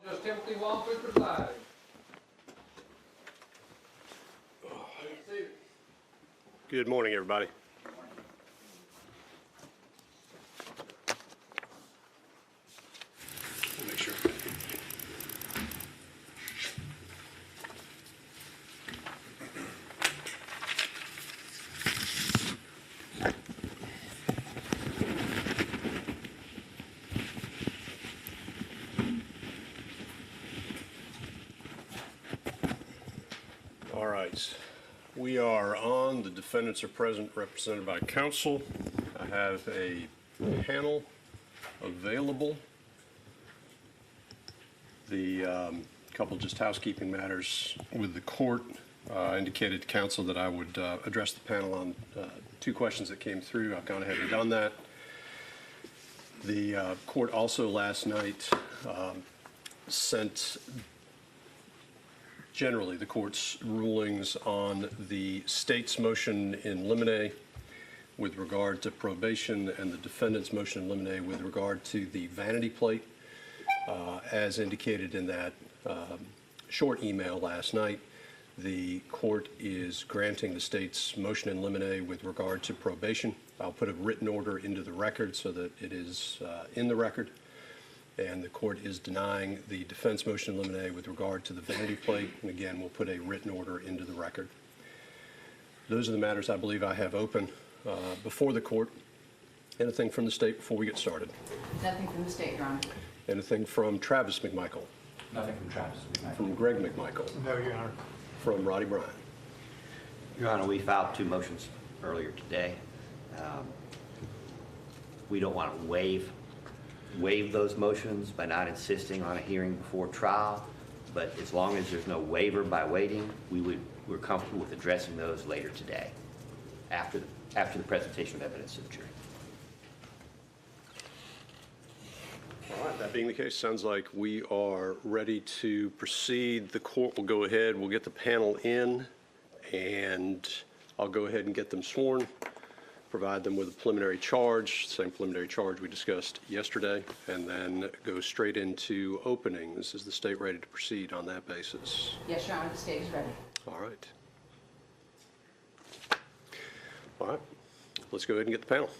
Just Timothy Walford presiding. Good morning, everybody. Make sure. All right. We are on. The defendants are present, represented by counsel. I have a panel available. The couple just housekeeping matters with the court. Indicated to counsel that I would address the panel on two questions that came through. I've gone ahead and done that. The court also last night sent generally the court's rulings on the state's motion in limine with regard to probation and the defendant's motion in limine with regard to the vanity plate. As indicated in that short email last night, the court is granting the state's motion in limine with regard to probation. I'll put a written order into the record so that it is in the record. And the court is denying the defense motion in limine with regard to the vanity plate. And again, we'll put a written order into the record. Those are the matters I believe I have open before the court. Anything from the state before we get started? Nothing from the state, Your Honor. Anything from Travis McMichael? Nothing from Travis McMichael. From Greg McMichael? No, Your Honor. From Roddy Bryan? Your Honor, we filed two motions earlier today. We don't want to waive those motions by not insisting on a hearing before trial, but as long as there's no waiver by waiting, we're comfortable with addressing those later today, after the presentation of evidence to the jury. All right, that being the case, sounds like we are ready to proceed. The court will go ahead, we'll get the panel in, and I'll go ahead and get them sworn, provide them with a preliminary charge, same preliminary charge we discussed yesterday, and then go straight into openings. Is the state ready to proceed on that basis? Yes, Your Honor, the state is ready. All right. All right, let's go ahead and get the panel.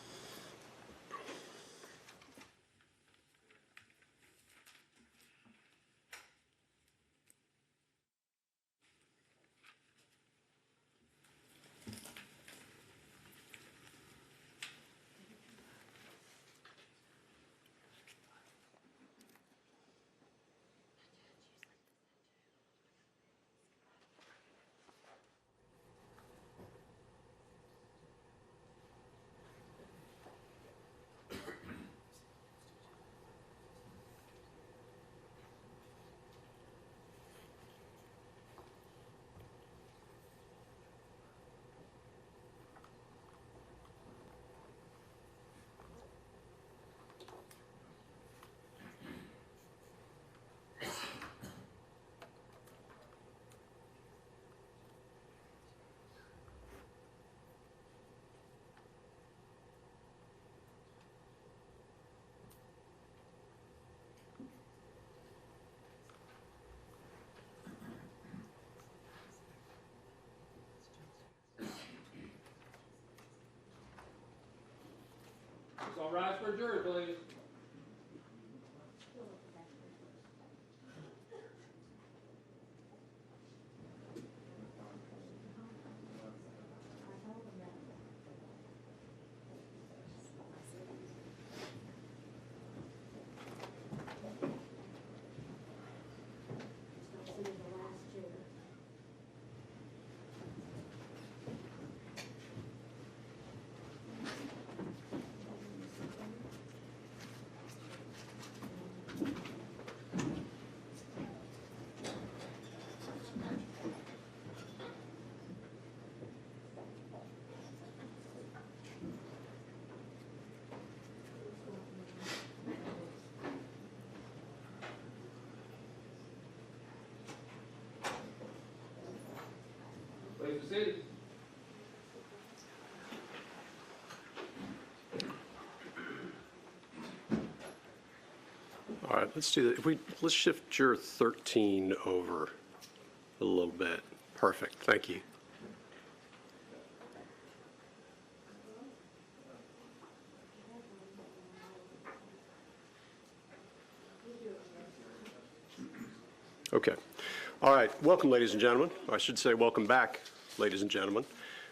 All rise for a jury, please. Please be seated. All right, let's do that. Let's shift juror 13 over a little bit. Perfect, thank you. Okay. All right, welcome, ladies and gentlemen. I should say welcome back, ladies and gentlemen.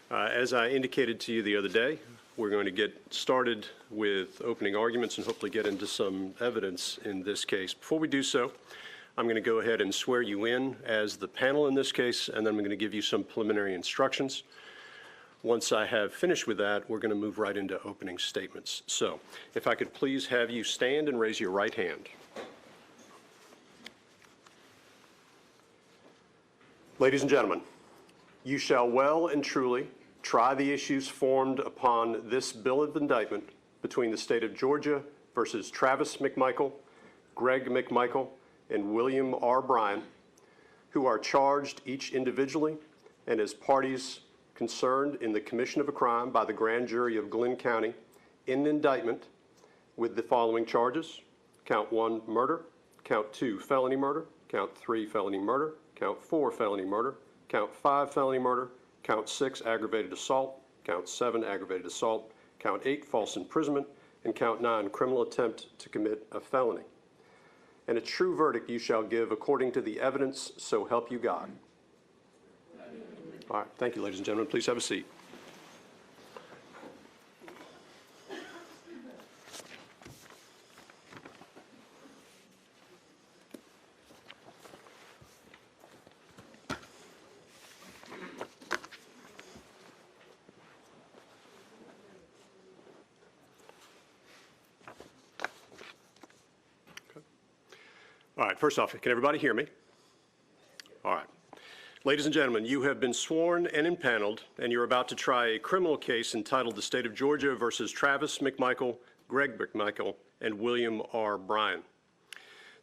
As I indicated to you the other day, we're going to get started with opening arguments and hopefully get into some evidence in this case. Before we do so, I'm going to go ahead and swear you in as the panel in this case, and then I'm going to give you some preliminary instructions. Once I have finished with that, we're going to move right into opening statements. So, if I could please have you stand and raise your right hand. Ladies and gentlemen, you shall well and truly try the issues formed upon this bill of indictment between the state of Georgia versus Travis McMichael, Greg McMichael, and William R. Bryan, who are charged each individually and as parties concerned in the commission of a crime by the grand jury of Glynn County in an indictment with the following charges: count 1, murder; count 2, felony murder; count 3, felony murder; count 4, felony murder; count 5, felony murder; count 6, aggravated assault; count 7, aggravated assault; count 8, false imprisonment; and count 9, criminal attempt to commit a felony. And a true verdict you shall give according to the evidence, so help you God. All right, thank you, ladies and gentlemen. Please have a seat. All right, first off, can everybody hear me? All right. Ladies and gentlemen, you have been sworn and impaneled, and you're about to try a criminal case entitled the State of Georgia versus Travis McMichael, Greg McMichael, and William R. Bryan.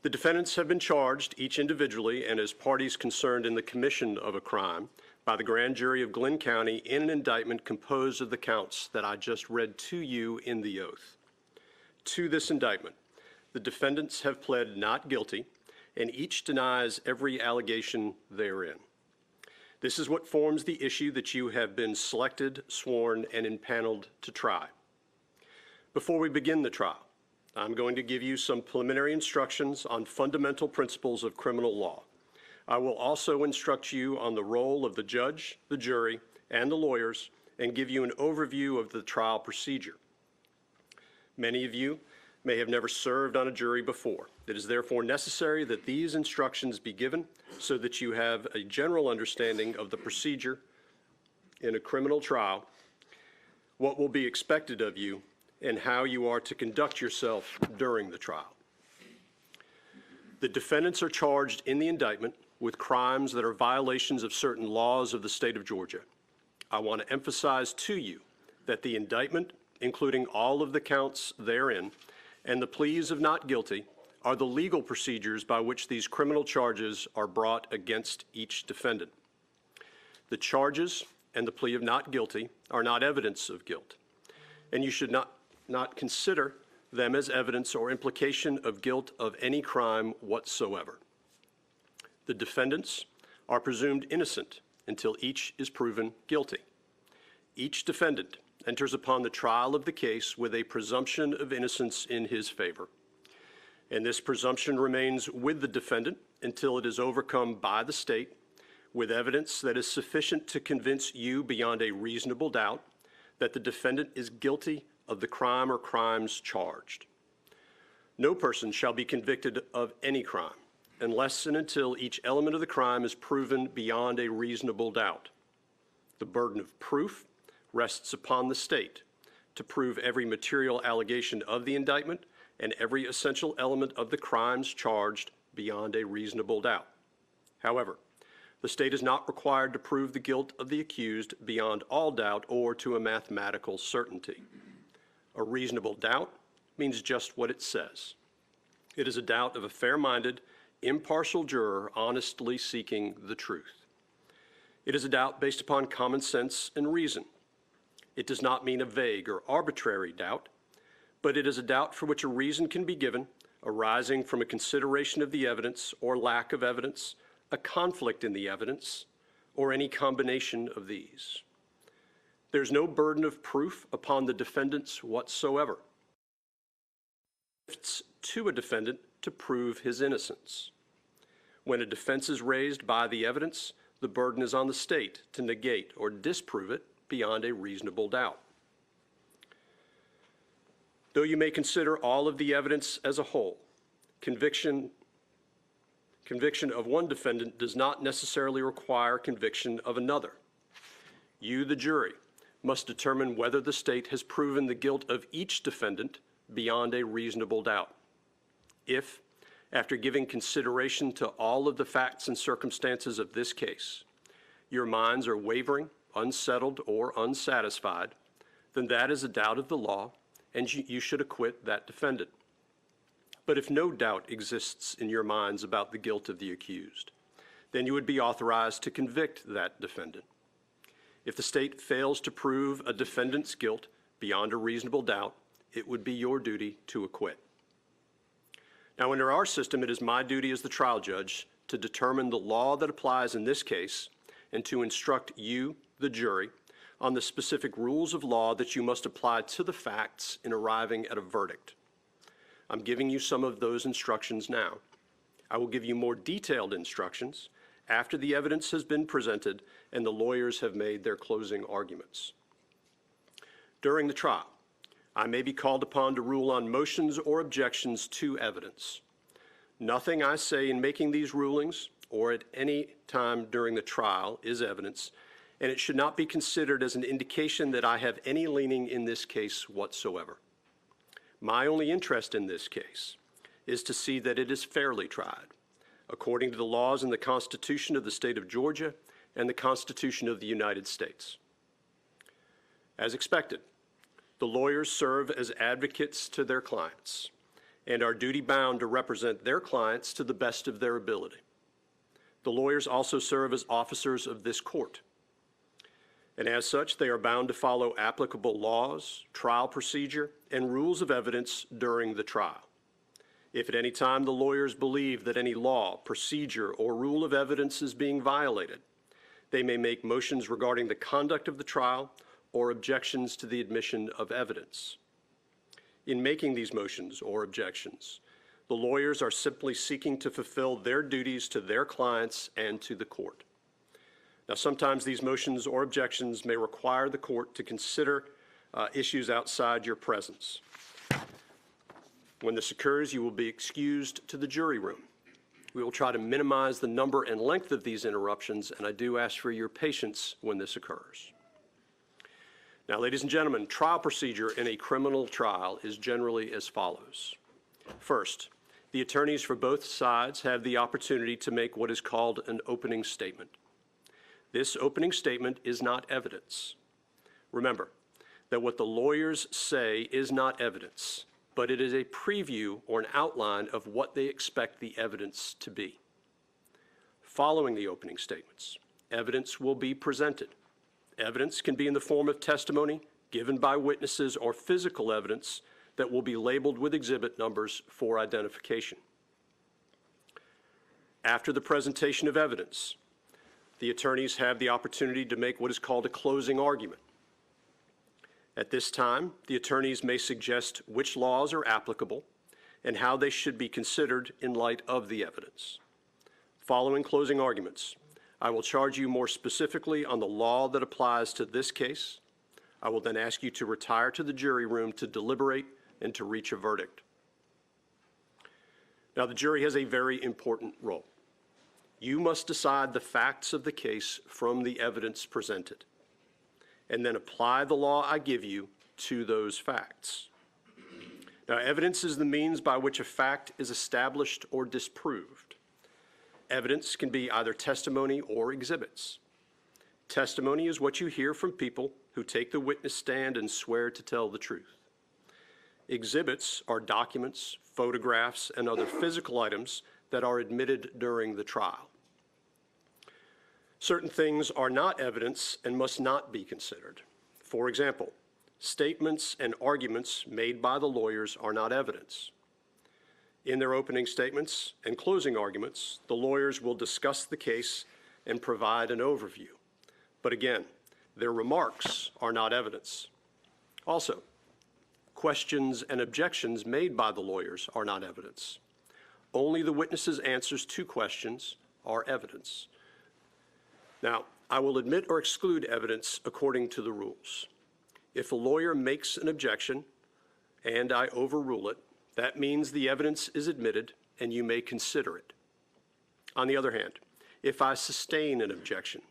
The defendants have been charged, each individually and as parties concerned in the commission of a crime, by the grand jury of Glynn County in an indictment composed of the counts that I just read to you in the oath. To this indictment, the defendants have pled not guilty, and each denies every allegation therein. This is what forms the issue that you have been selected, sworn, and impaneled to try. Before we begin the trial, I'm going to give you some preliminary instructions on fundamental principles of criminal law. I will also instruct you on the role of the judge, the jury, and the lawyers, and give you an overview of the trial procedure. Many of you may have never served on a jury before. It is therefore necessary that these instructions be given so that you have a general understanding of the procedure in a criminal trial, what will be expected of you, and how you are to conduct yourself during the trial. The defendants are charged in the indictment with crimes that are violations of certain laws of the state of Georgia. I want to emphasize to you that the indictment, including all of the counts therein, and the pleas of not guilty are the legal procedures by which these criminal charges are brought against each defendant. The charges and the plea of not guilty are not evidence of guilt, and you should not consider them as evidence or implication of guilt of any crime whatsoever. The defendants are presumed innocent until each is proven guilty. Each defendant enters upon the trial of the case with a presumption of innocence in his favor. And this presumption remains with the defendant until it is overcome by the state with evidence that is sufficient to convince you beyond a reasonable doubt that the defendant is guilty of the crime or crimes charged. No person shall be convicted of any crime unless and until each element of the crime is proven beyond a reasonable doubt. The burden of proof rests upon the state to prove every material allegation of the indictment and every essential element of the crimes charged beyond a reasonable doubt. However, the state is not required to prove the guilt of the accused beyond all doubt or to a mathematical certainty. A reasonable doubt means just what it says. It is a doubt of a fair-minded, impartial juror honestly seeking the truth. It is a doubt based upon common sense and reason. It does not mean a vague or arbitrary doubt, but it is a doubt for which a reason can be given arising from a consideration of the evidence or lack of evidence, a conflict in the evidence, or any combination of these. There's no burden of proof upon the defendants whatsoever. It's to a defendant to prove his innocence. When a defense is raised by the evidence, the burden is on the state to negate or disprove it beyond a reasonable doubt. Though you may consider all of the evidence as a whole, conviction of one defendant does not necessarily require conviction of another. You, the jury, must determine whether the state has proven the guilt of each defendant beyond a reasonable doubt. If, after giving consideration to all of the facts and circumstances of this case, your minds are wavering, unsettled, or unsatisfied, then that is a doubt of the law, and you should acquit that defendant. But if no doubt exists in your minds about the guilt of the accused, then you would be authorized to convict that defendant. If the state fails to prove a defendant's guilt beyond a reasonable doubt, it would be your duty to acquit. Now, under our system, it is my duty as the trial judge to determine the law that applies in this case and to instruct you, the jury, on the specific rules of law that you must apply to the facts in arriving at a verdict. I'm giving you some of those instructions now. I will give you more detailed instructions after the evidence has been presented and the lawyers have made their closing arguments. During the trial, I may be called upon to rule on motions or objections to evidence. Nothing I say in making these rulings or at any time during the trial is evidence, and it should not be considered as an indication that I have any leaning in this case whatsoever. My only interest in this case is to see that it is fairly tried, according to the laws in the Constitution of the State of Georgia and the Constitution of the United States. As expected, the lawyers serve as advocates to their clients and are duty-bound to represent their clients to the best of their ability. The lawyers also serve as officers of this court, and as such, they are bound to follow applicable laws, trial procedure, and rules of evidence during the trial. If at any time the lawyers believe that any law, procedure, or rule of evidence is being violated, they may make motions regarding the conduct of the trial or objections to the admission of evidence. In making these motions or objections, the lawyers are simply seeking to fulfill their duties to their clients and to the court. Now, sometimes these motions or objections may require the court to consider issues outside your presence. When this occurs, you will be excused to the jury room. We will try to minimize the number and length of these interruptions, and I do ask for your patience when this occurs. Now, ladies and gentlemen, trial procedure in a criminal trial is generally as follows. First, the attorneys for both sides have the opportunity to make what is called an opening statement. This opening statement is not evidence. Remember that what the lawyers say is not evidence, but it is a preview or an outline of what they expect the evidence to be. Following the opening statements, evidence will be presented. Evidence can be in the form of testimony given by witnesses or physical evidence that will be labeled with exhibit numbers for identification. After the presentation of evidence, the attorneys have the opportunity to make what is called a closing argument. At this time, the attorneys may suggest which laws are applicable and how they should be considered in light of the evidence. Following closing arguments, I will charge you more specifically on the law that applies to this case. I will then ask you to retire to the jury room to deliberate and to reach a verdict. Now, the jury has a very important role. You must decide the facts of the case from the evidence presented, and then apply the law I give you to those facts. Now, evidence is the means by which a fact is established or disproved. Evidence can be either testimony or exhibits. Testimony is what you hear from people who take the witness stand and swear to tell the truth. Exhibits are documents, photographs, and other physical items that are admitted during the trial. Certain things are not evidence and must not be considered. For example, statements and arguments made by the lawyers are not evidence. In their opening statements and closing arguments, the lawyers will discuss the case and provide an overview. But again, their remarks are not evidence. Also, questions and objections made by the lawyers are not evidence. Only the witnesses' answers to questions are evidence. Now, I will admit or exclude evidence according to the rules. If a lawyer makes an objection and I overrule it, that means the evidence is admitted and you may consider it. On the other hand, if I sustain an objection,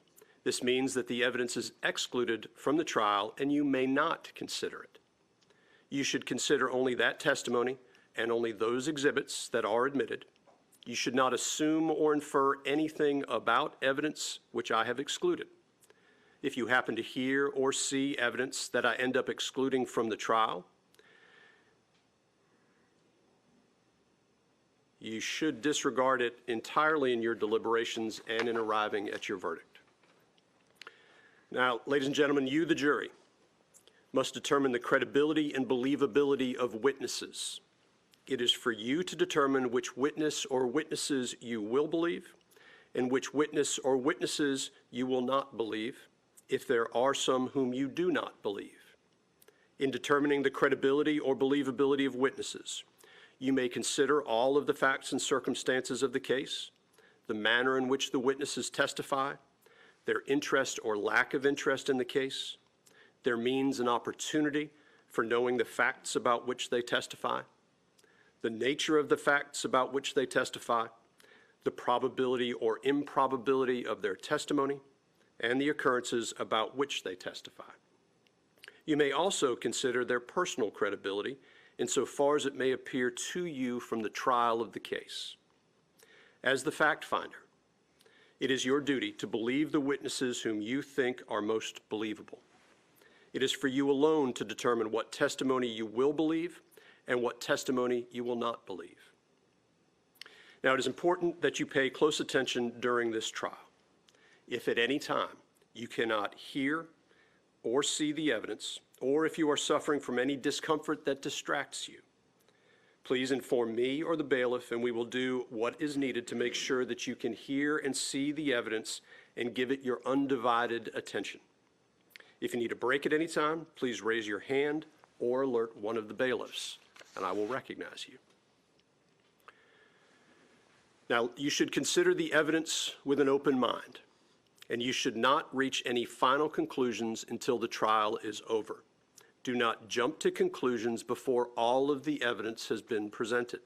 this means that the evidence is excluded from the trial and you may not consider it. You should consider only that testimony and only those exhibits that are admitted. You should not assume or infer anything about evidence which I have excluded. If you happen to hear or see evidence that I end up excluding from the trial, you should disregard it entirely in your deliberations and in arriving at your verdict. Now, ladies and gentlemen, you, the jury, must determine the credibility and believability of witnesses. It is for you to determine which witness or witnesses you will believe and which witness or witnesses you will not believe, if there are some whom you do not believe. In determining the credibility or believability of witnesses, you may consider all of the facts and circumstances of the case, the manner in which the witnesses testify, their interest or lack of interest in the case, their means and opportunity for knowing the facts about which they testify, the nature of the facts about which they testify, the probability or improbability of their testimony, and the occurrences about which they testify. You may also consider their personal credibility insofar as it may appear to you from the trial of the case. As the fact finder, it is your duty to believe the witnesses whom you think are most believable. It is for you alone to determine what testimony you will believe and what testimony you will not believe. Now, it is important that you pay close attention during this trial. If at any time you cannot hear or see the evidence, or if you are suffering from any discomfort that distracts you, please inform me or the bailiff, and we will do what is needed to make sure that you can hear and see the evidence and give it your undivided attention. If you need a break at any time, please raise your hand or alert one of the bailiffs, and I will recognize you. Now, you should consider the evidence with an open mind, and you should not reach any final conclusions until the trial is over. Do not jump to conclusions before all of the evidence has been presented.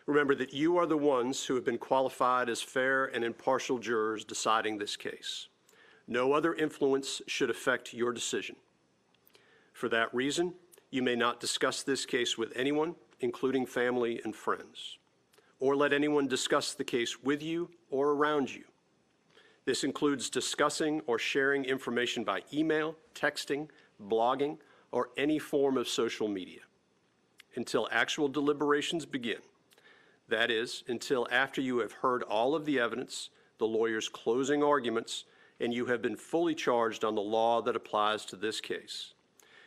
Remember that you are the ones who have been qualified as fair and impartial jurors deciding this case. No other influence should affect your decision. For that reason, you may not discuss this case with anyone, including family and friends, or let anyone discuss the case with you or around you. This includes discussing or sharing information by email, texting, blogging, or any form of social media until actual deliberations begin. That is, until after you have heard all of the evidence, the lawyer's closing arguments, and you have been fully charged on the law that applies to this case.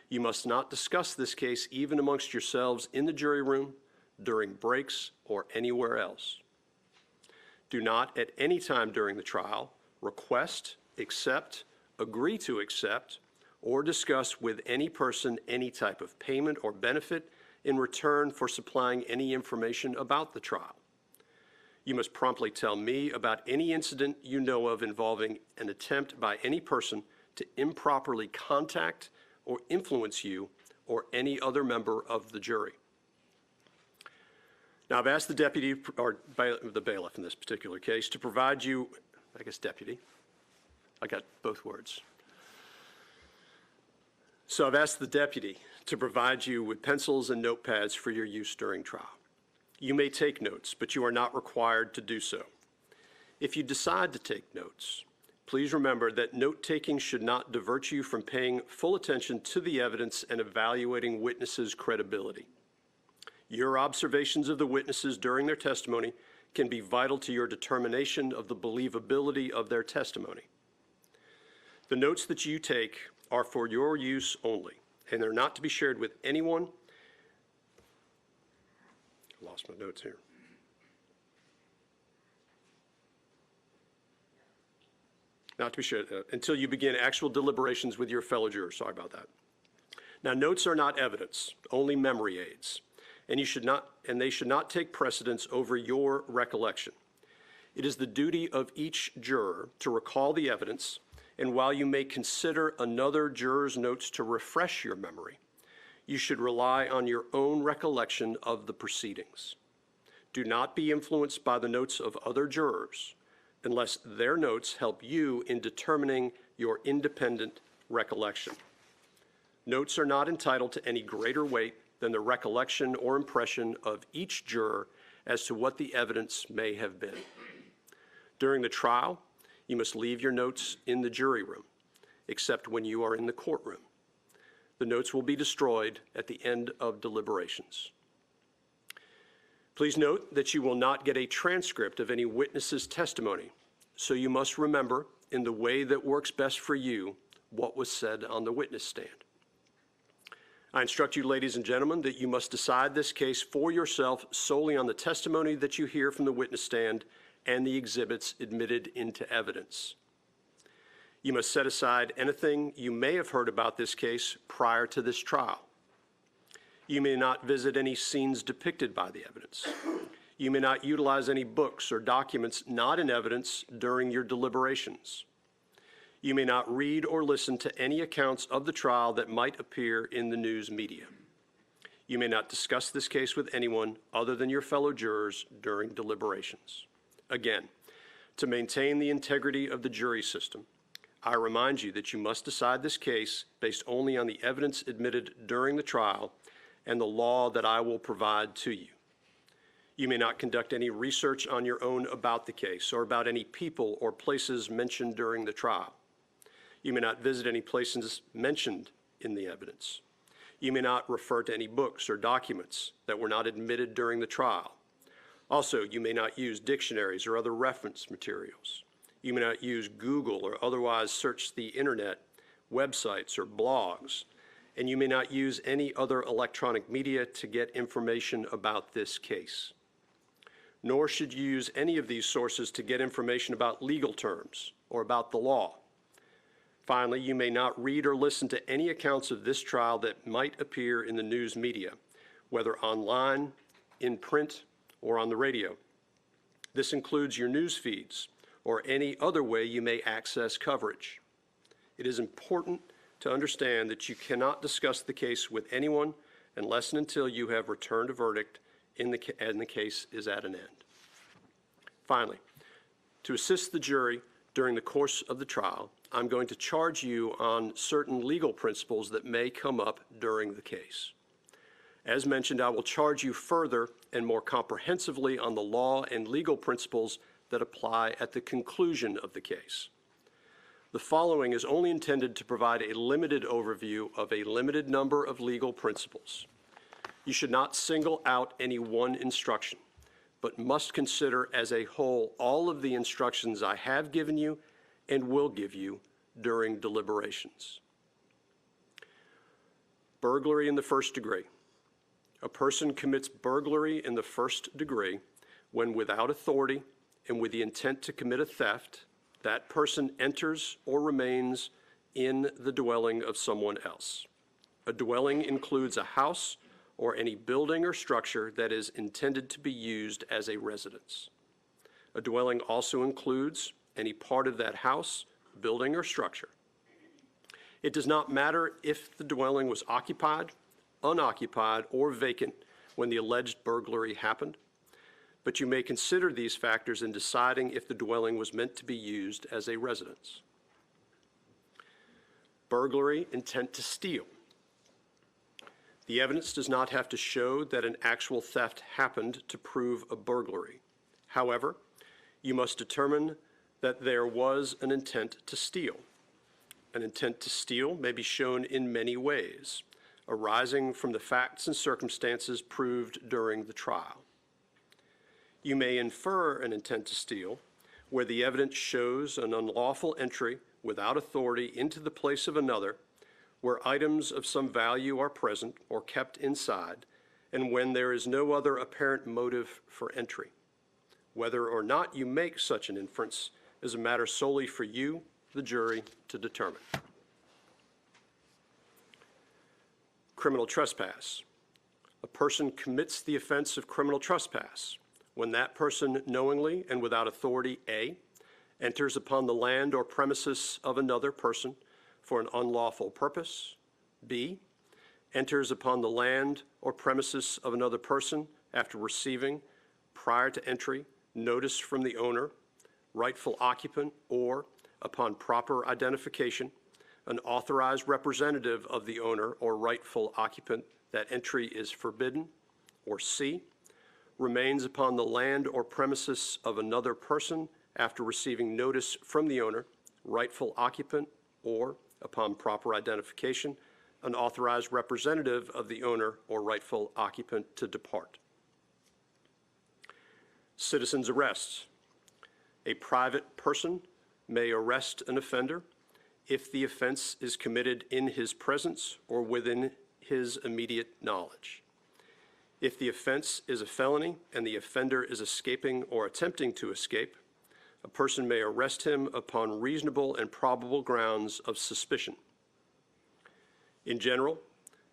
You must not discuss this case even amongst yourselves in the jury room, during breaks, or anywhere else. Do not at any time during the trial request, accept, agree to accept, or discuss with any person any type of payment or benefit in return for supplying any information about the trial. You must promptly tell me about any incident you know of involving an attempt by any person to improperly contact or influence you or any other member of the jury. Now, I've asked the deputy, or the bailiff in this particular case, to provide you, I guess deputy, I got both words. So I've asked the deputy to provide you with pencils and notepads for your use during trial. You may take notes, but you are not required to do so. If you decide to take notes, please remember that note-taking should not divert you from paying full attention to the evidence and evaluating witnesses' credibility. Your observations of the witnesses during their testimony can be vital to your determination of the believability of their testimony. The notes that you take are for your use only, and they're not to be shared with anyone Lost my notes here. Not to be sure, until you begin actual deliberations with your fellow jurors. Sorry about that. Now, notes are not evidence, only memory aids, and they should not take precedence over your recollection. It is the duty of each juror to recall the evidence, and while you may consider another juror's notes to refresh your memory, you should rely on your own recollection of the proceedings. Do not be influenced by the notes of other jurors unless their notes help you in determining your independent recollection. Notes are not entitled to any greater weight than the recollection or impression of each juror as to what the evidence may have been. During the trial, you must leave your notes in the jury room, except when you are in the courtroom. The notes will be destroyed at the end of deliberations. Please note that you will not get a transcript of any witness's testimony, so you must remember, in the way that works best for you, what was said on the witness stand. I instruct you, ladies and gentlemen, that you must decide this case for yourself solely on the testimony that you hear from the witness stand and the exhibits admitted into evidence. You must set aside anything you may have heard about this case prior to this trial. You may not visit any scenes depicted by the evidence. You may not utilize any books or documents not in evidence during your deliberations. You may not read or listen to any accounts of the trial that might appear in the news media. You may not discuss this case with anyone other than your fellow jurors during deliberations. Again, to maintain the integrity of the jury system, I remind you that you must decide this case based only on the evidence admitted during the trial and the law that I will provide to you. You may not conduct any research on your own about the case or about any people or places mentioned during the trial. You may not visit any places mentioned in the evidence. You may not refer to any books or documents that were not admitted during the trial. Also, you may not use dictionaries or other reference materials. You may not use Google or otherwise search the internet, websites, or blogs. And you may not use any other electronic media to get information about this case. Nor should you use any of these sources to get information about legal terms or about the law. Finally, you may not read or listen to any accounts of this trial that might appear in the news media, whether online, in print, or on the radio. This includes your news feeds or any other way you may access coverage. It is important to understand that you cannot discuss the case with anyone unless and until you have returned a verdict and the case is at an end. Finally, to assist the jury during the course of the trial, I'm going to charge you on certain legal principles that may come up during the case. As mentioned, I will charge you further and more comprehensively on the law and legal principles that apply at the conclusion of the case. The following is only intended to provide a limited overview of a limited number of legal principles. You should not single out any one instruction, but must consider as a whole all of the instructions I have given you and will give you during deliberations. Burglary in the first degree. A person commits burglary in the first degree when, without authority and with the intent to commit a theft, that person enters or remains in the dwelling of someone else. A dwelling includes a house or any building or structure that is intended to be used as a residence. A dwelling also includes any part of that house, building, or structure. It does not matter if the dwelling was occupied, unoccupied, or vacant when the alleged burglary happened, but you may consider these factors in deciding if the dwelling was meant to be used as a residence. Burglary, intent to steal. The evidence does not have to show that an actual theft happened to prove a burglary. However, you must determine that there was an intent to steal. An intent to steal may be shown in many ways, arising from the facts and circumstances proved during the trial. You may infer an intent to steal where the evidence shows an unlawful entry without authority into the place of another, where items of some value are present or kept inside, and when there is no other apparent motive for entry. Whether or not you make such an inference is a matter solely for you, the jury, to determine. Criminal trespass. A person commits the offense of criminal trespass when that person knowingly and without authority, A, enters upon the land or premises of another person for an unlawful purpose, B, enters upon the land or premises of another person after receiving, prior to entry, notice from the owner, rightful occupant, or, upon proper identification, an authorized representative of the owner or rightful occupant that entry is forbidden, or C, remains upon the land or premises of another person after receiving notice from the owner, rightful occupant, or, upon proper identification, an authorized representative of the owner or rightful occupant to depart. Citizen's arrests. A private person may arrest an offender if the offense is committed in his presence or within his immediate knowledge. If the offense is a felony and the offender is escaping or attempting to escape, a person may arrest him upon reasonable and probable grounds of suspicion. In general,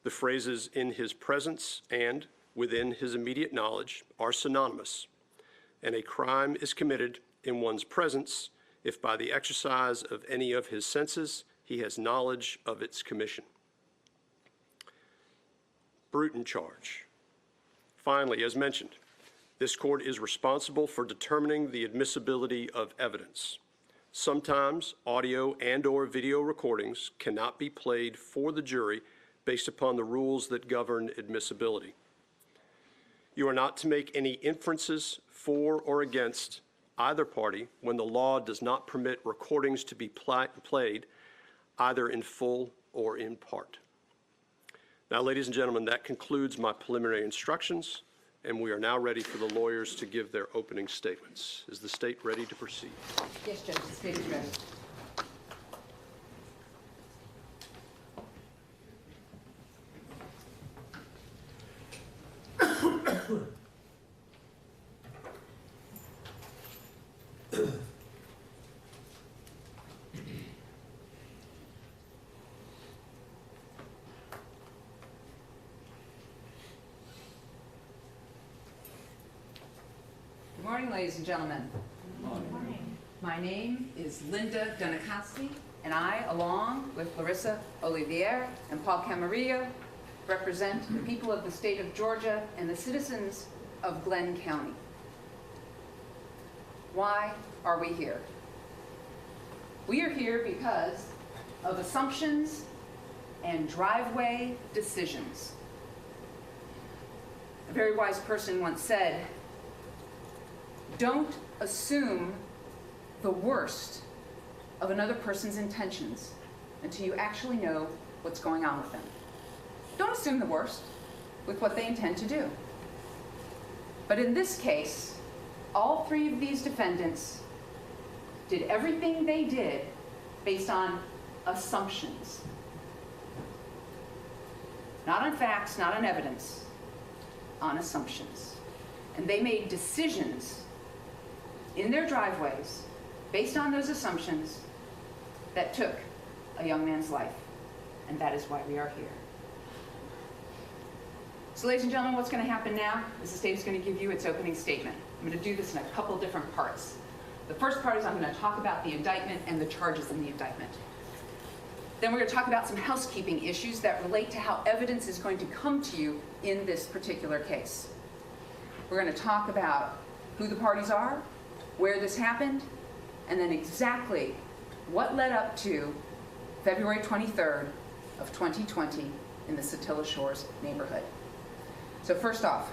the phrases "in his presence" and "within his immediate knowledge" are synonymous, and a crime is committed in one's presence if by the exercise of any of his senses he has knowledge of its commission. Bruton charge. Finally, as mentioned, this court is responsible for determining the admissibility of evidence. Sometimes audio and/or video recordings cannot be played for the jury based upon the rules that govern admissibility. You are not to make any inferences for or against either party when the law does not permit recordings to be played either in full or in part. Now, ladies and gentlemen, that concludes my preliminary instructions, and we are now ready for the lawyers to give their opening statements. Is the state ready to proceed? Yes, Judge, the state is ready. Good morning, ladies and gentlemen. Good morning. My name is Linda Donikowski, and I, along with Larissa Olivier and Paul Camarillo, represent the people of the state of Georgia and the citizens of Glenn County. Why are we here? We are here because of assumptions and driveway decisions. A very wise person once said, "Don't assume the worst of another person's intentions until you actually know what's going on with them." Don't assume the worst with what they intend to do. But in this case, all three of these defendants did everything they did based on assumptions. Not on facts, not on evidence, on assumptions. And they made decisions in their driveways based on those assumptions that took a young man's life. And that is why we are here. So, ladies and gentlemen, what's going to happen now is the state is going to give you its opening statement. I'm going to do this in a couple different parts. The first part is I'm going to talk about the indictment and the charges in the indictment. Then we're going to talk about some housekeeping issues that relate to how evidence is going to come to you in this particular case. We're going to talk about who the parties are, where this happened, and then exactly what led up to February 23rd of 2020 in the Satilla Shores neighborhood. So first off,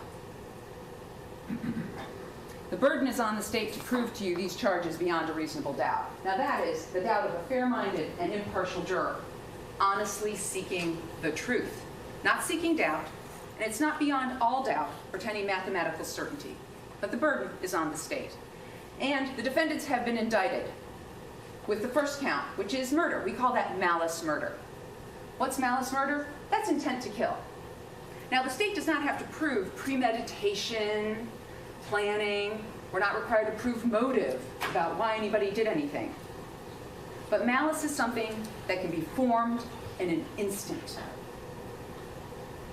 the burden is on the state to prove to you these charges beyond a reasonable doubt. Now that is the doubt of a fair-minded and impartial juror, honestly seeking the truth, not seeking doubt, and it's not beyond all doubt or to any mathematical certainty. But the burden is on the state. And the defendants have been indicted with the first count, which is murder. We call that malice murder. What's malice murder? That's intent to kill. Now, the state does not have to prove premeditation, planning. We're not required to prove motive about why anybody did anything. But malice is something that can be formed in an instant.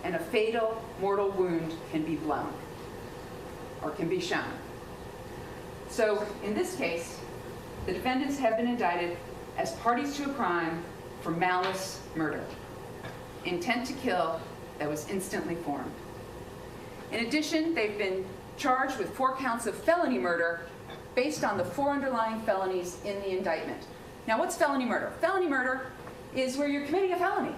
And a fatal, mortal wound can be blown or can be shown. So, in this case, the defendants have been indicted as parties to a crime for malice murder, intent to kill that was instantly formed. In addition, they've been charged with 4 counts of felony murder based on the 4 underlying felonies in the indictment. Now, what's felony murder? Felony murder is where you're committing a felony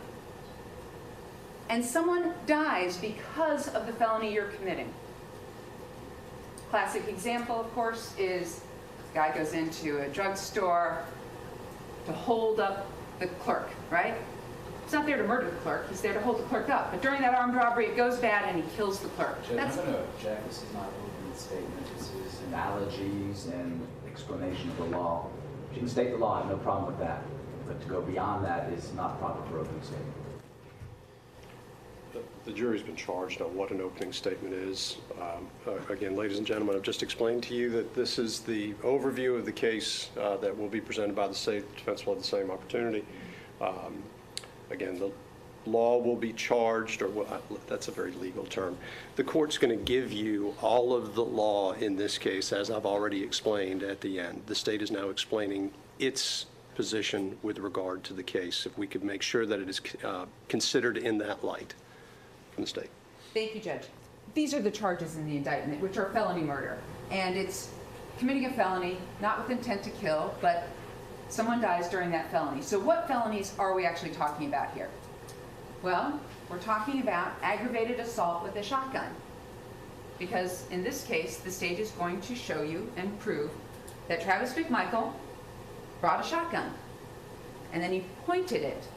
and someone dies because of the felony you're committing. Classic example, of course, is a guy goes into a drugstore to hold up the clerk, right? He's not there to murder the clerk, he's there to hold the clerk up. But during that armed robbery, it goes bad and he kills the clerk. Judge, I'm going to object. This is not open statement. This is analogies and explanation of the law. If you can state the law, I have no problem with that. But to go beyond that is not proper for opening statement. The jury's been charged on what an opening statement is. Again, ladies and gentlemen, I've just explained to you that this is the overview of the case that will be presented by the state. Defense will have the same opportunity. Again, the law will be charged, or that's a very legal term. The court's going to give you all of the law in this case, as I've already explained at the end. The state is now explaining its position with regard to the case. If we could make sure that it is considered in that light from the state. Thank you, Judge. These are the charges in the indictment, which are felony murder. And it's committing a felony, not with intent to kill, but someone dies during that felony. So what felonies are we actually talking about here? Well, we're talking about aggravated assault with a shotgun. Because in this case, the state is going to show you and prove that Travis McMichael brought a shotgun. And then he pointed it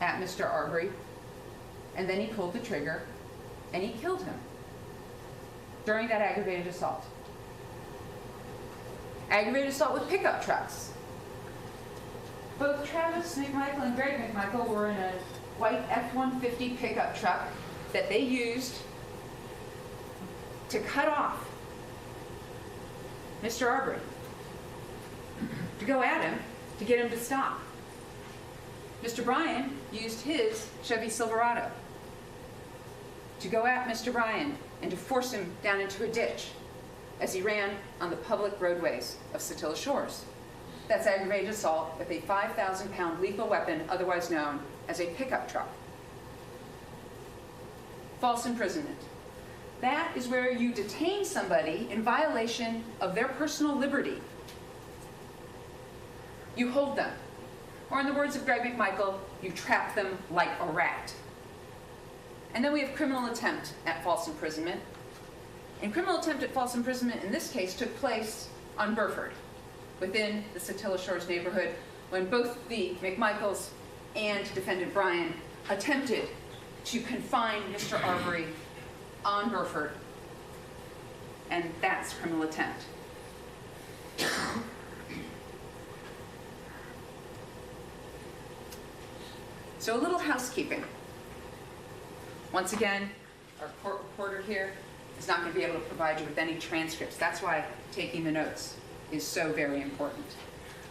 at Mr. Arbery, and then he pulled the trigger, and he killed him during that aggravated assault. Aggravated assault with pickup trucks. Both Travis McMichael and Greg McMichael were in a white F-150 pickup truck that they used to cut off Mr. Arbery, to go at him, to get him to stop. Mr. Bryan used his Chevy Silverado to go at Mr. Bryan and to force him down into a ditch as he ran on the public roadways of Satilla Shores. That's aggravated assault with a 5,000-pound lethal weapon, otherwise known as a pickup truck. False imprisonment. That is where you detain somebody in violation of their personal liberty. You hold them. Or in the words of Greg McMichael, you trap them like a rat. And then we have criminal attempt at false imprisonment. And criminal attempt at false imprisonment in this case took place on Burford, within the Satilla Shores neighborhood, when both the McMichaels and defendant Bryan attempted to confine Mr. Arbery on Burford. And that's criminal attempt. So a little housekeeping. Once again, our court reporter here is not going to be able to provide you with any transcripts. That's why taking the notes is so very important.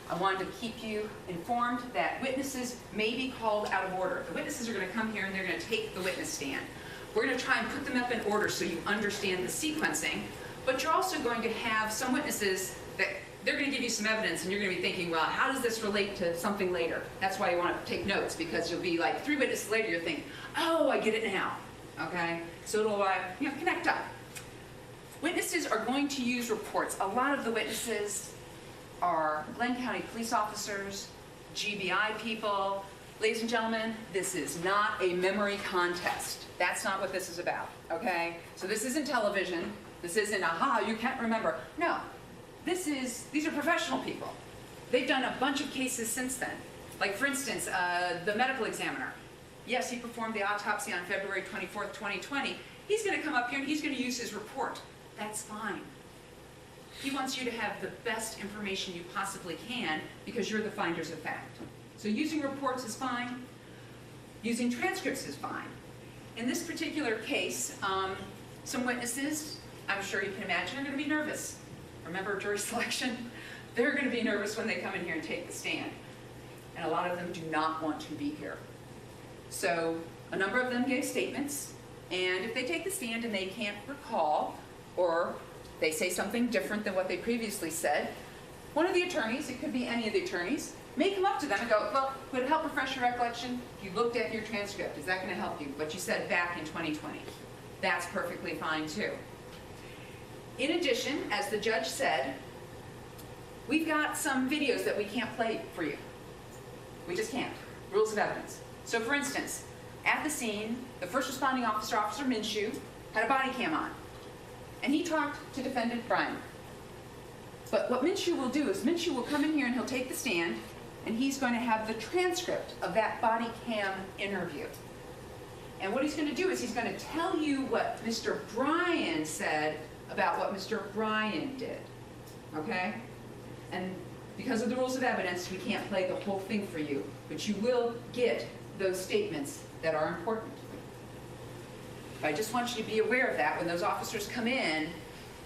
I wanted to keep you informed that witnesses may be called out of order. The witnesses are going to come here and they're going to take the witness stand. We're going to try and put them up in order so you understand the sequencing, but you're also going to have some witnesses that they're going to give you some evidence and you're going to be thinking, well, how does this relate to something later? That's why you want to take notes, because you'll be like 3 witnesses later, you'll think, oh, I get it now, okay? So it'll connect up. Witnesses are going to use reports. A lot of the witnesses are Glenn County police officers, GBI people. Ladies and gentlemen, this is not a memory contest. That's not what this is about, okay? So this isn't television. This isn't, aha, you can't remember. No, these are professional people. They've done a bunch of cases since then. Like, for instance, the medical examiner. Yes, he performed the autopsy on February 24th, 2020. He's going to come up here and he's going to use his report. That's fine. He wants you to have the best information you possibly can because you're the finders of fact. So using reports is fine. Using transcripts is fine. in this particular case, some witnesses, I'm sure you can imagine, are going to be nervous. Remember jury selection? They're going to be nervous when they come in here and take the stand. And a lot of them do not want to be here. So a number of them gave statements, and if they take the stand and they can't recall, or they say something different than what they previously said, one of the attorneys, it could be any of the attorneys, may come up to them and go, well, would it help refresh your recollection? You looked at your transcript. Is that going to help you? What you said back in 2020. That's perfectly fine too. In addition, as the judge said, we've got some videos that we can't play for you. We just can't. Rules of evidence. So for instance, at the scene, the first responding officer, Officer Minshew, had a body cam on. And he talked to Defendant Bryan. But what Minshew will do is Minshew will come in here and he'll take the stand, and he's going to have the transcript of that body cam interview. And what he's going to do is he's going to tell you what Mr. Bryan said about what Mr. Bryan did. Okay? And because of the rules of evidence, we can't play the whole thing for you, but you will get those statements that are important. I just want you to be aware of that when those officers come in.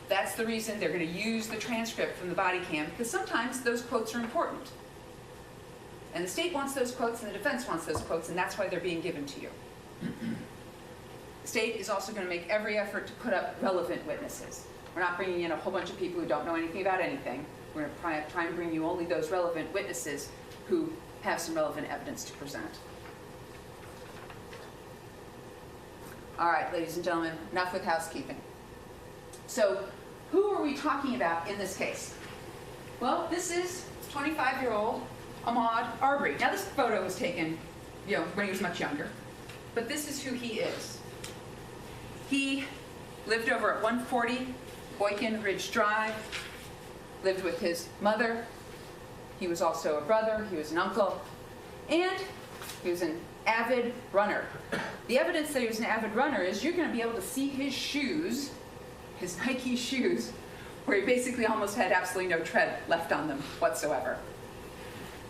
That's the reason they're going to use the transcript from the body cam, because sometimes those quotes are important. And the state wants those quotes and the defense wants those quotes, and that's why they're being given to you. The state is also going to make every effort to put up relevant witnesses. We're not bringing in a whole bunch of people who don't know anything about anything. We're going to try and bring you only those relevant witnesses who have some relevant evidence to present. All right, ladies and gentlemen, enough with housekeeping. So, who are we talking about in this case? Well, this is 25-year-old Ahmaud Arbery. Now, this photo was taken, when he was much younger, but this is who he is. He lived over at 140 Boykin Ridge Drive, lived with his mother. He was also a brother, he was an uncle, and he was an avid runner. The evidence that he was an avid runner is you're going to be able to see his shoes, his Nike shoes, where he basically almost had absolutely no tread left on them whatsoever.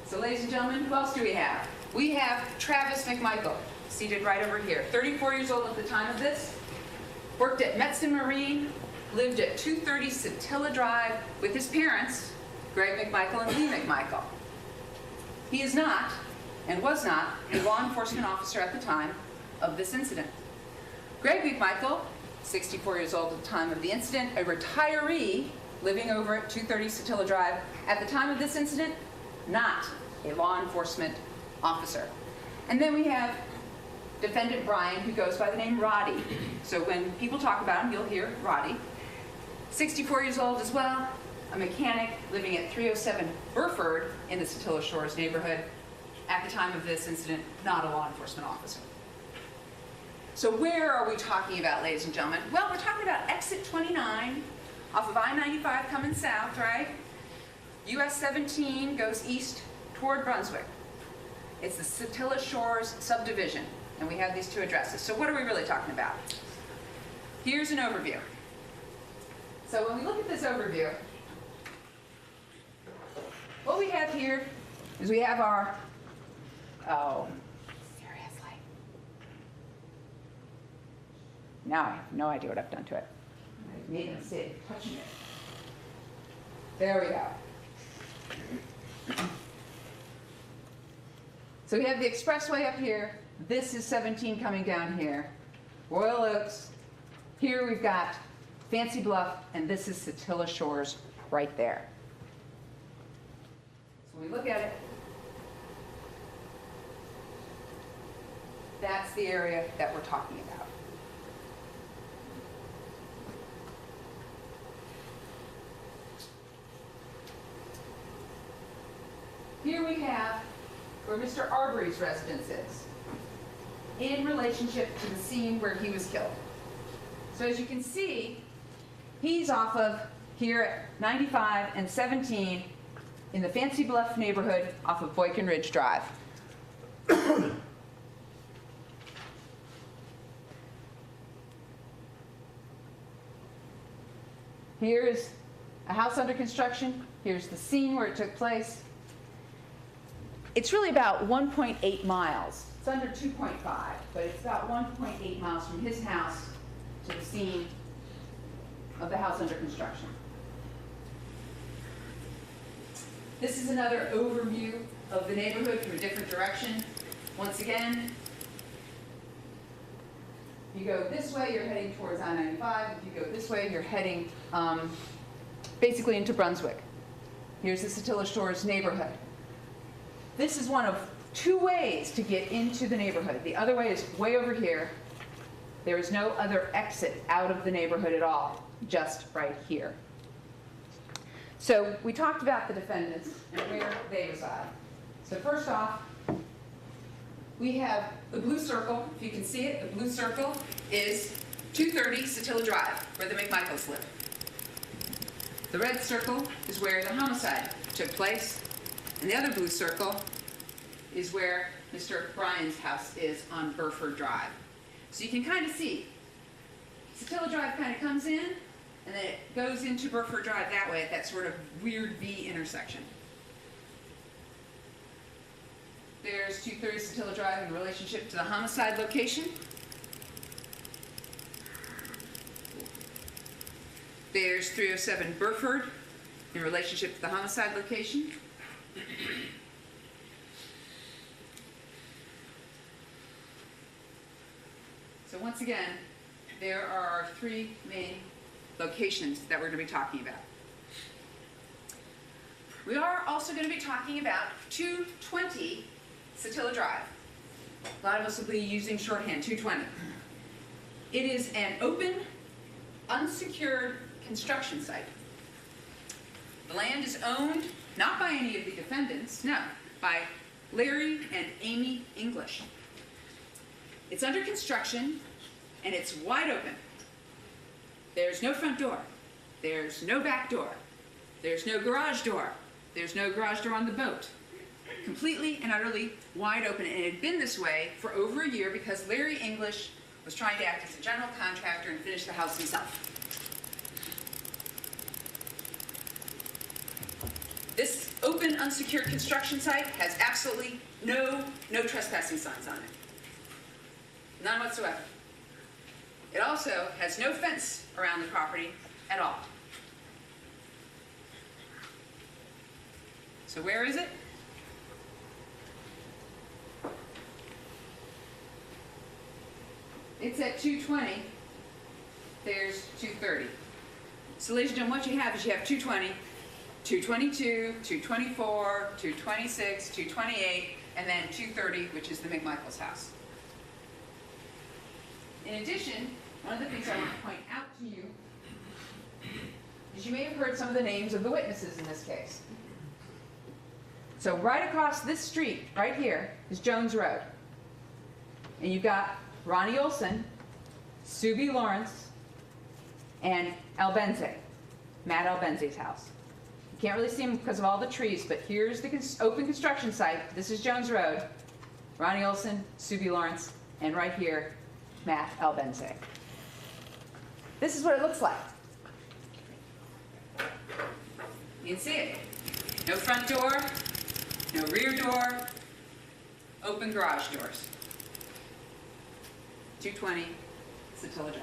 So ladies and gentlemen, who else do we have? We have Travis McMichael, seated right over here. 34 years old at the time of this, worked at Metzen Marine, lived at 230 Satilla Drive with his parents, Greg McMichael and Lee McMichael. He is not, and was not, a law enforcement officer at the time of this incident. Greg McMichael, 64 years old at the time of the incident, a retiree living over at 230 Satilla Drive. At the time of this incident, not a law enforcement officer. And then we have Defendant Bryan, who goes by the name Roddy. So when people talk about him, you'll hear Roddy. 64 years old as well, a mechanic living at 307 Burford in the Satilla Shores neighborhood. At the time of this incident, not a law enforcement officer. So where are we talking about, ladies and gentlemen? Well, we're talking about exit 29 off of I-95 coming south, right? US 17 goes east toward Brunswick. It's the Satilla Shores subdivision, and we have these two addresses. So what are we really talking about? Here's an overview. So when we look at this overview, what we have here is we have our, seriously. Now I have no idea what I've done to it. I made a mistake touching it. There we go. So we have the expressway up here. This is 17 coming down here. Royal Oaks. Here we've got Fancy Bluff, and this is Satilla Shores right there. So when we look at it, that's the area that we're talking about. Here we have where Mr. Arbery's residence is in relationship to the scene where he was killed. So as you can see, he's off of here at 95 and 17 in the Fancy Bluff neighborhood off of Boykin Ridge Drive. Here's a house under construction. Here's the scene where it took place. it's really about 1.8 miles. It's under 2.5, but it's about 1.8 miles from his house to the scene of the house under construction. This is another overview of the neighborhood from a different direction. Once again, if you go this way, you're heading towards I-95. If you go this way, you're heading basically into Brunswick. Here's the Satilla Shores neighborhood. This is one of two ways to get into the neighborhood. The other way is way over here. There is no other exit out of the neighborhood at all, just right here. So we talked about the defendants and where they reside. So first off, we have the blue circle. If you can see it, the blue circle is 230 Satilla Drive, where the McMichaels live. The red circle is where the homicide took place. And the other blue circle is where Mr. Bryan's house is on Burford Drive. So you can kind of see, Satilla Drive kind of comes in, and then it goes into Burford Drive that way at that sort of weird V intersection. There's 230 Satilla Drive in relationship to the homicide location. There's 307 Burford in relationship to the homicide location. So once again, there are our three main locations that we're going to be talking about. We are also going to be talking about 220 Satilla Drive. A lot of us will be using shorthand, 220. It is an open, unsecured construction site. The land is owned not by any of the defendants, no, by Larry and Amy English. It's under construction, and it's wide open. There's no front door. There's no back door. There's no garage door. There's no garage door on the boat. Completely and utterly wide open, and it had been this way for over a year because Larry English was trying to act as a general contractor and finish the house himself. This open, unsecured construction site has absolutely no trespassing signs on it. None whatsoever. It also has no fence around the property at all. So where is it? It's at 220. There's 230. So ladies and gentlemen, what you have is you have 220, 222, 224, 226, 228, and then 230, which is the McMichaels house. In addition, one of the things I want to point out to you is you may have heard some of the names of the witnesses in this case. So right across this street, right here, is Jones Road. And you've got Ronnie Olson, Sue B. Lawrence, and Albenze, Matt Albenze's house. You can't really see him because of all the trees, but here's the open construction site. This is Jones Road. Ronnie Olson, Sue B. Lawrence, and right here, Matt Albenze. This is what it looks like. You can see it. No front door, no rear door, open garage doors. 220 Satilla Drive.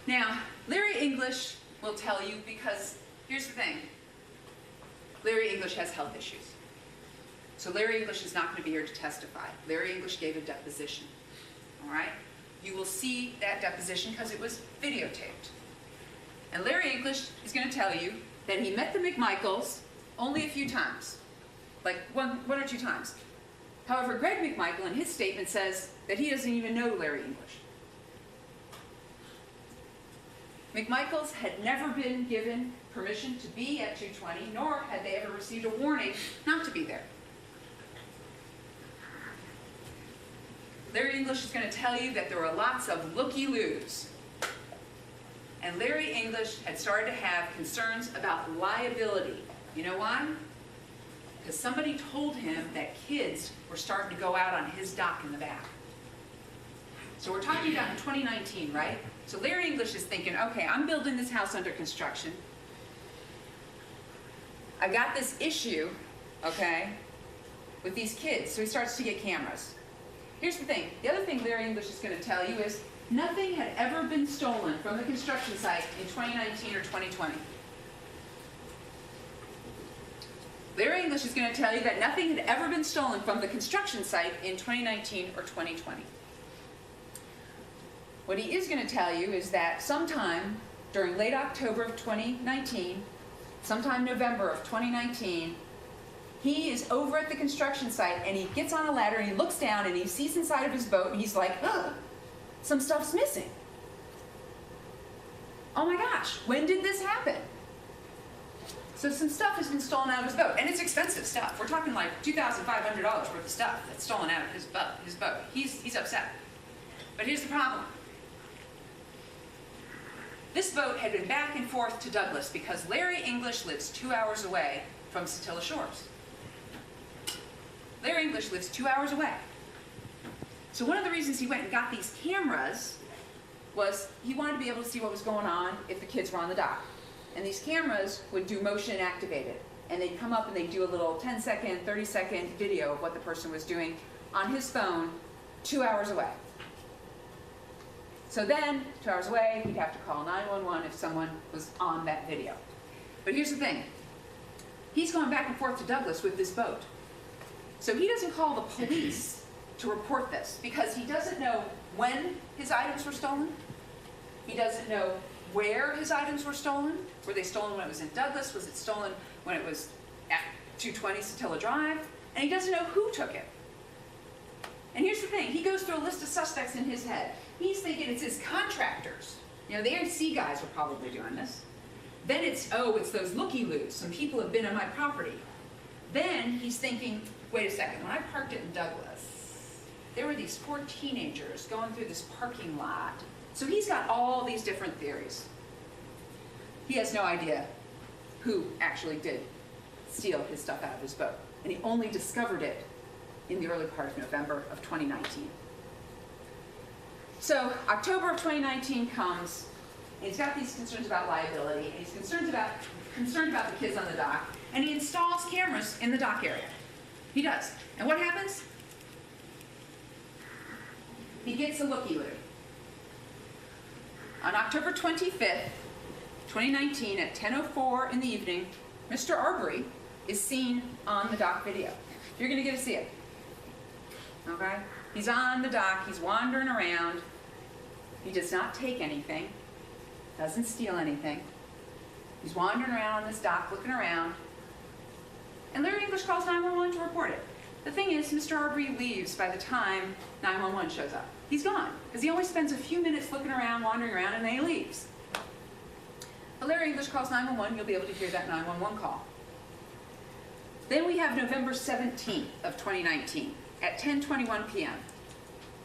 Now, Larry English will tell you, because here's the thing. Larry English has health issues. So Larry English is not going to be here to testify. Larry English gave a deposition. All right? You will see that deposition because it was videotaped. And Larry English is going to tell you that he met the McMichaels only a few times, like one or two times. However, Greg McMichael in his statement says that he doesn't even know Larry English. McMichaels had never been given permission to be at 220, nor had they ever received a warning not to be there. Larry English is going to tell you that there were lots of looky-loos. And Larry English had started to have concerns about liability. You know why? Because somebody told him that kids were starting to go out on his dock in the back. So we're talking about in 2019, right? So Larry English is thinking, okay, I'm building this house under construction. I got this issue, okay, with these kids, so he starts to get cameras. Here's the thing. The other thing Larry English is going to tell you is nothing had ever been stolen from the construction site in 2019 or 2020. Larry English is going to tell you that nothing had ever been stolen from the construction site in 2019 or 2020. What he is going to tell you is that sometime during late October of 2019, sometime November of 2019, he is over at the construction site and he gets on a ladder and he looks down and he sees inside of his boat and he's like, oh, some stuff's missing. Oh my gosh, when did this happen? So some stuff has been stolen out of his boat, and it's expensive stuff. We're talking like $2,500 worth of stuff that's stolen out of his boat. He's upset. But here's the problem. This boat had been back and forth to Douglas because Larry English lives 2 hours away from Satilla Shores. Larry English lives 2 hours away. So one of the reasons he went and got these cameras was he wanted to be able to see what was going on if the kids were on the dock. And these cameras would do motion activated. And they'd come up and they'd do a little 10-second, 30-second video of what the person was doing on his phone 2 hours away. So then, 2 hours away, he'd have to call 911 if someone was on that video. But here's the thing. He's going back and forth to Douglas with this boat. So he doesn't call the police to report this because he doesn't know when his items were stolen. He doesn't know where his items were stolen. Were they stolen when it was in Douglas? Was it stolen when it was at 220 Satilla Drive? And he doesn't know who took it. And here's the thing. He goes through a list of suspects in his head. He's thinking it's his contractors. You know, the AC guys were probably doing this. Then it's those looky-loos. Some people have been on my property. Then he's thinking, wait a second, when I parked it in Douglas, there were these 4 teenagers going through this parking lot. So he's got all these different theories. He has no idea who actually did steal his stuff out of his boat. And he only discovered it in the early part of November of 2019. So October of 2019 comes, and he's got these concerns about liability, and he's concerned about the kids on the dock, and he installs cameras in the dock area. He does. And what happens? He gets a looky-loo. On October 25th, 2019, at 10:04 in the evening, Mr. Arbery is seen on the dock video. You're going to get to see it. Okay? He's on the dock. He's wandering around. He does not take anything. Doesn't steal anything. He's wandering around on this dock, looking around. And Larry English calls 911 to report it. The thing is, Mr. Arbery leaves by the time 911 shows up. He's gone, because he only spends a few minutes looking around, wandering around, and then he leaves. But Larry English calls 911, you'll be able to hear that 911 call. Then we have November 17th of 2019 at 10:21 p.m.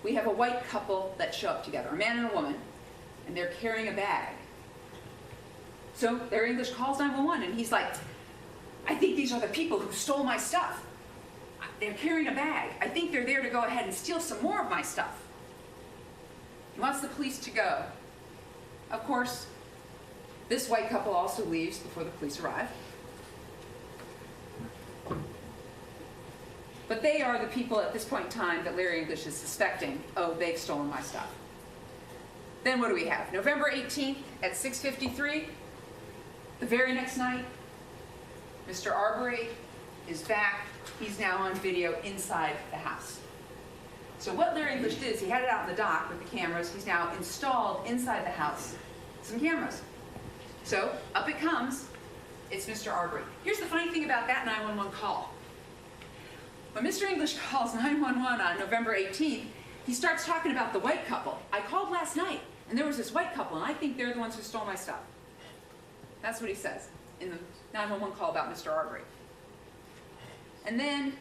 We have a white couple that show up together, a man and a woman, and they're carrying a bag. So Larry English calls 911, and he's like, I think these are the people who stole my stuff. They're carrying a bag. I think they're there to go ahead and steal some more of my stuff. He wants the police to go. Of course, this white couple also leaves before the police arrive. But they are the people at this point in time that Larry English is suspecting, oh, they've stolen my stuff. Then what do we have? November 18th at 6:53, the very next night, Mr. Arbery is back. He's now on video inside the house. So what Larry English did is he had it out in the dock with the cameras. He's now installed inside the house some cameras. So up it comes. It's Mr. Arbery. Here's the funny thing about that 911 call. When Mr. English calls 911 on November 18th, he starts talking about the white couple. I called last night, and there was this white couple, and I think they're the ones who stole my stuff. That's what he says in the 911 call about Mr. Arbery. And then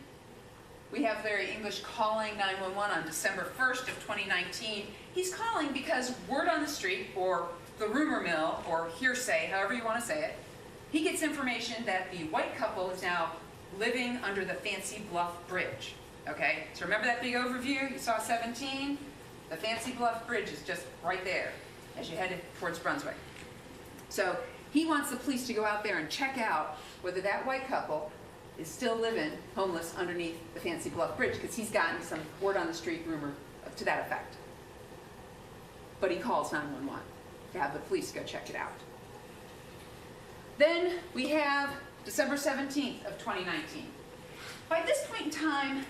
we have Larry English calling 911 on December 1st of 2019. He's calling because word on the street, or the rumor mill, or hearsay, however you want to say it, he gets information that the white couple is now living under the Fancy Bluff Bridge. Okay, so remember that big overview? You saw 17? The Fancy Bluff Bridge is just right there as you headed towards Brunswick. So he wants the police to go out there and check out whether that white couple is still living homeless underneath the Fancy Bluff Bridge because he's gotten some word on the street rumor to that effect. But he calls 911 to have the police go check it out. Then we have December 17th of 2019. By this point in time,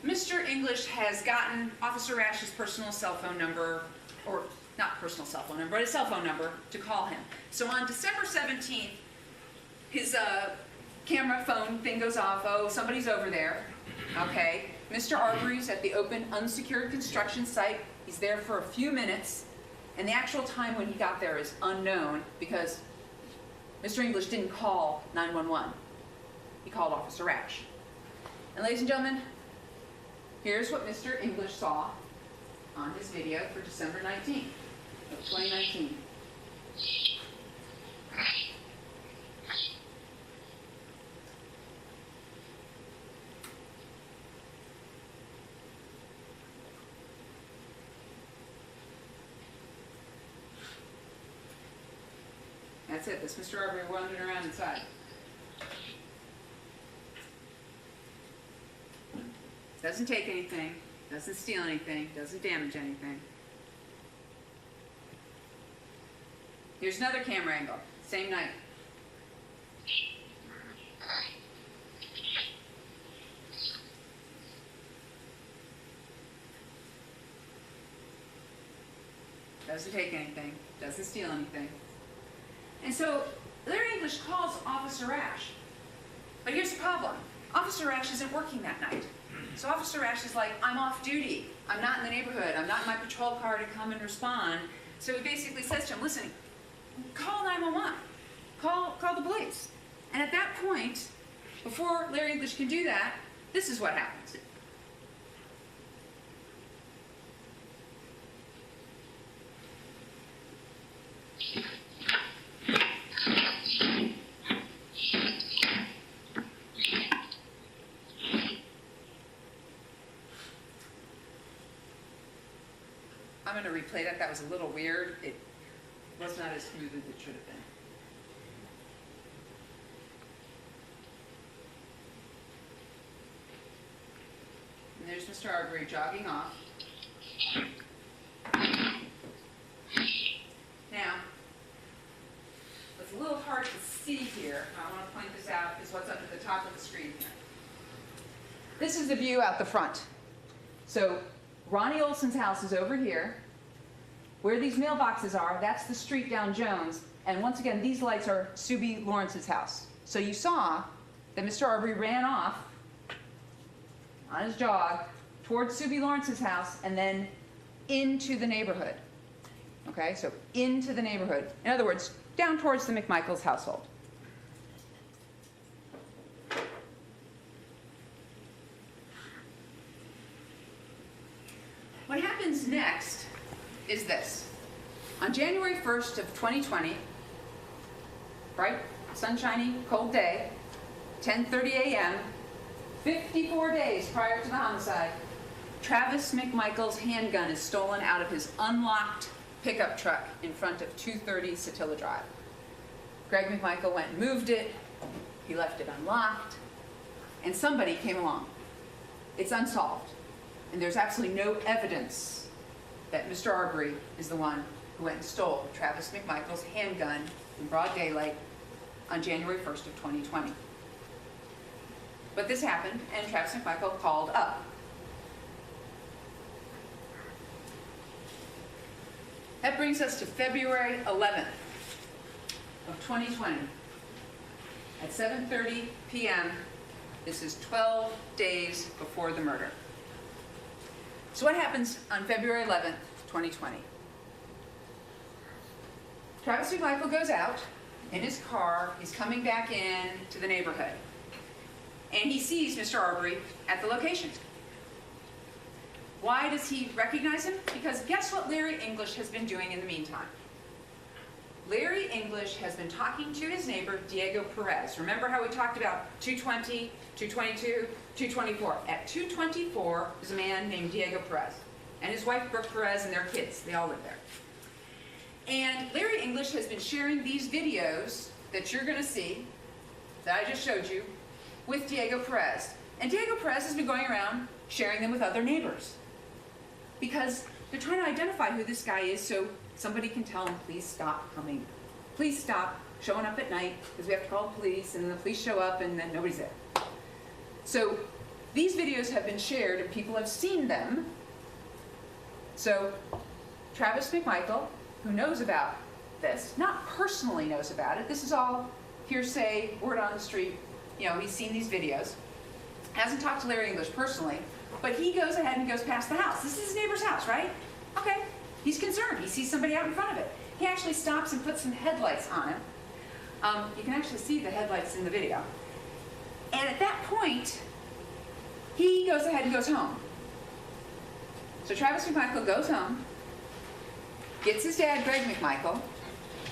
Mr. English has gotten Officer Rash's personal cell phone number, or not personal cell phone number, but a cell phone number to call him. So on December 17th, his camera phone thing goes off. Oh, somebody's over there. Okay. Mr. Arbery's at the open unsecured construction site. He's there for a few minutes, and the actual time when he got there is unknown because Mr. English didn't call 911. He called Officer Rash. And ladies and gentlemen, here's what Mr. English saw on his video for December 19th of 2019. That's it. That's Mr. Arbery wandering around inside. Doesn't take anything, doesn't steal anything, doesn't damage anything. Here's another camera angle, same night. Doesn't take anything, doesn't steal anything. And so Larry English calls Officer Rash. But here's the problem. Officer Rash isn't working that night. So Officer Rash is like, I'm off duty. I'm not in the neighborhood. I'm not in my patrol car to come and respond. So he basically says to him, listen, call 911. Call the police. And at that point, before Larry English can do that, this is what happens. I'm going to replay that. That was a little weird. It was not as smooth as it should have been. And there's Mr. Arbery jogging off. Now, what's a little hard to see here, I want to point this out, is what's up at the top of the screen here. This is the view out the front. So Ronnie Olson's house is over here. Where these mailboxes are, that's the street down Jones. And once again, these lights are Subi Lawrence's house. So you saw that Mr. Arbery ran off on his jog towards Subi Lawrence's house and then into the neighborhood. Okay, so into the neighborhood. In other words, down towards the McMichaels household. What happens next is this. On January 1st of 2020, bright, sunshiny, cold day, 10:30 a.m., 54 days prior to the homicide, Travis McMichael's handgun is stolen out of his unlocked pickup truck in front of 230 Satilla Drive. Greg McMichael went and moved it. He left it unlocked. And somebody came along. It's unsolved. And there's absolutely no evidence that Mr. Arbery is the one who went and stole Travis McMichael's handgun in broad daylight on January 1st of 2020. But this happened, and Travis McMichael called up. That brings us to February 11th of 2020. At 7:30 p.m., this is 12 days before the murder. So what happens on February 11th, 2020? Travis McMichael goes out in his car. He's coming back in to the neighborhood. And he sees Mr. Arbery at the location. Why does he recognize him? Because guess what Larry English has been doing in the meantime? Larry English has been talking to his neighbor, Diego Perez. Remember how we talked about 220, 222, 224? At 224 is a man named Diego Perez. And his wife, Brooke Perez, and their kids. They all live there. And Larry English has been sharing these videos that you're going to see, that I just showed you, with Diego Perez. And Diego Perez has been going around sharing them with other neighbors because they're trying to identify who this guy is so somebody can tell him, please stop coming. Please stop showing up at night because we have to call the police, and then the police show up and then nobody's there. So these videos have been shared and people have seen them. So Travis McMichael, who knows about this, not personally knows about it, this is all hearsay, word on the street, you know, he's seen these videos, hasn't talked to Larry English personally, but he goes ahead and goes past the house. This is his neighbor's house, right? Okay, he's concerned. He sees somebody out in front of it. He actually stops and puts some headlights on him. You can actually see the headlights in the video. And at that point, he goes ahead and goes home. So Travis McMichael goes home, gets his dad, Greg McMichael.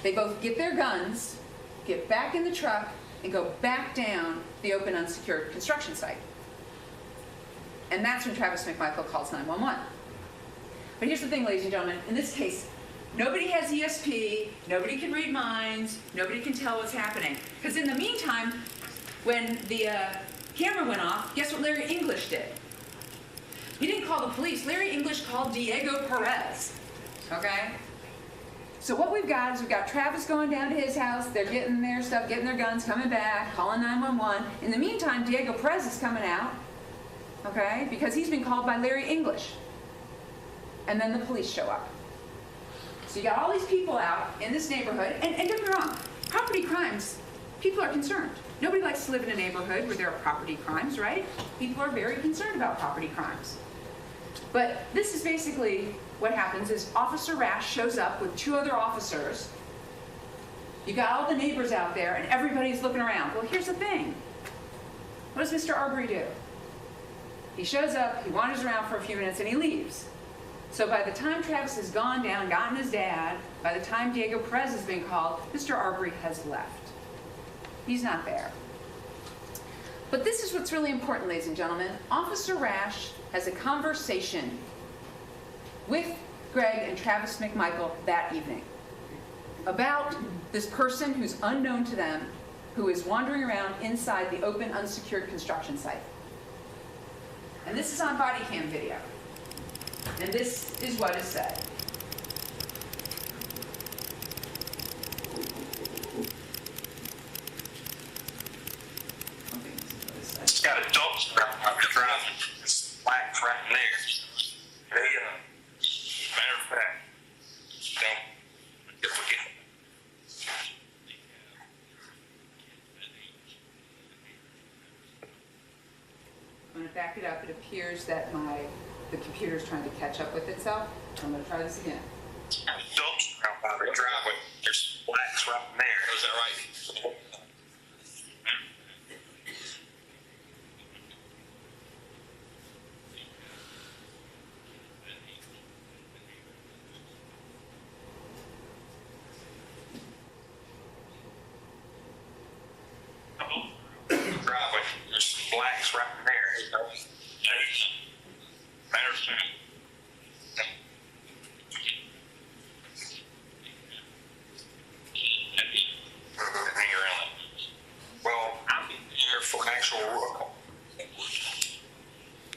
They both get their guns, get back in the truck, and go back down the open unsecured construction site. And that's when Travis McMichael calls 911. But here's the thing, ladies and gentlemen, in this case, nobody has ESP, nobody can read minds, nobody can tell what's happening. Because in the meantime, when the camera went off, guess what Larry English did? He didn't call the police. Larry English called Diego Perez, okay? So what we've got is we've got Travis going down to his house, they're getting their stuff, getting their guns, coming back, calling 911. In the meantime, Diego Perez is coming out, okay, because he's been called by Larry English. And then the police show up. So you got all these people out in this neighborhood, and don't get me wrong, property crimes, people are concerned. Nobody likes to live in a neighborhood where there are property crimes, right? People are very concerned about property crimes. But this is basically what happens is Officer Rash shows up with 2 other officers. You got all the neighbors out there and everybody's looking around. Well, here's the thing. What does Mr. Arbery do? He shows up, he wanders around for a few minutes, and he leaves. So by the time Travis has gone down, gotten his dad, by the time Diego Perez has been called, Mr. Arbery has left. He's not there. But this is what's really important, ladies and gentlemen. Officer Rash has a conversation with Greg and Travis McMichael that evening about this person who's unknown to them, who is wandering around inside the open, unsecured construction site. And this is on body cam video. And this is what is said. It's got a dumpster out there driving. It's black right in there. Matter of fact, don't forget. I'm going to back it up. It appears that the computer is trying to catch up with itself. I'm going to try this again. It's got a dumpster out by the driveway. There's blacks right in there. Is that right? Driveway. There's blacks right in there. Matter of fact. Well, I'm here for an actual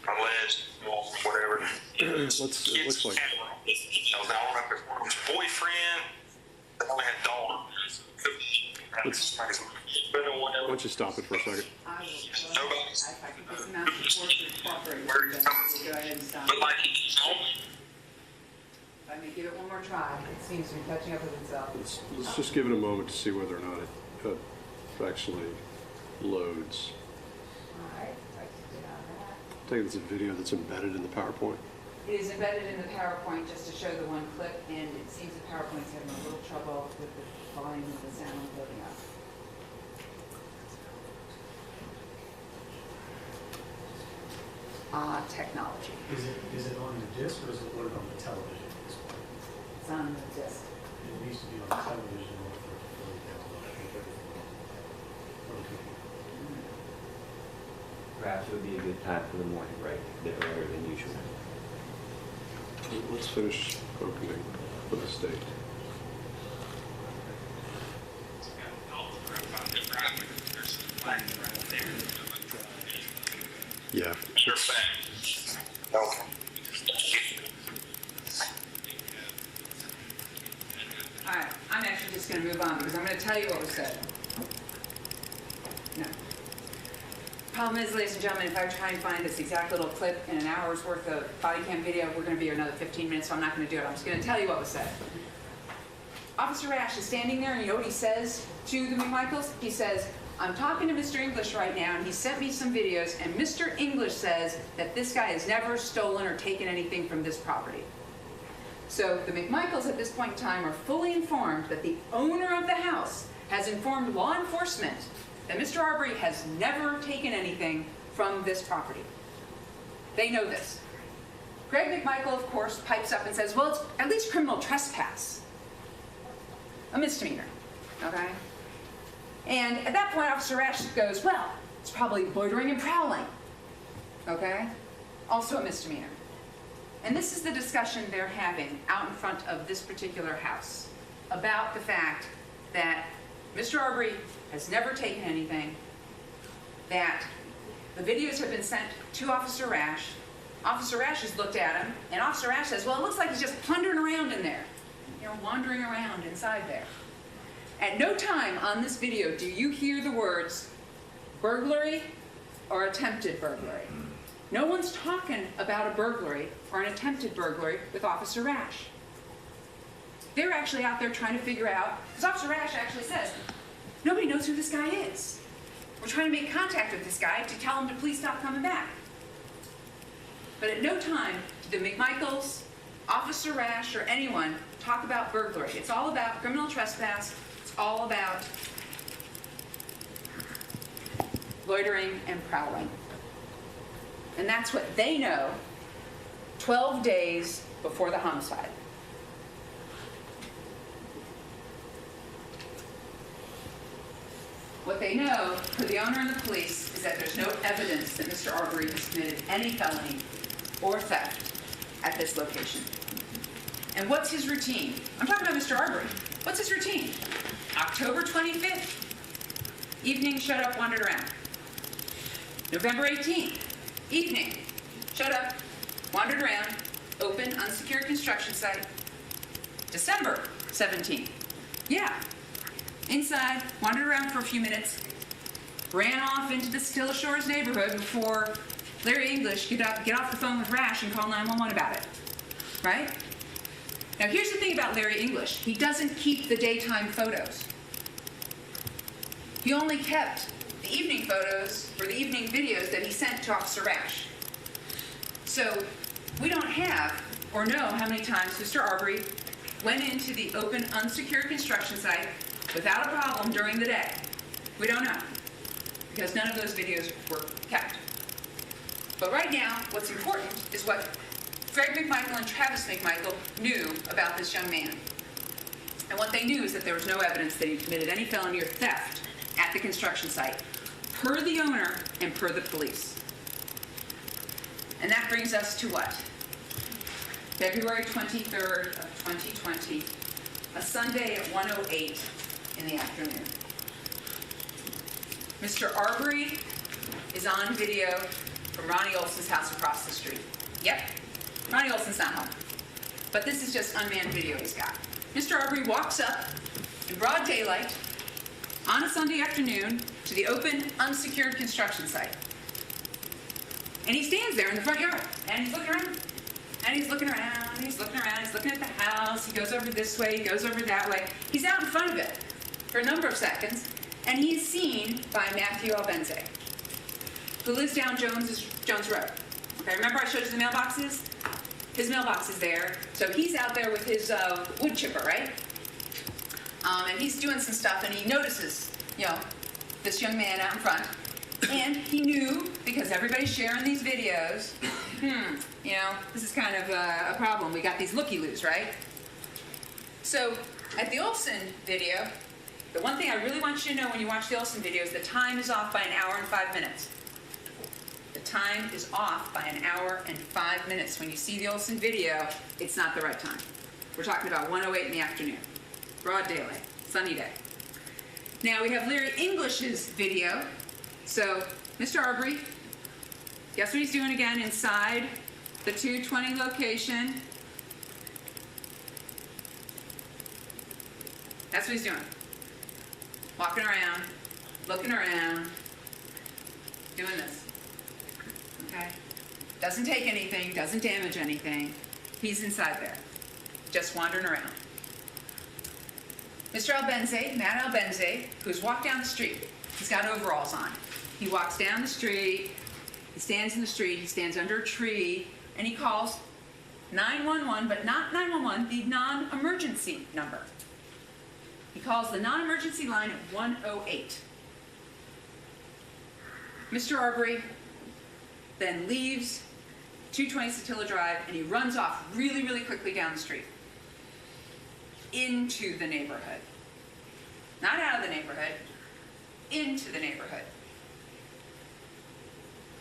alleged, whatever. It looks like. I don't know if it was boyfriend. They only had daughter. Why don't you stop it for a second? I will if I can get some out of force to cooperate Where with you them, coming we'll go ahead and stop. But like, If I may give it one more try, it seems to be catching up with itself. Let's just give it a moment to see whether or not it actually loads. All right, if I can get out of that. I think it's a video that's embedded in the PowerPoint. It is embedded in the PowerPoint just to show the one clip, and it seems the PowerPoint's having a little trouble with the volume of the sound loading up. Technology. Is it on the disc or is it loaded on the television at this point? It's on the disc. It needs to be on the television in order for it to fully download. I think everything on the computer. Perhaps it would be a good time for the morning break, a bit earlier than usual. Let's finish opening for the state. Yeah. Sure thing. Okay. All right, I'm actually just going to move on because I'm going to tell you what was said. No. Problem is, ladies and gentlemen, if I try and find this exact little clip in an hour's worth of body cam video, we're going to be here another 15 minutes, so I'm not going to do it. I'm just going to tell you what was said. Officer Rash is standing there, and you know what he says to the McMichaels? He says, I'm talking to Mr. English right now, and he sent me some videos, and Mr. English says that this guy has never stolen or taken anything from this property. So the McMichaels at this point in time are fully informed that the owner of the house has informed law enforcement that Mr. Arbery has never taken anything from this property. They know this. Greg McMichael, of course, pipes up and says, well, it's at least criminal trespass. A misdemeanor, okay? And at that point, Officer Rash goes, well, it's probably loitering and prowling, okay? Also a misdemeanor. And this is the discussion they're having out in front of this particular house about the fact that Mr. Arbery has never taken anything, that the videos have been sent to Officer Rash. Officer Rash has looked at him, and Officer Rash says, well, it looks like he's just plundering around in there. You know, wandering around inside there. At no time on this video do you hear the words burglary or attempted burglary. No one's talking about a burglary or an attempted burglary with Officer Rash. They're actually out there trying to figure out, because Officer Rash actually says, nobody knows who this guy is. We're trying to make contact with this guy to tell him to please stop coming back. But at no time do the McMichaels, Officer Rash, or anyone talk about burglary. It's all about criminal trespass. It's all about loitering and prowling. And that's what they know 12 days before the homicide. What they know for the owner and the police is that there's no evidence that Mr. Arbery has committed any felony or theft at this location. And what's his routine? I'm talking about Mr. Arbery. What's his routine? October 25th, evening, shut up, wandered around. November 18th, evening, shut up, wandered around, open, unsecured construction site. December 17th, yeah, inside, wandered around for a few minutes, ran off into the Still Shores neighborhood before Larry English get off the phone with Rash and call 911 about it, right? Now here's the thing about Larry English. He doesn't keep the daytime photos. He only kept the evening photos or the evening videos that he sent to Officer Rash. So we don't have or know how many times Mr. Arbery went into the open, unsecured construction site without a problem during the day. We don't know, because none of those videos were kept. But right now, what's important is what Greg McMichael and Travis McMichael knew about this young man. And what they knew is that there was no evidence that he committed any felony or theft at the construction site, per the owner and per the police. And that brings us to what? February 23rd of 2020, a Sunday at 1:08 in the afternoon. Mr. Arbery is on video from Ronnie Olson's house across the street. Yep, Ronnie Olson's not home. But this is just unmanned video he's got. Mr. Arbery walks up in broad daylight on a Sunday afternoon to the open, unsecured construction site. And he stands there in the front yard, and he's looking around, and he's looking around, and he's looking around, he's looking at the house, he goes over this way, he goes over that way. He's out in front of it for a number of seconds, and he's seen by Matthew Albenze, who lives down Jones Road. Okay, remember I showed you the mailboxes? His mailbox is there, so he's out there with his wood chipper, right? And he's doing some stuff, and he notices, this young man out in front. And he knew, because everybody's sharing these videos, this is kind of a problem. We got these looky-loos, right? So at the Olson video, the one thing I really want you to know when you watch the Olson video is the time is off by an hour and 5 minutes. The time is off by an hour and 5 minutes. When you see the Olson video, it's not the right time. We're talking about 1:08 in the afternoon. Broad daylight, sunny day. Now we have Larry English's video. So Mr. Arbery Guess what he's doing again inside the 220 location? That's what he's doing. Walking around, looking around, doing this. Okay? Doesn't take anything, doesn't damage anything. He's inside there, just wandering around. Mr. Albenze, Matt Albenze, who's walked down the street, he's got overalls on. He walks down the street, he stands in the street, he stands under a tree, and he calls 911, but not 911, the non-emergency number. He calls the non-emergency line at 108. Mr. Arbery then leaves 220 Satilla Drive, and he runs off really, really quickly down the street into the neighborhood. Not out of the neighborhood, into the neighborhood.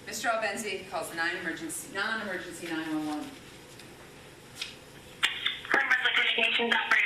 Mr. Albenze calls the non-emergency 911. Communications operator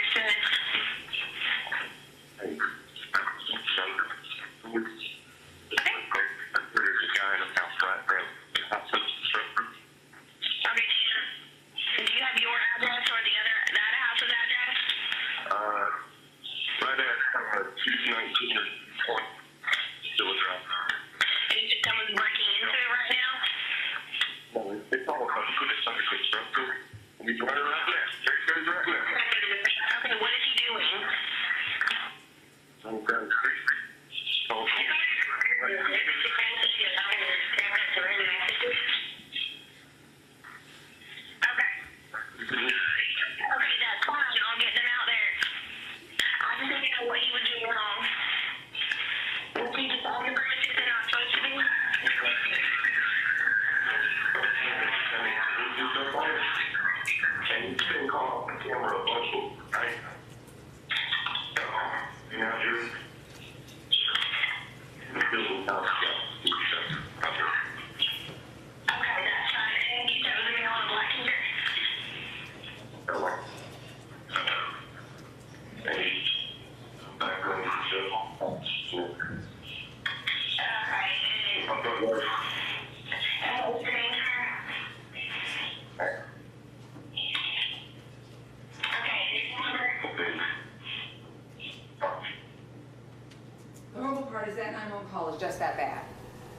Call is just that bad.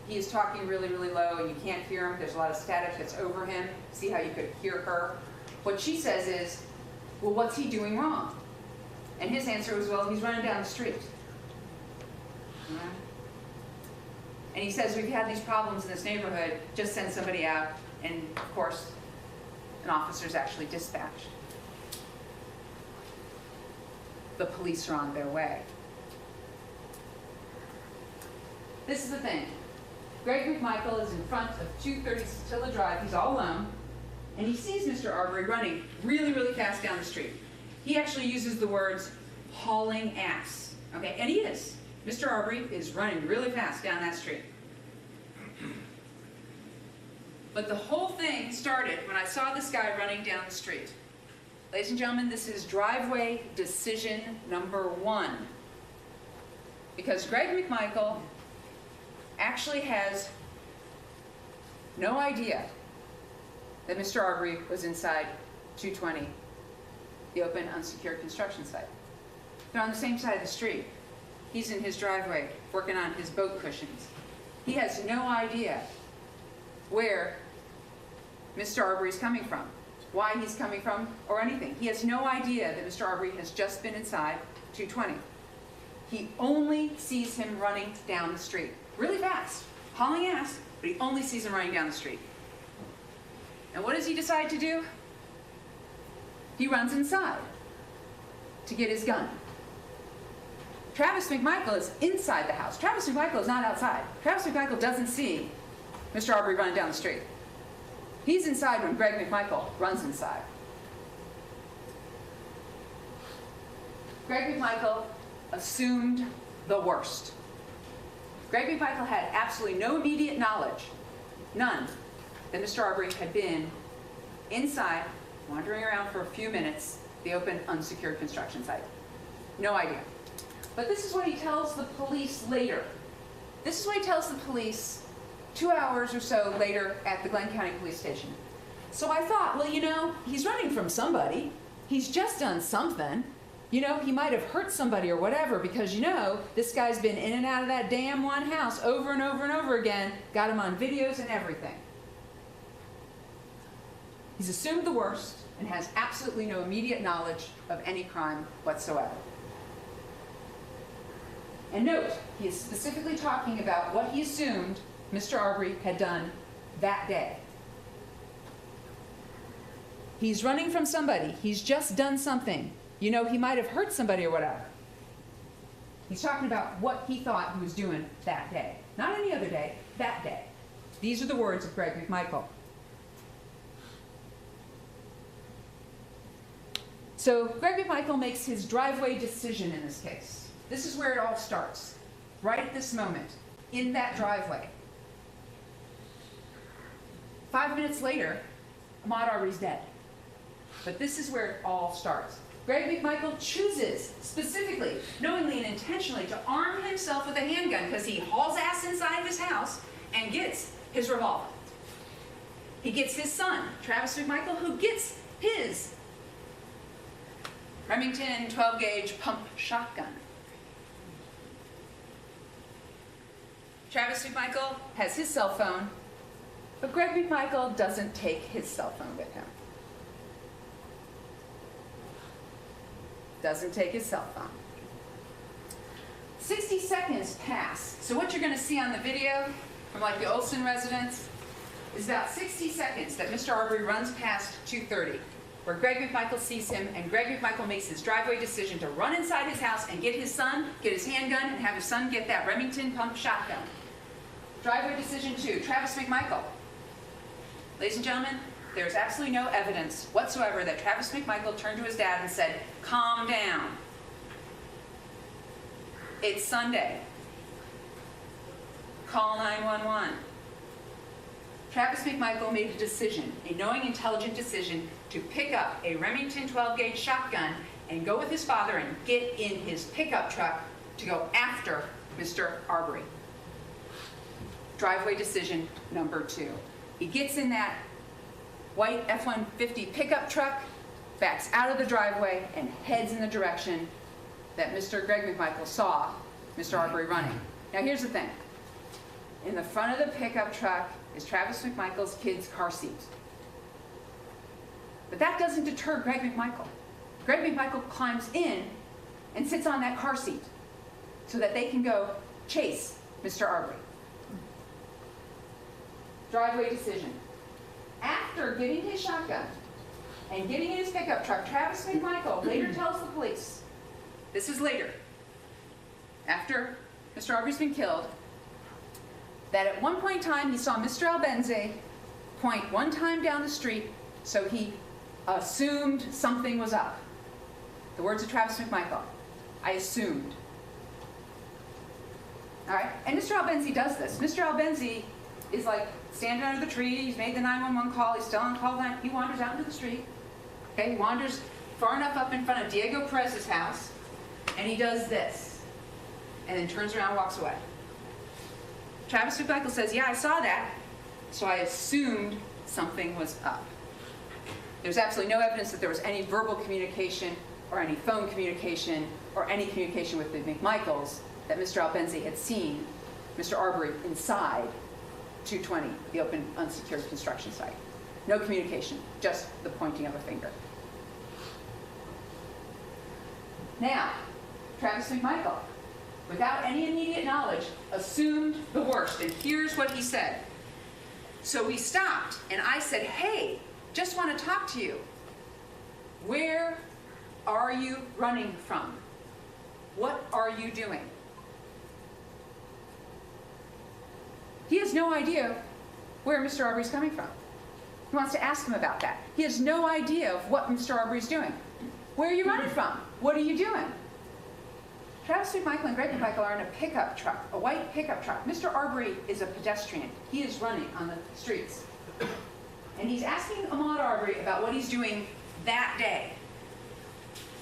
He is talking really, really low and you can't hear him. There's a lot of static that's over him. See how you could hear her? What she says is, well, what's he doing wrong? And his answer was, well, he's running down the street. Yeah. And he says, we've had these problems in this neighborhood, just send somebody out. And of course, an officer's actually dispatched. The police are on their way. This is the thing. Greg McMichael is in front of 230 Satilla Drive. He's all alone. And he sees Mr. Arbery running really, really fast down the street. He actually uses the words, hauling ass. Okay, and he is. Mr. Arbery is running really fast down that street. But the whole thing started when I saw this guy running down the street. Ladies and gentlemen, this is driveway decision number 1. Because Greg McMichael actually has no idea that Mr. Arbery was inside 220, the open unsecured construction site. They're on the same side of the street. He's in his driveway working on his boat cushions. He has no idea where Mr. Arbery's coming from, why he's coming from, or anything. He has no idea that Mr. Arbery has just been inside 220. He only sees him running down the street, really fast, hauling ass, but he only sees him running down the street. And what does he decide to do? He runs inside to get his gun. Travis McMichael is inside the house. Travis McMichael is not outside. Travis McMichael doesn't see Mr. Arbery running down the street. He's inside when Greg McMichael runs inside. Greg McMichael assumed the worst. Greg McMichael had absolutely no immediate knowledge, none, that Mr. Arbery had been inside, wandering around for a few minutes, the open unsecured construction site. No idea. But this is what he tells the police later. This is what he tells the police 2 hours or so later at the Glenn County Police Station. So I thought, well, you know, he's running from somebody. He's just done something. You know, he might have hurt somebody or whatever, because, you know, this guy's been in and out of that damn one house over and over and over again, got him on videos and everything. He's assumed the worst and has absolutely no immediate knowledge of any crime whatsoever. And note, he is specifically talking about what he assumed Mr. Arbery had done that day. He's running from somebody. He's just done something. You know, he might have hurt somebody or whatever. He's talking about what he thought he was doing that day. Not any other day, that day. These are the words of Greg McMichael. So Greg McMichael makes his driveway decision in this case. This is where it all starts, right at this moment, in that driveway. 5 minutes later, Ahmaud Arbery's dead. But this is where it all starts. Greg McMichael chooses, specifically, knowingly and intentionally, to arm himself with a handgun because he hauls ass inside of his house and gets his revolver. He gets his son, Travis McMichael, who gets his Remington 12-gauge pump shotgun. Travis McMichael has his cell phone, but Greg McMichael doesn't take his cell phone with him. Doesn't take his cell phone. 60 seconds pass. So what you're going to see on the video from like the Olson residence is about 60 seconds that Mr. Arbery runs past 230, where Greg McMichael sees him, and Greg McMichael makes his driveway decision to run inside his house and get his son, get his handgun, and have his son get that Remington pump shotgun. Driveway decision 2, Travis McMichael. Ladies and gentlemen, there's absolutely no evidence whatsoever that Travis McMichael turned to his dad and said, "Calm down. It's Sunday. Call 911. Travis McMichael made a decision, a knowing, intelligent decision, to pick up a Remington 12-gauge shotgun and go with his father and get in his pickup truck to go after Mr. Arbery. Driveway decision number 2. He gets in that white F-150 pickup truck, backs out of the driveway, and heads in the direction that Mr. Greg McMichael saw Mr. Arbery running. Now here's the thing. In the front of the pickup truck is Travis McMichael's kid's car seat. But that doesn't deter Greg McMichael. Greg McMichael climbs in and sits on that car seat so that they can go chase Mr. Arbery. Driveway decision. After getting his shotgun and getting in his pickup truck, Travis McMichael later tells the police, this is later, after Mr. Arbery's been killed, that at one point in time he saw Mr. Albenze point one time down the street, so he assumed something was up. The words of Travis McMichael, I assumed. All right, and Mr. Albenze does this. Mr. Albenze is like standing under the tree, he's made the 911 call, he's still on call line, he wanders out into the street, okay, he wanders far enough up in front of Diego Perez's house, and he does this, and then turns around and walks away. Travis McMichael says, yeah, I saw that, so I assumed something was up. There's absolutely no evidence that there was any verbal communication or any phone communication or any communication with the McMichaels that Mr. Albenze had seen Mr. Arbery inside 220, the open unsecured construction site. No communication, just the pointing of a finger. Now, Travis McMichael, without any immediate knowledge, assumed the worst, and here's what he said. So we stopped, and I said, hey, just want to talk to you. Where are you running from? What are you doing? He has no idea where Mr. Arbery's coming from. He wants to ask him about that. He has no idea of what Mr. Arbery's doing. Where are you running from? What are you doing? Travis McMichael and Greg McMichael are in a pickup truck, a white pickup truck. Mr. Arbery is a pedestrian. He is running on the streets. And he's asking Ahmaud Arbery about what he's doing that day.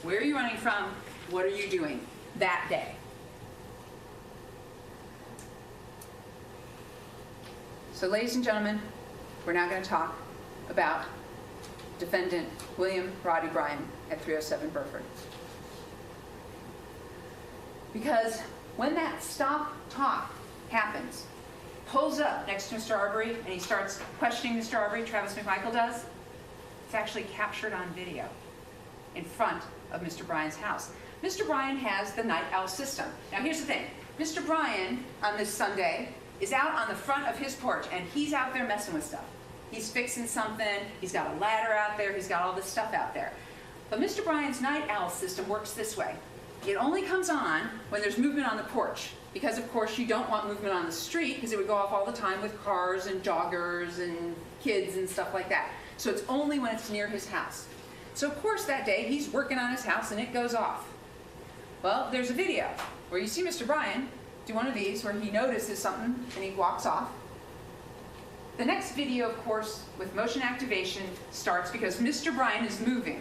Where are you running from? What are you doing that day? So ladies and gentlemen, we're now going to talk about defendant William Roddy Bryan at 307 Burford. Because when that stop talk happens, pulls up next to Mr. Arbery and he starts questioning Mr. Arbery, Travis McMichael does, it's actually captured on video in front of Mr. Bryan's house. Mr. Bryan has the night owl system. Now here's the thing. Mr. Bryan, on this Sunday, is out on the front of his porch and he's out there messing with stuff. He's fixing something, he's got a ladder out there, he's got all this stuff out there. But Mr. Bryan's night owl system works this way. It only comes on when there's movement on the porch, because of course you don't want movement on the street because it would go off all the time with cars and joggers and kids and stuff like that. So it's only when it's near his house. So of course that day he's working on his house and it goes off. Well, there's a video where you see Mr. Bryan do one of these where he notices something and he walks off. The next video, of course, with motion activation starts because Mr. Bryan is moving,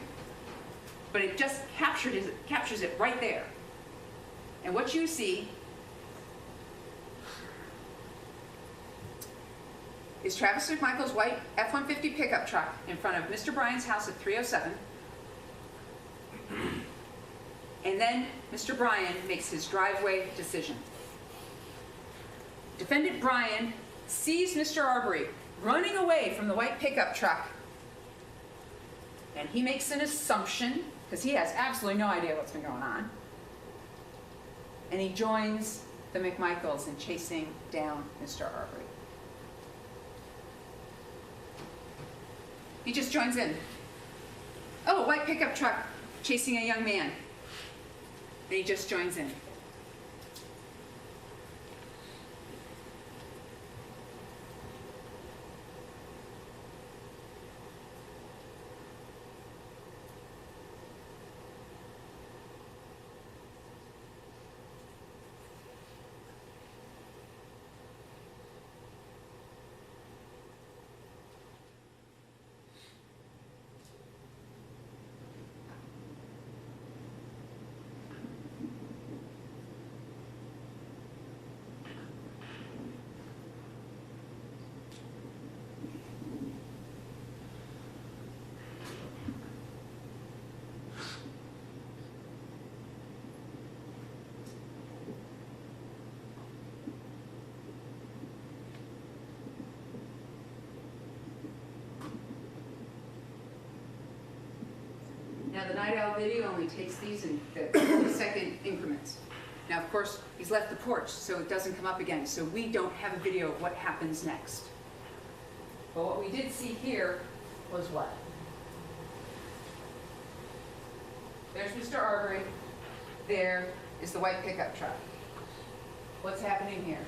but it just captures it right there. And what you see is Travis McMichael's white F-150 pickup truck in front of Mr. Bryan's house at 307. And then Mr. Bryan makes his driveway decision. Defendant Bryan sees Mr. Arbery running away from the white pickup truck. And he makes an assumption, because he has absolutely no idea what's been going on. And he joins the McMichaels in chasing down Mr. Arbery. He just joins in. Oh, a white pickup truck chasing a young man. And he just joins in. Now the night owl video only takes these in 30-second increments. Now of course he's left the porch so it doesn't come up again, so we don't have a video of what happens next. But what we did see here was what? There's Mr. Arbery. There is the white pickup truck. What's happening here?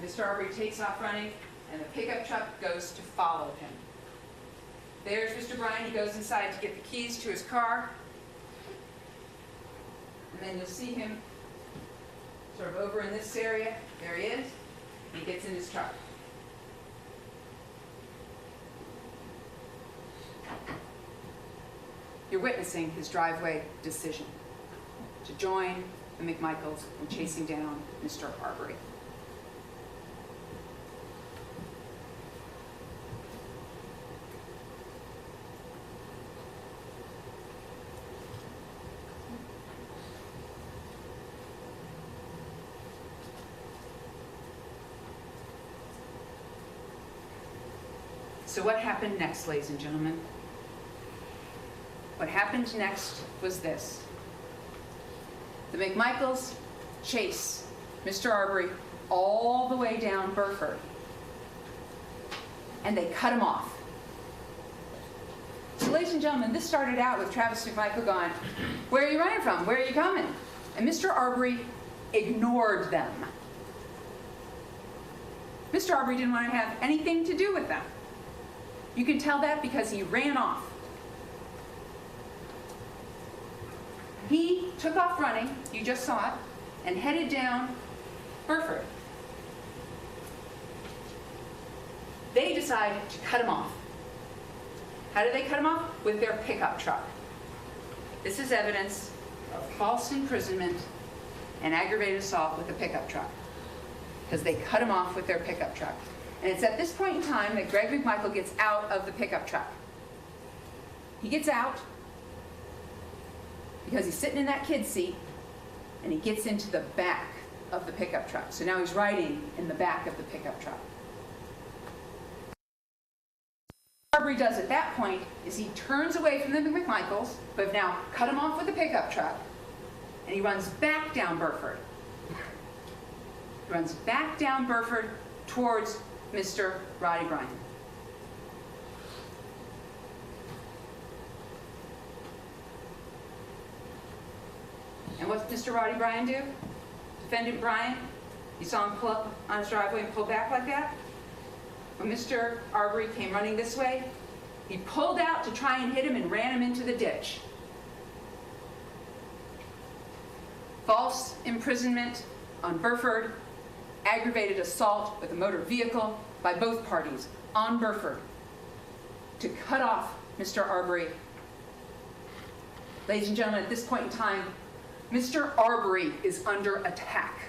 Mr. Arbery takes off running and the pickup truck goes to follow him. There's Mr. Bryan. He goes inside to get the keys to his car. And then you'll see him sort of over in this area. There he is. He gets in his truck. You're witnessing his driveway decision to join the McMichaels in chasing down Mr. Arbery. So what happened next, ladies and gentlemen? What happened next was this. The McMichaels chase Mr. Arbery all the way down Burford, and they cut him off. So ladies and gentlemen, this started out with Travis McMichael going, "Where are you running from? Where are you coming?" And Mr. Arbery ignored them. Mr. Arbery didn't want to have anything to do with them. You can tell that because he ran off. He took off running, you just saw it, and headed down Burford. They decided to cut him off. How did they cut him off? With their pickup truck. This is evidence of false imprisonment and aggravated assault with a pickup truck. because they cut him off with their pickup truck. And it's at this point in time that Greg McMichael gets out of the pickup truck. He gets out because he's sitting in that kid's seat, and he gets into the back of the pickup truck. So now he's riding in the back of the pickup truck. What Arbery does at that point is he turns away from the McMichaels, who have now cut him off with the pickup truck, and he runs back down Burford. He runs back down Burford towards Mr. Roddy Bryan. And what's Mr. Roddy Bryan do? Defendant Bryan, you saw him pull up on his driveway and pull back like that? When Mr. Arbery came running this way, he pulled out to try and hit him and ran him into the ditch. False imprisonment on Burford, aggravated assault with a motor vehicle by both parties on Burford to cut off Mr. Arbery. Ladies and gentlemen, at this point in time, Mr. Arbery is under attack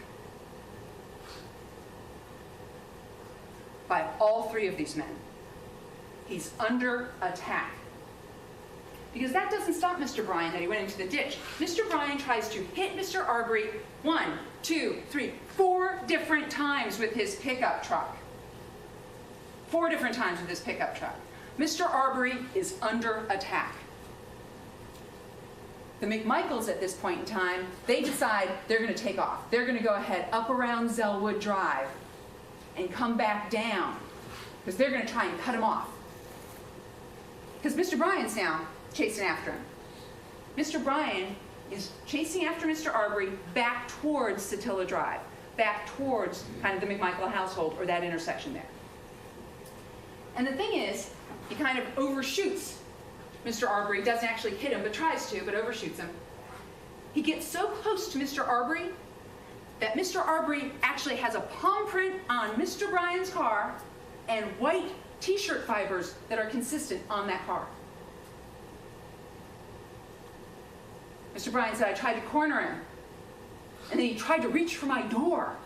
by all three of these men. He's under attack. Because that doesn't stop Mr. Bryan that he went into the ditch. Mr. Bryan tries to hit Mr. Arbery 1, 2, 3, 4 different times with his pickup truck. 4 different times with his pickup truck. Mr. Arbery is under attack. The McMichaels at this point in time, they decide they're going to take off. They're going to go ahead up around Zellwood Drive and come back down because they're going to try and cut him off. Because Mr. Bryan's now chasing after him. Mr. Bryan is chasing after Mr. Arbery back towards Satilla Drive, back towards kind of the McMichael household or that intersection there. And the thing is, he kind of overshoots Mr. Arbery, doesn't actually hit him, but tries to, but overshoots him. He gets so close to Mr. Arbery that Mr. Arbery actually has a palm print on Mr. Bryan's car and white t-shirt fibers that are consistent on that car. Mr. Bryan said, I tried to corner him, and then he tried to reach for my door.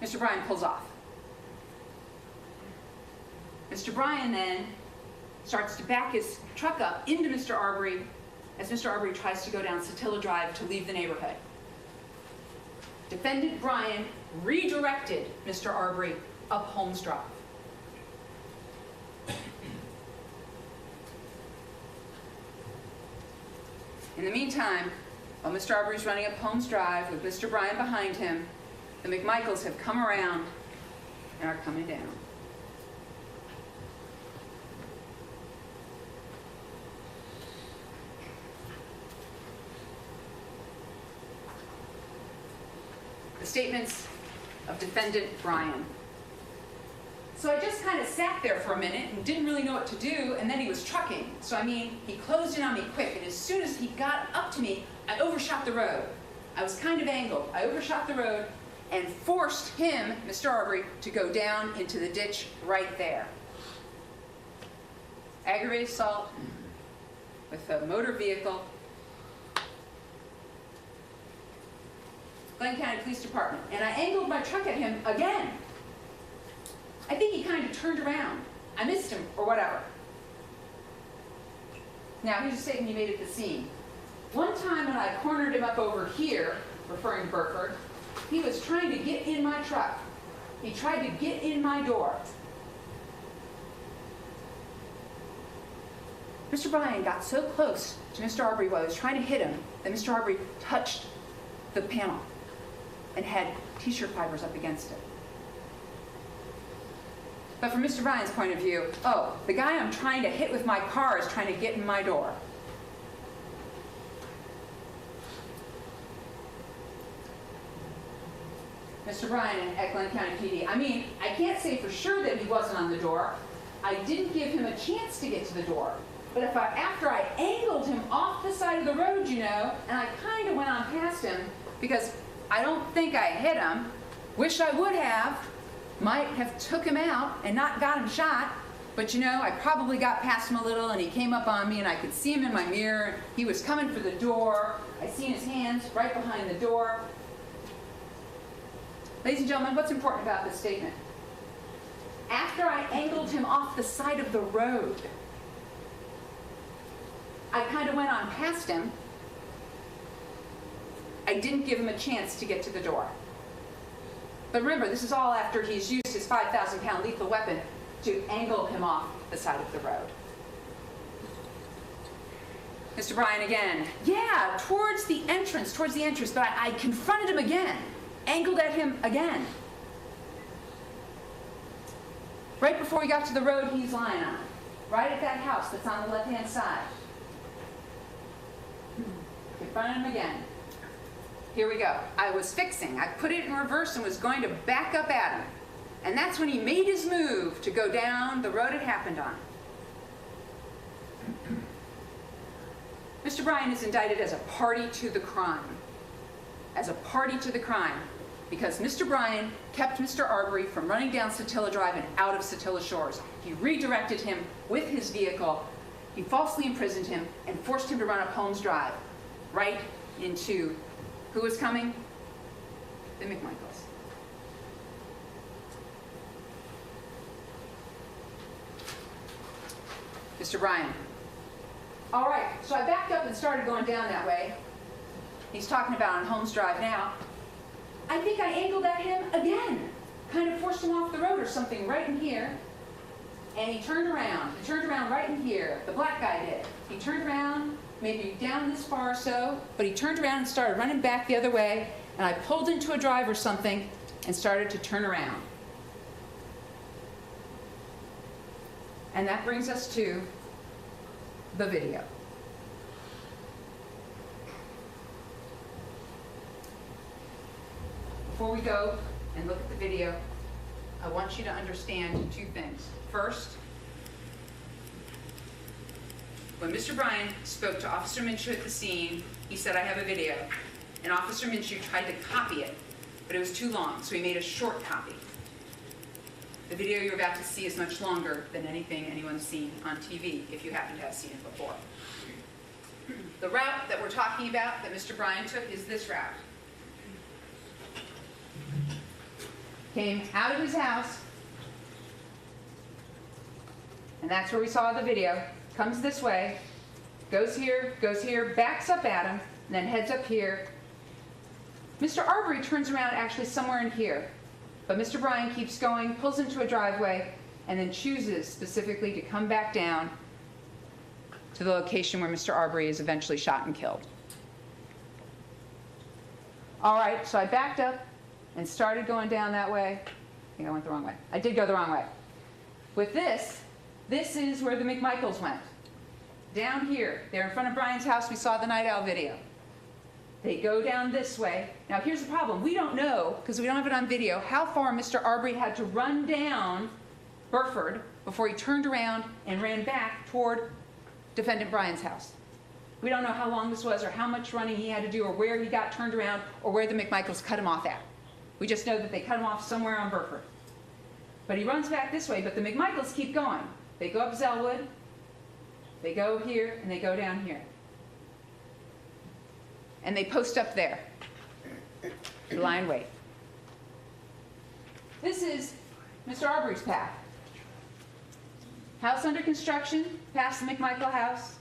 Mr. Bryan pulls off. Mr. Bryan then starts to back his truck up into Mr. Arbery as Mr. Arbery tries to go down Satilla Drive to leave the neighborhood. Defendant Bryan redirected Mr. Arbery up Holmes Drive. In the meantime, while Mr. Arbery's running up Holmes Drive with Mr. Bryan behind him, the McMichaels have come around and are coming down. The statements of Defendant Bryan. So I just kind of sat there for a minute and didn't really know what to do, and then he was trucking. So I mean, he closed in on me quick, and as soon as he got up to me, I overshot the road. I was kind of angled. I overshot the road and forced him, Mr. Arbery, to go down into the ditch right there. Aggravated assault with a motor vehicle. Glenn County Police Department. And I angled my truck at him again. I think he kind of turned around. I missed him, or whatever. Now, here's a statement he made at the scene. One time when I cornered him up over here, referring to Burford, he was trying to get in my truck. He tried to get in my door. Mr. Bryan got so close to Mr. Arbery while I was trying to hit him that Mr. Arbery touched the panel and had t-shirt fibers up against it. But from Mr. Bryan's point of view, oh, the guy I'm trying to hit with my car is trying to get in my door. Mr. Bryan at Glenn County PD. I mean, I can't say for sure that he wasn't on the door. I didn't give him a chance to get to the door. But after I angled him off the side of the road, you know, and I kind of went on past him because I don't think I hit him. Wish I would have. Might have took him out and not got him shot. But you know, I probably got past him a little and he came up on me and I could see him in my mirror. He was coming for the door. I seen his hands right behind the door. Ladies and gentlemen, what's important about this statement? After I angled him off the side of the road, I kind of went on past him. I didn't give him a chance to get to the door. But remember, this is all after he's used his 5,000-pound lethal weapon to angle him off the side of the road. Mr. Bryan again. Yeah, towards the entrance, but I confronted him again, angled at him again. Right before we got to the road he's lying on, right at that house that's on the left-hand side. Confronted him again. Here we go. I was fixing. I put it in reverse and was going to back up at him. And that's when he made his move to go down the road it happened on. Mr. Bryan is indicted as a party to the crime. As a party to the crime. Because Mr. Bryan kept Mr. Arbery from running down Satilla Drive and out of Satilla Shores. He redirected him with his vehicle. He falsely imprisoned him and forced him to run up Holmes Drive, right into who was coming? The McMichaels. Mr. Bryan. All right, so I backed up and started going down that way. He's talking about on Holmes Drive now. I think I angled at him again, kind of forced him off the road or something right in here. And he turned around. He turned around right in here. The black guy did. He turned around, maybe down this far or so, but he turned around and started running back the other way, and I pulled into a drive or something and started to turn around. And that brings us to the video. Before we go and look at the video, I want you to understand two things. First, when Mr. Bryan spoke to Officer Minshew at the scene, he said, "I have a video." And Officer Minshew tried to copy it, but it was too long, so he made a short copy. The video you're about to see is much longer than anything anyone's seen on TV, if you happen to have seen it before. The route that we're talking about that Mr. Bryan took is this route. Came out of his house, and that's where we saw the video. Comes this way, goes here, backs up at him, and then heads up here. Mr. Arbery turns around actually somewhere in here, but Mr. Bryan keeps going, pulls into a driveway, and then chooses specifically to come back down to the location where Mr. Arbery is eventually shot and killed. All right, so I backed up and started going down that way. I think I went the wrong way. I did go the wrong way. With this is where the McMichaels went. Down here. They're in front of Brian's house. We saw the Night Owl video. They go down this way. Now here's the problem. We don't know, because we don't have it on video, how far Mr. Arbery had to run down Burford before he turned around and ran back toward Defendant Brian's house. We don't know how long this was or how much running he had to do or where he got turned around or where the McMichaels cut him off at. We just know that they cut him off somewhere on Burford. But he runs back this way, but the McMichaels keep going. They go up Zellwood, they go here, and they go down here. And they post up there. Lie in wait. This is Mr. Arbery's path. House under construction, past the McMichael house.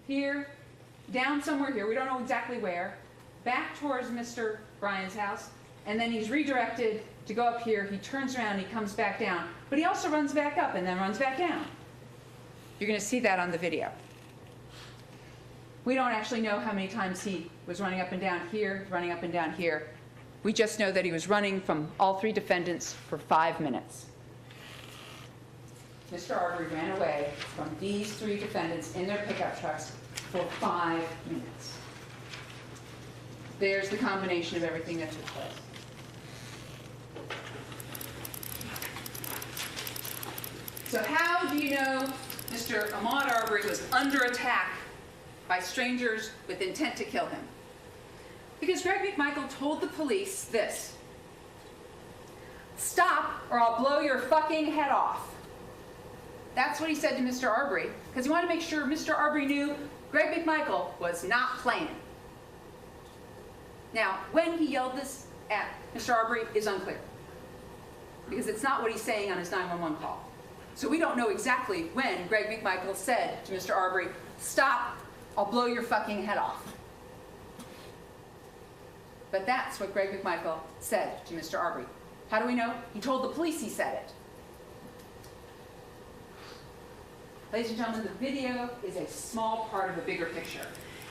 Here, down somewhere here, we don't know exactly where. Back towards Mr. Bryan's house. And then he's redirected to go up here. He turns around, he comes back down. But he also runs back up and then runs back down. You're going to see that on the video. We don't actually know how many times he was running up and down here, running up and down here. We just know that he was running from all three defendants for 5 minutes. Mr. Arbery ran away from these three defendants in their pickup trucks for 5 minutes. There's the combination of everything that took place. So how do you know Mr. Ahmaud Arbery was under attack by strangers with intent to kill him? Because Greg McMichael told the police this: "Stop or I'll blow your fucking head off." That's what he said to Mr. Arbery, because he wanted to make sure Mr. Arbery knew Greg McMichael was not playing. Now, when he yelled this at Mr. Arbery is unclear, because it's not what he's saying on his 911 call. So we don't know exactly when Greg McMichael said to Mr. Arbery, "Stop, I'll blow your fucking head off." But that's what Greg McMichael said to Mr. Arbery. How do we know? He told the police he said it. Ladies and gentlemen, the video is a small part of a bigger picture.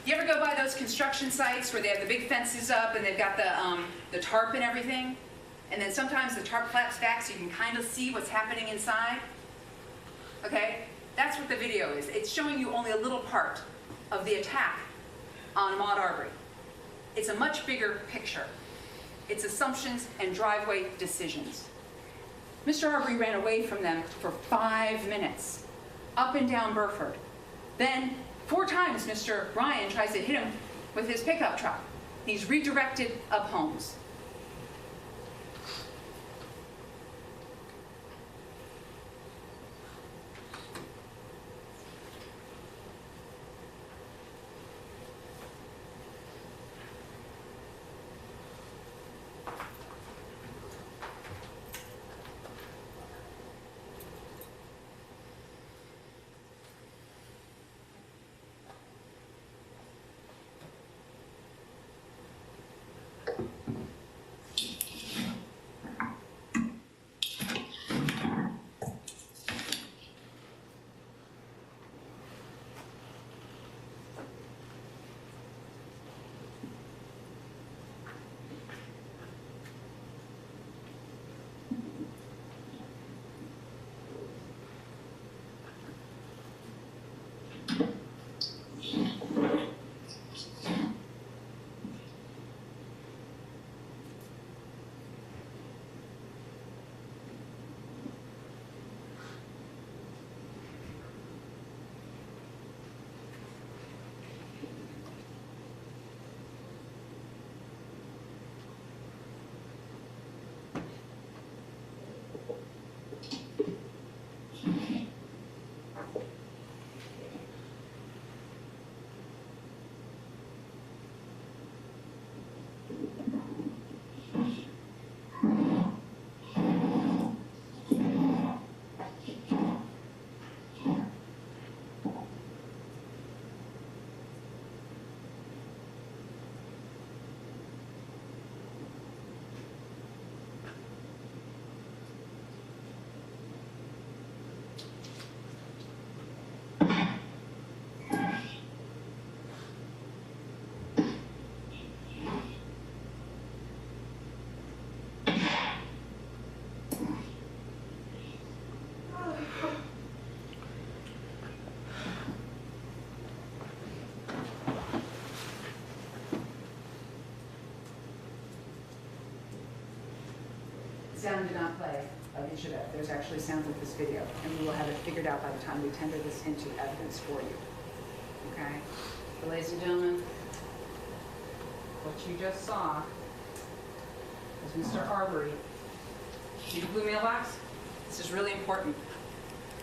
You ever go by those construction sites where they have the big fences up and they've got the tarp and everything? And then sometimes the tarp flaps back so you can kind of see what's happening inside? Okay? That's what the video is. It's showing you only a little part of the attack on Ahmaud Arbery. It's a much bigger picture. It's assumptions and driveway decisions. Mr. Arbery ran away from them for 5 minutes, up and down Burford. Then 4 times Mr. Bryan tries to hit him with his pickup truck. He's redirected up Holmes. Sound did not play. It should have. There's actually sounds of this video, and we will have it figured out by the time we tender this into evidence for you. Okay? So, ladies and gentlemen, what you just saw was Mr. Arbery. See the blue mailbox? This is really important.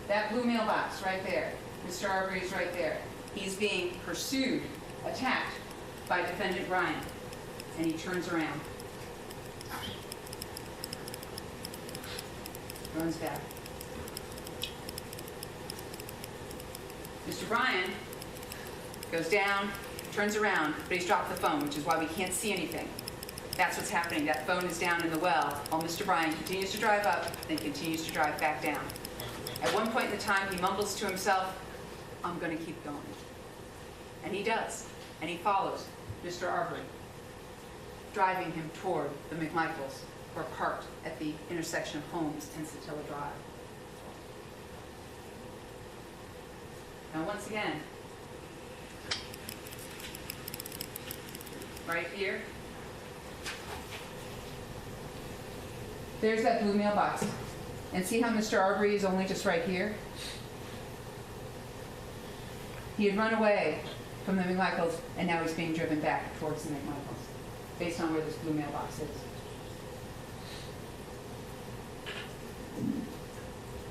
That blue mailbox right there, Mr. Arbery is right there. He's being pursued, attacked by Defendant Bryan, and he turns around. Runs back. Mr. Bryan goes down, turns around, but he's dropped the phone, which is why we can't see anything. That's what's happening. That phone is down in the well, while Mr. Bryan continues to drive up, then continues to drive back down. At one point in the time, he mumbles to himself, "I'm going to keep going." And he does. And he follows Mr. Arbery, driving him toward the McMichaels, who are parked at the intersection of Holmes and Satilla Drive. Now, once again, right here, there's that blue mailbox. And see how Mr. Arbery is only just right here? He had run away from the McMichaels, and now he's being driven back towards the McMichaels, based on where this blue mailbox is.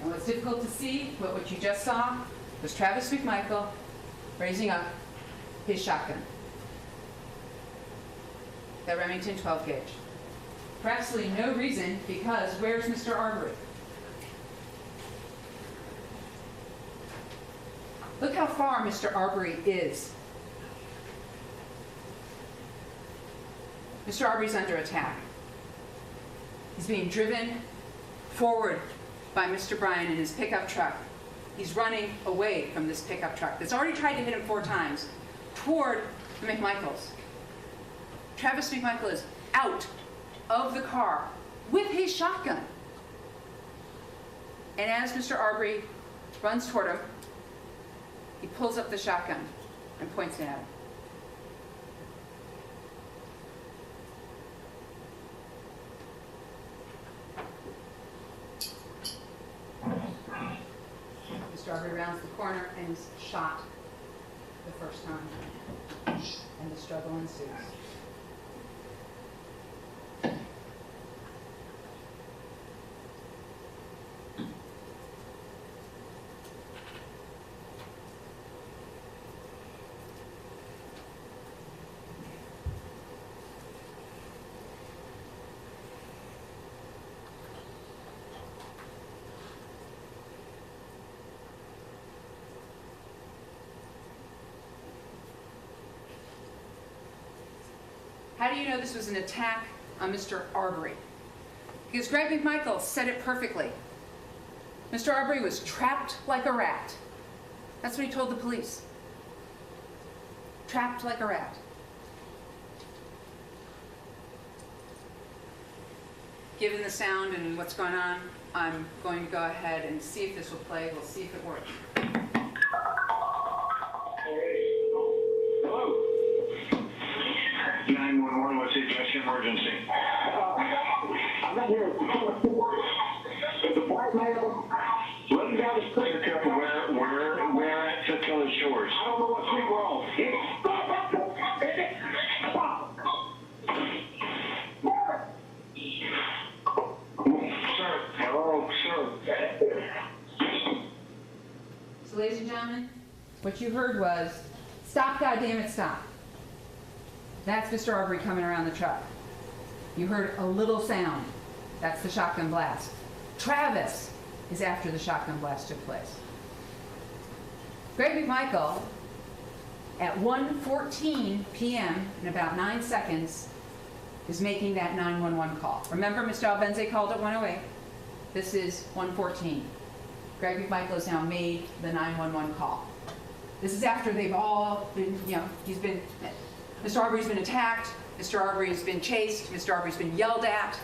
And what's difficult to see, but what you just saw, was Travis McMichael raising up his shotgun. That Remington 12 gauge. For absolutely no reason, because where's Mr. Arbery? Look how far Mr. Arbery is. Mr. Arbery's under attack. He's being driven forward by Mr. Bryan in his pickup truck. He's running away from this pickup truck that's already tried to hit him 4 times toward the McMichaels. Travis McMichael is out of the car with his shotgun. And as Mr. Arbery runs toward him, he pulls up the shotgun and points it at him. Mr. Arbery rounds the corner and is shot the first time. And the struggle ensues. How do you know this was an attack on Mr. Arbery? Because Greg McMichael said it perfectly. Mr. Arbery was trapped like a rat. That's what he told the police. Trapped like a rat. Given the sound and what's going on, I'm going to go ahead and see if this will play. We'll see if it works. Hello. 911, what's the address emergency? I'm not here. It's a black male running down the street. Where at Satilla Shores? I don't know what street we're on. Sir, hello, sir. So, ladies and gentlemen, what you heard was, stop, goddammit, stop. That's Mr. Arbery coming around the truck. You heard a little sound. That's the shotgun blast. Travis is after the shotgun blast took place. Greg McMichael, at 1:14 p.m., in about 9 seconds, is making that 911 call. Remember, Mr. Albenze called at 1:08. This is 1:14. Greg McMichael has now made the 911 call. This is after they've all been, Mr. Arbery's been attacked, Mr. Arbery has been chased, Mr. Arbery's been yelled at,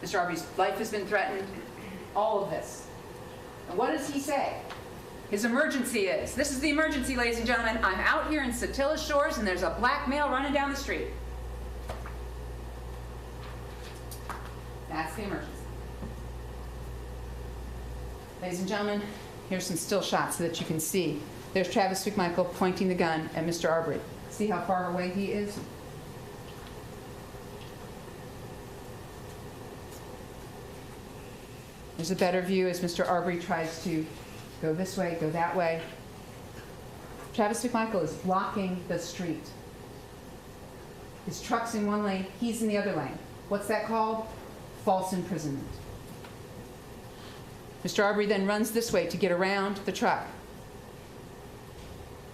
Mr. Arbery's life has been threatened, all of this. And what does he say? His emergency is, this is the emergency, ladies and gentlemen, I'm out here in Satilla Shores and there's a black male running down the street. That's the emergency. Ladies and gentlemen, here's some still shots so that you can see. There's Travis McMichael pointing the gun at Mr. Arbery. See how far away he is? There's a better view as Mr. Arbery tries to go this way, go that way. Travis McMichael is blocking the street. His truck's in one lane, he's in the other lane. What's that called? False imprisonment. Mr. Arbery then runs this way to get around the truck.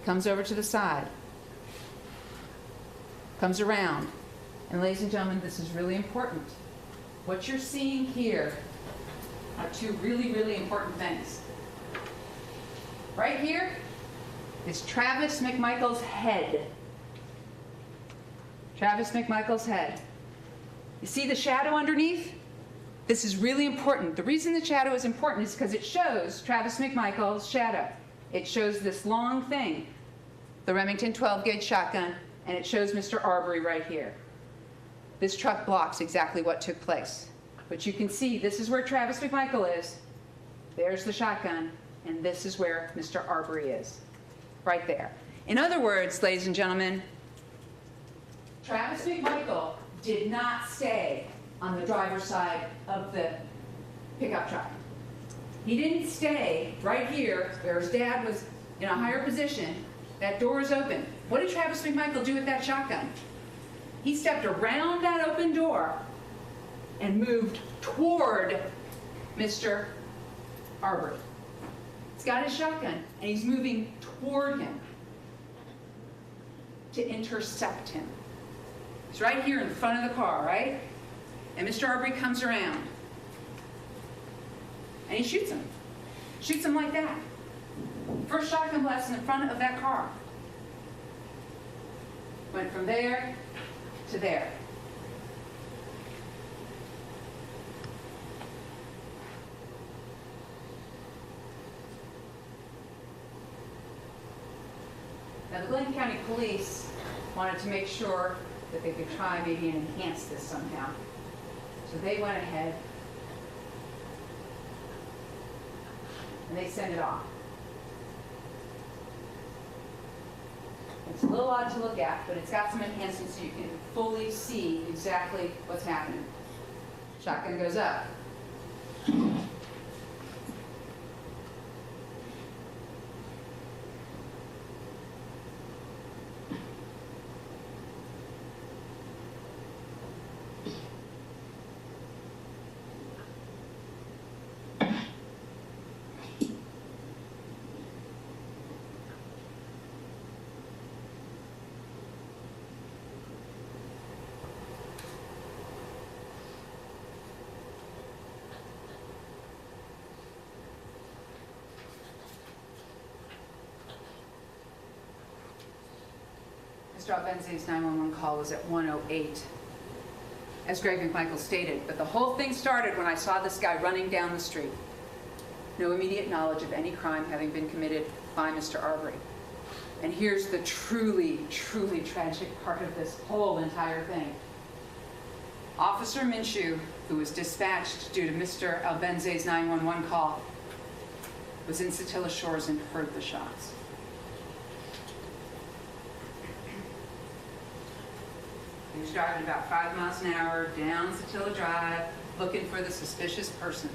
Comes over to the side. Comes around. And ladies and gentlemen, this is really important. What you're seeing here are 2 really, really important things. Right here is Travis McMichael's head. Travis McMichael's head. You see the shadow underneath? This is really important. The reason the shadow is important is because it shows Travis McMichael's shadow. It shows this long thing, the Remington 12-gauge shotgun, and it shows Mr. Arbery right here. This truck blocks exactly what took place. But you can see this is where Travis McMichael is. There's the shotgun, and this is where Mr. Arbery is, right there. In other words, ladies and gentlemen, Travis McMichael did not stay on the driver's side of the pickup truck. He didn't stay right here where his dad was in a higher position. That door is open. What did Travis McMichael do with that shotgun? He stepped around that open door and moved toward Mr. Arbery. He's got his shotgun, and he's moving toward him to intercept him. He's right here in front of the car, right? And Mr. Arbery comes around, and he shoots him. Shoots him like that. First shotgun blast in the front of that car. Went from there to there. Now, the Glenn County Police wanted to make sure that they could try maybe and enhance this somehow. So they went ahead and they sent it off. It's a little odd to look at, but it's got some enhancements so you can fully see exactly what's happening. Shotgun goes up. Mr. Albenzi's 911 call was at 1:08, as Greg McMichael stated, but the whole thing started when I saw this guy running down the street. No immediate knowledge of any crime having been committed by Mr. Arbery. And here's the truly, truly tragic part of this whole entire thing. Officer Minshew, who was dispatched due to Mr. Albenzi's 911 call, was in Satilla Shores and heard the shots. He was driving about 5 miles an hour down Satilla Drive, looking for the suspicious person.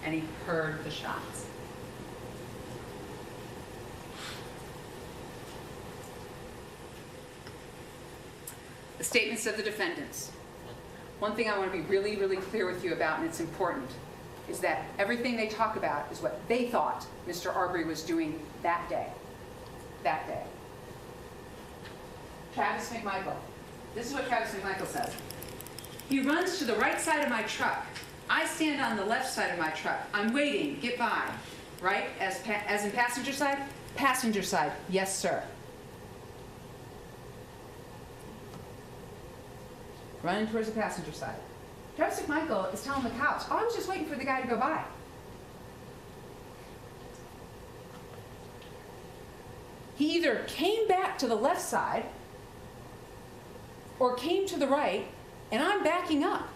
And he heard the shots. The statements of the defendants. One thing I want to be really, really clear with you about, and it's important, is that everything they talk about is what they thought Mr. Arbery was doing that day. That day. Travis McMichael. This is what Travis McMichael says. He runs to the right side of my truck. I stand on the left side of my truck. I'm waiting. Get by. Right? As in passenger side? Passenger side. Yes, sir. Running towards the passenger side. Travis McMichael is telling the cops, oh, I was just waiting for the guy to go by. He either came back to the left side or came to the right, and I'm backing up.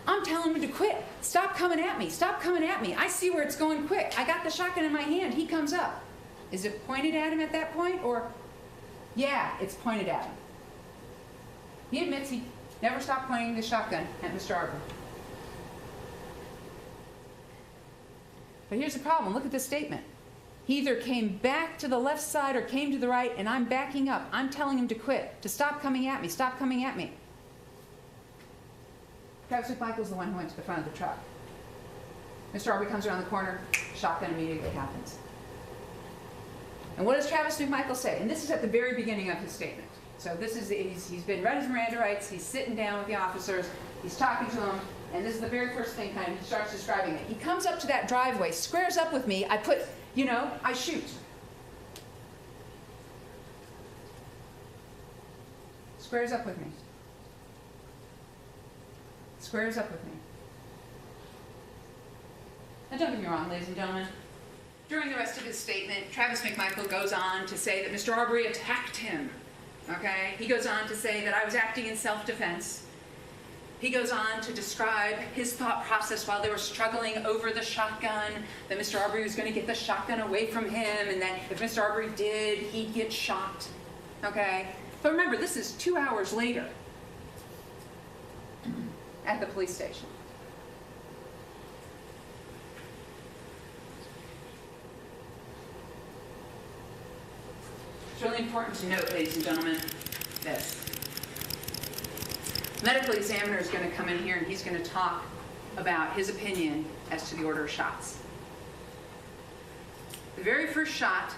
I'm telling him to quit. Stop coming at me. Stop coming at me. I see where it's going quick. I got the shotgun in my hand. He comes up. Is it pointed at him at that point, or? Yeah, it's pointed at him. He admits he never stopped pointing the shotgun at Mr. Arbery. But here's the problem. Look at this statement. He either came back to the left side or came to the right, and I'm backing up. I'm telling him to quit, to stop coming at me, stop coming at me. Travis McMichael's the one who went to the front of the truck. Mr. Arbery comes around the corner, shotgun immediately happens. And what does Travis McMichael say? And this is at the very beginning of his statement. So this is, he's been read his Miranda rights, he's sitting down with the officers, he's talking to them, and this is the very first thing kind of he starts describing it. He comes up to that driveway, squares up with me, I shoot. Squares up with me. Squares up with me. Now don't get me wrong, ladies and gentlemen. During the rest of his statement, Travis McMichael goes on to say that Mr. Arbery attacked him. Okay? He goes on to say that I was acting in self-defense. He goes on to describe his thought process while they were struggling over the shotgun, that Mr. Arbery was going to get the shotgun away from him, and that if Mr. Arbery did, he'd get shot. Okay? But remember, this is 2 hours later at the police station. It's really important to note, ladies and gentlemen, this. Medical examiner is going to come in here and he's going to talk about his opinion as to the order of shots. The very first shot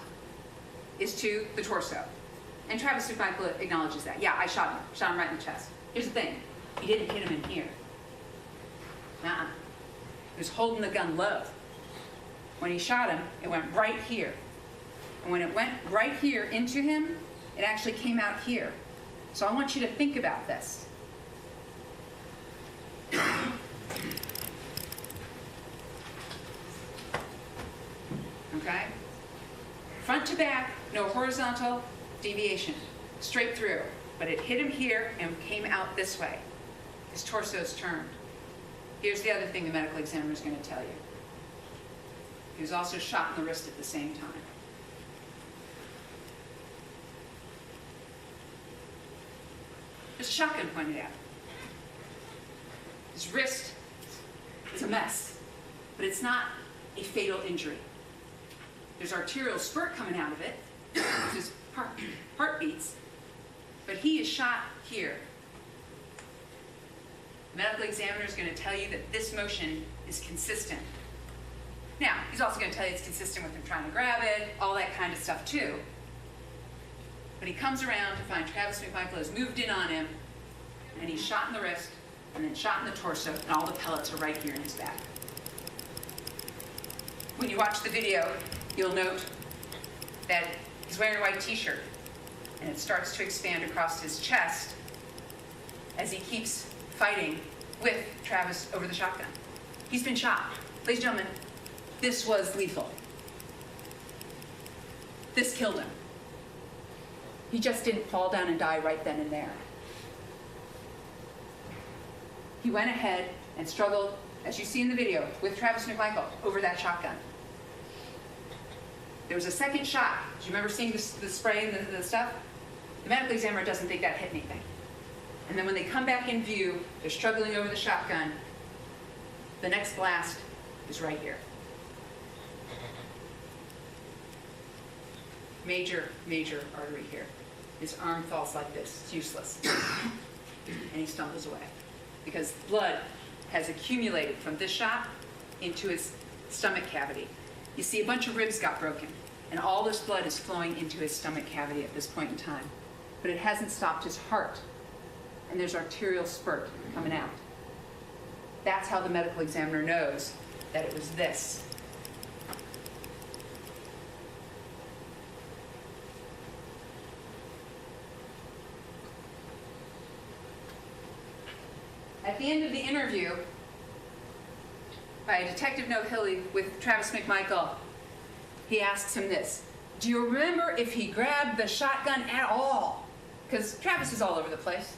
is to the torso. And Travis McMichael acknowledges that. Yeah, I shot him right in the chest. Here's the thing, he didn't hit him in here. Nuh-uh. He was holding the gun low. When he shot him, it went right here. And when it went right here into him, it actually came out here. So I want you to think about this. Okay? Front to back, no horizontal deviation. Straight through. But it hit him here and came out this way. His torso's turned. Here's the other thing the medical examiner is going to tell you. He was also shot in the wrist at the same time. There's a shotgun pointed at him. His wrist is a mess, but it's not a fatal injury. There's arterial spurt coming out of it, which is heartbeats, but he is shot here. The medical examiner is going to tell you that this motion is consistent. Now, he's also going to tell you it's consistent with him trying to grab it, all that kind of stuff too. But he comes around to find Travis McMichael has moved in on him, and he's shot in the wrist, and then shot in the torso, and all the pellets are right here in his back. When you watch the video, you'll note that he's wearing a white t-shirt, and it starts to expand across his chest as he keeps fighting with Travis over the shotgun. He's been shot. Ladies and gentlemen, this was lethal. This killed him. He just didn't fall down and die right then and there. He went ahead and struggled, as you see in the video, with Travis McMichael over that shotgun. There was a second shot. Do you remember seeing the spray and the stuff? The medical examiner doesn't think that hit anything. And then when they come back in view, they're struggling over the shotgun. The next blast is right here. Major, major artery here. His arm falls like this. It's useless. And he stumbles away. Because blood has accumulated from this shot into his stomach cavity. You see a bunch of ribs got broken. And all this blood is flowing into his stomach cavity at this point in time. But it hasn't stopped his heart. And there's arterial spurt coming out. That's how the medical examiner knows that it was this. At the end of the interview by Detective No Hilly with Travis McMichael, he asks him this: do you remember if he grabbed the shotgun at all? Because Travis is all over the place.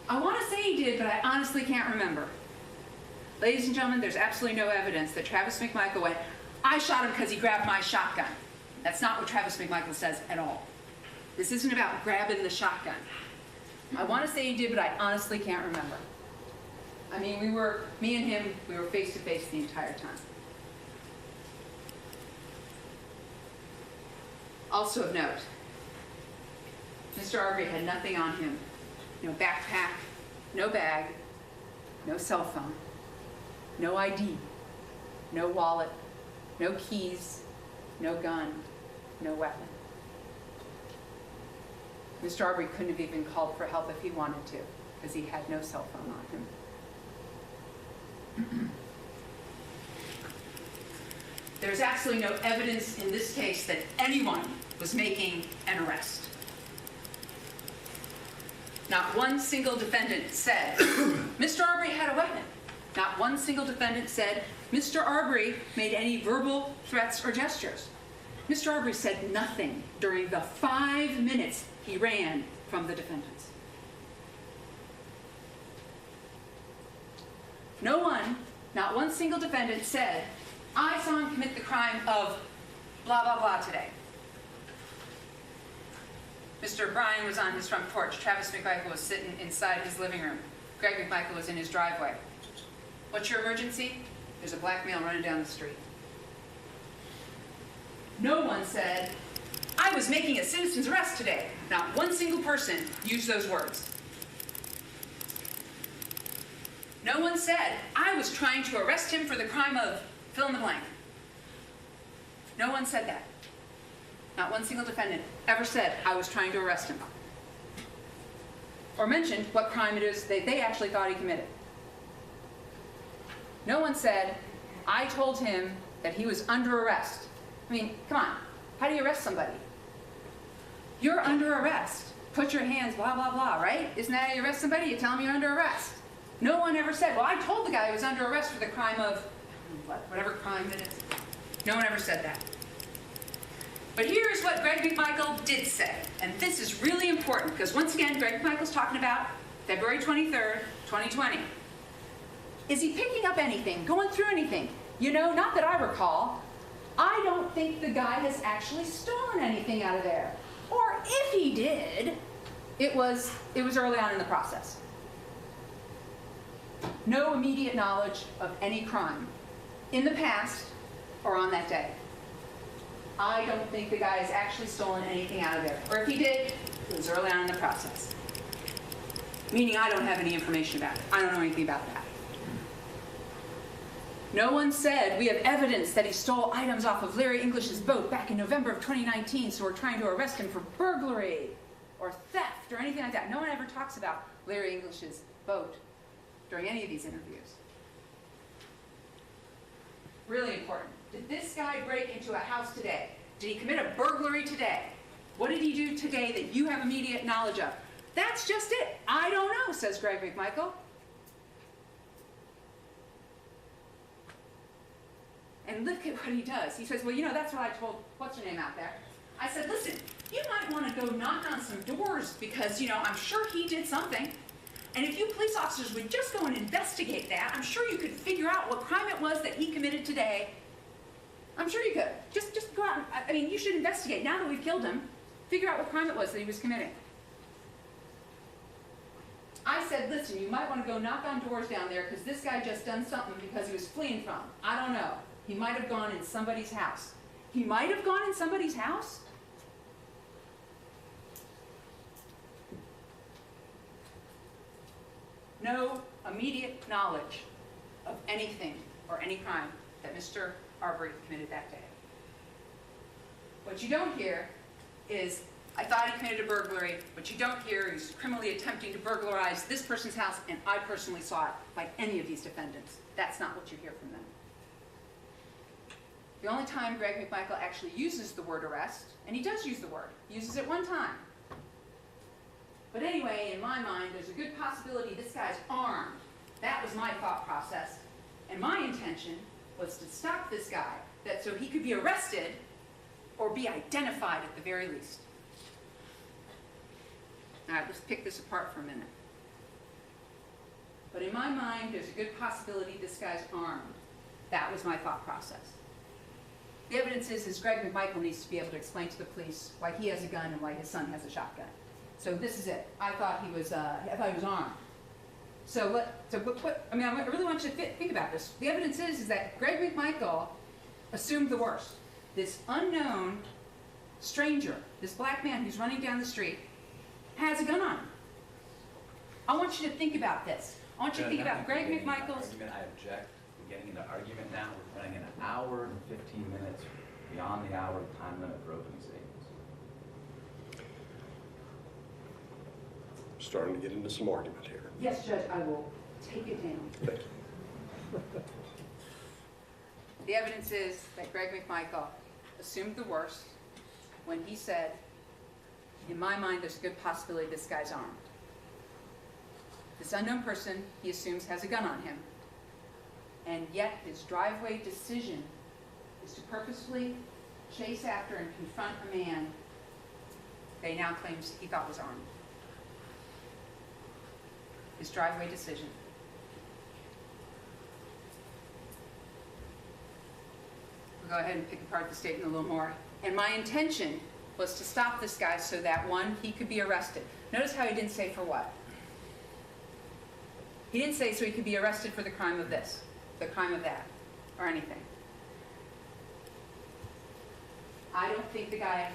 I want to say he did, but I honestly can't remember. Ladies and gentlemen, there's absolutely no evidence that Travis McMichael went, I shot him because he grabbed my shotgun. That's not what Travis McMichael says at all. This isn't about grabbing the shotgun. I want to say he did, but I honestly can't remember. I mean, me and him, we were face to face the entire time. Also of note, Mr. Arbery had nothing on him. No backpack, no bag, no cell phone, no ID, no wallet, no keys, no gun, no weapon. Mr. Arbery couldn't have even called for help if he wanted to, because he had no cell phone on him. There's absolutely no evidence in this case that anyone was making an arrest. Not one single defendant said, Mr. Arbery had a weapon. Not one single defendant said, Mr. Arbery made any verbal threats or gestures. Mr. Arbery said nothing during the 5 minutes he ran from the defendants. No one, not one single defendant said, I saw him commit the crime of blah, blah, blah today. Mr. Bryan was on his front porch. Travis McMichael was sitting inside his living room. Greg McMichael was in his driveway. What's your emergency? There's a black male running down the street. No one said, I was making a citizen's arrest today. Not one single person used those words. No one said, I was trying to arrest him for the crime of fill in the blank. No one said that. Not one single defendant ever said, I was trying to arrest him. Or mentioned what crime it is that they actually thought he committed. No one said, I told him that he was under arrest. I mean, come on, how do you arrest somebody? You're under arrest. Put your hands, blah, blah, blah, right? Isn't that how you arrest somebody? You tell them you're under arrest. No one ever said, well, I told the guy he was under arrest for the crime of, whatever crime it is. No one ever said that. But here's what Greg McMichael did say, and this is really important, because once again, Greg McMichael's talking about February 23rd, 2020. Is he picking up anything, going through anything? You know, not that I recall. I don't think the guy has actually stolen anything out of there. Or if he did, it was early on in the process. No immediate knowledge of any crime in the past or on that day. I don't think the guy has actually stolen anything out of there. Or if he did, it was early on in the process. Meaning I don't have any information about it. I don't know anything about that. No one said, we have evidence that he stole items off of Larry English's boat back in November of 2019, so we're trying to arrest him for burglary or theft or anything like that. No one ever talks about Larry English's boat during any of these interviews. Really important. Did this guy break into a house today? Did he commit a burglary today? What did he do today that you have immediate knowledge of? That's just it. I don't know, says Greg McMichael. And look at what he does. He says, well, you know, that's what I told, what's her name out there? I said, listen, you might want to go knock on some doors because, you know, I'm sure he did something. And if you police officers would just go and investigate that, I'm sure you could figure out what crime it was that he committed today. I'm sure you could. Just go out and, I mean, you should investigate. Now that we've killed him, figure out what crime it was that he was committing. I said, listen, you might want to go knock on doors down there because this guy just done something because he was fleeing from. I don't know. He might have gone in somebody's house. He might have gone in somebody's house? No immediate knowledge of anything or any crime that Mr. Arbery committed that day. What you don't hear is, I thought he committed a burglary. What you don't hear is criminally attempting to burglarize this person's house, and I personally saw it, like any of these defendants. That's not what you hear from them. The only time Greg McMichael actually uses the word arrest, and he does use the word, he uses it one time. But anyway, in my mind, there's a good possibility this guy's armed. That was my thought process. And my intention was to stop this guy, so he could be arrested or be identified at the very least. All right, let's pick this apart for a minute. But in my mind, there's a good possibility this guy's armed. That was my thought process. The evidence is Greg McMichael needs to be able to explain to the police why he has a gun and why his son has a shotgun. So this is it. I thought he was armed. So I mean, I really want you to think about this. The evidence is that Greg McMichael assumed the worst. This unknown stranger, this black man who's running down the street, has a gun on him. I want you to think about this. I want you to think about Greg McMichael's... I object. We're getting into argument now. We're running an hour and 15 minutes beyond the hour time limit for opening statements. Starting to get into some argument here. Yes, Judge, I will take it down. Thank you. The evidence is that Greg McMichael assumed the worst when he said, in my mind, there's a good possibility this guy's armed. This unknown person, he assumes, has a gun on him. And yet his driveway decision is to purposefully chase after and confront a man they now claim he thought was armed. His driveway decision. We'll go ahead and pick apart the statement a little more. And my intention was to stop this guy so that, one, he could be arrested. Notice how he didn't say for what. He didn't say so he could be arrested for the crime of this, the crime of that, or anything. I don't think the guy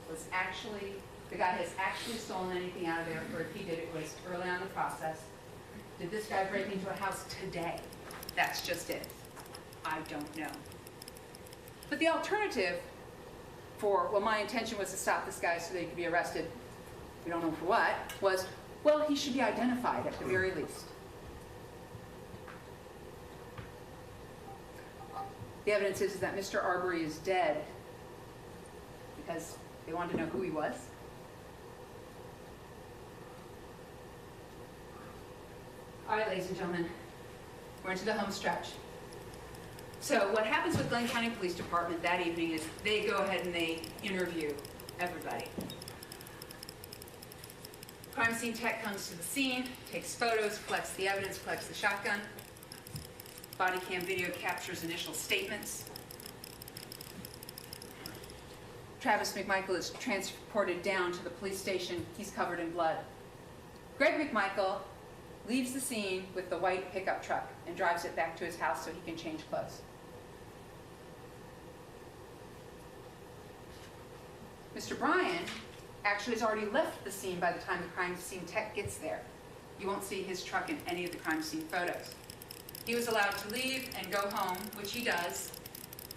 has actually stolen anything out of there, or if he did, it was early on in the process. Did this guy break into a house today? That's just it. I don't know. But the alternative for, well, my intention was to stop this guy so that he could be arrested, we don't know for what, was, well, he should be identified at the very least. The evidence is that Mr. Arbery is dead because they wanted to know who he was. All right, ladies and gentlemen, we're into the home stretch. So what happens with Glenn County Police Department that evening is they go ahead and they interview everybody. Crime scene tech comes to the scene, takes photos, collects the evidence, collects the shotgun. Body cam video captures initial statements. Travis McMichael is transported down to the police station. He's covered in blood. Greg McMichael leaves the scene with the white pickup truck and drives it back to his house so he can change clothes. Mr. Bryan actually has already left the scene by the time the crime scene tech gets there. You won't see his truck in any of the crime scene photos. He was allowed to leave and go home, which he does,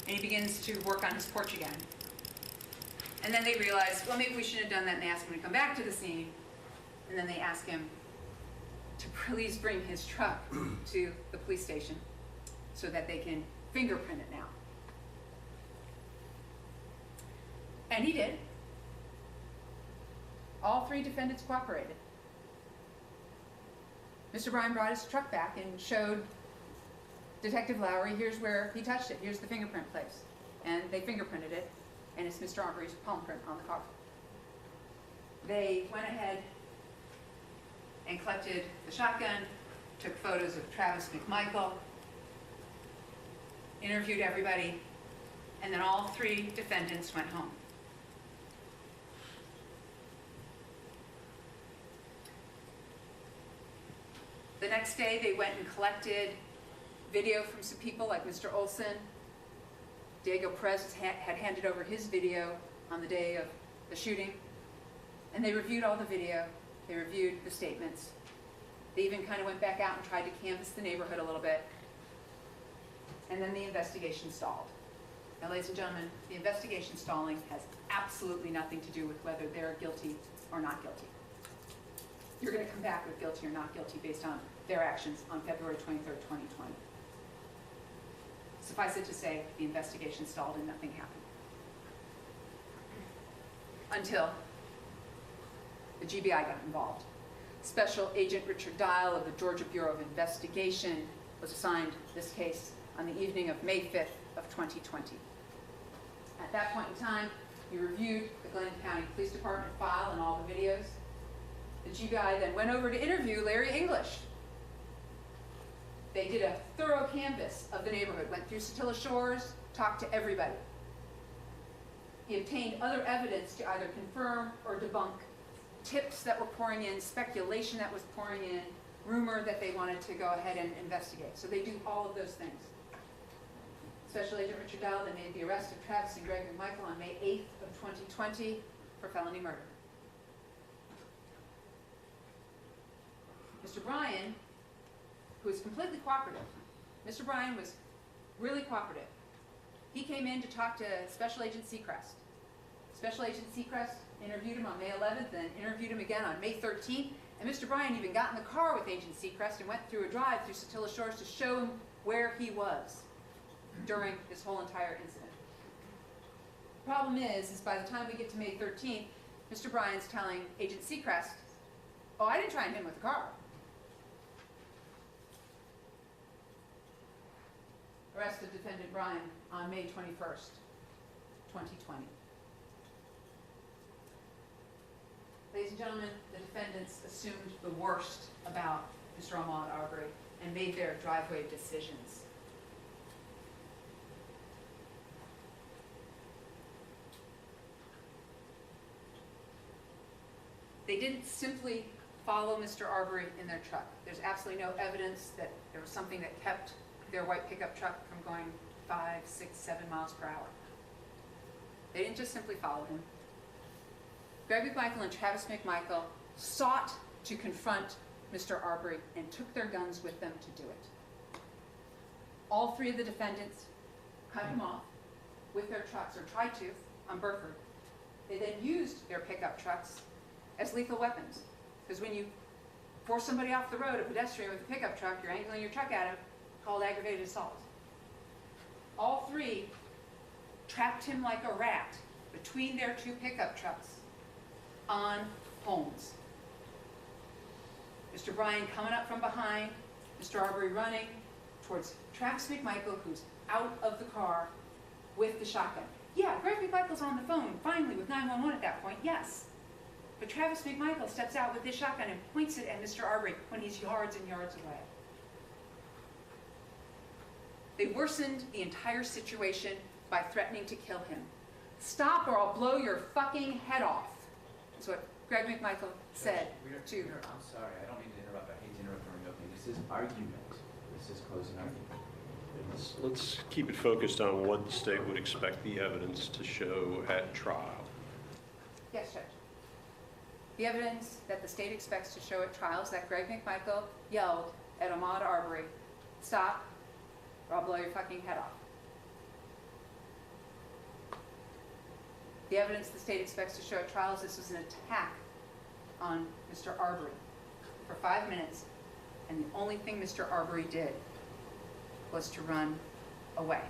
and he begins to work on his porch again. And then they realize, well, maybe we shouldn't have done that, and they ask him to come back to the scene, and then they ask him to please bring his truck to the police station so that they can fingerprint it now. And he did. All three defendants cooperated. Mr. Bryan brought his truck back and showed Detective Lowry, here's where he touched it, here's the fingerprint place. And they fingerprinted it, and it's Mr. Arbery's palm print on the car. They went ahead and collected the shotgun, took photos of Travis McMichael, interviewed everybody, and then all three defendants went home. The next day, they went and collected video from some people like Mr. Olson. Diego Perez had handed over his video on the day of the shooting. And they reviewed all the video. They reviewed the statements. They even kind of went back out and tried to canvass the neighborhood a little bit. And then the investigation stalled. Now, ladies and gentlemen, the investigation stalling has absolutely nothing to do with whether they're guilty or not guilty. You're going to come back with guilty or not guilty based on their actions on February 23rd, 2020. Suffice it to say, the investigation stalled and nothing happened. Until the GBI got involved. Special Agent Richard Dial of the Georgia Bureau of Investigation was assigned this case on the evening of May 5th of 2020. At that point in time, he reviewed the Glenn County Police Department file and all the videos. The GBI then went over to interview Larry English. They did a thorough canvass of the neighborhood, went through Satilla Shores, talked to everybody. He obtained other evidence to either confirm or debunk tips that were pouring in, speculation that was pouring in, rumor that they wanted to go ahead and investigate. So they do all of those things. Special Agent Richard Dial then made the arrest of Travis and Greg McMichael on May 8th of 2020 for felony murder. Mr. Bryan, who was completely cooperative, Mr. Bryan was really cooperative. He came in to talk to Special Agent Seacrest. Special Agent Seacrest interviewed him on May 11th and interviewed him again on May 13th. And Mr. Bryan even got in the car with Agent Seacrest and went through a drive through Satilla Shores to show him where he was during this whole entire incident. The problem is by the time we get to May 13th, Mr. Bryan's telling Agent Seacrest, oh, I didn't try and hit him with the car. Arrested Defendant Bryan on May 21st, 2020. Ladies and gentlemen, the defendants assumed the worst about Mr. Ahmaud Arbery and made their driveway decisions. They didn't simply follow Mr. Arbery in their truck. There's absolutely no evidence that there was something that kept their white pickup truck from going 5, 6, 7 miles per hour. They didn't just simply follow him. Greg McMichael and Travis McMichael sought to confront Mr. Arbery and took their guns with them to do it. All three of the defendants cut him off with their trucks, or tried to, on Burford. They then used their pickup trucks as lethal weapons. Because when you force somebody off the road, a pedestrian with a pickup truck, you're angling your truck at him, called aggravated assault. All three trapped him like a rat between their two pickup trucks on Holmes. Mr. Bryan coming up from behind, Mr. Arbery running towards Travis McMichael, who's out of the car with the shotgun. Yeah, Greg McMichael's on the phone, finally, with 911 at that point, yes. But Travis McMichael steps out with his shotgun and points it at Mr. Arbery when he's yards and yards away. They worsened the entire situation by threatening to kill him. Stop or I'll blow your fucking head off. That's what Greg McMichael said to... I'm sorry, I don't mean to interrupt. I hate to interrupt during opening. This is argument. This is closing argument. Let's keep it focused on what the state would expect the evidence to show at trial. Yes, Judge. The evidence that the state expects to show at trial is that Greg McMichael yelled at Ahmaud Arbery, "Stop, or I'll blow your fucking head off." The evidence the state expects to show at trial is this was an attack on Mr. Arbery for 5 minutes, and the only thing Mr. Arbery did was to run away.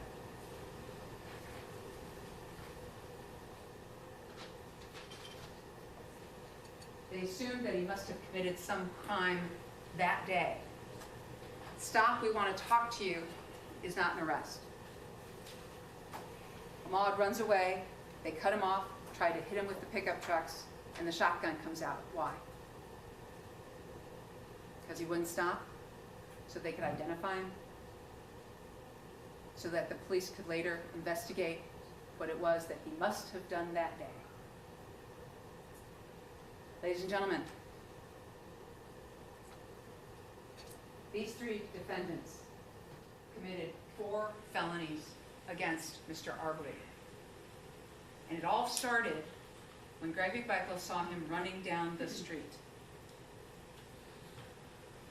They assumed that he must have committed some crime that day. "Stop, we want to talk to you," is not an arrest. Ahmaud runs away, they cut him off, try to hit him with the pickup trucks, and the shotgun comes out. Why? Because he wouldn't stop? So they could identify him? So that the police could later investigate what it was that he must have done that day. Ladies and gentlemen, these three defendants committed 4 felonies against Mr. Arbery. And it all started when Greg McMichael saw him running down the street.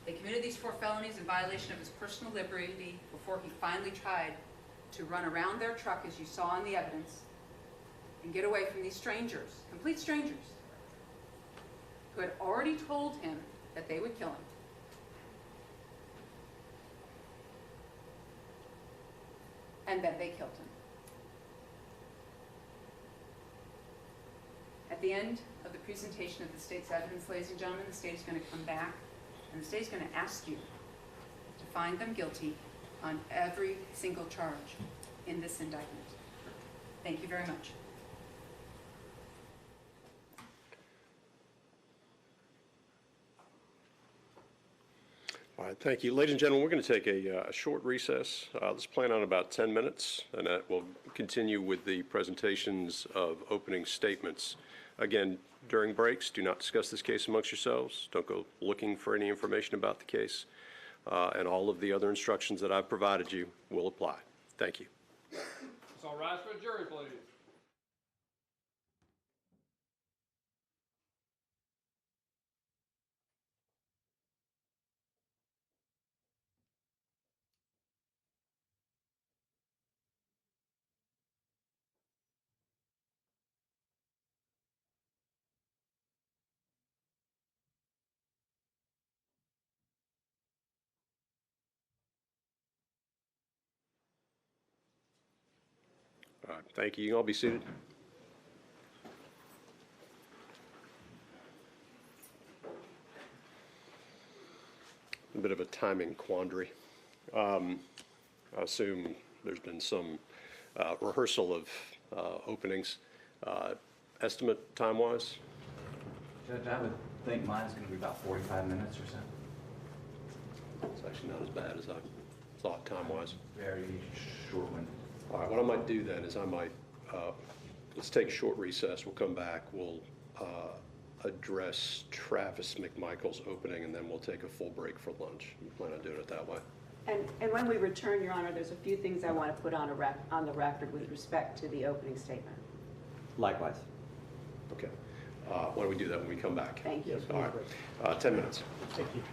They committed these 4 felonies in violation of his personal liberty before he finally tried to run around their truck, as you saw in the evidence, and get away from these strangers, complete strangers, who had already told him that they would kill him. And then they killed him. At the end of the presentation of the state's evidence, ladies and gentlemen, the state is going to come back and the state is going to ask you to find them guilty on every single charge in this indictment. Thank you very much. All right, thank you. Ladies and gentlemen, we're going to take a short recess. Let's plan on about 10 minutes, and that will continue with the presentations of opening statements. Again, during breaks, do not discuss this case amongst yourselves. Don't go looking for any information about the case. And all of the other instructions that I've provided you will apply. Thank you. So rise for a jury, please. All right, thank you. You can all be seated. A bit of a timing quandary. I assume there's been some rehearsal of openings. Estimate time-wise? Judge, I would think mine's going to be about 45 minutes or so. It's actually not as bad as I thought time-wise. Very short-winded. All right, what I might do then is I might, let's take a short recess. We'll come back. We'll address Travis McMichael's opening, and then we'll take a full break for lunch. We plan on doing it that way. And when we return, Your Honor, there's a few things I want to put on the record with respect to the opening statement. Likewise. Okay. Why don't we do that when we come back? Thank you. All right, 10 minutes. Thank you.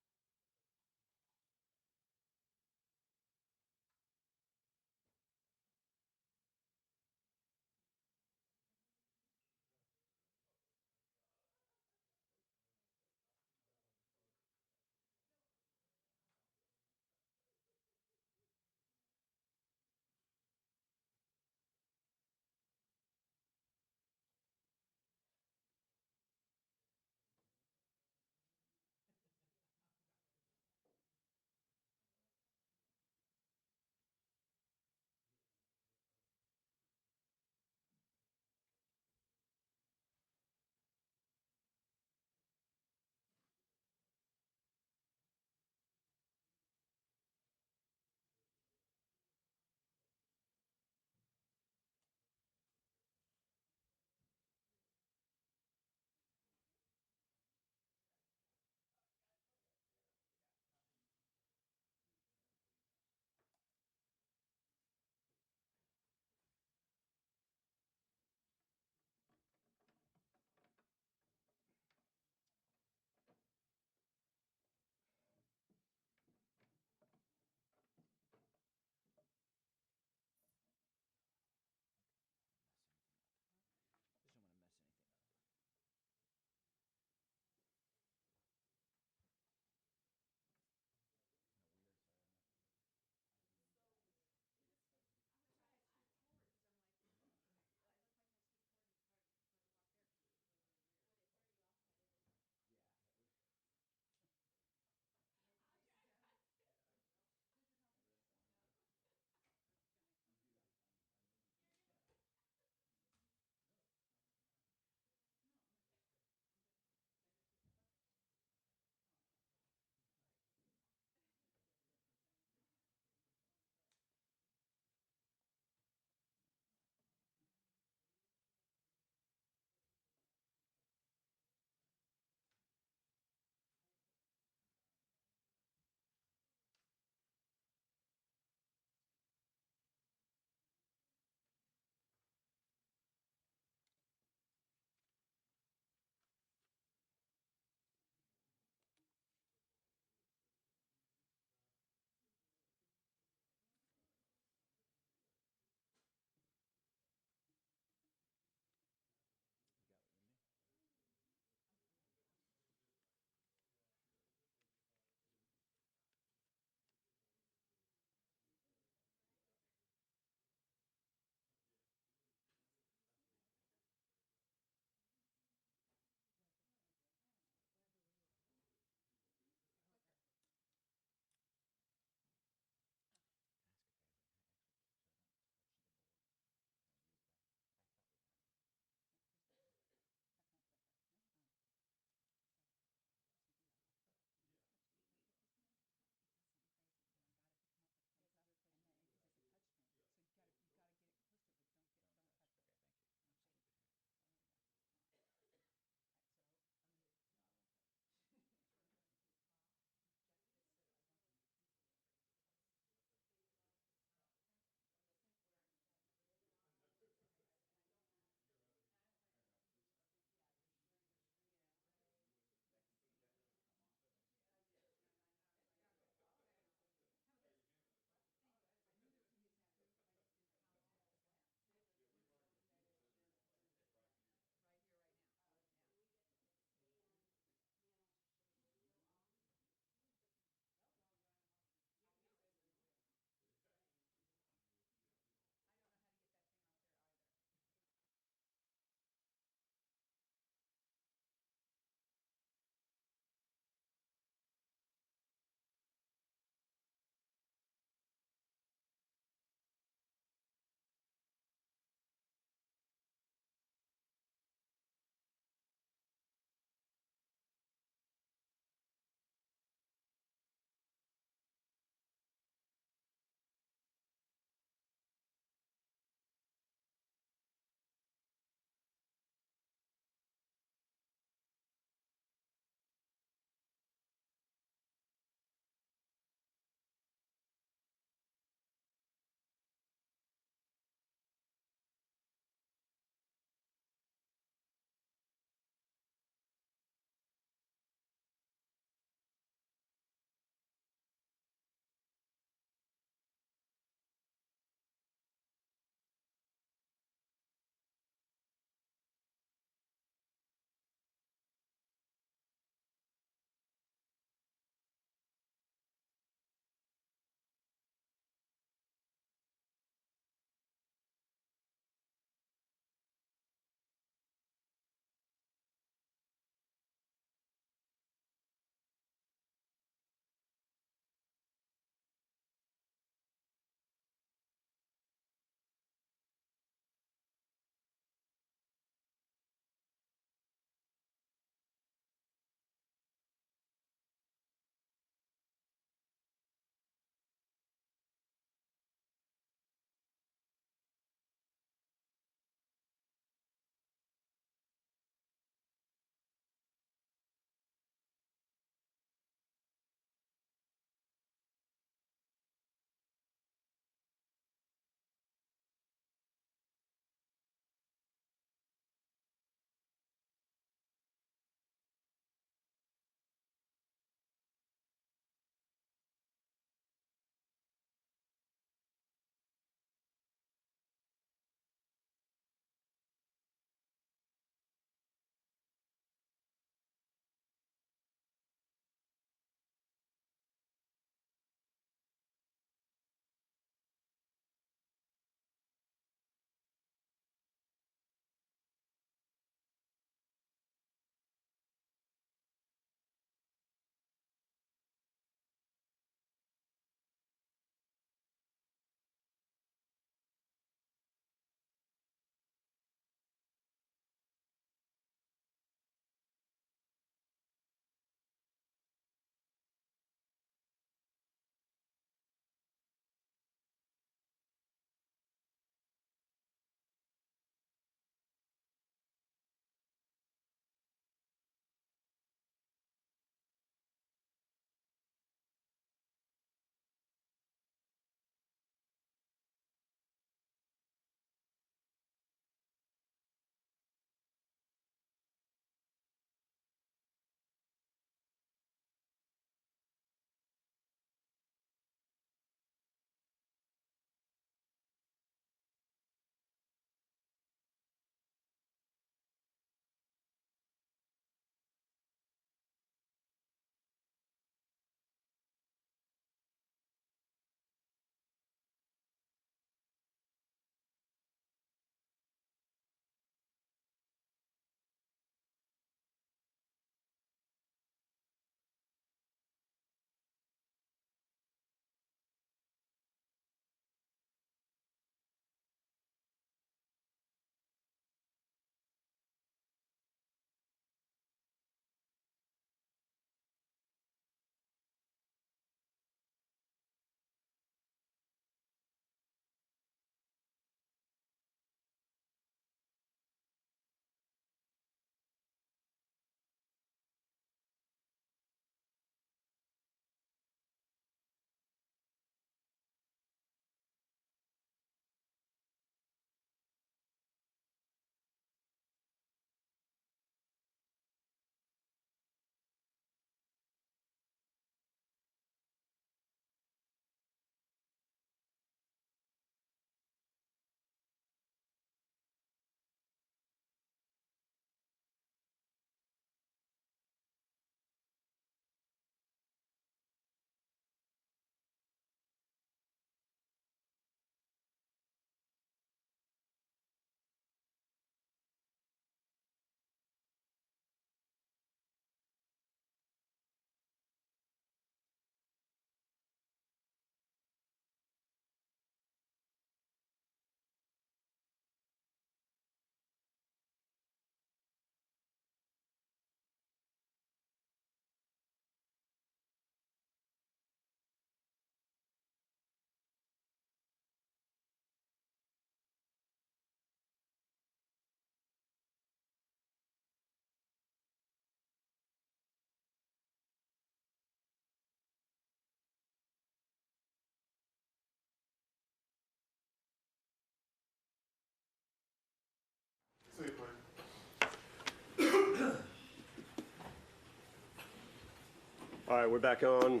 All right, we're back on.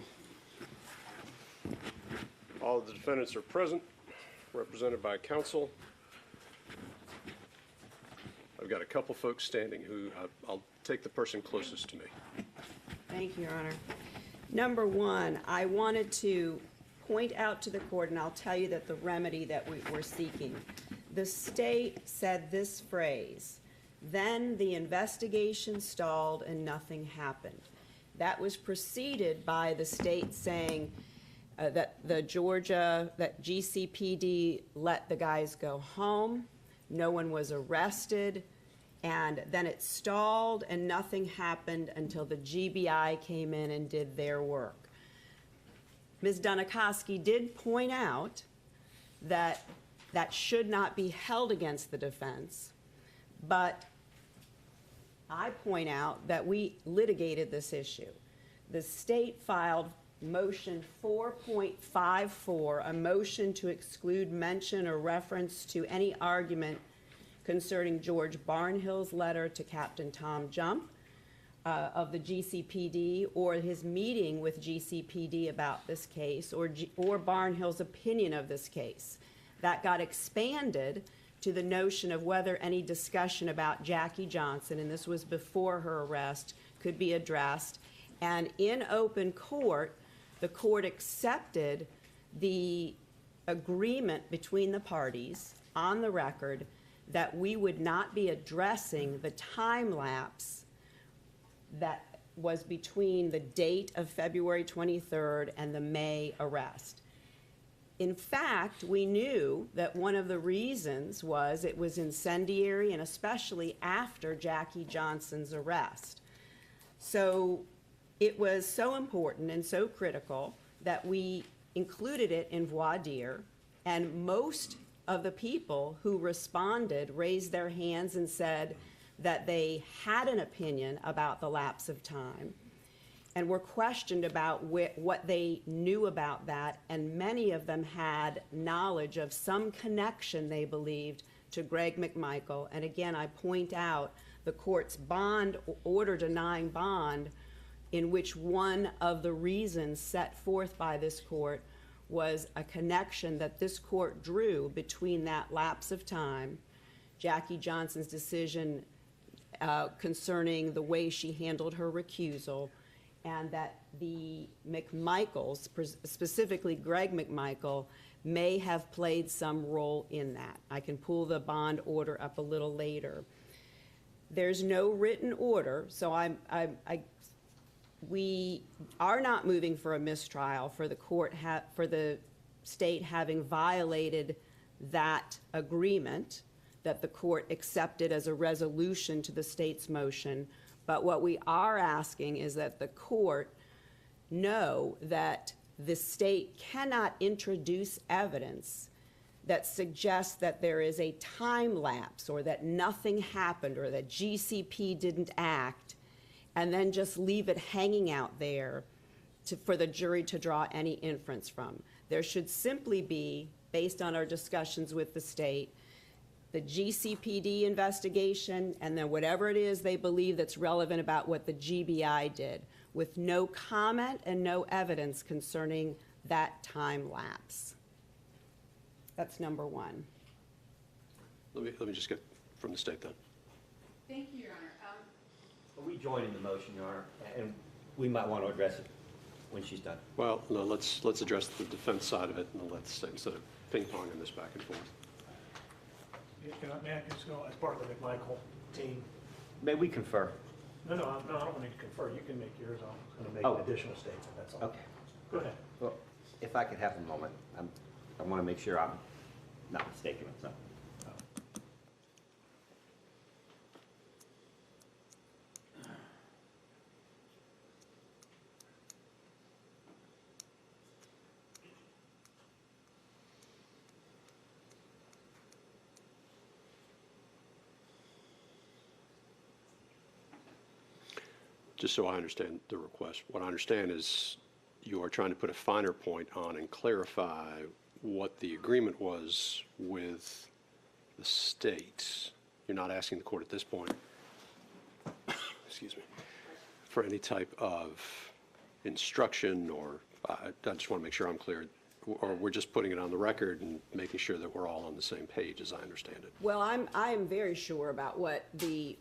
All of the defendants are present, represented by counsel. I've got a couple folks standing who, I'll take the person closest to me. Thank you, Your Honor. Number one, I wanted to point out to the court, and I'll tell you that the remedy that we're seeking, the state said this phrase, "Then the investigation stalled and nothing happened." That was preceded by the state saying that that GCPD let the guys go home, no one was arrested, and then it stalled and nothing happened until the GBI came in and did their work. Ms. Dunikoski did point out that that should not be held against the defense, but I point out that we litigated this issue. The state filed motion 4.54, a motion to exclude mention or reference to any argument concerning George Barnhill's letter to Captain Tom Jump of the GCPD, or his meeting with GCPD about this case, or Barnhill's opinion of this case. That got expanded to the notion of whether any discussion about Jackie Johnson, and this was before her arrest, could be addressed. And in open court, the court accepted the agreement between the parties on the record that we would not be addressing the time lapse that was between the date of February 23rd and the May arrest. In fact, we knew that one of the reasons was it was incendiary, and especially after Jackie Johnson's arrest. So it was so important and so critical that we included it in voir dire, and most of the people who responded raised their hands and said that they had an opinion about the lapse of time and were questioned about what they knew about that, and many of them had knowledge of some connection, they believed, to Greg McMichael. And again, I point out the court's bond order denying bond, in which one of the reasons set forth by this court was a connection that this court drew between that lapse of time, Jackie Johnson's decision concerning the way she handled her recusal, and that the McMichaels, specifically Greg McMichael, may have played some role in that. I can pull the bond order up a little later. There's no written order, so we are not moving for a mistrial for the court for the state having violated that agreement that the court accepted as a resolution to the state's motion. But what we are asking is that the court know that the state cannot introduce evidence that suggests that there is a time lapse or that nothing happened or that GCP didn't act, and then just leave it hanging out there for the jury to draw any inference from. There should simply be, based on our discussions with the state, the GCPD investigation, and then whatever it is they believe that's relevant about what the GBI did, with no comment and no evidence concerning that time lapse. That's number one. Let me just get from the state then. Thank you, Your Honor. We join in the motion, Your Honor, and we might want to address it when she's done. Well, no, let's address the defense side of it, and then let's, instead of ping-ponging this back and forth. May I just go as part of the McMichael team? May we confer? No, I don't need to confer. You can make yours. I'm going to make an additional statement. That's all. Okay. Go ahead. Well, if I could have a moment, I want to make sure I'm not mistaken with something. Just so I understand the request, what I understand is you are trying to put a finer point on and clarify what the agreement was with the state. You're not asking the court at this point, excuse me, for any type of instruction, or I just want to make sure I'm clear, or we're just putting it on the record and making sure that we're all on the same page, as I understand it. Well, I'm very sure about what the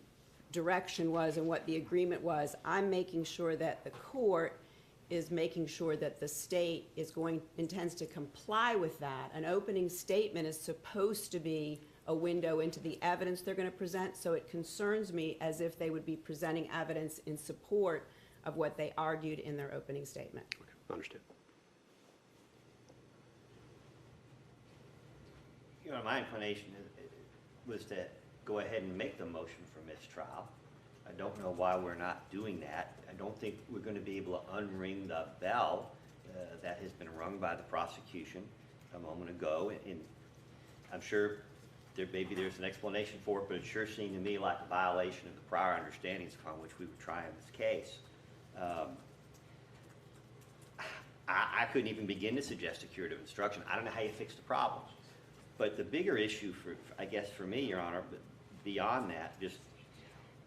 direction was and what the agreement was. I'm making sure that the court is making sure that the state intends to comply with that. An opening statement is supposed to be a window into the evidence they're going to present, so it concerns me as if they would be presenting evidence in support of what they argued in their opening statement. Okay, understand. You know, my inclination was to go ahead and make the motion for mistrial. I don't know why we're not doing that. I don't think we're going to be able to unring the bell that has been rung by the prosecution a moment ago. And I'm sure maybe there's an explanation for it, but it sure seemed to me like a violation of the prior understandings upon which we were trying this case. I couldn't even begin to suggest a curative instruction. I don't know how you fix the problem. But the bigger issue, I guess, for me, Your Honor, but beyond that, just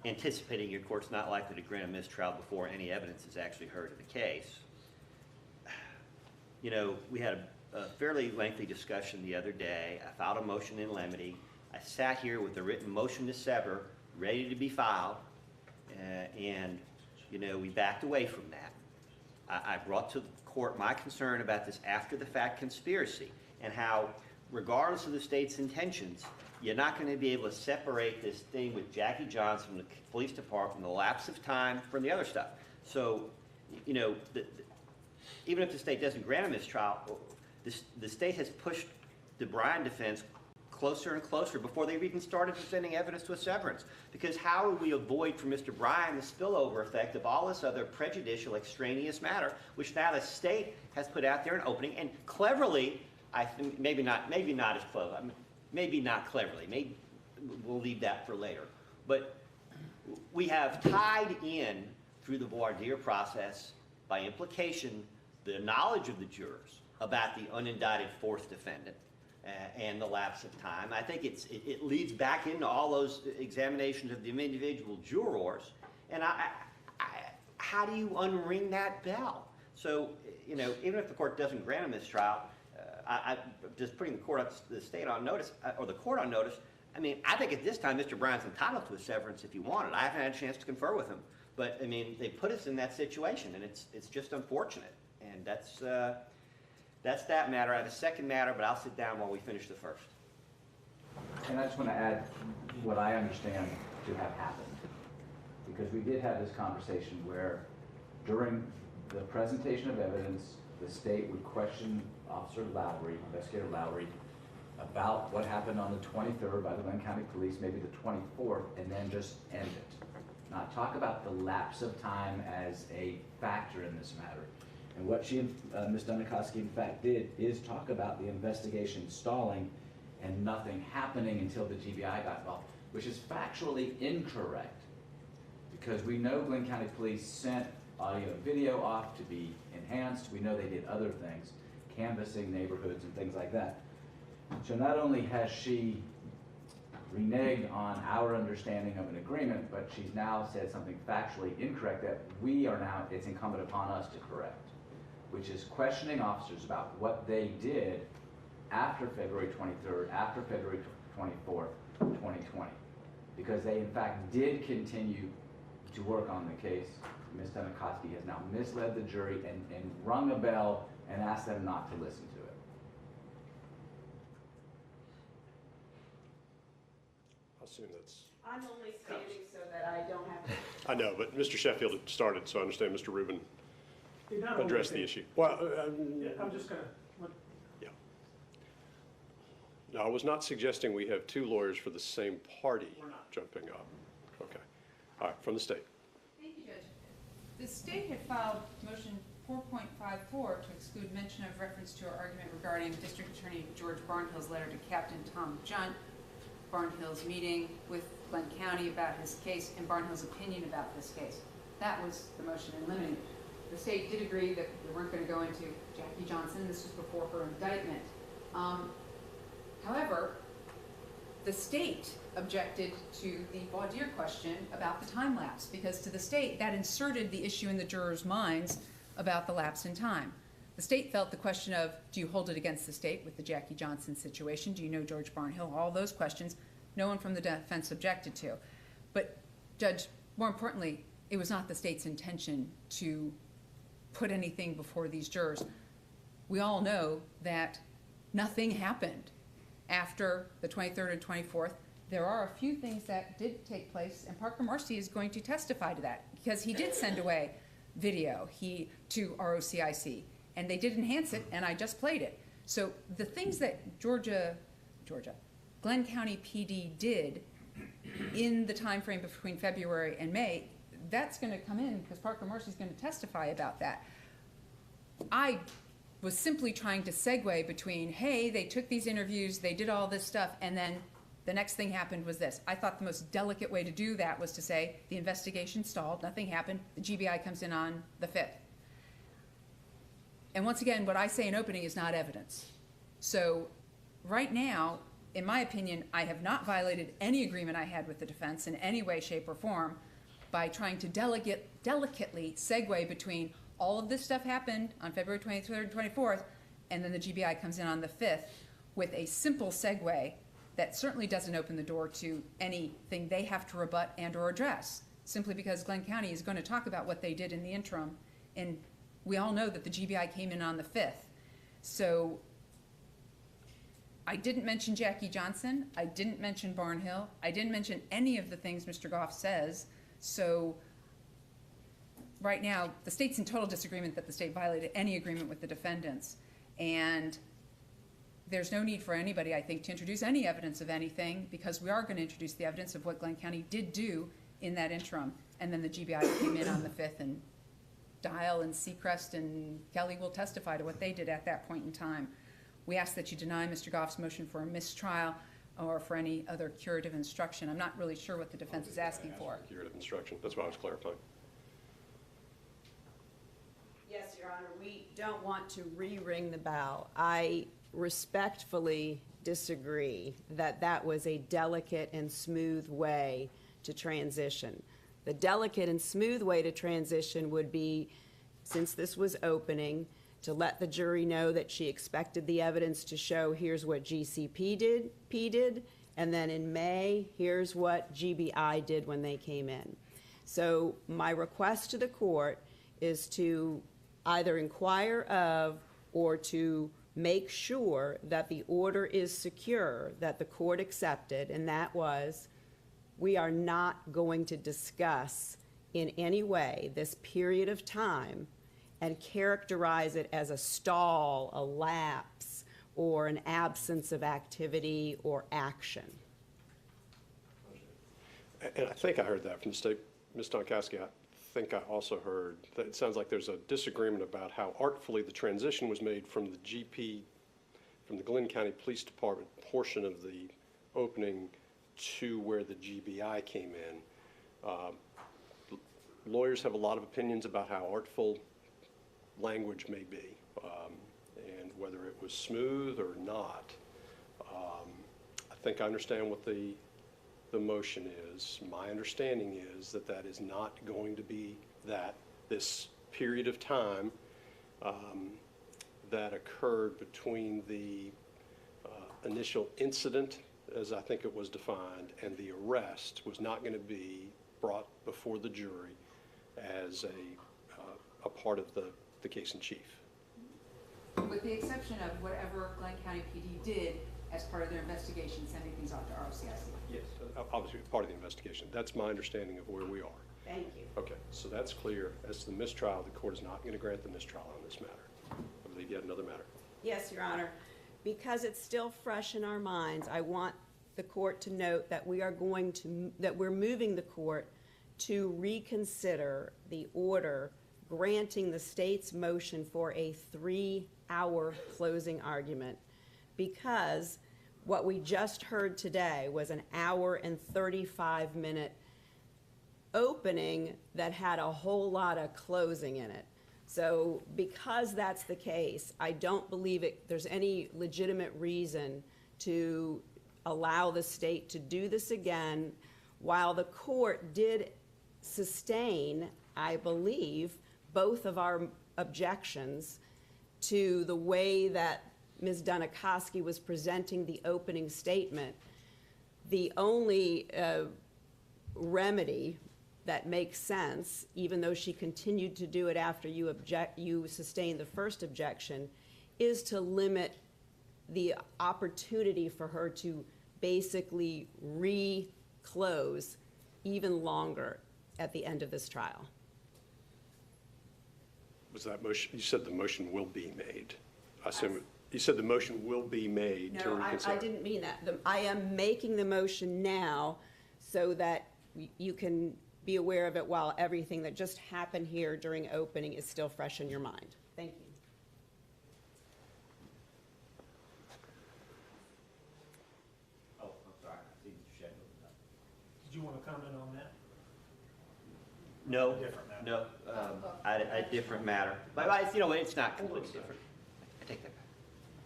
anticipating your court's not likely to grant a mistrial before any evidence is actually heard of the case. You know, we had a fairly lengthy discussion the other day. I filed a motion in limine. I sat here with a written motion to sever, ready to be filed, and, you know, we backed away from that. I brought to the court my concern about this after-the-fact conspiracy and how, regardless of the state's intentions, you're not going to be able to separate this thing with Jackie Johnson from the police department, the lapse of time from the other stuff. So, you know, even if the state doesn't grant a mistrial, the state has pushed the Bryan defense closer and closer before they've even started presenting evidence to a severance. Because how would we avoid from Mr. Bryan the spillover effect of all this other prejudicial, extraneous matter, which now the state has put out there in opening, and cleverly, I think maybe not as clever. I mean, maybe not cleverly. Maybe we'll leave that for later. But we have tied in through the voir dire process, by implication, the knowledge of the jurors about the unindicted fourth defendant and the lapse of time. I think it leads back into all those examinations of the individual jurors. And how do you unring that bell? So, you know, even if the court doesn't grant a mistrial, I just putting the state on notice, or the court on notice. I mean, I think at this time, Mr. Bryan's entitled to a severance if he wanted. I haven't had a chance to confer with him, but I mean, they put us in that situation, and it's just unfortunate. And that's that matter. I have a second matter, but I'll sit down while we finish the first. And I just want to add what I understand to have happened, because we did have this conversation where during the presentation of evidence, the state would question Officer Lowry, Investigator Lowry, about what happened on the 23rd by the Glenn County Police, maybe the 24th, and then just end it. Not talk about the lapse of time as a factor in this matter. And what Ms. Dunikoski, in fact, did is talk about the investigation stalling and nothing happening until the GBI got involved, which is factually incorrect, because we know Glenn County Police sent audio and video off to be enhanced. We know they did other things, canvassing neighborhoods and things like that. So not only has she reneged on our understanding of an agreement, but she's now said something factually incorrect that it's incumbent upon us to correct, which is questioning officers about what they did after February 23rd, after February 24th, 2020. Because they, in fact, did continue to work on the case. Ms. Dunikoski has now misled the jury and rung a bell and asked them not to listen to it. I assume that's... I'm only standing so that I don't have to... I know, but Mr. Sheffield had started, so I understand Mr. Rubin You're not addressed the only- issue. Well, Yeah, I'm just gonna, yeah. No, I was not suggesting we have two lawyers for the same party We're not. jumping up. Okay. All right, from the state. Thank you, Judge. The state had filed motion 4.54 to exclude mention of reference to our argument regarding District Attorney George Barnhill's letter to Captain Tom Junt, Barnhill's meeting with Glenn County about his case, and Barnhill's opinion about this case. That was the motion in limine. The state did agree that we weren't going to go into Jackie Johnson. This was before her indictment. However, the state objected to the voir dire question about the time lapse, because to the state that inserted the issue in the jurors' minds about the lapse in time. The state felt the question of, do you hold it against the state with the Jackie Johnson situation? Do you know George Barnhill? All those questions, no one from the defense objected to. But, Judge, more importantly, it was not the state's intention to put anything before these jurors. We all know that nothing happened after the 23rd and 24th. There are a few things that did take place, and Parker Marcy is going to testify to that because he did send away video to ROCIC, and they did enhance it, and I just played it. So the things that Glenn County PD did in the time frame between February and May, that's going to come in because Parker Marcy is going to testify about that. I was simply trying to segue between, hey, they took these interviews, they did all this stuff, and then the next thing happened was this. I thought the most delicate way to do that was to say the investigation stalled, nothing happened, the GBI comes in on the 5th. And once again, what I say in opening is not evidence. So right now, in my opinion, I have not violated any agreement I had with the defense in any way, shape, or form by trying to delicately segue between all of this stuff happened on February 23rd and 24th, and then the GBI comes in on the 5th with a simple segue that certainly doesn't open the door to anything they have to rebut and or address, simply because Glenn County is going to talk about what they did in the interim, and we all know that the GBI came in on the 5th. So I didn't mention Jackie Johnson, I didn't mention Barnhill, I didn't mention any of the things Mr. Goff says, so right now, the state's in total disagreement that the state violated any agreement with the defendants, and there's no need for anybody, I think, to introduce any evidence of anything because we are going to introduce the evidence of what Glenn County did do in that interim, and then the GBI came in on the 5th, and Dial and Seacrest and Kelly will testify to what they did at that point in time. We ask that you deny Mr. Goff's motion for a mistrial or for any other curative instruction. I'm not really sure what the defense is asking for. Curative instruction, that's what I was clarifying. Yes, Your Honor, we don't want to re-ring the bell. I respectfully disagree that that was a delicate and smooth way to transition. The delicate and smooth way to transition would be, since this was opening, to let the jury know that she expected the evidence to show here's what GCP did, and then in May, here's what GBI did when they came in. So my request to the court is to either inquire of or to make sure that the order is secure that the court accepted, and that was, we are not going to discuss in any way this period of time and characterize it as a stall, a lapse, or an absence of activity or action. And I think I heard that from the state. Ms. Donkowski, I think I also heard that it sounds like there's a disagreement about how artfully the transition was made from the GP, from the Glenn County Police Department portion of the opening to where the GBI came in. Lawyers have a lot of opinions about how artful language may be, and whether it was smooth or not. I think I understand what the motion is. My understanding is that that is not going to be that this period of time that occurred between the initial incident, as I think it was defined, and the arrest was not going to be brought before the jury as a part of the case in chief. With the exception of whatever Glenn County PD did as part of their investigation, sending things off to ROCIC. Yes, obviously part of the investigation. That's my understanding of where we are. Thank you. Okay, so that's clear. As to the mistrial, the court is not going to grant the mistrial on this matter. I believe you had another matter. Yes, Your Honor. Because it's still fresh in our minds, I want the court to note that we're moving the court to reconsider the order granting the state's motion for a 3-hour closing argument, because what we just heard today was an 1 and 35-minute opening that had a whole lot of closing in it. So because that's the case, I don't believe there's any legitimate reason to allow the state to do this again, while the court did sustain, I believe, both of our objections to the way that Ms. Dunikoski was presenting the opening statement. The only remedy that makes sense, even though she continued to do it after you sustained the first objection, is to limit the opportunity for her to basically re-close even longer at the end of this trial. Was that motion, you said the motion will be made. I assume, you said the motion will be made to No, reconsider. I didn't mean that. I am making the motion now so that you can be aware of it while everything that just happened here during opening is still fresh in your mind. Thank you. Oh, I'm sorry, I see Mr. Sheffield. Did you want to comment on that? No, Different matter. no, a different matter. But, you know, it's not completely different. I take that back.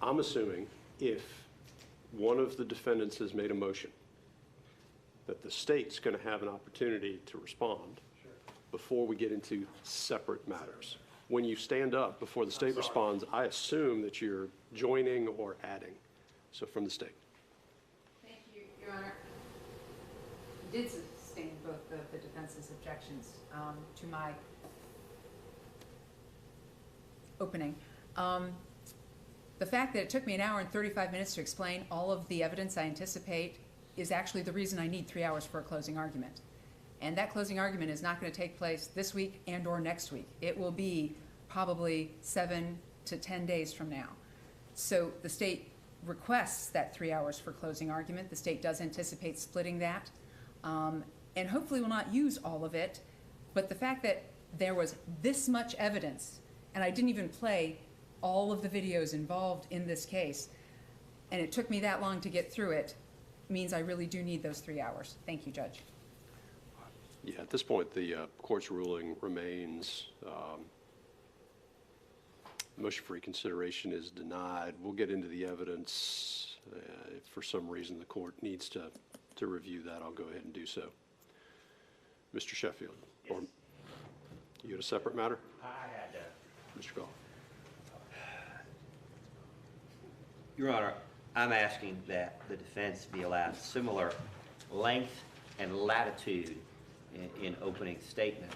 I'm assuming if one of the defendants has made a motion, that the state's going to have an opportunity to respond before we get into separate matters. When you stand up before the state responds, I assume that you're joining or adding. So from the state. Thank you, Your Honor. You did sustain both the defense's objections to my opening. The fact that it took me an hour and 35 minutes to explain all of the evidence I anticipate is actually the reason I need 3 hours for a closing argument. And that closing argument is not going to take place this week and or next week. It will be probably 7 to 10 days from now. So the state requests that 3 hours for closing argument. The state does anticipate splitting that, and hopefully will not use all of it. But the fact that there was this much evidence, and I didn't even play all of the videos involved in this case, and it took me that long to get through it, means I really do need those 3 hours. Thank you, Judge. Yeah, at this point, the court's ruling remains. Motion for reconsideration is denied. We'll get into the evidence. If for some reason the court needs to review that, I'll go ahead and do so. Mr. Sheffield, Yes. or you had a separate matter? I had Mr. Goff. Your Honor, I'm asking that the defense be allowed similar length and latitude in opening statement.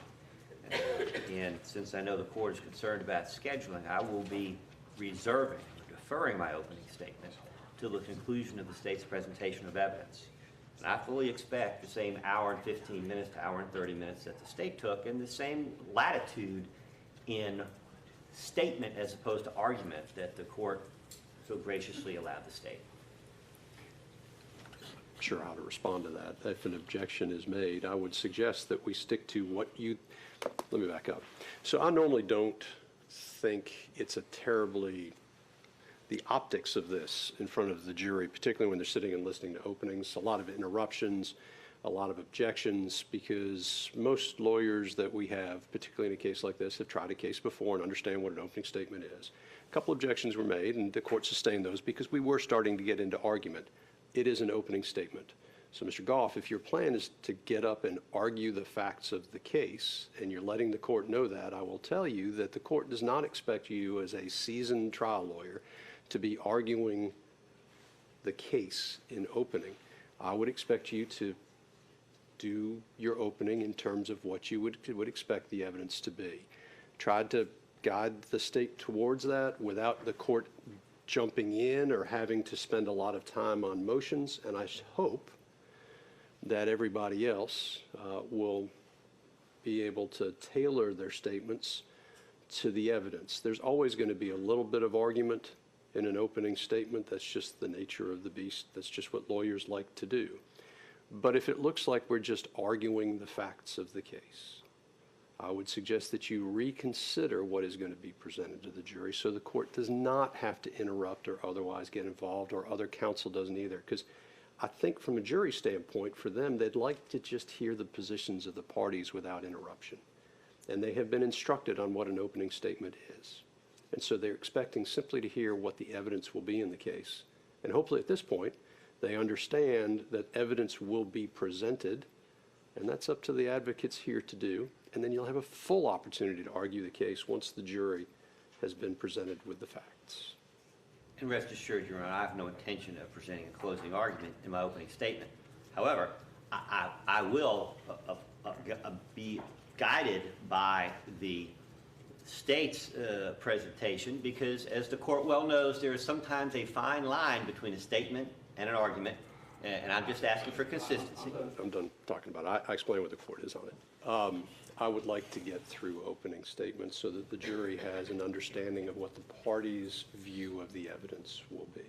And since I know the court is concerned about scheduling, I will be reserving, deferring my opening statement till the conclusion of the state's presentation of evidence. And I fully expect the same hour and 15 minutes to hour and 30 minutes that the state took, and the same latitude in statement as opposed to argument that the court so graciously allowed the state. Sure how to respond to that. If an objection is made, I would suggest that we stick to what you, let me back up. So I normally don't think it's a terribly, the optics of this in front of the jury, particularly when they're sitting and listening to openings, a lot of interruptions, a lot of objections, because most lawyers that we have, particularly in a case like this, have tried a case before and understand what an opening statement is. A couple objections were made, and the court sustained those because we were starting to get into argument. It is an opening statement. So, Mr. Goff, if your plan is to get up and argue the facts of the case, and you're letting the court know that, I will tell you that the court does not expect you as a seasoned trial lawyer to be arguing the case in opening. I would expect you to do your opening in terms of what you would expect the evidence to be. Tried to guide the state towards that without the court jumping in or having to spend a lot of time on motions, and I hope that everybody else will be able to tailor their statements to the evidence. There's always going to be a little bit of argument in an opening statement. That's just the nature of the beast. That's just what lawyers like to do. But if it looks like we're just arguing the facts of the case, I would suggest that you reconsider what is going to be presented to the jury so the court does not have to interrupt or otherwise get involved, or other counsel doesn't either. Because I think from a jury standpoint, for them, they'd like to just hear the positions of the parties without interruption. And they have been instructed on what an opening statement is. And so they're expecting simply to hear what the evidence will be in the case. And hopefully at this point, they understand that evidence will be presented, and that's up to the advocates here to do. and then you'll have a full opportunity to argue the case once the jury has been presented with the facts. And rest assured, Your Honor, I have no intention of presenting a closing argument in my opening statement. However, I will be guided by the state's presentation, because as the court well knows, there is sometimes a fine line between a statement and an argument, and I'm just asking for consistency. I'm done talking about it. I explain what the court is on it. I would like to get through opening statements so that the jury has an understanding of what the party's view of the evidence will be.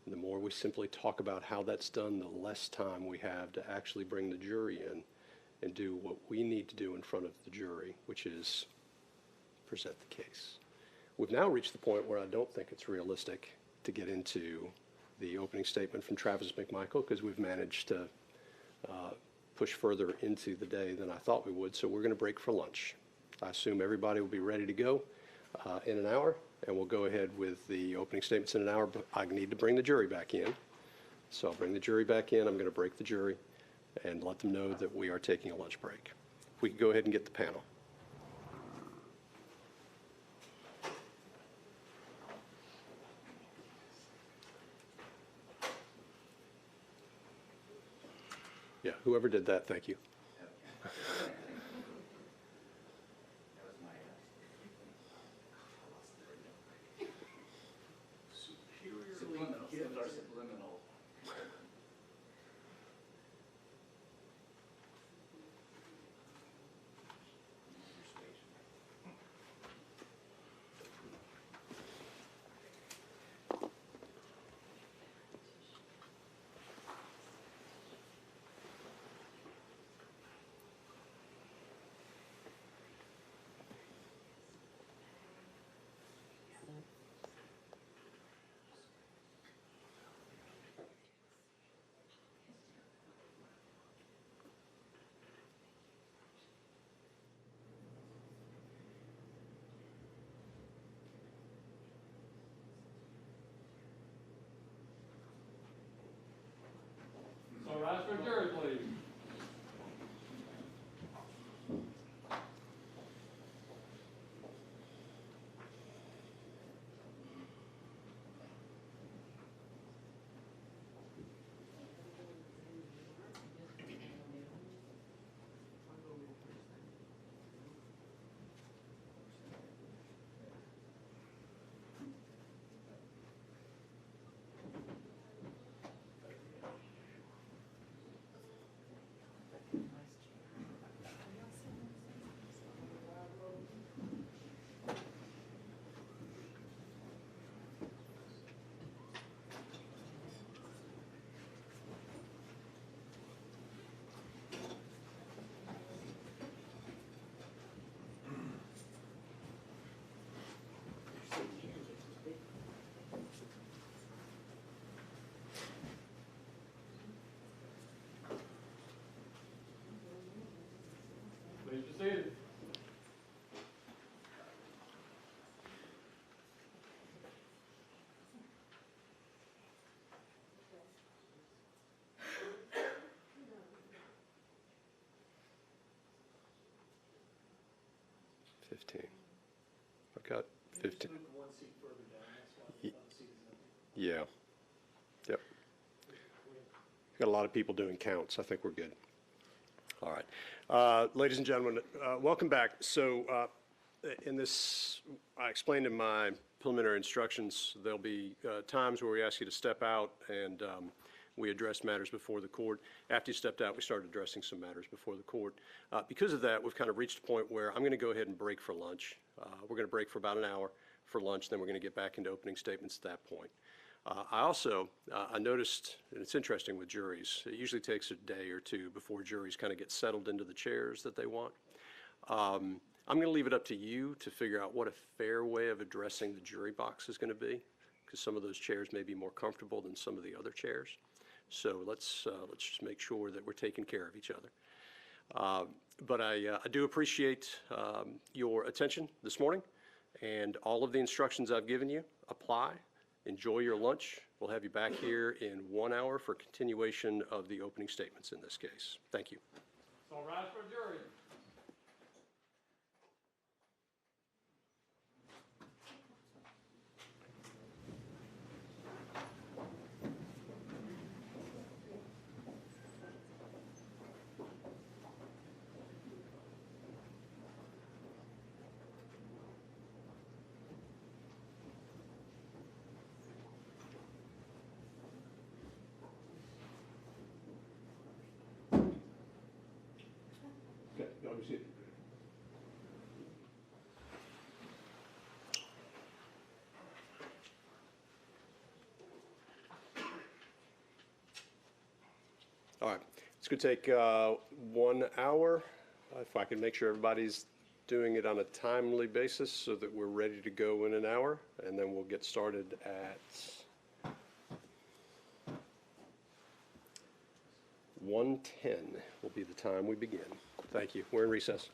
And the more we simply talk about how that's done, the less time we have to actually bring the jury in and do what we need to do in front of the jury, which is present the case. We've now reached the point where I don't think it's realistic to get into the opening statement from Travis McMichael, because we've managed to push further into the day than I thought we would, so we're going to break for lunch. I assume everybody will be ready to go in an hour, and we'll go ahead with the opening statements in an hour, but I need to bring the jury back in. So I'll bring the jury back in. I'm going to break the jury and let them know that we are taking a lunch break. We can go ahead and get the panel. Yeah, whoever did that, thank you. Subliminal. So rise for a jury, please. Please be seated. I've got 15. One seat further down, that's why the seat is empty. Yeah. Yep. Got a lot of people doing counts. I think we're good. All right. Ladies and gentlemen, welcome back. So in this, I explained in my preliminary instructions, there'll be times where we ask you to step out and we address matters before the court. After you stepped out, we started addressing some matters before the court. Because of that, we've kind of reached a point where I'm going to go ahead and break for lunch. We're going to break for about an hour for lunch, then we're going to get back into opening statements at that point. I also, I noticed, and it's interesting with juries, it usually takes a day or two before juries kind of get settled into the chairs that they want. I'm going to leave it up to you to figure out what a fair way of addressing the jury box is going to be, because some of those chairs may be more comfortable than some of the other chairs. So let's just make sure that we're taking care of each other. But I do appreciate your attention this morning, and all of the instructions I've given you apply. Enjoy your lunch. We'll have you back here in 1 hour for continuation of the opening statements in this case. Thank you. So rise for a jury. All right, it's going to take 1 hour. If I can make sure everybody's doing it on a timely basis so that we're ready to go in an hour, and then we'll get started at 1:10 will be the time we begin. Thank you. We're in recess.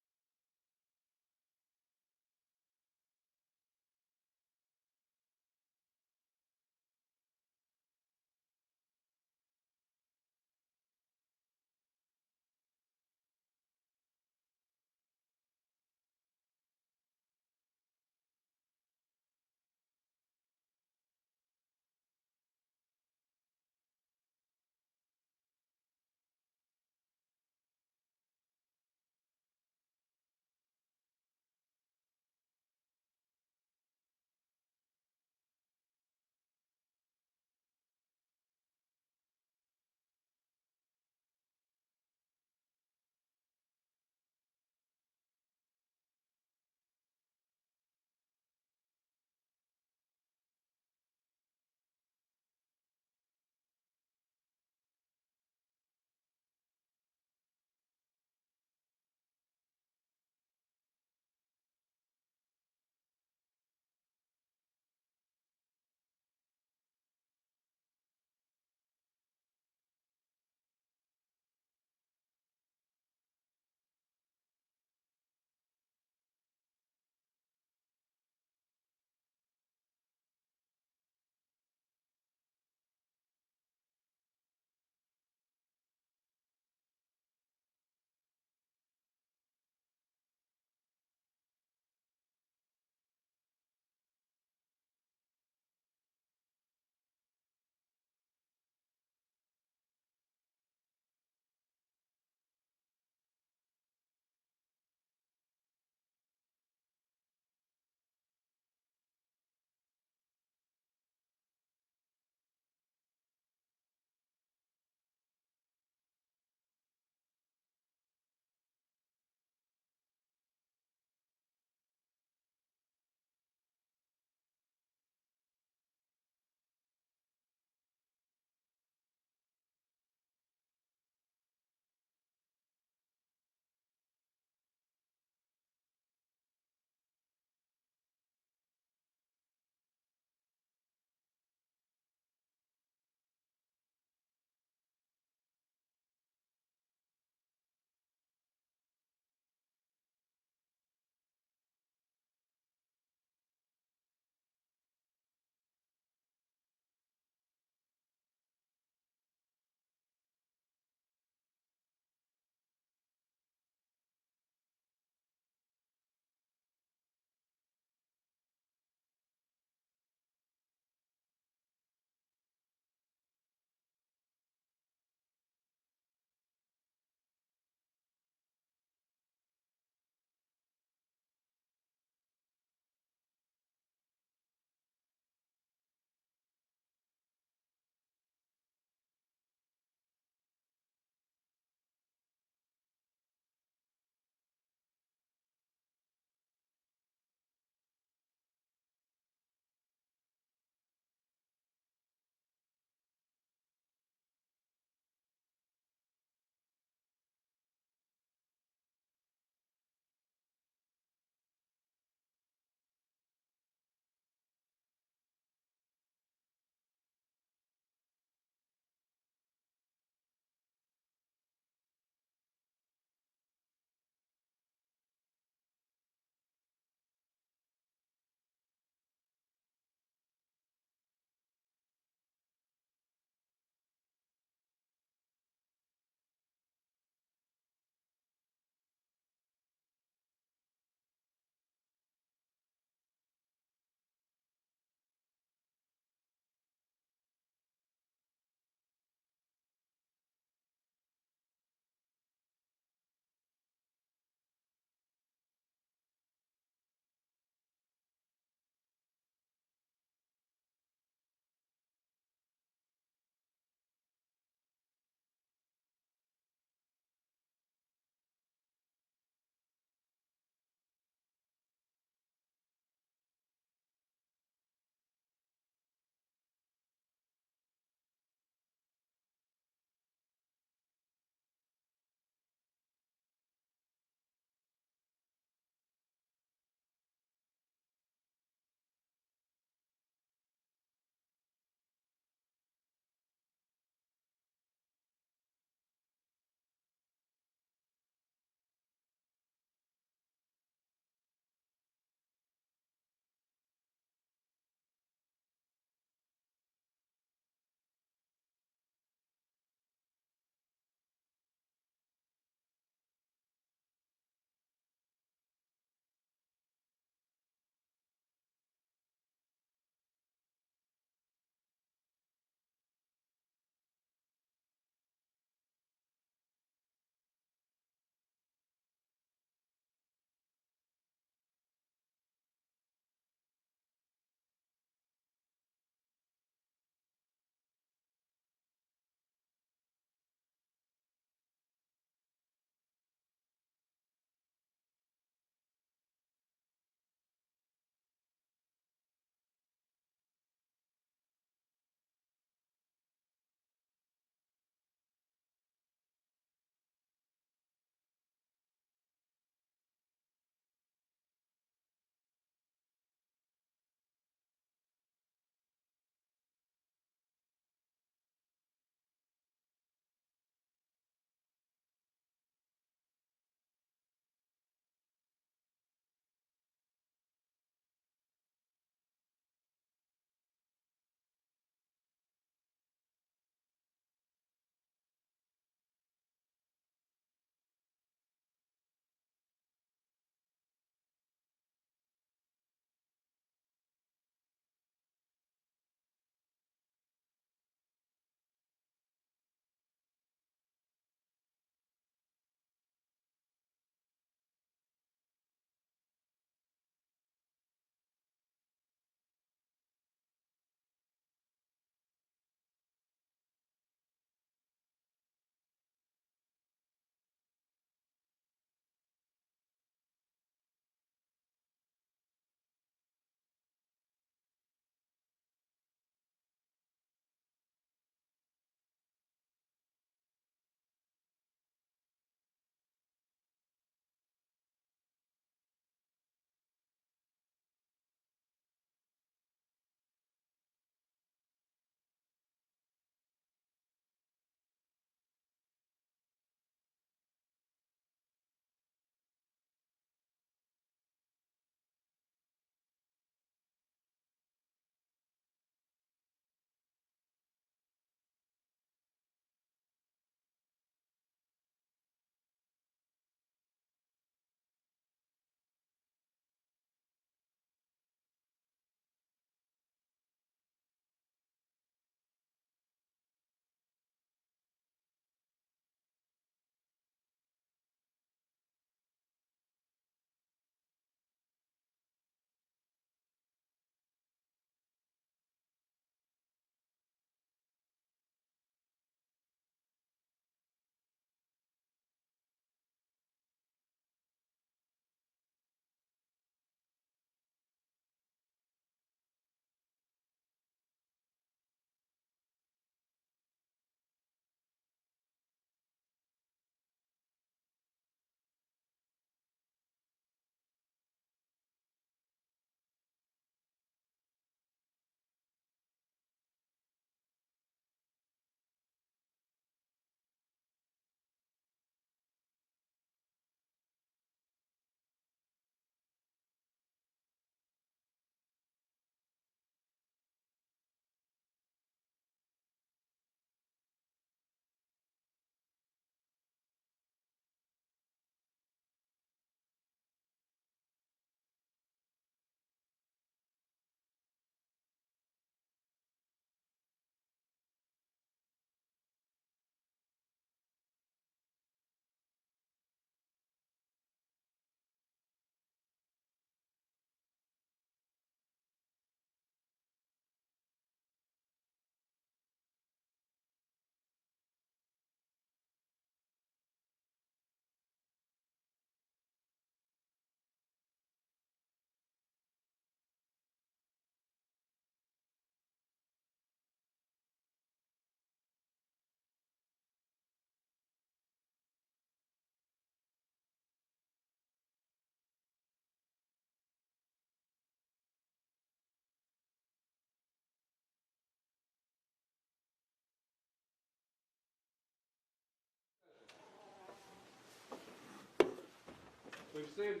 just saying,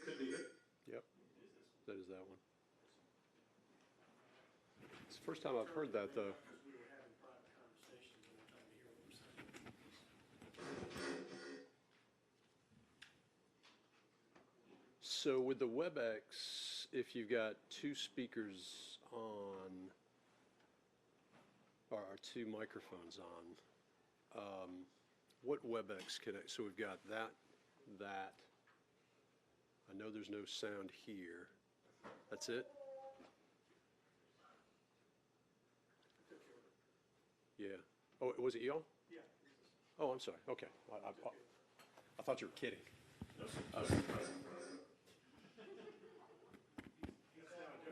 Could be it. Yep, that is that one. It's the first time I've heard that, though. Because we were having private conversations and we're trying to hear what we're saying. So with the WebEx, if you've got two speakers on, or two microphones on, what WebEx connect? So we've got that. I know there's no sound here. That's it? Yeah. Oh, was it y'all? Yeah. Oh, I'm sorry. Okay. I thought you were kidding.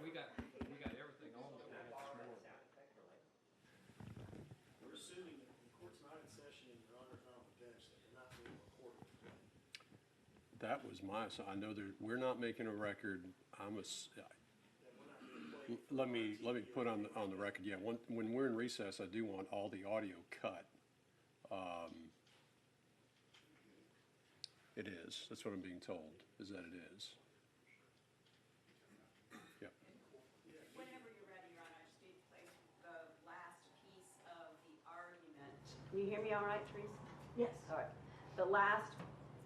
we got everything on there this morning. We're assuming that the court's not in session and your honor's not on the bench, that you're not being recorded. That was I know we're not making a record. That we're not being played. Let me put on the record, yeah, when we're in recess, I do want all the audio cut. It is, that's what I'm being told, is that it is. Yep. Whenever you're ready, Your Honor, I just need to place the last piece of the argument. Can you hear me all right, Teresa? Yes. All right. The last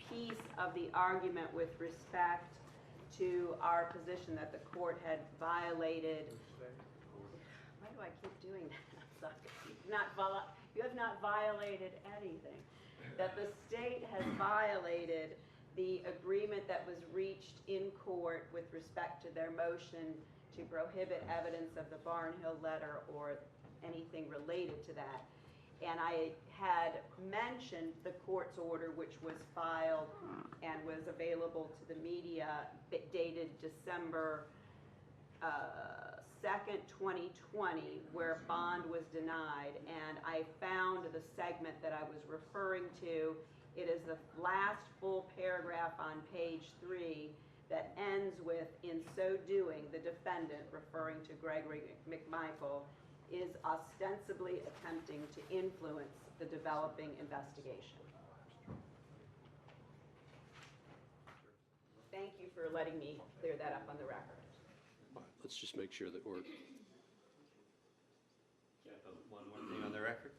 piece of the argument with respect to our position that the court had violated. Why do I keep doing that? You have not violated anything. That the state has violated the agreement that was reached in court with respect to their motion to prohibit evidence of the Barnhill letter or anything related to that. And I had mentioned the court's order, which was filed and was available to the media, dated December 2nd, 2020, where bond was denied. And I found the segment that I was referring to. It is the last full paragraph on page 3 that ends with, in so doing, the defendant, referring to Gregory McMichael, is ostensibly attempting to influence the developing investigation. Thank you for letting me clear that up on the record. All right, let's just make sure that we're, One more thing on the record.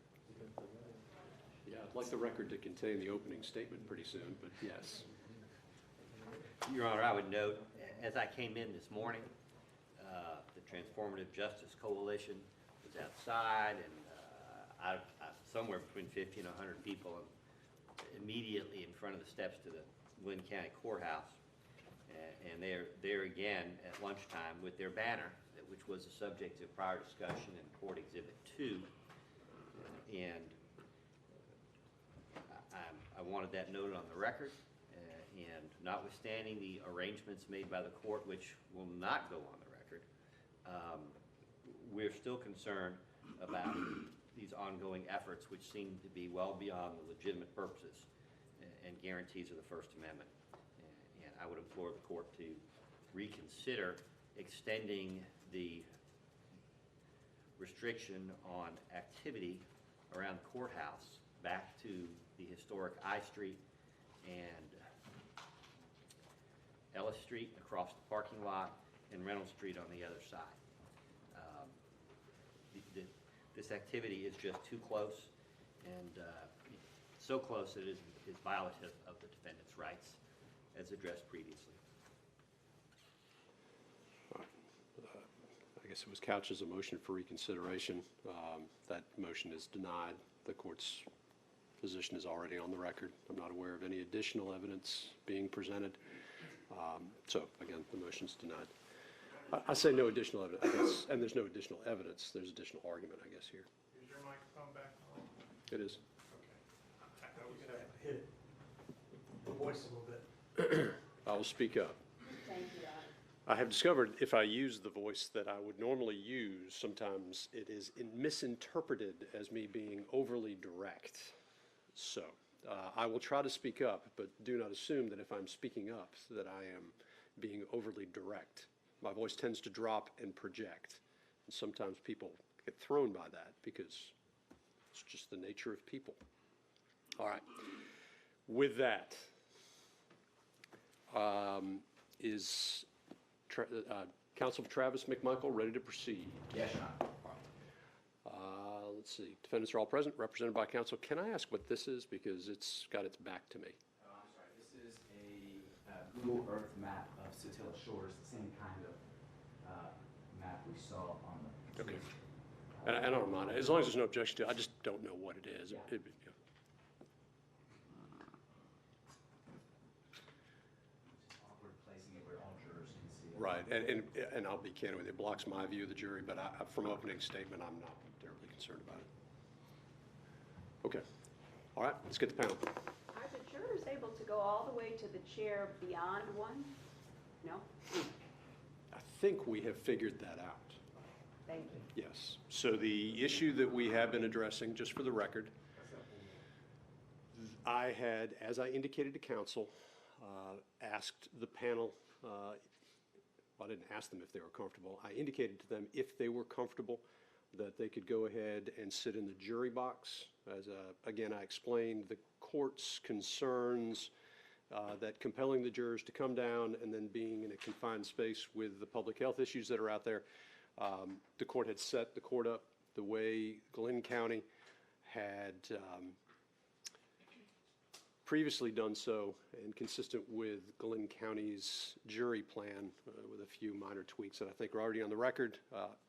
yeah, I'd like the record to contain the opening statement pretty soon, but yes. Your Honor, I would note, as I came in this morning, the Transformative Justice Coalition was outside, and somewhere between 50 and 100 people immediately in front of the steps to the Glynn County Courthouse. And they're there again at lunchtime with their banner, which was the subject of prior discussion in Court Exhibit 2. And I wanted that noted on the record. And notwithstanding the arrangements made by the court, which will not go on the record, we're still concerned about these ongoing efforts, which seem to be well beyond the legitimate purposes and guarantees of the First Amendment. And I would implore the court to reconsider extending the restriction on activity around the courthouse back to the historic I Street and Ellis Street across the parking lot and Reynolds Street on the other side. This activity is just too close, and so close that it is violative of the defendant's rights as addressed previously. I guess it was couched as a motion for reconsideration. That motion is denied. The court's position is already on the record. I'm not aware of any additional evidence being presented. So again, the motion's denied. I say no additional evidence, I guess, and there's no additional evidence. There's additional argument, I guess, here. Is your microphone back on? It is. Okay. I thought we could have hit the voice a little bit. I will speak up. Thank you, Your Honor. I have discovered if I use the voice that I would normally use, sometimes it is misinterpreted as me being overly direct. So I will try to speak up, but do not assume that if I'm speaking up that I am being overly direct. My voice tends to drop and project. And sometimes people get thrown by that because it's just the nature of people. All right. With that, is Counsel for Travis McMichael ready to proceed? Yes, Your Honor. Let's see. Defendants are all present, represented by counsel. Can I ask what this is? Because it's got its back to me. Oh, I'm sorry. This is a Google Earth map of Satilla Shores, the same kind of map we saw on the. Okay. And I don't mind. As long as there's no objection to it, I just don't know what it is. Yeah. Yeah. It's awkward placing it where all jurors can see it. Right. And I'll be candid with you. It blocks my view of the jury, but from opening statement, I'm not terribly concerned about it. Okay. All right. Let's get the panel. Are the jurors able to go all the way to the chair beyond one? No? I think we have figured that out. Thank you. Yes. So the issue that we have been addressing, just for the record, I had, as I indicated to counsel, asked the panel, well, I didn't ask them if they were comfortable. I indicated to them if they were comfortable that they could go ahead and sit in the jury box. As again, I explained the court's concerns that compelling the jurors to come down and then being in a confined space with the public health issues that are out there. The court had set the court up the way Glenn County had previously done so, and consistent with Glenn County's jury plan with a few minor tweaks that I think are already on the record.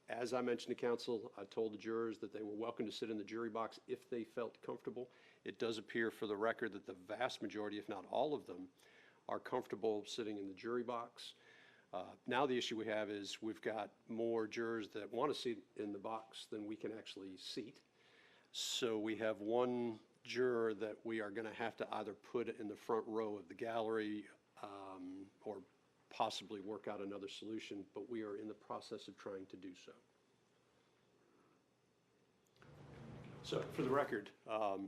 As I mentioned to counsel, I told the jurors that they were welcome to sit in the jury box if they felt comfortable. It does appear for the record that the vast majority, if not all of them, are comfortable sitting in the jury box. Now the issue we have is we've got more jurors that want to sit in the box than we can actually seat. So we have one juror that we are going to have to either put in the front row of the gallery or possibly work out another solution, but we are in the process of trying to do so. So for the record,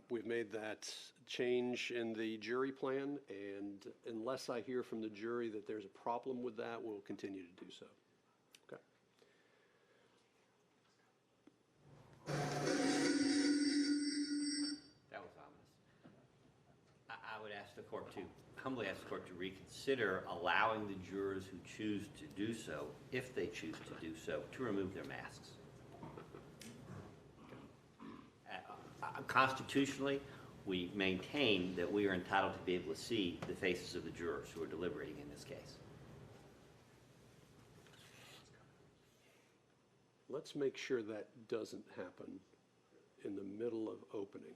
we've made that change in the jury plan, and unless I hear from the jury that there's a problem with that, we'll continue to do so. Okay. That was ominous. I would ask the court to, humbly ask the court to reconsider allowing the jurors who choose to do so, if they choose to do so, to remove their masks. Constitutionally, we maintain that we are entitled to be able to see the faces of the jurors who are deliberating in this case. Let's make sure that doesn't happen in the middle of opening.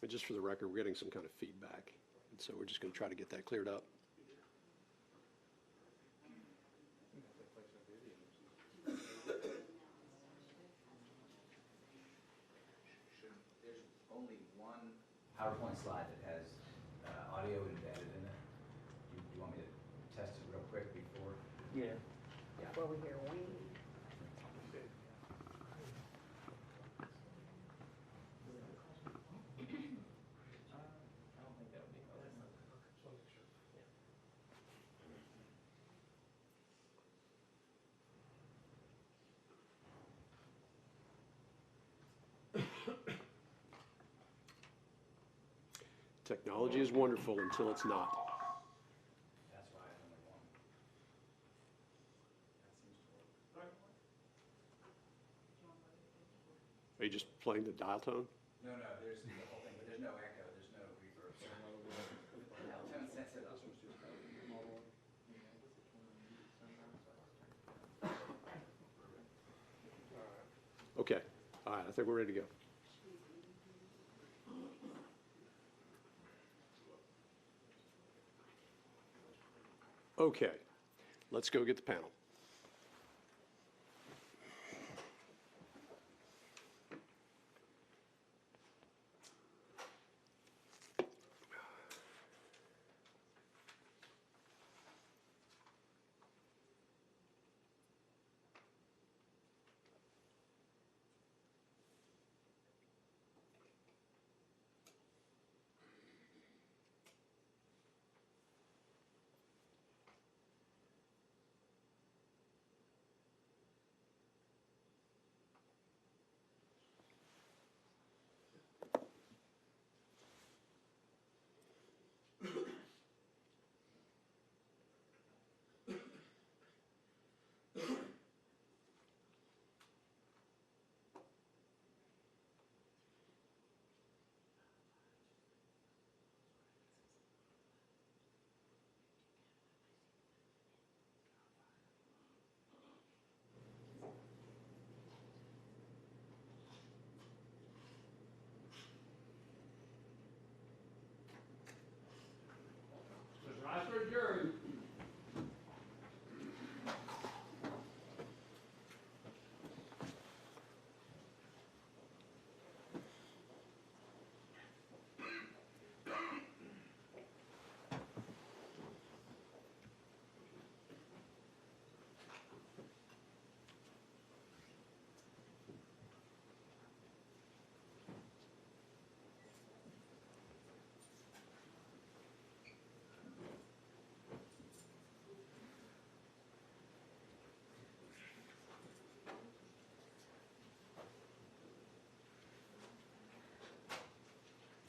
And just for the record, we're getting some kind of feedback, and so we're just going to try to get that cleared up. There's only one PowerPoint slide that has audio embedded in it. Do you want me to test it real quick before? Yeah. Yeah. Before we hear wing. Technology is wonderful until it's not. That's why I only one. That seems to work. Are you just playing the dial tone? No, there's the whole thing, but there's no echo, there's no reverb. So tone sense it up. Okay. All right, I think we're ready to go. Okay, let's go get the panel.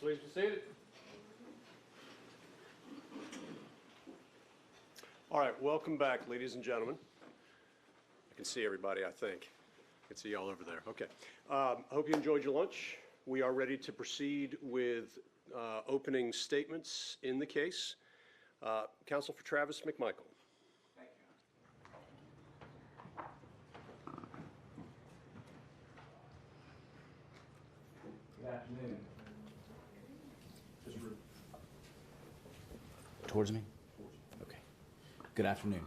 Please be seated. All right, welcome back, ladies and gentlemen. I can see everybody, I think. I can see y'all over there. Okay. I hope you enjoyed your lunch. We are ready to proceed with opening statements in the case. Counsel for Travis McMichael. Thank you. Good afternoon. Towards me? Okay. Good afternoon.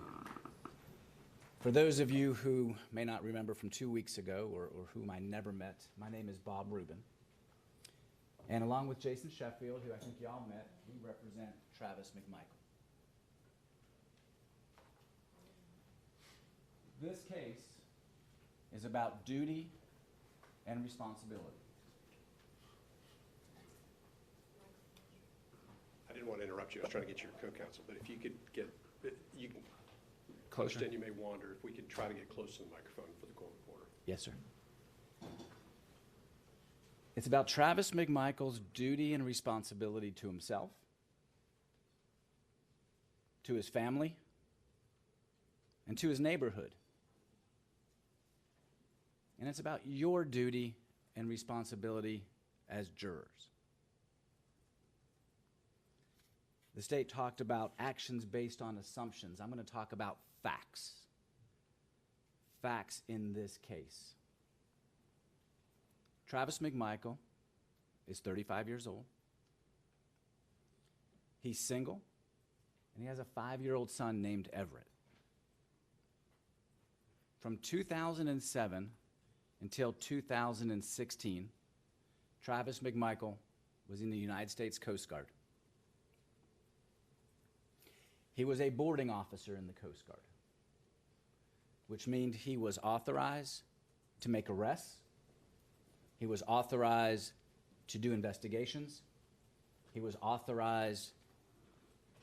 For those of you who may not remember from 2 weeks ago or whom I never met, my name is Bob Rubin. And along with Jason Sheffield, who I think y'all met, we represent Travis McMichael. This case is about duty and responsibility. I didn't want to interrupt you. I was trying to get your co-counsel, but if you could get, you can, Closer. understand you may wander. If we could try to get close to the microphone for the court reporter. Yes, sir. It's about Travis McMichael's duty and responsibility to himself, to his family, and to his neighborhood. And it's about your duty and responsibility as jurors. The state talked about actions based on assumptions. I'm going to talk about facts. Facts in this case. Travis McMichael is 35 years old. He's single, and he has a 5-year-old son named Everett. From 2007 until 2016, Travis McMichael was in the United States Coast Guard. He was a boarding officer in the Coast Guard, which means he was authorized to make arrests. He was authorized to do investigations. He was authorized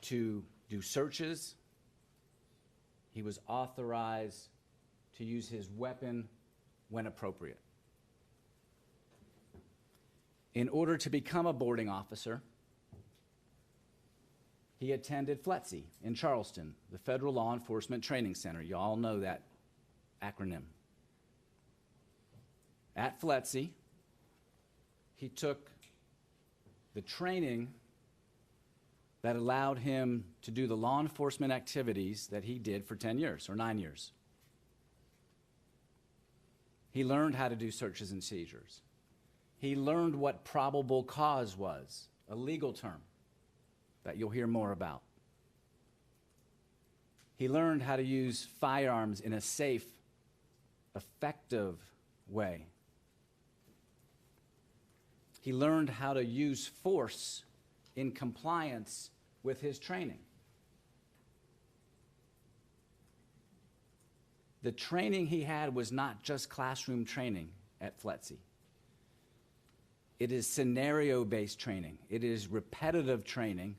to do searches. He was authorized to use his weapon when appropriate. In order to become a boarding officer, he attended FLETC in Charleston, the Federal Law Enforcement Training Center. You all know that acronym. At FLETC, he took the training that allowed him to do the law enforcement activities that he did for 10 years or 9 years. He learned how to do searches and seizures. He learned what probable cause was, a legal term that you'll hear more about. He learned how to use firearms in a safe, effective way. He learned how to use force in compliance with his training. The training he had was not just classroom training at FLETC. It is scenario-based training. It is repetitive training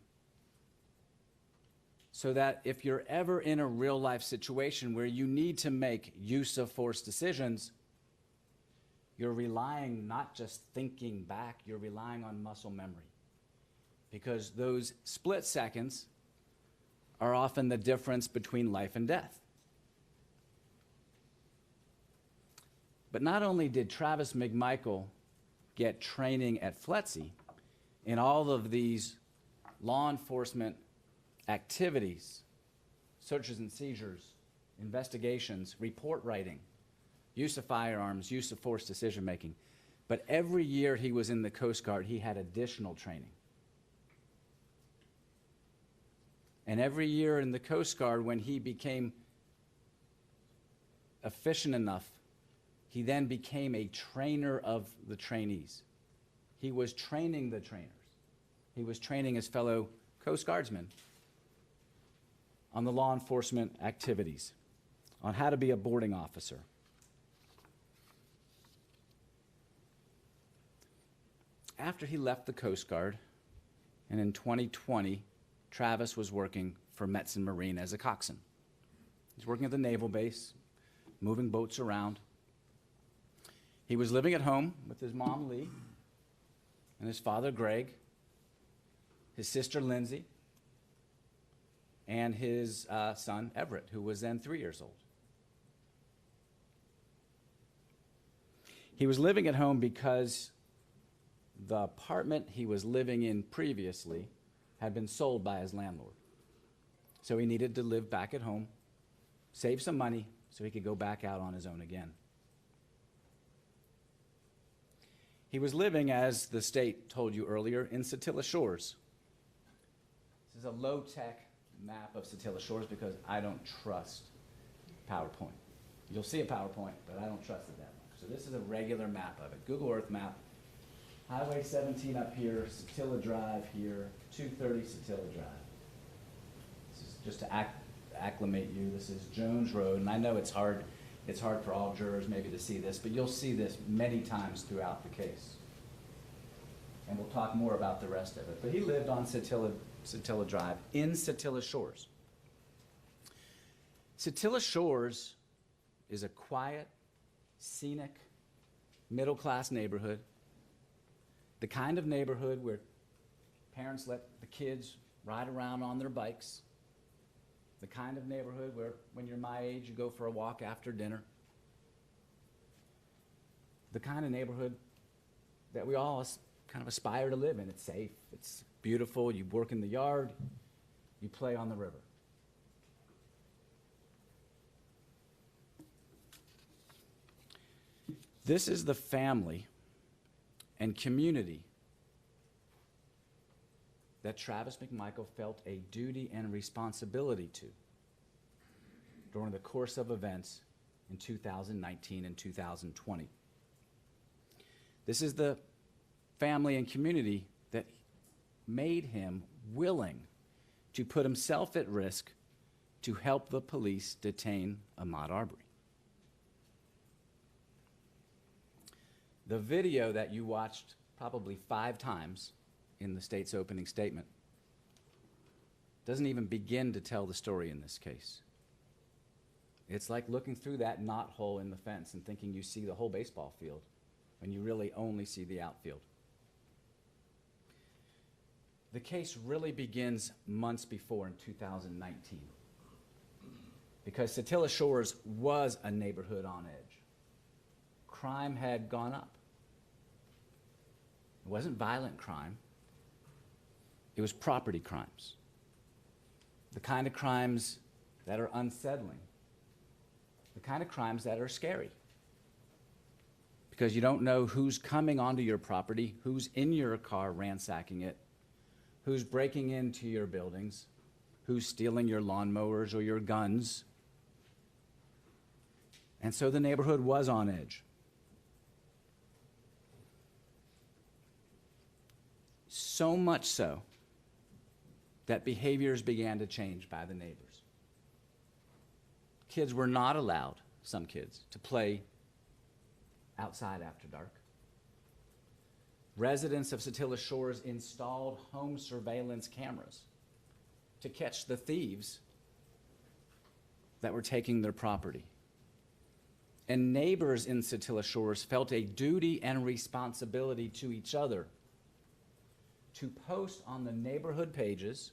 so that if you're ever in a real-life situation where you need to make use of force decisions, you're relying, not just thinking back, you're relying on muscle memory. Because those split seconds are often the difference between life and death. But not only did Travis McMichael get training at FLETC in all of these law enforcement activities, searches and seizures, investigations, report writing, use of firearms, use of force decision making, but every year he was in the Coast Guard, he had additional training. And every year in the Coast Guard, when he became efficient enough, he then became a trainer of the trainees. He was training the trainers. He was training his fellow Coast Guardsmen on the law enforcement activities, on how to be a boarding officer. After he left the Coast Guard, and in 2020, Travis was working for Metzen Marine as a coxswain. He's working at the naval base, moving boats around. He was living at home with his mom, Lee, and his father, Greg, his sister Lindsay, and his son Everett, who was then 3 years old. He was living at home because the apartment he was living in previously had been sold by his landlord. So he needed to live back at home, save some money so he could go back out on his own again. He was living, as the state told you earlier, in Satilla Shores. This is a low-tech map of Satilla Shores because I don't trust PowerPoint. You'll see a PowerPoint, but I don't trust it that much. So this is a regular map of it. Google Earth map. Highway 17 up here, Satilla Drive here, 230 Satilla Drive. This is just to acclimate you. This is Jones Road, and I know it's hard for all jurors maybe to see this, but you'll see this many times throughout the case. And we'll talk more about the rest of it. But he lived on Satilla Drive in Satilla Shores. Satilla Shores is a quiet, scenic, middle-class neighborhood. The kind of neighborhood where parents let the kids ride around on their bikes. The kind of neighborhood where, when you're my age, you go for a walk after dinner. The kind of neighborhood that we all kind of aspire to live in. It's safe, it's beautiful, you work in the yard, you play on the river. This is the family and community that Travis McMichael felt a duty and responsibility to during the course of events in 2019 and 2020. This is the family and community that made him willing to put himself at risk to help the police detain Ahmaud Arbery. The video that you watched probably 5 times in the state's opening statement doesn't even begin to tell the story in this case. It's like looking through that knot hole in the fence and thinking you see the whole baseball field when you really only see the outfield. The case really begins months before in 2019 because Satilla Shores was a neighborhood on edge. Crime had gone up. It wasn't violent crime. It was property crimes. The kind of crimes that are unsettling. The kind of crimes that are scary. Because you don't know who's coming onto your property, who's in your car ransacking it, who's breaking into your buildings, who's stealing your lawnmowers or your guns. And so the neighborhood was on edge. So much so that behaviors began to change by the neighbors. Kids were not allowed, some kids, to play outside after dark. Residents of Satilla Shores installed home surveillance cameras to catch the thieves that were taking their property. And neighbors in Satilla Shores felt a duty and responsibility to each other to post on the neighborhood pages,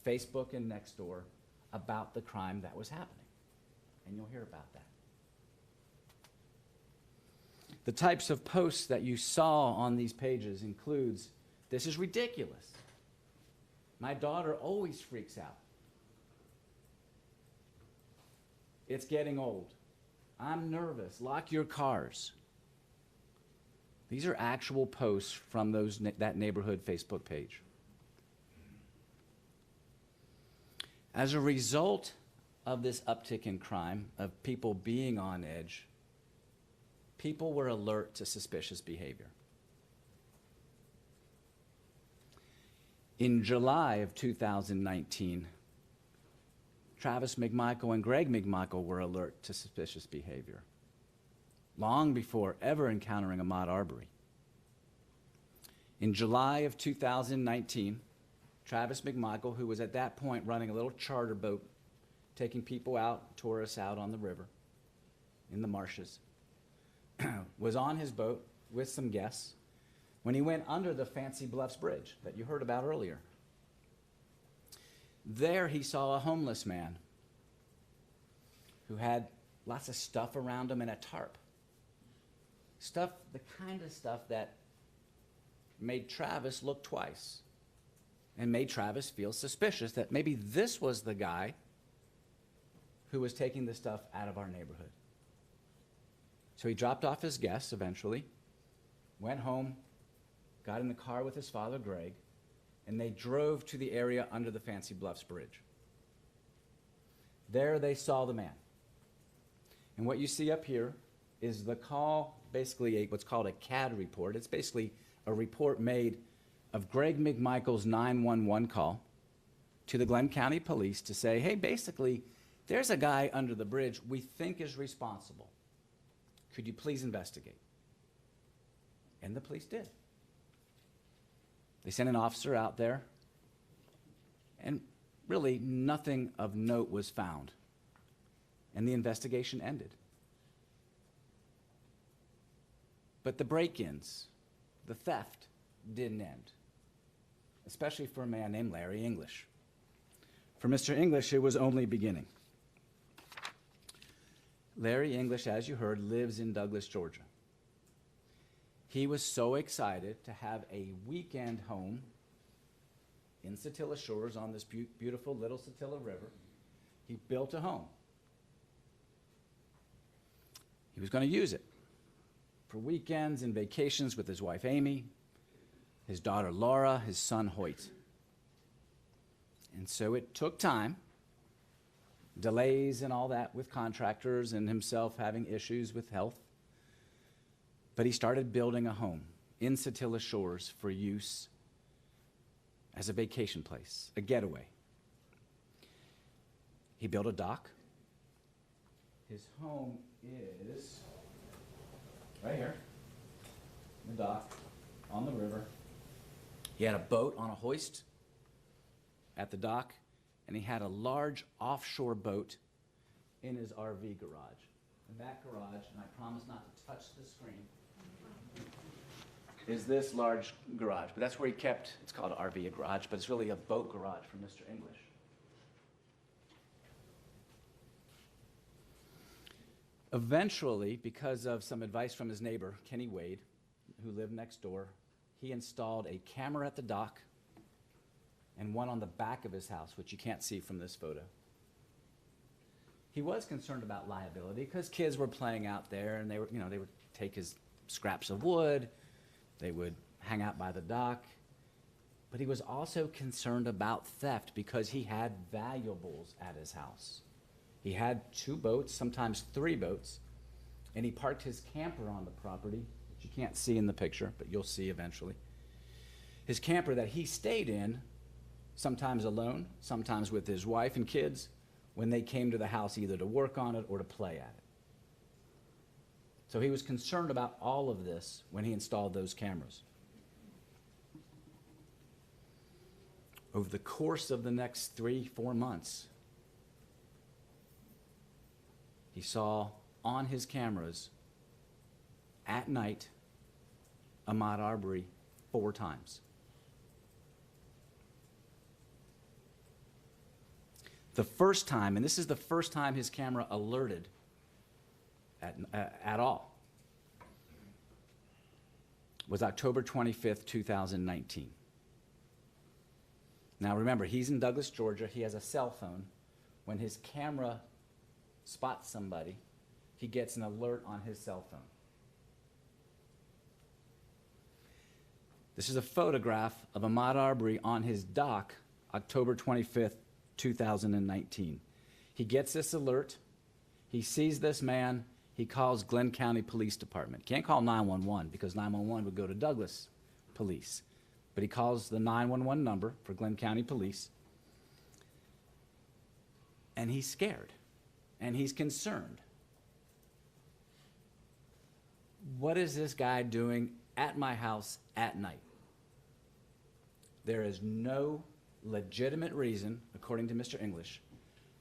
Facebook and Nextdoor, about the crime that was happening. And you'll hear about that. The types of posts that you saw on these pages includes, "This is ridiculous. My daughter always freaks out. It's getting old. I'm nervous. Lock your cars." These are actual posts from that neighborhood Facebook page. As a result of this uptick in crime, of people being on edge, people were alert to suspicious behavior. In July of 2019, Travis McMichael and Greg McMichael were alert to suspicious behavior, long before ever encountering Ahmaud Arbery. In July of 2019, Travis McMichael, who was at that point running a little charter boat, taking people out, tourists out on the river, in the marshes, was on his boat with some guests when he went under the Fancy Bluffs Bridge that you heard about earlier. There he saw a homeless man who had lots of stuff around him and a tarp. Stuff, the kind of stuff that made Travis look twice and made Travis feel suspicious that maybe this was the guy who was taking the stuff out of our neighborhood. So he dropped off his guests eventually, went home, got in the car with his father, Greg, and they drove to the area under the Fancy Bluffs Bridge. There they saw the man. And what you see up here is the call, basically what's called a CAD report. It's basically a report made of Greg McMichael's 911 call to the Glenn County Police to say, hey, basically, there's a guy under the bridge we think is responsible. Could you please investigate? And the police did. They sent an officer out there, and really nothing of note was found. And the investigation ended. But the break-ins, the theft, didn't end, especially for a man named Larry English. For Mr. English, it was only beginning. Larry English, as you heard, lives in Douglas, Georgia. He was so excited to have a weekend home in Satilla Shores on this beautiful little Satilla River. He built a home. He was going to use it for weekends and vacations with his wife, Amy, his daughter, Laura, his son, Hoyt. And so it took time, delays and all that with contractors and himself having issues with health. But he started building a home in Satilla Shores for use as a vacation place, a getaway. He built a dock. His home is right here, the dock on the river. He had a boat on a hoist at the dock, and he had a large offshore boat in his RV garage. In that garage, and I promise not to touch the screen, is this large garage. But that's where he kept, it's called an RV, a garage, but it's really a boat garage for Mr. English. Eventually, because of some advice from his neighbor, Kenny Wade, who lived next door, he installed a camera at the dock and one on the back of his house, which you can't see from this photo. He was concerned about liability because kids were playing out there and they would take his scraps of wood, they would hang out by the dock. But he was also concerned about theft because he had valuables at his house. He had 2 boats, sometimes 3 boats, and he parked his camper on the property, which you can't see in the picture, but you'll see eventually. His camper that he stayed in, sometimes alone, sometimes with his wife and kids, when they came to the house either to work on it or to play at it. So he was concerned about all of this when he installed those cameras. Over the course of the next 3-4 months, he saw on his cameras at night Ahmaud Arbery 4 times. The first time, and this is the first time his camera alerted at all, was October 25th, 2019. Now remember, he's in Douglas, Georgia. He has a cell phone. When his camera spots somebody, he gets an alert on his cell phone. This is a photograph of Ahmaud Arbery on his dock, October 25th, 2019. He gets this alert. He sees this man. He calls Glenn County Police Department. Can't call 911 because 911 would go to Douglas Police. But he calls the 911 number for Glenn County Police. And he's scared. And he's concerned. What is this guy doing at my house at night? There is no legitimate reason, according to Mr. English,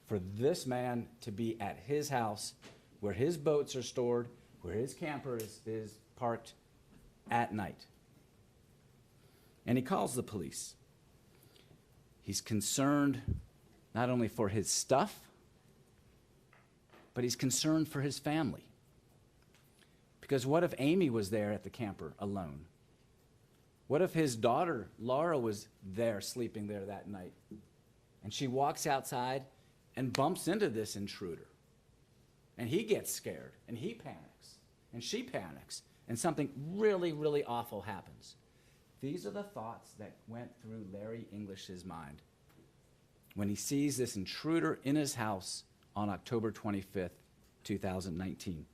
for this man to be at his house where his boats are stored, where his camper is parked at night. And he calls the police. He's concerned not only for his stuff, but he's concerned for his family. Because what if Amy was there at the camper alone? What if his daughter, Laura, was there sleeping there that night? And she walks outside and bumps into this intruder. And he gets scared, and he panics, and she panics, and something really, really awful happens. These are the thoughts that went through Larry English's mind when he sees this intruder in his house on October 25th, 2019.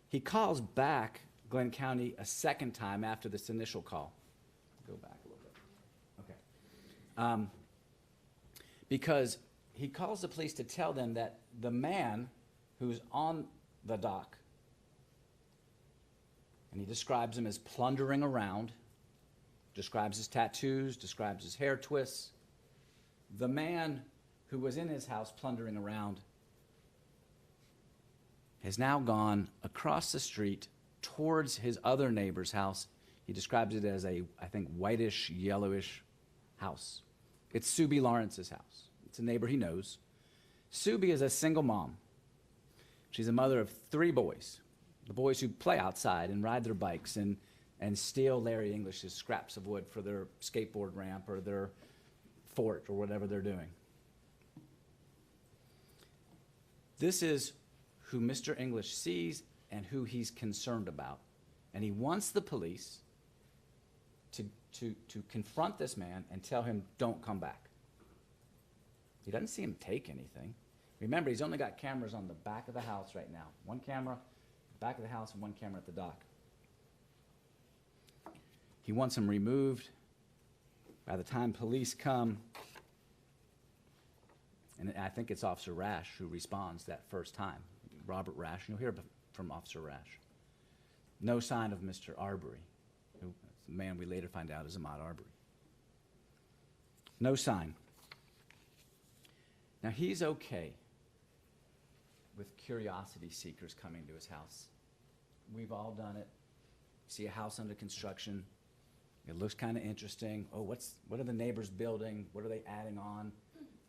He calls back Glenn County a second time after this initial call. Go back a little bit. Okay. Because he calls the police to tell them that the man who's on the dock, and he describes him as plundering around, describes his tattoos, describes his hair twists. The man who was in his house plundering around has now gone across the street towards his other neighbor's house. He describes it as a, I think, whitish, yellowish house. It's Sue B. Lawrence's house. It's a neighbor he knows. Sue B. is a single mom. She's a mother of 3 boys. The boys who play outside and ride their bikes and steal Larry English's scraps of wood for their skateboard ramp or their fort or whatever they're doing. This is who Mr. English sees and who he's concerned about. And he wants the police to confront this man and tell him, don't come back. He doesn't see him take anything. Remember, he's only got cameras on the back of the house right now. 1 camera, back of the house, and 1 camera at the dock. He wants him removed. By the time police come, and I think it's Officer Rash who responds that first time, Robert Rash, and you'll hear from Officer Rash. No sign of Mr. Arbery, who the man we later find out is Ahmaud Arbery. No sign. Now, he's okay with curiosity seekers coming to his house. We've all done it. See a house under construction. It looks kind of interesting. Oh, what are the neighbors building? What are they adding on?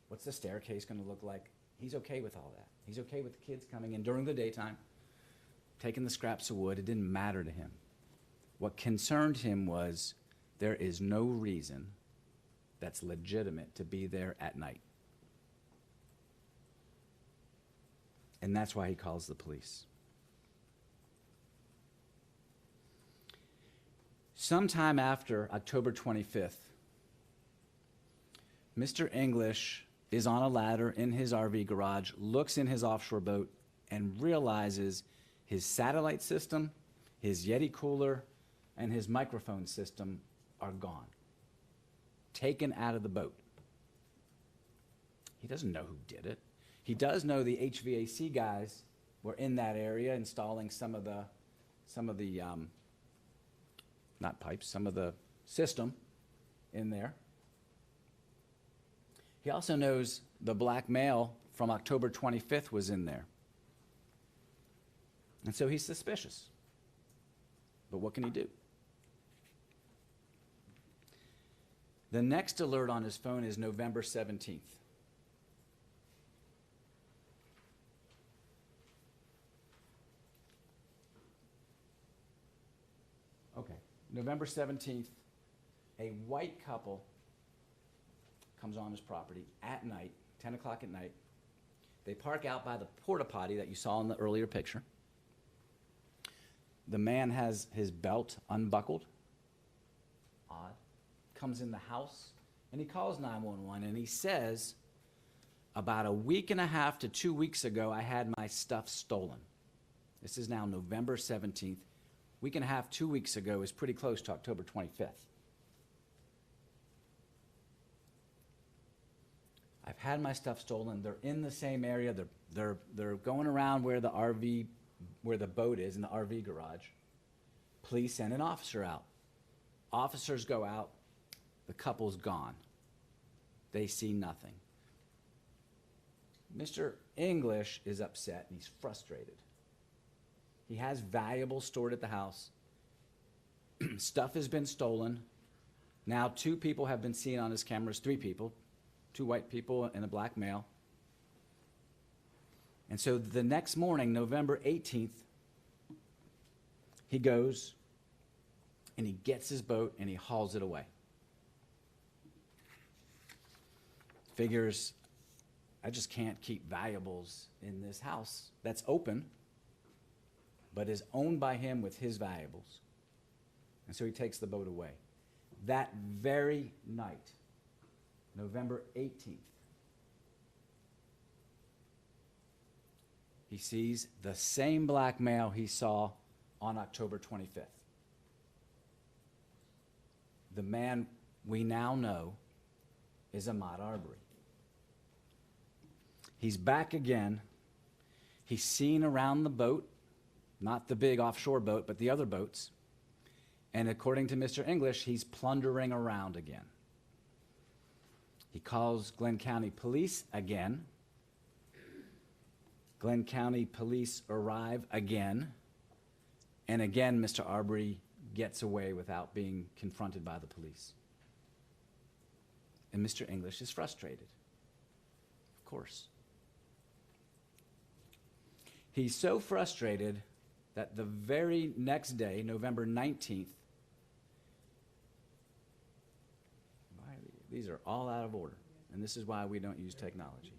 What's the staircase going to look like? He's okay with all that. He's okay with the kids coming in during the daytime, taking the scraps of wood. It didn't matter to him. What concerned him was there is no reason that's legitimate to be there at night. And that's why he calls the police. Sometime after October 25th, Mr. English is on a ladder in his RV garage, looks in his offshore boat, and realizes his satellite system, his Yeti cooler, and his microphone system are gone, taken out of the boat. He doesn't know who did it. He does know the HVAC guys were in that area installing some of the not pipes, some of the system in there. He also knows the black male from October 25th was in there. And so he's suspicious. But what can he do? The next alert on his phone is November 17th. Okay, November 17th, a white couple comes on his property at night, 10 o'clock at night. They park out by the porta potty that you saw in the earlier picture. The man has his belt unbuckled. Odd. Comes in the house, and he calls 911, and he says, about a week and a half to 2 weeks ago, I had my stuff stolen. This is now November 17th. Week and a half, 2 weeks ago is pretty close to October 25th. I've had my stuff stolen. They're in the same area. They're going around where the boat is in the RV garage. Police send an officer out. Officers go out. The couple's gone. They see nothing. Mr. English is upset and he's frustrated. He has valuables stored at the house. Stuff has been stolen. Now 2 people have been seen on his cameras, 3 people. two white people and a black male. And so the next morning, November 18th, he goes and he gets his boat and he hauls it away. Figures, I just can't keep valuables in this house that's open, but is owned by him with his valuables. And so he takes the boat away. That very night, November 18th, he sees the same black male he saw on October 25th. The man we now know is Ahmaud Arbery. He's back again. He's seen around the boat, not the big offshore boat, but the other boats. And according to Mr. English, he's plundering around again. He calls Glenn County Police again. Glenn County Police arrive again. And again, Mr. Arbery gets away without being confronted by the police. And Mr. English is frustrated. Of course. He's so frustrated that the very next day, November 19th, these are all out of order, and this is why we don't use technology.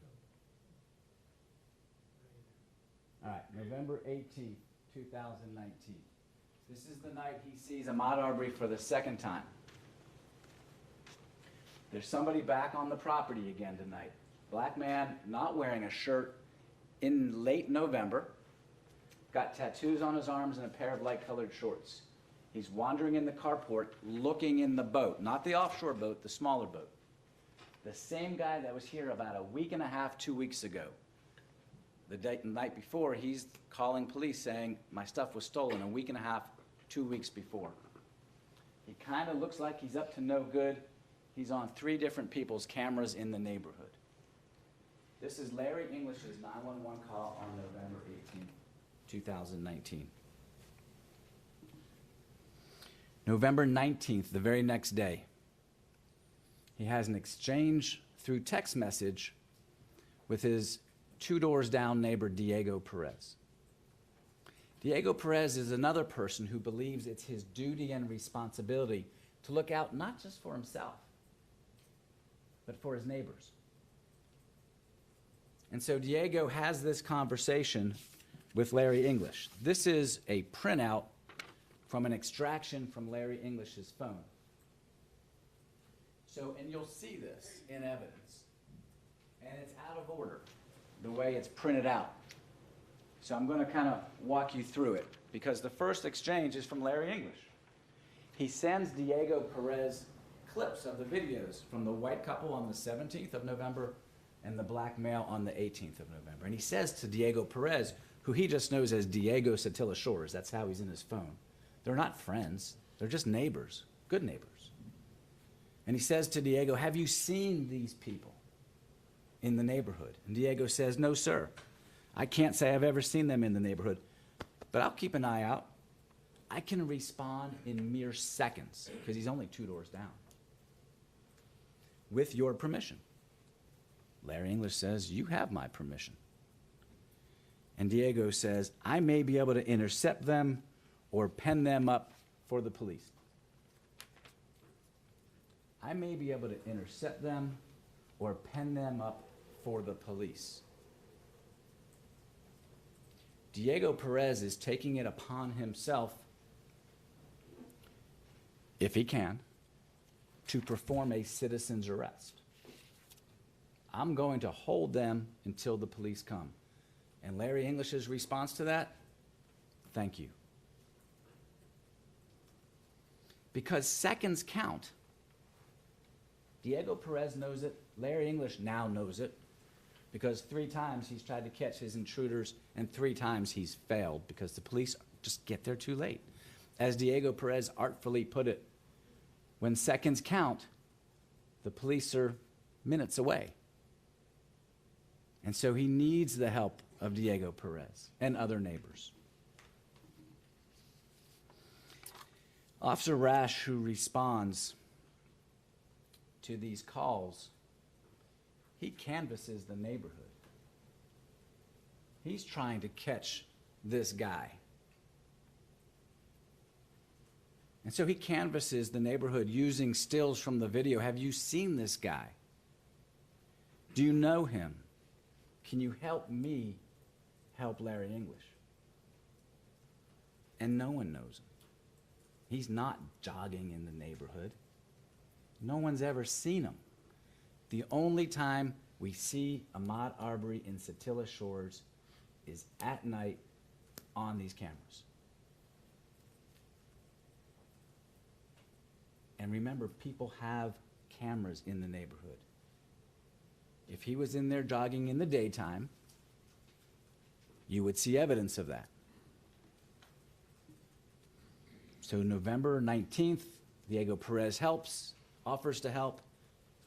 All right, November 18th, 2019. This is the night he sees Ahmaud Arbery for the second time. There's somebody back on the property again tonight. Black man, not wearing a shirt in late November, got tattoos on his arms and a pair of light-colored shorts. He's wandering in the carport, looking in the boat, not the offshore boat, the smaller boat. The same guy that was here about a week and a half, 2 weeks ago. The night before, he's calling police saying, my stuff was stolen a week and a half, 2 weeks before. He kind of looks like he's up to no good. He's on 3 different people's cameras in the neighborhood. This is Larry English's 911 call on November 18th, 2019. November 19th, the very next day, he has an exchange through text message with his 2 doors down neighbor, Diego Perez. Diego Perez is another person who believes it's his duty and responsibility to look out not just for himself, but for his neighbors. And so Diego has this conversation with Larry English. This is a printout from an extraction from Larry English's phone. So, and you'll see this in evidence. And it's out of order, the way it's printed out. So I'm going to kind of walk you through it, because the first exchange is from Larry English. He sends Diego Perez clips of the videos from the white couple on the 17th of November and the black male on the 18th of November. And he says to Diego Perez, who he just knows as Diego Satilla Shores, that's how he's in his phone. They're not friends, they're just neighbors, good neighbors. And he says to Diego, have you seen these people in the neighborhood? And Diego says, no, sir. I can't say I've ever seen them in the neighborhood, but I'll keep an eye out. I can respond in mere seconds, because he's only 2 doors down. With your permission. Larry English says, you have my permission. And Diego says, I may be able to intercept them or pen them up for the police. I may be able to intercept them or pen them up for the police. Diego Perez is taking it upon himself, if he can, to perform a citizen's arrest. I'm going to hold them until the police come. And Larry English's response to that, thank you. Because seconds count. Diego Perez knows it. Larry English now knows it. Because 3 times he's tried to catch his intruders, and 3 times he's failed because the police just get there too late. As Diego Perez artfully put it, when seconds count, the police are minutes away. And so he needs the help of Diego Perez and other neighbors. Officer Rash, who responds to these calls, he canvasses the neighborhood. He's trying to catch this guy. And so he canvasses the neighborhood using stills from the video. Have you seen this guy? Do you know him? Can you help me help Larry English? And no one knows him. He's not jogging in the neighborhood. No one's ever seen him. The only time we see Ahmaud Arbery in Satilla Shores is at night on these cameras. And remember, people have cameras in the neighborhood. If he was in there jogging in the daytime, you would see evidence of that. So November 19th, Diego Perez offers to help.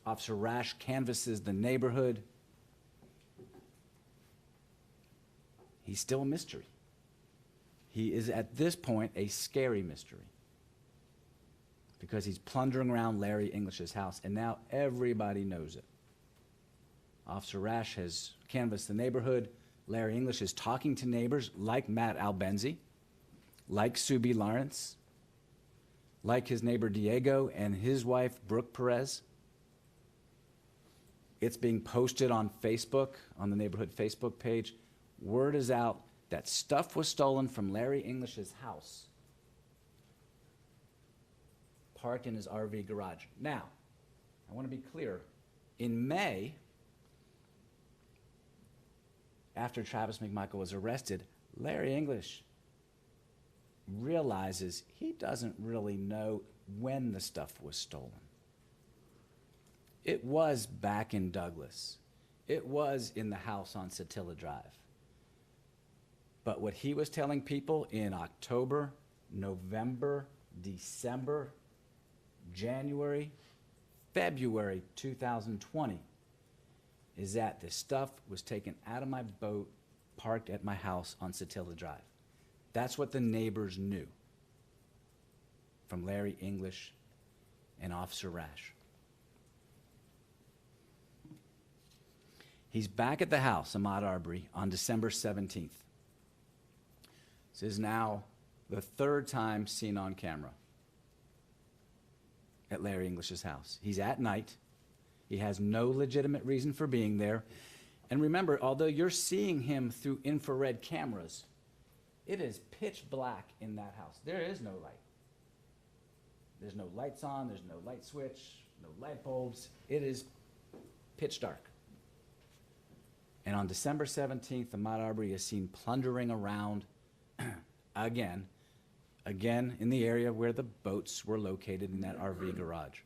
Officer Rash canvasses the neighborhood. He's still a mystery. He is at this point a scary mystery because he's plundering around Larry English's house, and now everybody knows it. Officer Rash has canvassed the neighborhood. Larry English is talking to neighbors like Matt Albenzi, like Subi Lawrence, like his neighbor Diego and his wife Brooke Perez. It's being posted on Facebook, on the neighborhood Facebook page. Word is out that stuff was stolen from Larry English's house, parked in his RV garage. Now, I want to be clear. In May, after Travis McMichael was arrested, Larry English realizes he doesn't really know when the stuff was stolen. It was back in Douglas. It was in the house on Satilla Drive. But what he was telling people in October, November, December, January, February 2020 is that the stuff was taken out of my boat, parked at my house on Satilla Drive. That's what the neighbors knew from Larry English and Officer Rash. He's back at the house, Ahmaud Arbery, on December 17th. This is now the third time seen on camera at Larry English's house. He's at night. He has no legitimate reason for being there. And remember, although you're seeing him through infrared cameras, it is pitch black in that house. There is no light. There's no lights on, there's no light switch, no light bulbs. It is pitch dark. And on December 17th, Ahmaud Arbery is seen plundering around again in the area where the boats were located in that RV garage.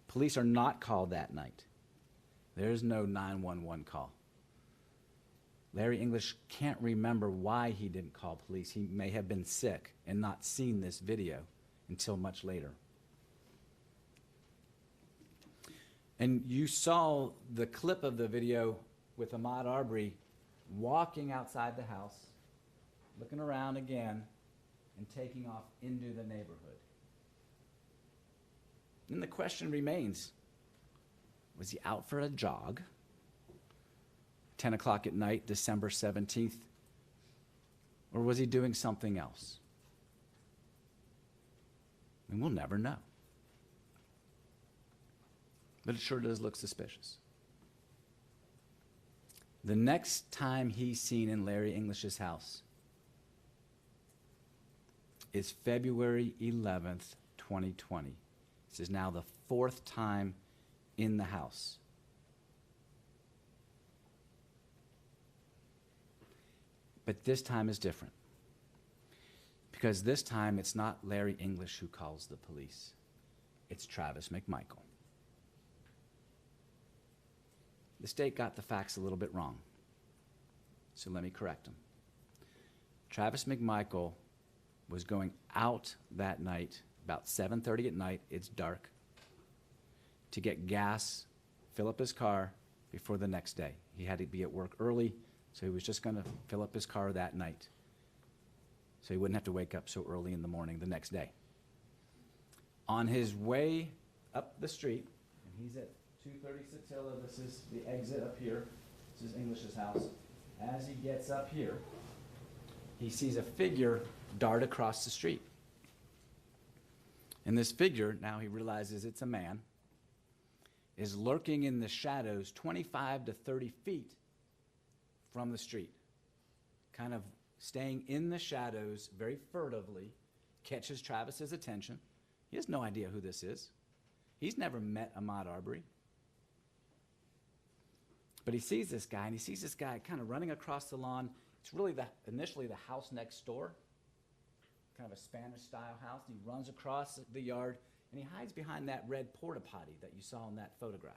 Police are not called that night. There's no 911 call. Larry English can't remember why he didn't call police. He may have been sick and not seen this video until much later. And you saw the clip of the video with Ahmaud Arbery walking outside the house, looking around again, and taking off into the neighborhood. And the question remains, was he out for a jog? 10 o'clock at night, December 17th? Or was he doing something else? And we'll never know. But it sure does look suspicious. The next time he's seen in Larry English's house is February 11th, 2020. This is now the fourth time in the house. But this time is different. Because this time it's not Larry English who calls the police. It's Travis McMichael. The state got the facts a little bit wrong. So let me correct them. Travis McMichael was going out that night, about 7:30 at night, it's dark, to get gas, fill up his car before the next day. He had to be at work early, so he was just going to fill up his car that night, so he wouldn't have to wake up so early in the morning the next day. On his way up the street, and he's at 230 Satilla, this is the exit up here. This is English's house. As he gets up here, he sees a figure dart across the street. And this figure, now he realizes it's a man, is lurking in the shadows 25 to 30 feet from the street, kind of staying in the shadows very furtively, catches Travis's attention. He has no idea who this is. He's never met Ahmaud Arbery. But he sees this guy, and he sees this guy kind of running across the lawn. It's really initially the house next door, kind of a Spanish-style house. And he runs across the yard, and he hides behind that red porta potty that you saw in that photograph.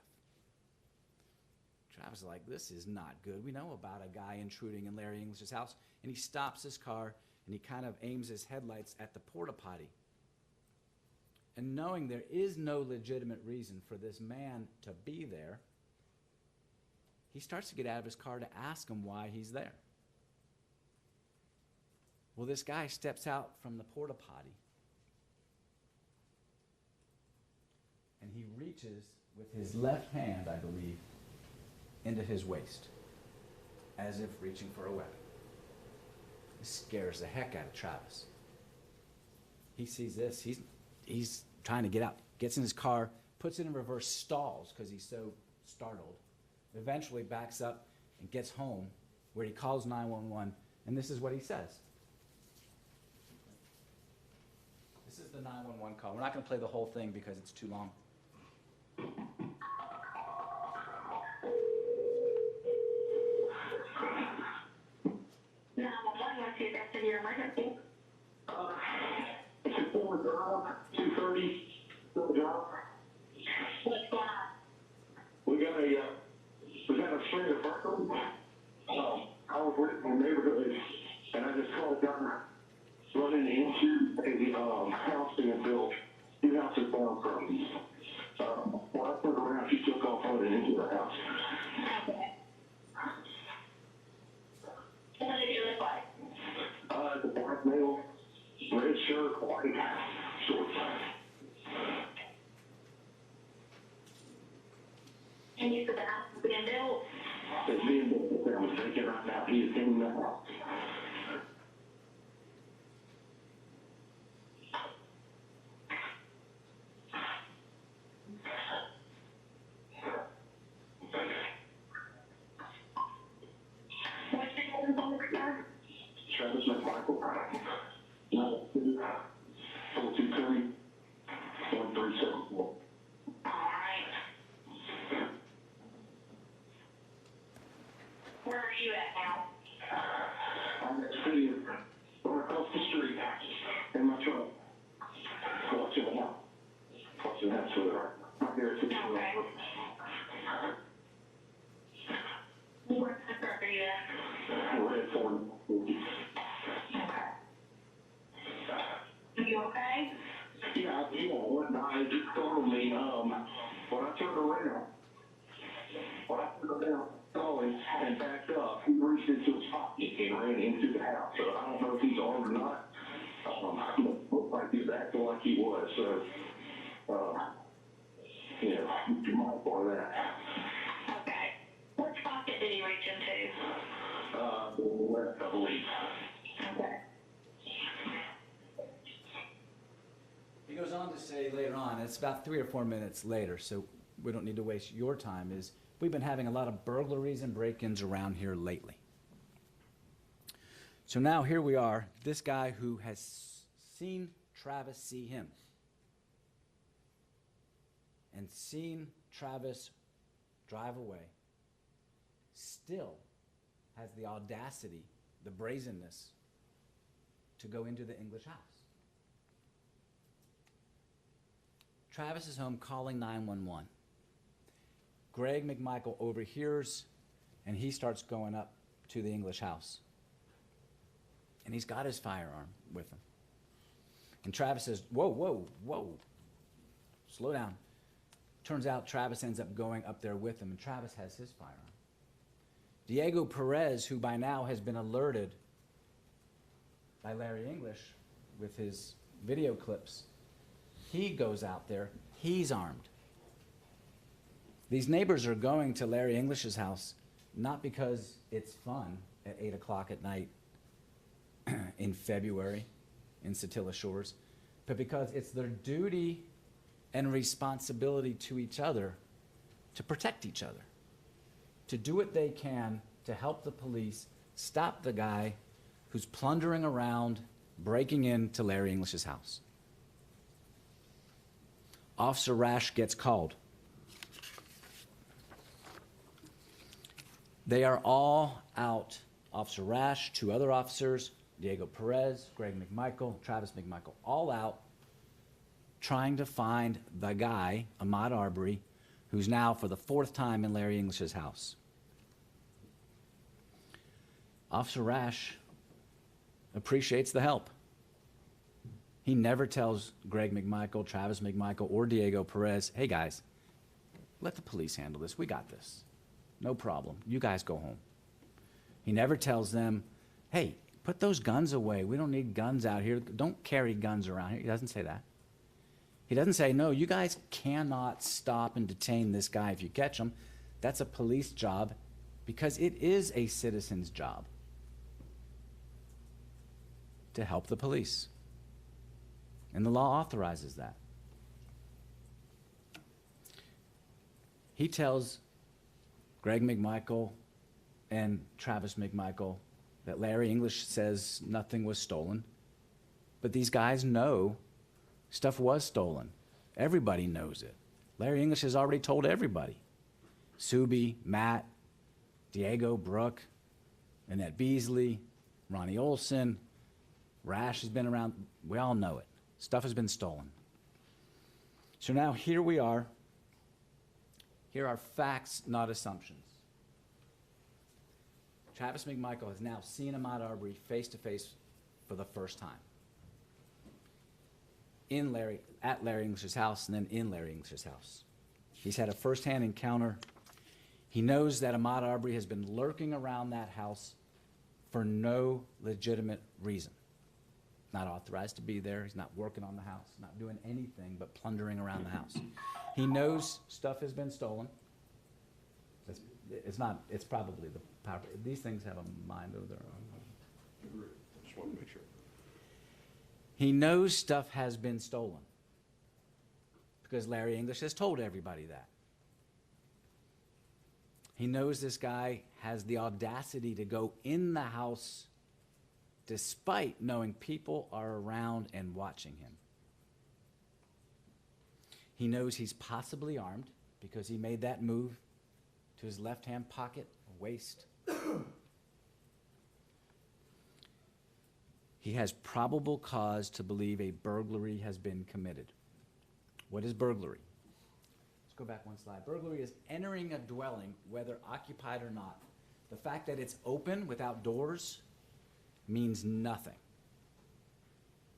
Travis is like, this is not good. We know about a guy intruding in Larry English's house. And he stops his car, and he kind of aims his headlights at the porta potty. And knowing there is no legitimate reason for this man to be there, he starts to get out of his car to ask him why he's there. Well, this guy steps out from the porta potty, and he reaches with his left hand, I believe, into his waist, as if reaching for a weapon. This scares the heck out of Travis. He sees this. He's trying to get out, gets in his car, puts it in reverse, stalls because he's so startled, eventually backs up and gets home, where he calls 911, and this is what he says. This is the 911 call. We're not going to play the whole thing because it's too long. What's the address of your emergency? It's a former drive, 230, still drive. What's going on? We got a string of burglars. I was with my neighborhood, and I just called down, running into a house being built. 2 houses down from me. When I turned around, she took off running into the house. Okay. What did you look like? The black male, red shirt, white shorts. And you said the house is being built? It's being built. I'm thinking right now, he is in the house. What's your name on the car? Travis McMichael. 423 1374. All right. Where are you at now? I'm at the city, across the street, in my truck. Watching the house. Watching the house with her. I'm here at 6 Okay. Where the truck are you at? Red Ford. Okay. Are you okay? Yeah, whatnot. It just startled me. When I turned around, going and backed up, he reached into his pocket and ran into the house. So I don't know if he's armed or not. Looked like he was acting like he was. So, you might for that. Okay. Which pocket did he reach into? Left, I believe. Okay. He goes on to say later on, it's about 3 or 4 minutes later, so we don't need to waste your time, is we've been having a lot of burglaries and break-ins around here lately. So now here we are, this guy who has seen Travis see him and seen Travis drive away, still has the audacity, the brazenness to go into the English house. Travis is home calling 911. Greg McMichael overhears, and he starts going up to the English house. And he's got his firearm with him. And Travis says, whoa, whoa, whoa, slow down. Turns out Travis ends up going up there with him, and Travis has his firearm. Diego Perez, who by now has been alerted by Larry English with his video clips, he goes out there, he's armed. These neighbors are going to Larry English's house not because it's fun at 8 o'clock at night in February in Satilla Shores, but because it's their duty and responsibility to each other to protect each other, to do what they can to help the police stop the guy who's plundering around, breaking into Larry English's house. Officer Rash gets called. They are all out. Officer Rash, 2 other officers, Diego Perez, Greg McMichael, Travis McMichael, all out trying to find the guy, Ahmaud Arbery, who's now for the 4th time in Larry English's house. Officer Rash appreciates the help. He never tells Greg McMichael, Travis McMichael, or Diego Perez, hey guys, let the police handle this. We got this. No problem. You guys go home. He never tells them, hey, put those guns away. We don't need guns out here. Don't carry guns around here. He doesn't say that. He doesn't say, no, you guys cannot stop and detain this guy if you catch him. That's a police job, because it is a citizen's job to help the police. And the law authorizes that. He tells Greg McMichael and Travis McMichael that Larry English says nothing was stolen, but these guys know stuff was stolen. Everybody knows it. Larry English has already told everybody. Subi, Matt, Diego, Brooke, Annette Beasley, Ronnie Olson, Rash has been around. We all know it. Stuff has been stolen. So now here we are. Here are facts, not assumptions. Travis McMichael has now seen Ahmaud Arbery face to face for the first time. At Larry English's house, and then in Larry English's house. He's had a firsthand encounter. He knows that Ahmaud Arbery has been lurking around that house for no legitimate reason. Not authorized to be there. He's not working on the house, not doing anything but plundering around the house. He knows stuff has been stolen. It's probably the power. These things have a mind of their own. Just want to make sure. He knows stuff has been stolen because Larry English has told everybody that. He knows this guy has the audacity to go in the house despite knowing people are around and watching him. He knows he's possibly armed because he made that move to his left-hand pocket or waist. He has probable cause to believe a burglary has been committed. What is burglary? Let's go back one slide. Burglary is entering a dwelling, whether occupied or not. The fact that it's open without doors means nothing.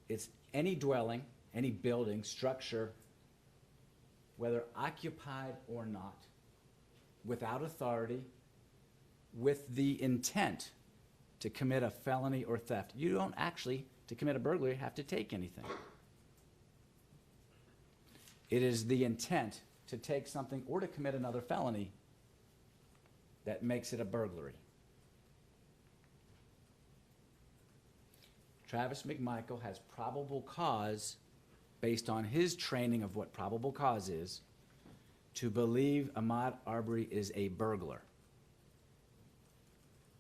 It's any dwelling, any building, structure, whether occupied or not, without authority, with the intent to commit a felony or theft. You don't actually, to commit a burglary, have to take anything. It is the intent to take something or to commit another felony that makes it a burglary. Travis McMichael has probable cause, based on his training of what probable cause is, to believe Ahmaud Arbery is a burglar.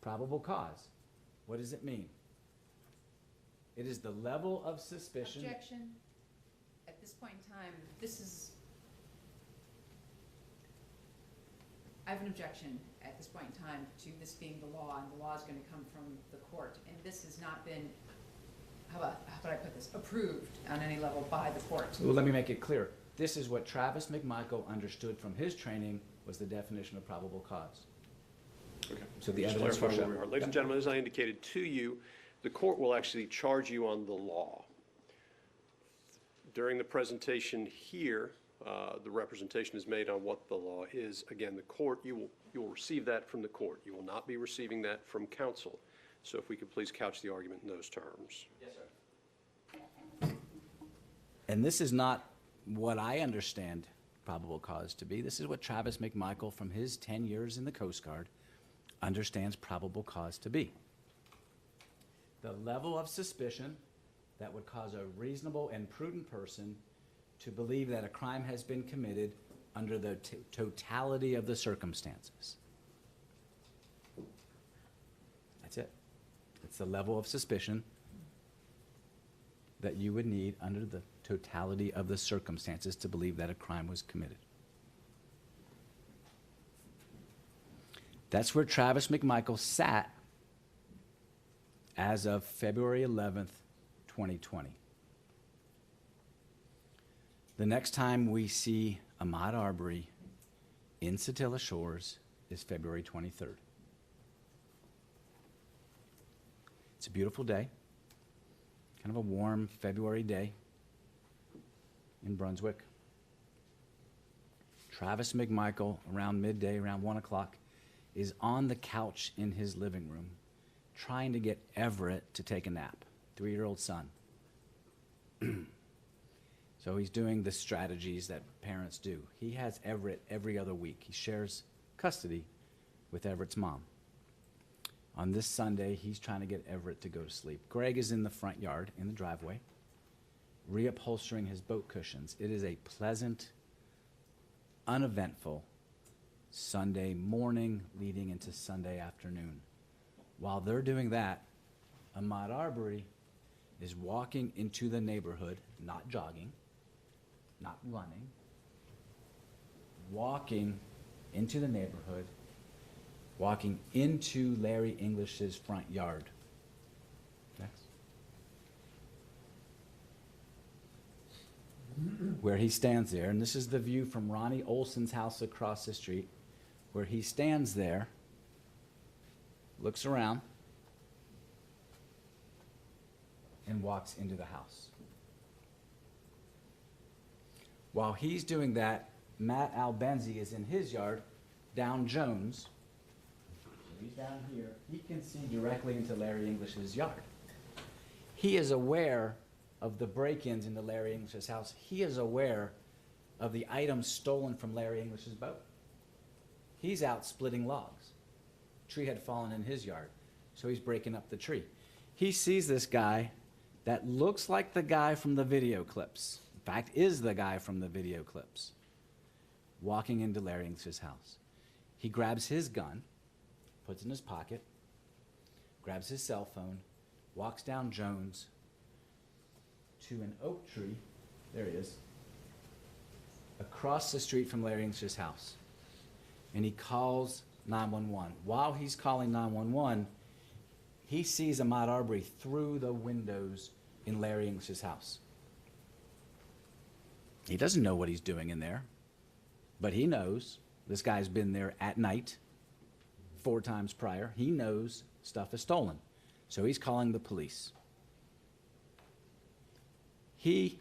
Probable cause. What does it mean? It is the level of suspicion. Objection. At this point in time, I have an objection at this point in time to this being the law, and the law is going to come from the court. And this has not been, how about I put this, approved on any level by the court. Well, let me make it clear. This is what Travis McMichael understood from his training was the definition of probable cause. Okay. So the Just evidence clarify will where we show. are. Ladies and gentlemen, as I indicated to you, the court will actually charge you on the law. During the presentation here, the representation is made on what the law is. Again, the court, you will receive that from the court. You will not be receiving that from counsel. So if we could please couch the argument in those terms. Yes, sir. And this is not what I understand probable cause to be. This is what Travis McMichael, from his 10 years in the Coast Guard, understands probable cause to be. The level of suspicion that would cause a reasonable and prudent person to believe that a crime has been committed under the totality of the circumstances. That's it. It's the level of suspicion that you would need under the totality of the circumstances to believe that a crime was committed. That's where Travis McMichael sat as of February 11th, 2020. The next time we see Ahmaud Arbery in Satilla Shores is February 23rd. It's a beautiful day, kind of a warm February day in Brunswick. Travis McMichael, around midday, around 1 o'clock, is on the couch in his living room trying to get Everett to take a nap, 3-year-old son. So he's doing the strategies that parents do. He has Everett every other week. He shares custody with Everett's mom. On this Sunday, he's trying to get Everett to go to sleep. Greg is in the front yard, in the driveway, reupholstering his boat cushions. It is a pleasant, uneventful Sunday morning leading into Sunday afternoon. While they're doing that, Ahmaud Arbery is walking into the neighborhood, not jogging, not running, walking into the neighborhood, walking into Larry English's front yard. Next. Where he stands there, and this is the view from Ronnie Olson's house across the street, where he stands there, looks around, and walks into the house. While he's doing that, Matt Albenzi is in his yard, down Jones. So he's down here. He can see directly into Larry English's yard. He is aware of the break-ins into Larry English's house. He is aware of the items stolen from Larry English's boat. He's out splitting logs. Tree had fallen in his yard, so he's breaking up the tree. He sees this guy that looks like the guy from the video clips. In fact, is the guy from the video clips, walking into Larry English's house. He grabs his gun, puts it in his pocket, grabs his cell phone, walks down Jones to an oak tree, there he is, across the street from Larry English's house. And he calls 911. While he's calling 911, he sees Ahmaud Arbery through the windows in Larry English's house. He doesn't know what he's doing in there, but he knows this guy's been there at night 4 times prior. He knows stuff is stolen, so he's calling the police. He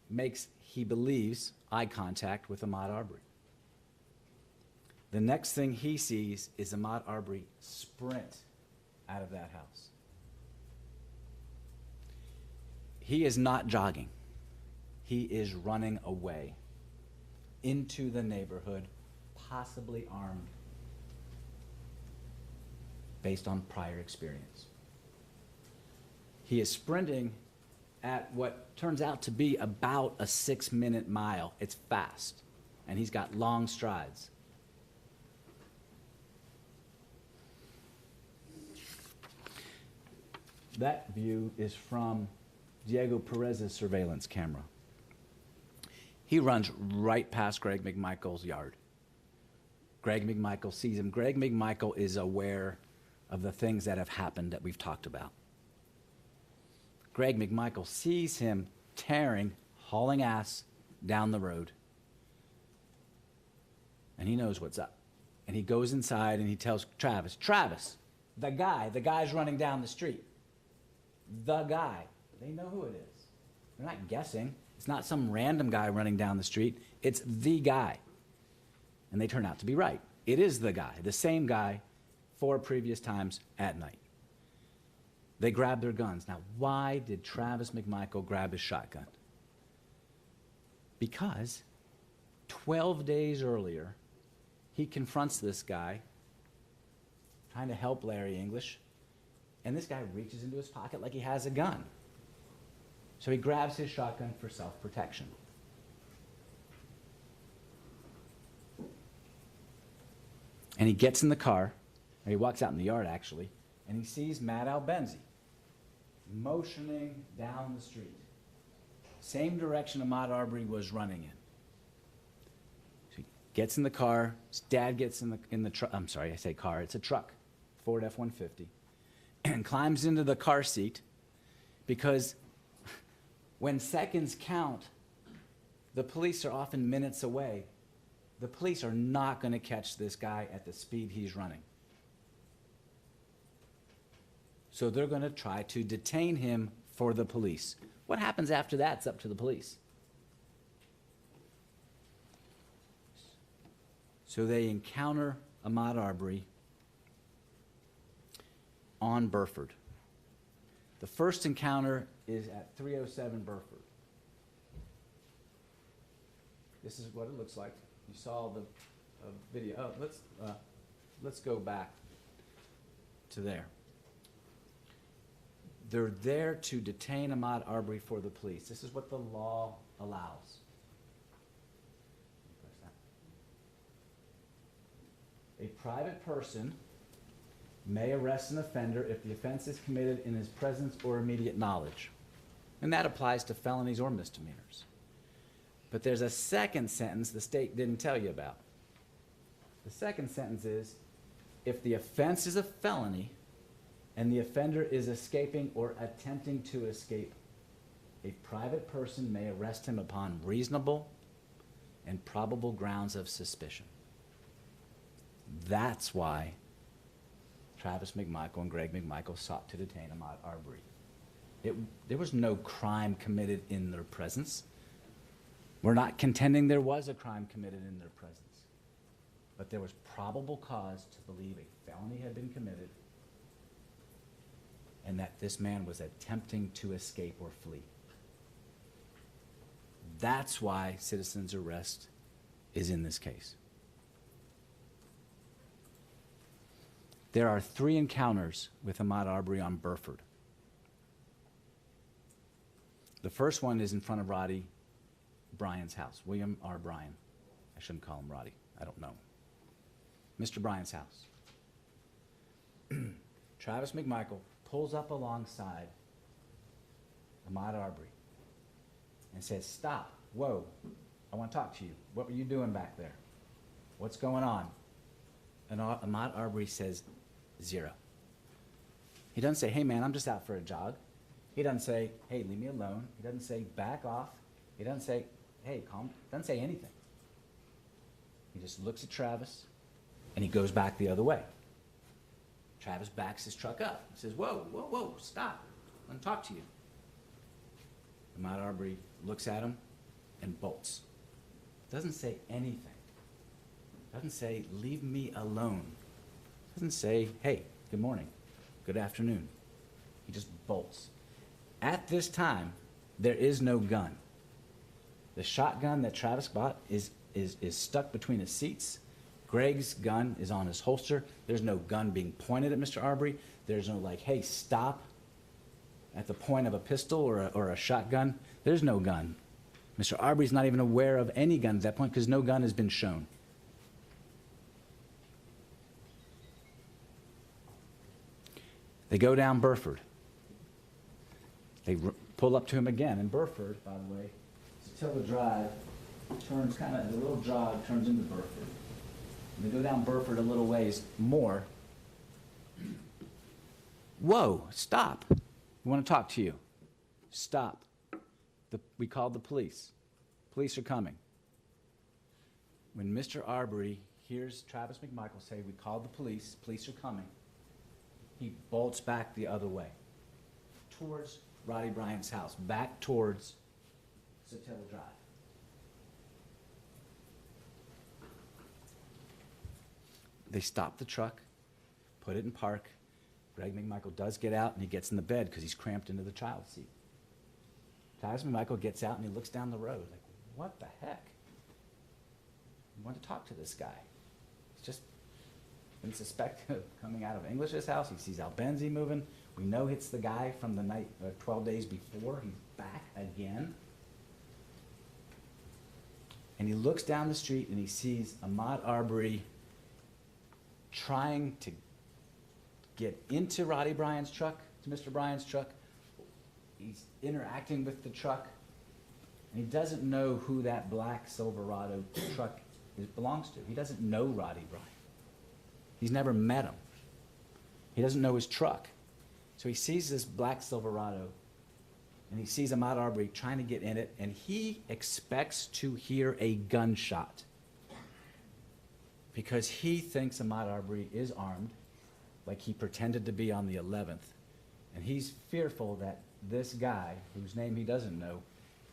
makes, he believes, eye contact with Ahmaud Arbery. The next thing he sees is Ahmaud Arbery sprint out of that house. He is not jogging. He is running away into the neighborhood, possibly armed, based on prior experience. He is sprinting at what turns out to be about a 6-minute mile. It's fast, and he's got long strides. That view is from Diego Perez's surveillance camera. He runs right past Greg McMichael's yard. Greg McMichael sees him. Greg McMichael is aware of the things that have happened that we've talked about. Greg McMichael sees him tearing, hauling ass down the road. And he knows what's up. And he goes inside and he tells Travis, the guy's running down the street. The guy. They know who it is. They're not guessing. It's not some random guy running down the street. It's the guy. And they turn out to be right. It is the guy, the same guy 4 previous times at night. They grab their guns. Now, why did Travis McMichael grab his shotgun? Because 12 days earlier, he confronts this guy, trying to help Larry English, and this guy reaches into his pocket like he has a gun. So he grabs his shotgun for self-protection. And he gets in the car, or he walks out in the yard actually, and he sees Matt Albenzi motioning down the street. Same direction Ahmaud Arbery was running in. So he gets in the car, his dad gets in the truck, I'm sorry, I say car, it's a truck, Ford F-150, and climbs into the car seat because when seconds count, the police are often minutes away. The police are not going to catch this guy at the speed he's running. So they're going to try to detain him for the police. What happens after that is up to the police. So they encounter Ahmaud Arbery on Burford. The first encounter is at 307 Burford. This is what it looks like. You saw the video. Oh, let's go back to there. They're there to detain Ahmaud Arbery for the police. This is what the law allows. A private person may arrest an offender if the offense is committed in his presence or immediate knowledge. And that applies to felonies or misdemeanors. But there's a second sentence the state didn't tell you about. The second sentence is, if the offense is a felony and the offender is escaping or attempting to escape, a private person may arrest him upon reasonable and probable grounds of suspicion. That's why Travis McMichael and Greg McMichael sought to detain Ahmaud Arbery. There was no crime committed in their presence. We're not contending there was a crime committed in their presence. But there was probable cause to believe a felony had been committed and that this man was attempting to escape or flee. That's why citizen's arrest is in this case. There are 3 encounters with Ahmaud Arbery on Burford. The first one is in front of Roddy Bryan's house, William R. Bryan. I shouldn't call him Roddy, I don't know. Mr. Bryan's house. Travis McMichael pulls up alongside Ahmaud Arbery and says, "Stop, whoa, I want to talk to you. What were you doing back there? What's going on?" And Ahmaud Arbery says, "Zero." He doesn't say, "Hey man, I'm just out for a jog." He doesn't say, "Hey, leave me alone." He doesn't say, "Back off." He doesn't say, "Hey, calm." Doesn't say anything. He just looks at Travis and he goes back the other way. Travis backs his truck up. He says, "Whoa, whoa, whoa, stop. I want to talk to you." Ahmaud Arbery looks at him and bolts. Doesn't say anything. Doesn't say, "Leave me alone." Doesn't say, "Hey, good morning, good afternoon." He just bolts. At this time, there is no gun. The shotgun that Travis bought is stuck between his seats. Greg's gun is on his holster. There's no gun being pointed at Mr. Arbery. There's no like, "Hey, stop," at the point of a pistol or a shotgun. There's no gun. Mr. Arbery's not even aware of any gun at that point because no gun has been shown. They go down Burford. They pull up to him again. And Burford, by the way, Satilla Drive turns kind of, the little jog turns into Burford. And they go down Burford a little ways more. "Whoa, stop. We want to talk to you." "Stop. We called the police. Police are coming." When Mr. Arbery hears Travis McMichael say, "We called the police. Police are coming," he bolts back the other way, towards Roddy Bryan's house, back towards Satilla Drive. They stop the truck, put it in park. Greg McMichael does get out and he gets in the bed because he's cramped into the child seat. Travis McMichael gets out and he looks down the road like, what the heck? he wanted to talk to this guy. He's just been suspected of coming out of English's house. He sees Albenzi moving. We know it's the guy from the night, 12 days before. He's back again. And he looks down the street and he sees Ahmaud Arbery trying to get into Roddy Bryan's truck, to Mr. Bryan's truck. He's interacting with the truck. And he doesn't know who that black Silverado truck belongs to. He doesn't know Roddy Bryan. He's never met him. He doesn't know his truck. So he sees this black Silverado, and he sees Ahmaud Arbery trying to get in it, and he expects to hear a gunshot because he thinks Ahmaud Arbery is armed, like he pretended to be on the 11th, and he's fearful that this guy, whose name he doesn't know,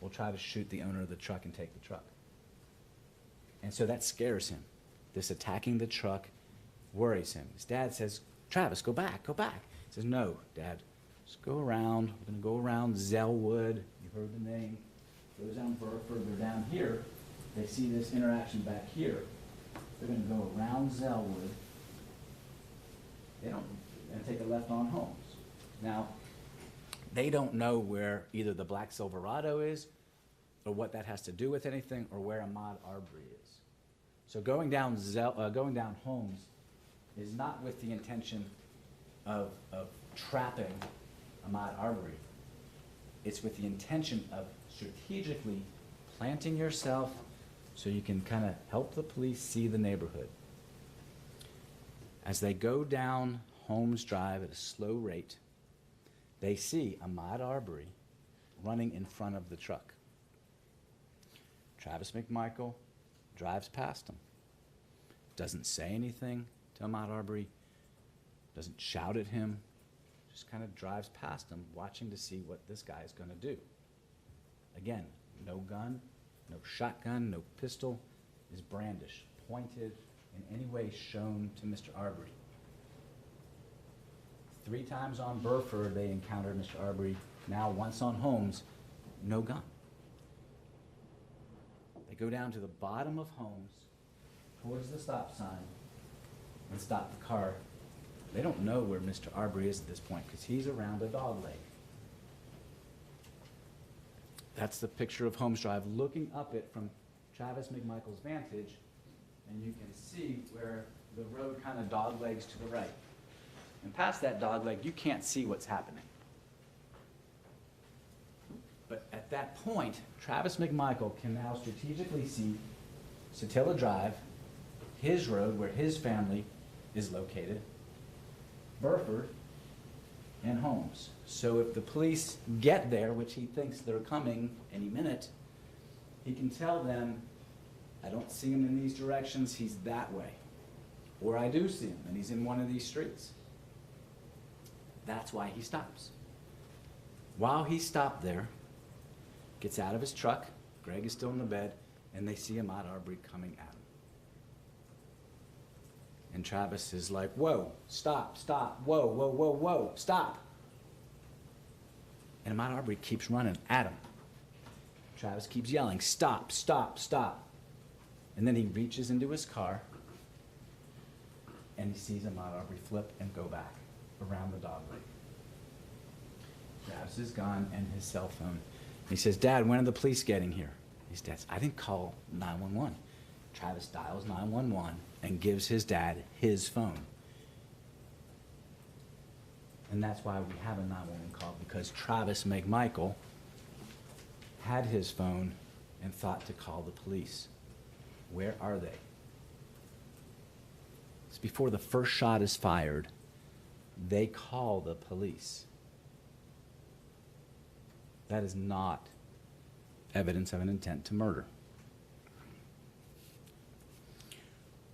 will try to shoot the owner of the truck and take the truck. And so that scares him. This attacking the truck worries him. His dad says, Travis, go back, go back. He says, no, Dad, just go around. We're going to go around Zellwood. You've heard the name. Goes down Burford. They're down here. They see this interaction back here. They're going to go around Zellwood. They don't, and take a left on Holmes. Now, they don't know where either the black Silverado is or what that has to do with anything or where Ahmaud Arbery is. So going down Holmes is not with the intention of trapping Ahmaud Arbery. It's with the intention of strategically planting yourself so you can kind of help the police see the neighborhood. As they go down Holmes Drive at a slow rate, they see Ahmaud Arbery running in front of the truck. Travis McMichael drives past him. Doesn't say anything to Ahmaud Arbery, doesn't shout at him, just kind of drives past him, watching to see what this guy is going to do. Again, no gun, no shotgun, no pistol is brandished, pointed, in any way shown to Mr. Arbery. 3 times on Burford, they encountered Mr. Arbery. Now, once on Holmes, no gun. They go down to the bottom of Holmes, towards the stop sign, and stop the car. They don't know where Mr. Arbery is at this point because he's around a dog leg. That's the picture of Holmes Drive, looking up it from Travis McMichael's vantage, and you can see where the road kind of dog legs to the right. And past that dog leg, you can't see what's happening. But at that point, Travis McMichael can now strategically see Satilla Drive, his road where his family is located, Burford, and Holmes. So if the police get there, which he thinks they're coming any minute, he can tell them, I don't see him in these directions, he's that way. Or I do see him, and he's in one of these streets. That's why he stops. While he stopped there, gets out of his truck, Greg is still in the bed, and they see Ahmaud Arbery coming at him. And Travis is like, whoa, stop, stop, whoa, whoa, whoa, whoa, stop. And Ahmaud Arbery keeps running at him. Travis keeps yelling, stop, stop, stop. And then he reaches into his car, and he sees Ahmaud Arbery flip and go back around the dog leg. Grabs his gun and his cell phone. He says, Dad, when are the police getting here? His dad says, I didn't call 911. Travis dials 911 and gives his dad his phone. And that's why we have a 911 call, because Travis McMichael had his phone and thought to call the police. Where are they? It's before the first shot is fired. They call the police. That is not evidence of an intent to murder.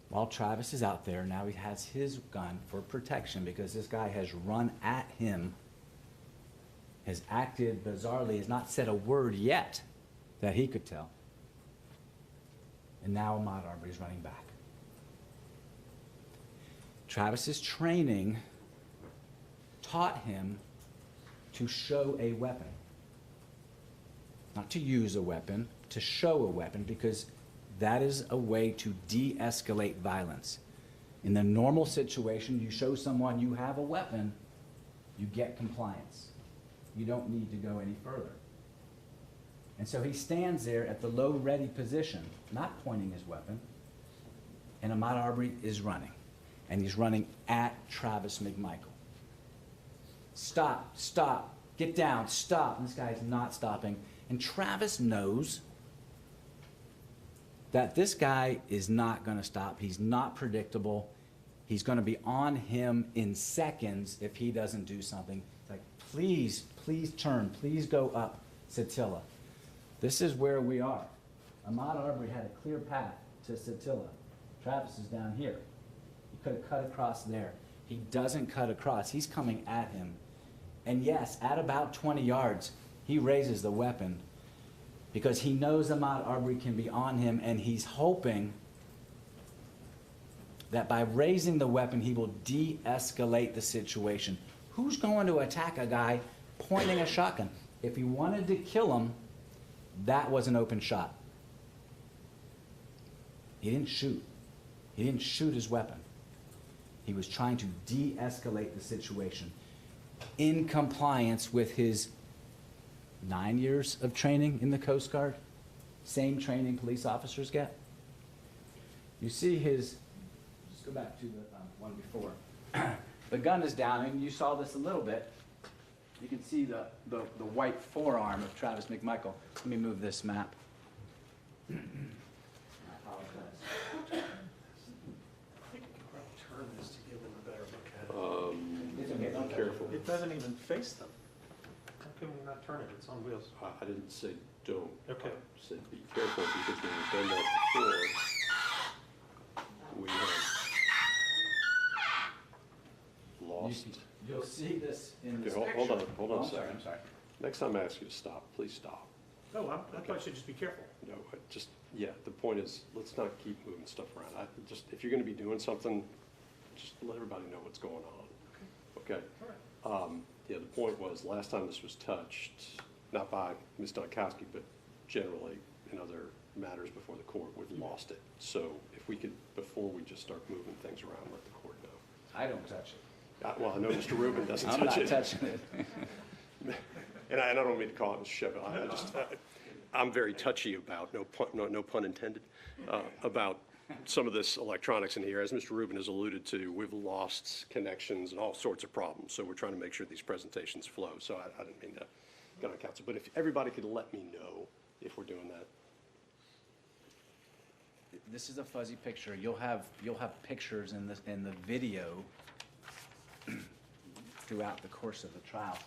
While Travis is out there, now he has his gun for protection because this guy has run at him, has acted bizarrely, has not said a word yet that he could tell. And now Ahmaud Arbery is running back. Travis's training taught him to show a weapon. Not to use a weapon, to show a weapon, because That is a way to de-escalate violence. In the normal situation, you show someone you have a weapon, you get compliance. You don't need to go any further. And so he stands there at the low ready position, not pointing his weapon, and Ahmaud Arbery is running. And he's running at Travis McMichael. Stop, stop, get down, stop. And this guy is not stopping. And Travis knows that this guy is not going to stop. He's not predictable. He's going to be on him in seconds if he doesn't do something. It's like, please, please turn. Please go up, Satilla. This is where we are. Ahmaud Arbery had a clear path to Satilla. Travis is down here. He could have cut across there. He doesn't cut across. He's coming at him. And yes, at about 20 yards, he raises the weapon because he knows Ahmaud Arbery can be on him, and he's hoping that by raising the weapon, he will de-escalate the situation. Who's going to attack a guy pointing a shotgun? If he wanted to kill him, that was an open shot. He didn't shoot. He didn't shoot his weapon. He was trying to de-escalate the situation in compliance with his 9 years of training in the Coast Guard, same training police officers get. You see his, just go back to the one before. The gun is down, and you saw this a little bit. You can see the white forearm of Travis McMichael. Let me move this map. I apologize. I think you can probably turn this to give them a better look at it. It's okay, don't Careful. It doesn't even face them. How come you not turn it? It's on wheels. I didn't say don't. Okay. I said be careful, because when we've done that before, we have lost. You'll see this in this Okay, picture. hold on Oh, a second. I'm sorry. Next time I ask you to stop, please stop. No, I thought you should just be careful. No, yeah, the point is, let's not keep moving stuff around. If you're gonna be doing something, just let everybody know what's going on. Okay? All right. Yeah, the point was, last time this was touched, not by Ms. Donkowski, but generally in other matters before the court, we've lost it. So if we could, before we just start moving things around, let the court know. I don't touch it. Well, I know Mr. Rubin doesn't touch I'm it. not touching it. And I don't mean to call it a shove. I'm very touchy about, no pun intended, about some of this electronics in here. As Mr. Rubin has alluded to, we've lost connections and all sorts of problems. So we're trying to make sure these presentations flow. So I didn't mean to get on counsel. But if everybody could let me know if we're doing that. This is a fuzzy picture. You'll have pictures in the video throughout the course of the trial.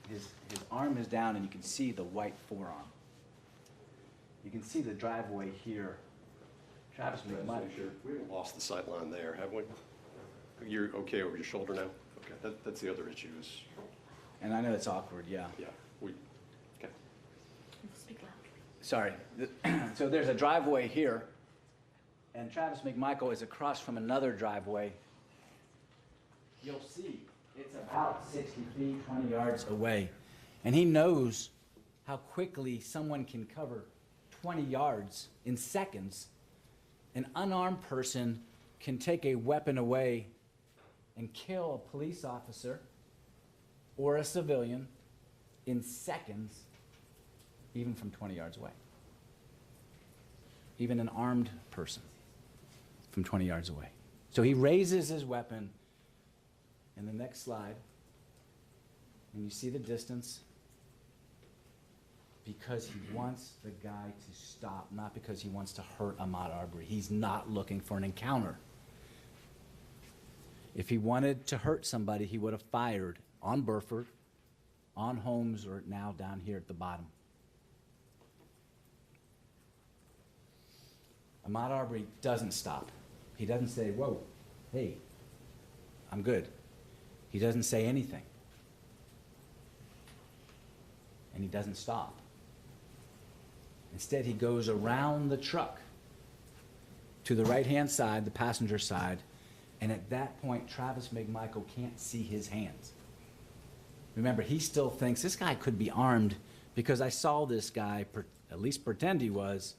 His arm is down, and you can see the white forearm. You can see the driveway here. Travis McMichael. We haven't lost the sight line there, have we? You're okay over your shoulder now? Okay, that's the other issue is, And I know it's awkward, yeah. yeah, okay. Speak loud. Sorry. So there's a driveway here, and Travis McMichael is across from another driveway. You'll see it's about 60 feet, 20 yards away. And he knows how quickly someone can cover 20 yards in seconds. An unarmed person can take a weapon away and kill a police officer or a civilian in seconds, even from 20 yards away. Even an armed person from 20 yards away. So he raises his weapon. In the next slide, and you see the distance, because he wants the guy to stop, not because he wants to hurt Ahmaud Arbery. He's not looking for an encounter. If he wanted to hurt somebody, he would have fired on Burford, on Holmes, or now down here at the bottom. Ahmaud Arbery doesn't stop. He doesn't say, whoa, hey, I'm good. He doesn't say anything. And he doesn't stop. Instead, he goes around the truck to the right-hand side, the passenger side, and at that point, Travis McMichael can't see his hands. Remember, he still thinks this guy could be armed because I saw this guy, at least pretend he was,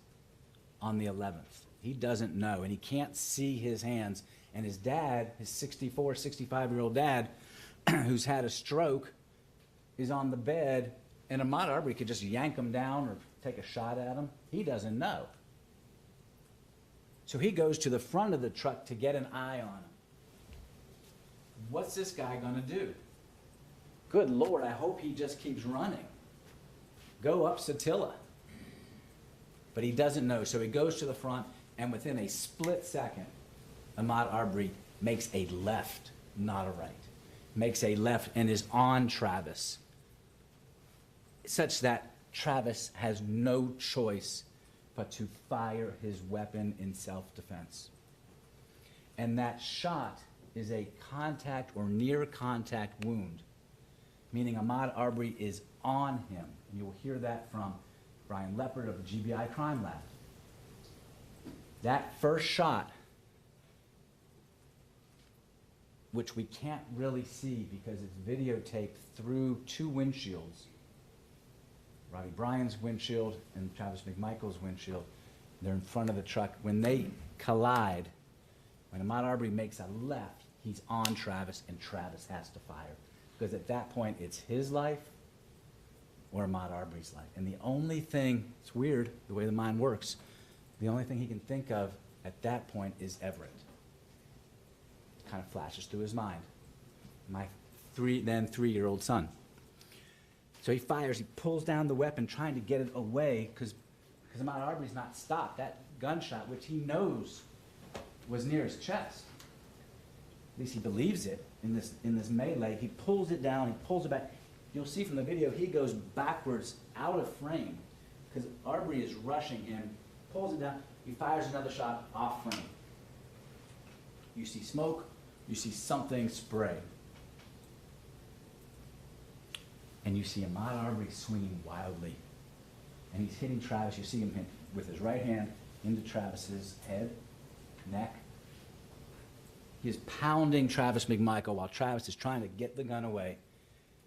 on the 11th. He doesn't know, and he can't see his hands. And his dad, his 64, 65-year-old dad, who's had a stroke, is on the bed, and Ahmaud Arbery could just yank him down or take a shot at him. He doesn't know. So he goes to the front of the truck to get an eye on him. What's this guy gonna do? Good Lord, I hope he just keeps running. Go up Satilla. But he doesn't know, so he goes to the front, and within a split second, Ahmaud Arbery makes a left, not a right. Makes a left and is on Travis, such that Travis has no choice but to fire his weapon in self-defense. And that shot is a contact or near contact wound, meaning Ahmaud Arbery is on him. And you will hear that from Brian Leopard of the GBI Crime Lab. That first shot, which we can't really see because it's videotaped through two windshields, Robbie Bryan's windshield and Travis McMichael's windshield. They're in front of the truck. When they collide, when Ahmaud Arbery makes a left, he's on Travis, and Travis has to fire. Because at that point, it's his life or Ahmaud Arbery's life. And the only thing, it's weird the way the mind works, the only thing he can think of at that point is Everett. It kind of flashes through his mind. My then three-year-old son. So he fires, he pulls down the weapon, trying to get it away, because Ahmaud Arbery's not stopped. That gunshot, which he knows was near his chest, at least he believes it in this melee, he pulls it down, he pulls it back. You'll see from the video, he goes backwards out of frame, because Arbery is rushing him, pulls it down, he fires another shot off frame. You see smoke, you see something spray. And you see Ahmaud Arbery swinging wildly. And he's hitting Travis. You see him hit with his right hand into Travis's head, neck. He is pounding Travis McMichael while Travis is trying to get the gun away.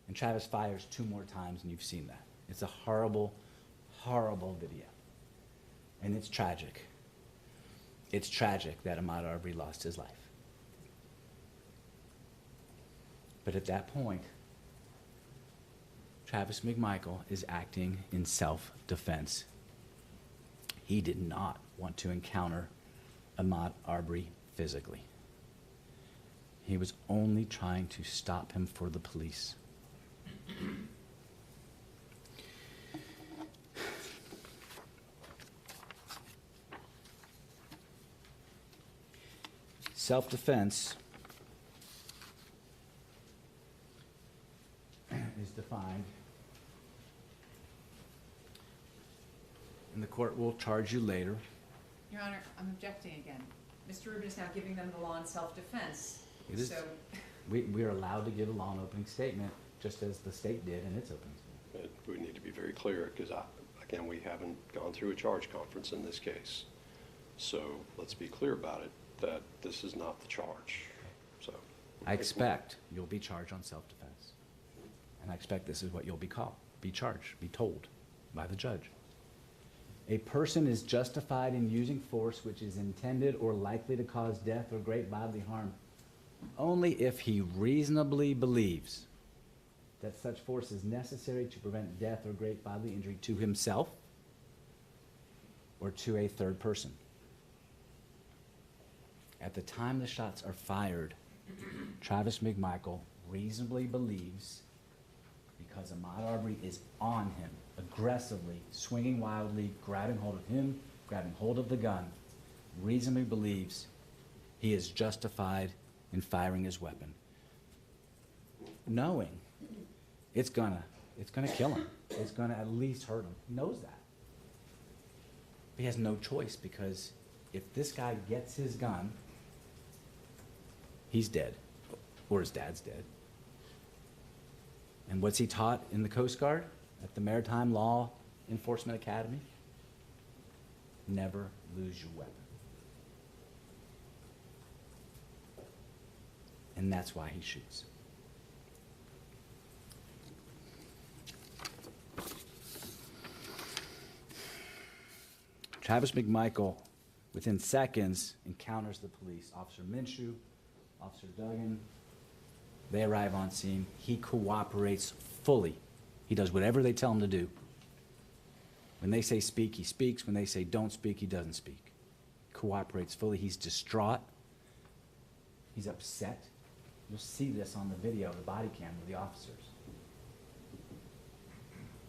And Travis fires 2 more times, and you've seen that. It's a horrible, horrible video. And it's tragic. It's tragic that Ahmaud Arbery lost his life. But at that point, Travis McMichael is acting in self-defense. He did not want to encounter Ahmaud Arbery physically. He was only trying to stop him for the police. Self-defense is defined, and the court will charge you later. Your Honor, I'm objecting again. Mr. Rubin is now giving them the law in self-defense. It is, So, we are allowed to give a law in opening statement, just as the state did in its opening statement. But we need to be very clear, because again, we haven't gone through a charge conference in this case. So let's be clear about it, that this is not the charge. So I expect you'll be charged on self-defense. And I expect this is what you'll be called, be charged, be told by the judge. A person is justified in using force which is intended or likely to cause death or great bodily harm only if he reasonably believes that such force is necessary to prevent death or great bodily injury to himself or to a third person. At the time the shots are fired, Travis McMichael reasonably believes, because Ahmaud Arbery is on him, aggressively, swinging wildly, grabbing hold of him, grabbing hold of the gun, reasonably believes he is justified in firing his weapon, knowing it's gonna kill him. It's gonna at least hurt him. He knows that. He has no choice, because if this guy gets his gun, he's dead, or his dad's dead. And what's he taught in the Coast Guard at the Maritime Law Enforcement Academy? Never lose your weapon. And that's why he shoots. Travis McMichael, within seconds, encounters the police. Officer Minshew, Officer Duggan, they arrive on scene. He cooperates fully. He does whatever they tell him to do. When they say speak, he speaks. When they say don't speak, he doesn't speak. Cooperates fully. He's distraught. He's upset. You'll see this on the video, the body cam of the officers.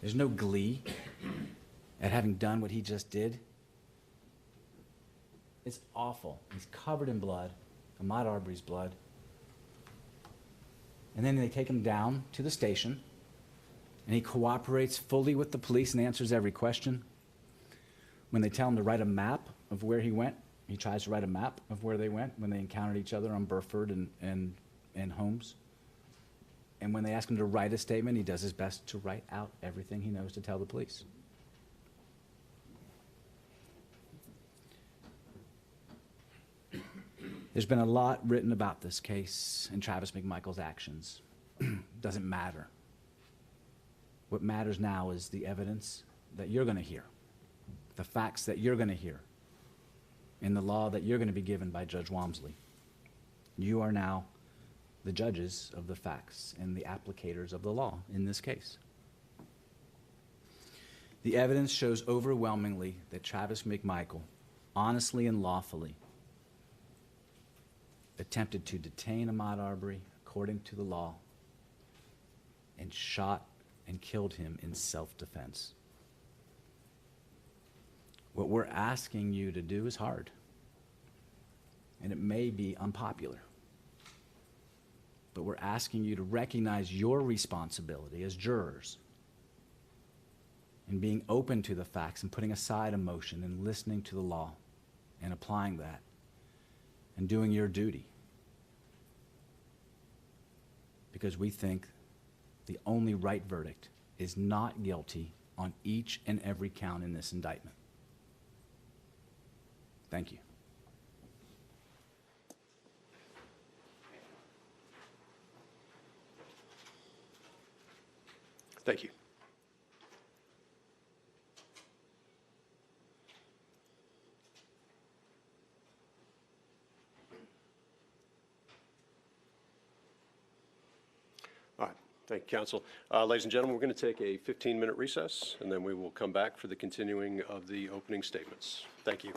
There's no glee at having done what he just did. It's awful. He's covered in blood, Ahmaud Arbery's blood. And then they take him down to the station, and he cooperates fully with the police and answers every question. When they tell him to write a map of where he went, he tries to write a map of where they went when they encountered each other on Burford and Holmes. And when they ask him to write a statement, he does his best to write out everything he knows to tell the police. There's been a lot written about this case and Travis McMichael's actions. Doesn't matter. What matters now is the evidence that you're going to hear, the facts that you're going to hear, and the law that you're going to be given by Judge Walmsley. You are now the judges of the facts and the applicators of the law in this case. The evidence shows overwhelmingly that Travis McMichael, honestly and lawfully, attempted to detain Ahmaud Arbery according to the law and shot and killed him in self-defense. What we're asking you to do is hard, and it may be unpopular, but we're asking you to recognize your responsibility as jurors in being open to the facts and putting aside emotion and listening to the law and applying that and doing your duty. Because we think the only right verdict is not guilty on each and every count in this indictment. Thank you. Thank you. All right. Thank you, counsel. Ladies and gentlemen, we're going to take a 15-minute recess, and then we will come back for the continuing of the opening statements. Thank you.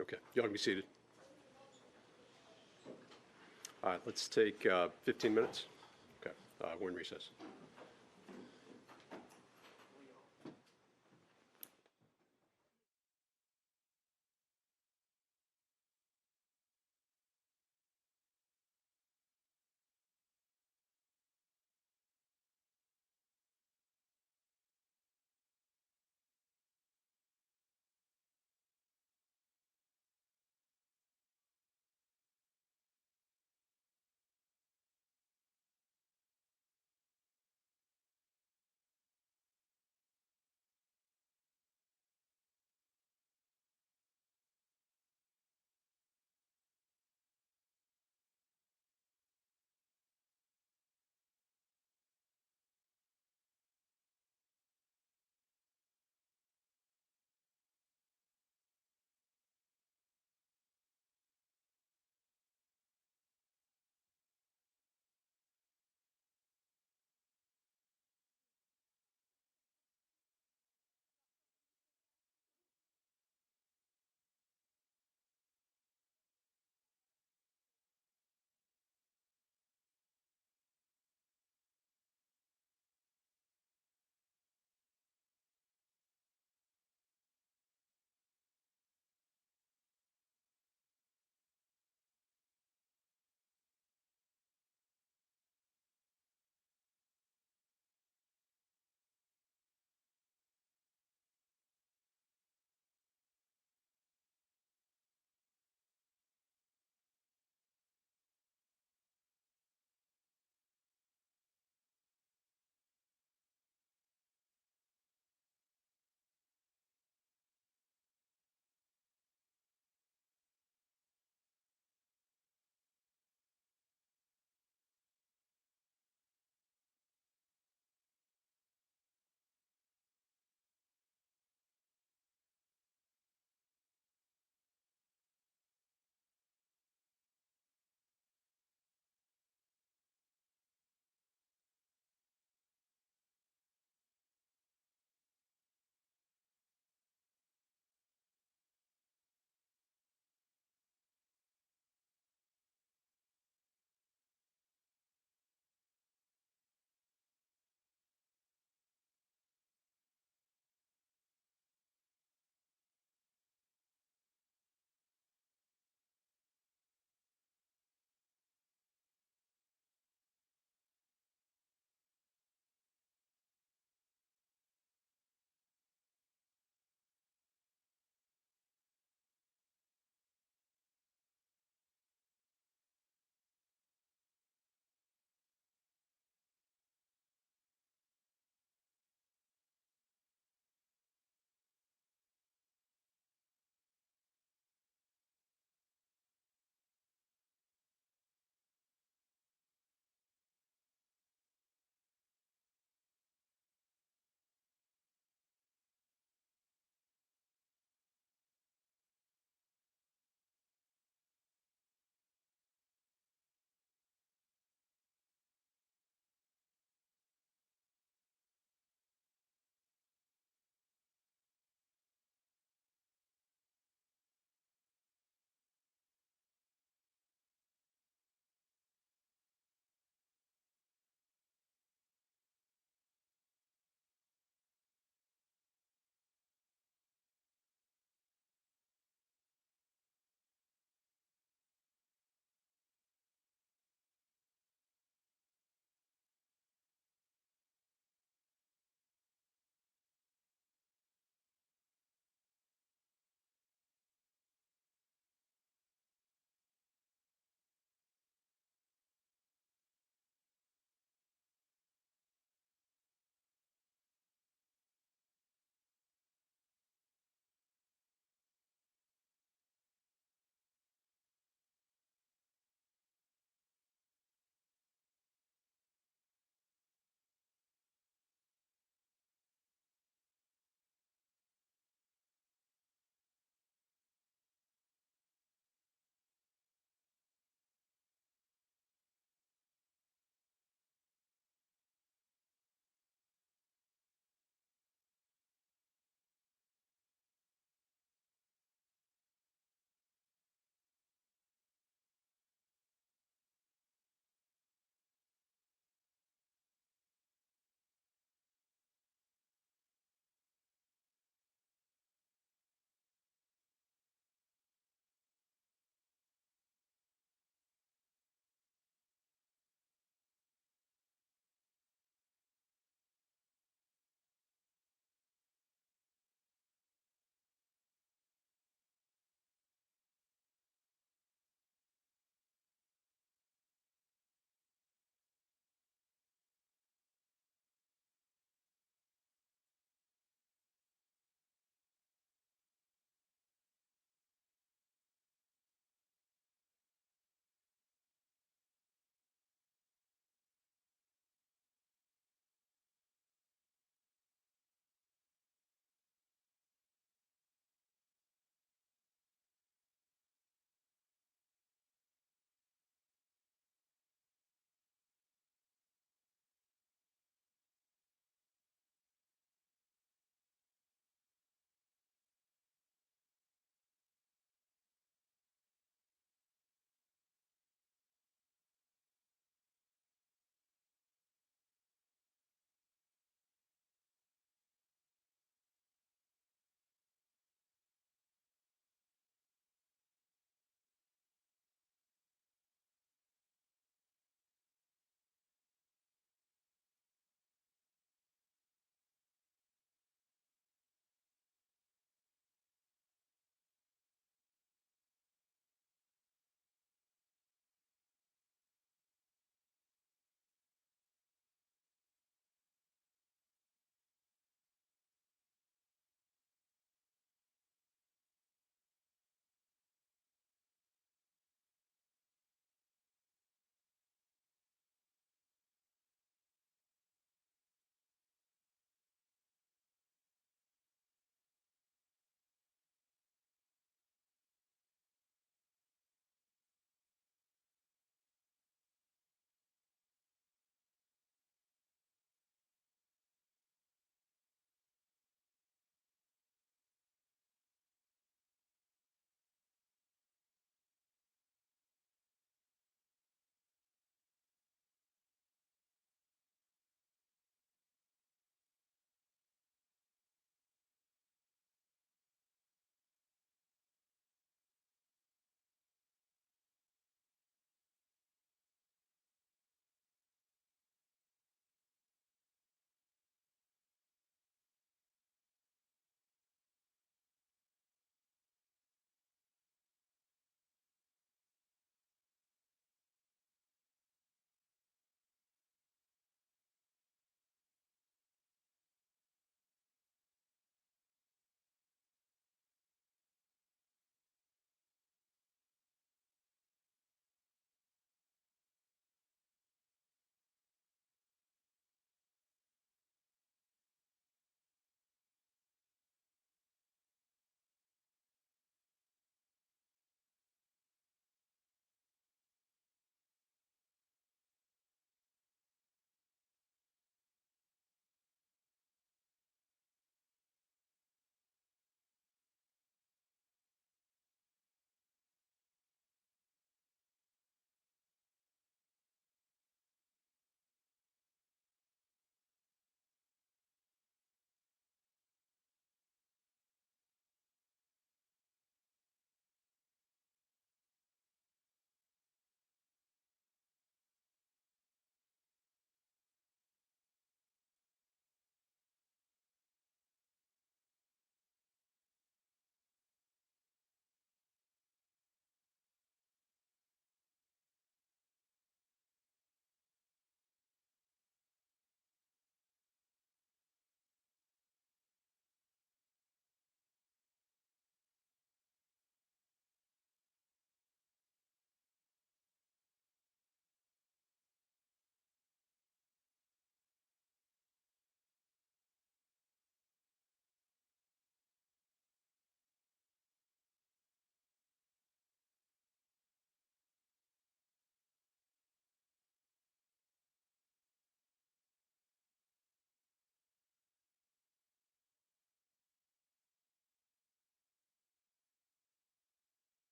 Okay, y'all can be seated. All right, let's take 15 minutes. Okay, we're in recess.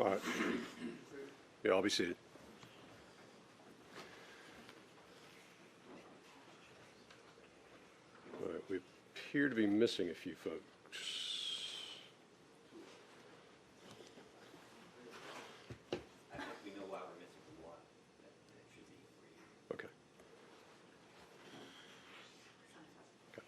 All right. Yeah, I'll be seated. All right, we appear to be missing a few folks. I think we know why we're missing one. That should be for you. Okay. Okay.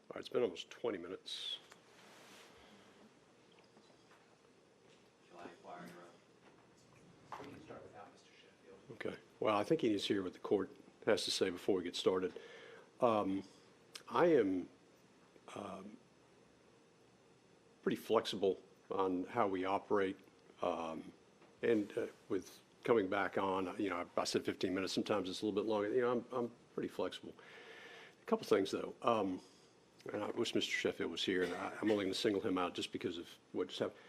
All right, it's been almost 20 minutes. Shall I inquire your own? We can start without Mr. Sheffield. Okay. Well, I think he needs to hear what the court has to say before we get started. I am pretty flexible on how we operate, and with coming back on, I said 15 minutes. Sometimes it's a little bit longer. I'm pretty flexible. A couple things though, and I wish Mr. Sheffield was here, and I'm only going to single him out just because of what just happened.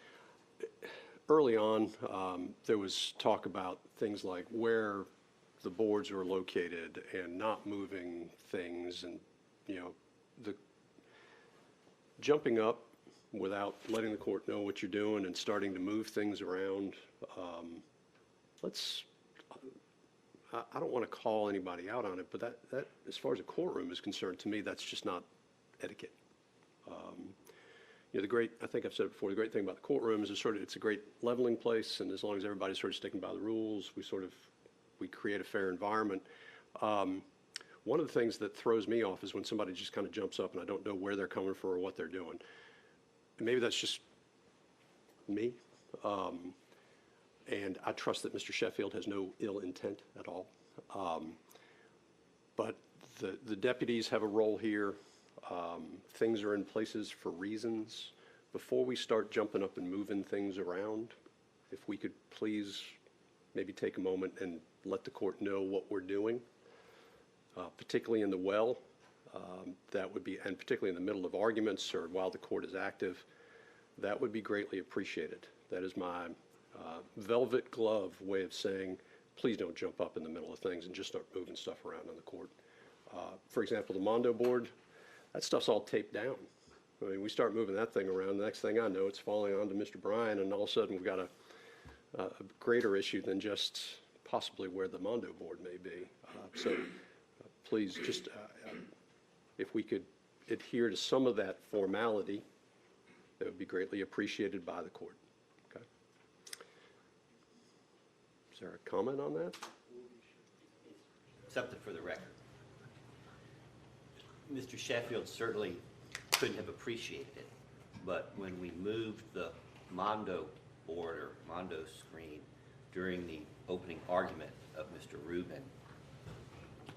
Early on, there was talk about things like where the boards were located and not moving things, and the jumping up without letting the court know what you're doing and starting to move things around. I don't want to call anybody out on it, but that as far as a courtroom is concerned, to me, that's just not etiquette. I think I've said it before, the great thing about the courtroom is it's a great leveling place, and as long as everybody's sort of sticking by the rules, we create a fair environment. One of the things that throws me off is when somebody just kind of jumps up and I don't know where they're coming from or what they're doing. And maybe that's just me. And I trust that Mr. Sheffield has no ill intent at all. But the deputies have a role here. Things are in places for reasons. Before we start jumping up and moving things around, if we could please maybe take a moment and let the court know what we're doing, particularly in the well, that would be, and particularly in the middle of arguments or while the court is active, that would be greatly appreciated. That is my velvet glove way of saying, please don't jump up in the middle of things and just start moving stuff around on the court. For example, the Mondo board, that stuff's all taped down. I mean, we start moving that thing around, the next thing I know, it's falling onto Mr. Bryan, and all of a sudden we've got a greater issue than just possibly where the Mondo board may be. Please just, if we could adhere to some of that formality, that would be greatly appreciated by the court. Okay. Is there a comment on that? Something for the record. Mr. Sheffield certainly couldn't have appreciated it, but when we moved the Mondo board or Mondo screen during the opening argument of Mr. Rubin,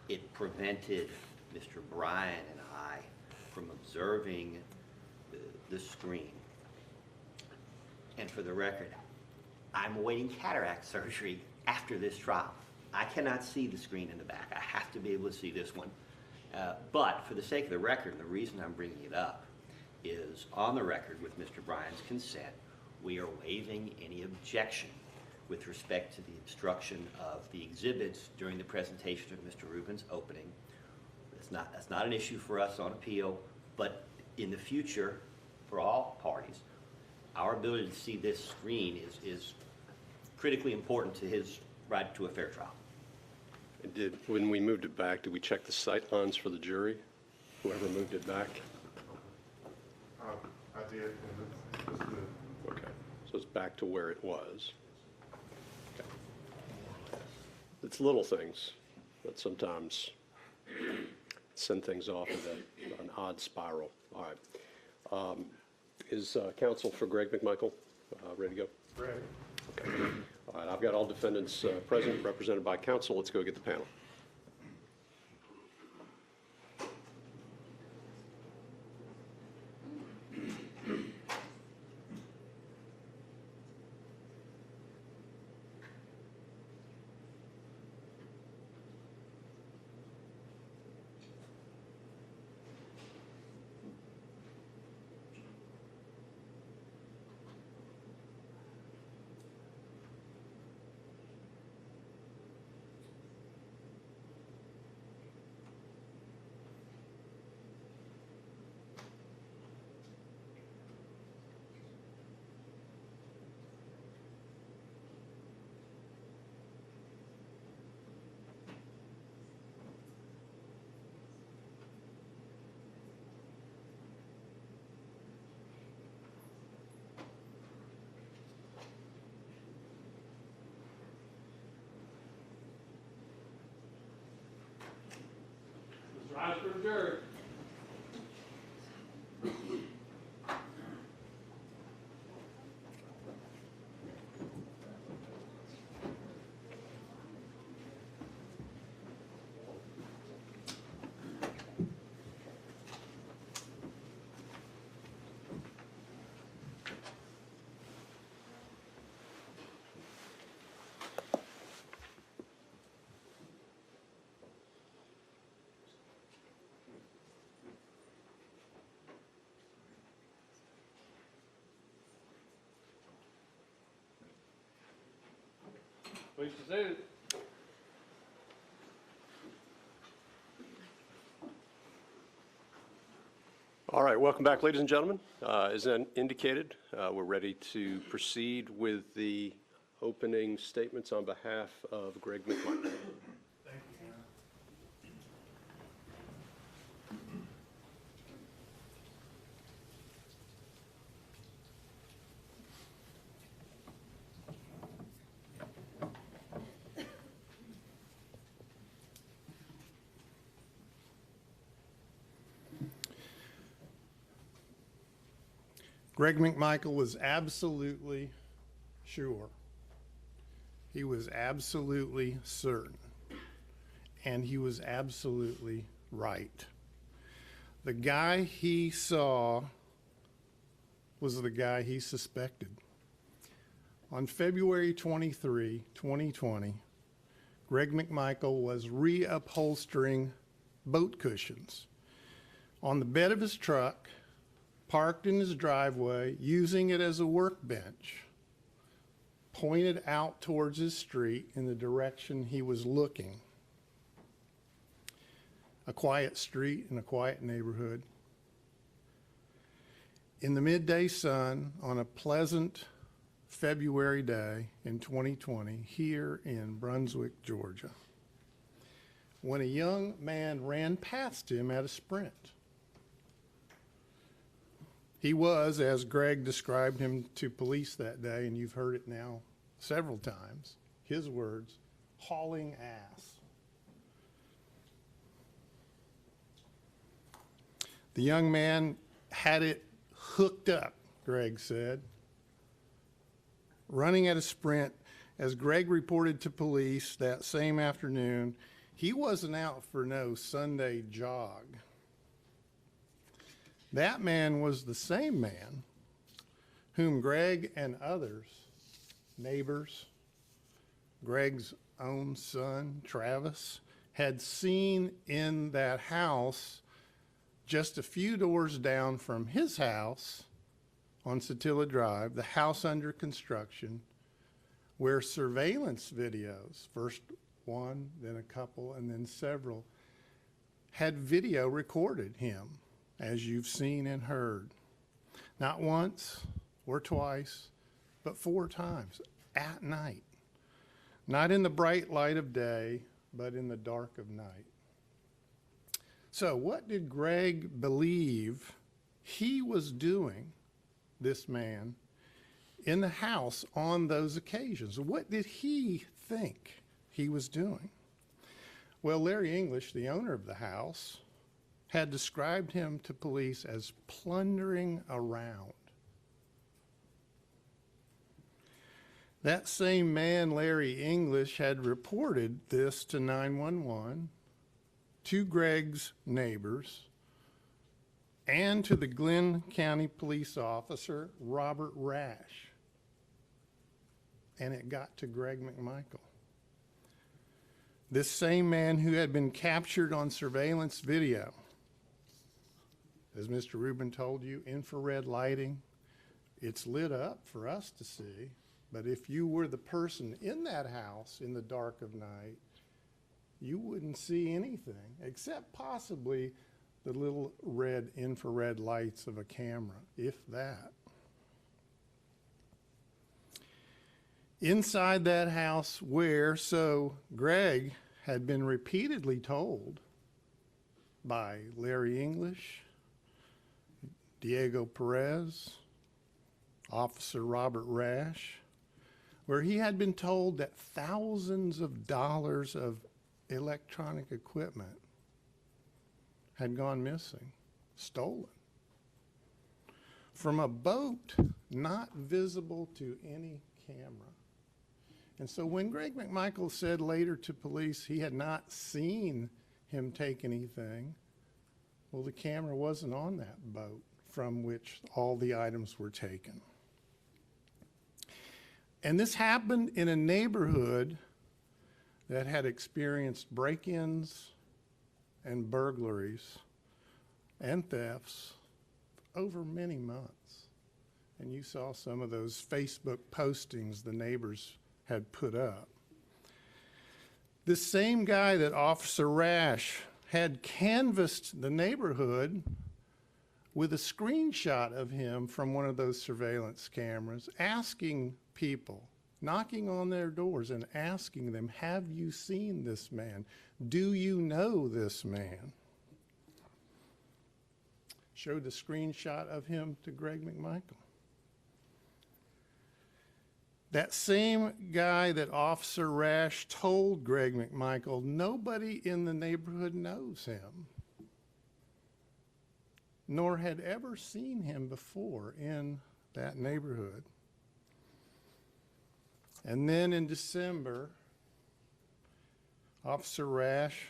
it prevented Mr. Bryan and I from observing the screen. And for the record, I'm awaiting cataract surgery after this trial. I cannot see the screen in the back. I have to be able to see this one. But for the sake of the record, the reason I'm bringing it up is on the record with Mr. Bryan's consent, we are waiving any objection with respect to the obstruction of the exhibits during the presentation of Mr. Rubin's opening. That's not an issue for us on appeal, but in the future, for all parties, our ability to see this screen is critically important to his right to a fair trial. And when we moved it back, did we check the sight lines for the jury? Whoever moved it back? I did, and it's good. Okay, so it's back to where it was. Okay. It's little things that sometimes send things off into an odd spiral. All right. Is counsel for Greg McMichael ready to go? Ready. Okay. All right, I've got all defendants present, represented by counsel. Let's go get the panel. Mr. Oscar adjourned. Please be seated. All right, welcome back, ladies and gentlemen. As indicated, we're ready to proceed with the opening statements on behalf of Greg McMichael. Greg McMichael was absolutely sure. He was absolutely certain. And he was absolutely right. The guy he saw was the guy he suspected. On February 23, 2020, Greg McMichael was reupholstering boat cushions on the bed of his truck, parked in his driveway, using it as a workbench, pointed out towards his street in the direction he was looking. A quiet street in a quiet neighborhood. In the midday sun on a pleasant February day in 2020 here in Brunswick, Georgia, when a young man ran past him at a sprint. He was, as Greg described him to police that day, and you've heard it now several times, his words, hauling ass. The young man had it hooked up, Greg said, running at a sprint. As Greg reported to police that same afternoon, he wasn't out for no Sunday jog. That man was the same man whom Greg and others, neighbors, Greg's own son, Travis, had seen in that house just a few doors down from his house on Satilla Drive, the house under construction, where surveillance videos, first one, then a couple, and then several, had video recorded him, as you've seen and heard. Not once or twice, but 4 times at night. Not in the bright light of day, but in the dark of night. So what did Greg believe he was doing, this man, in the house on those occasions? What did he think he was doing? Well, Larry English, the owner of the house, had described him to police as plundering around. That same man, Larry English, had reported this to 911, to Greg's neighbors, and to the Glenn County police officer, Robert Rash. And it got to Greg McMichael. This same man who had been captured on surveillance video. As Mr. Rubin told you, infrared lighting, it's lit up for us to see, but if you were the person in that house in the dark of night, you wouldn't see anything except possibly the little red infrared lights of a camera, if that. Inside that house where, so Greg had been repeatedly told by Larry English, Diego Perez, Officer Robert Rash, where he had been told that thousands of dollars of electronic equipment had gone missing, stolen, from a boat not visible to any camera. And so when Greg McMichael said later to police he had not seen him take anything, well, the camera wasn't on that boat from which all the items were taken. And this happened in a neighborhood that had experienced break-ins and burglaries and thefts over many months. And you saw some of those Facebook postings the neighbors had put up. This same guy that Officer Rash had canvassed the neighborhood with a screenshot of him from one of those surveillance cameras, asking people, knocking on their doors and asking them, have you seen this man? Do you know this man? Showed the screenshot of him to Greg McMichael. That same guy that Officer Rash told Greg McMichael, nobody in the neighborhood knows him, nor had ever seen him before in that neighborhood. And then in December, Officer Rash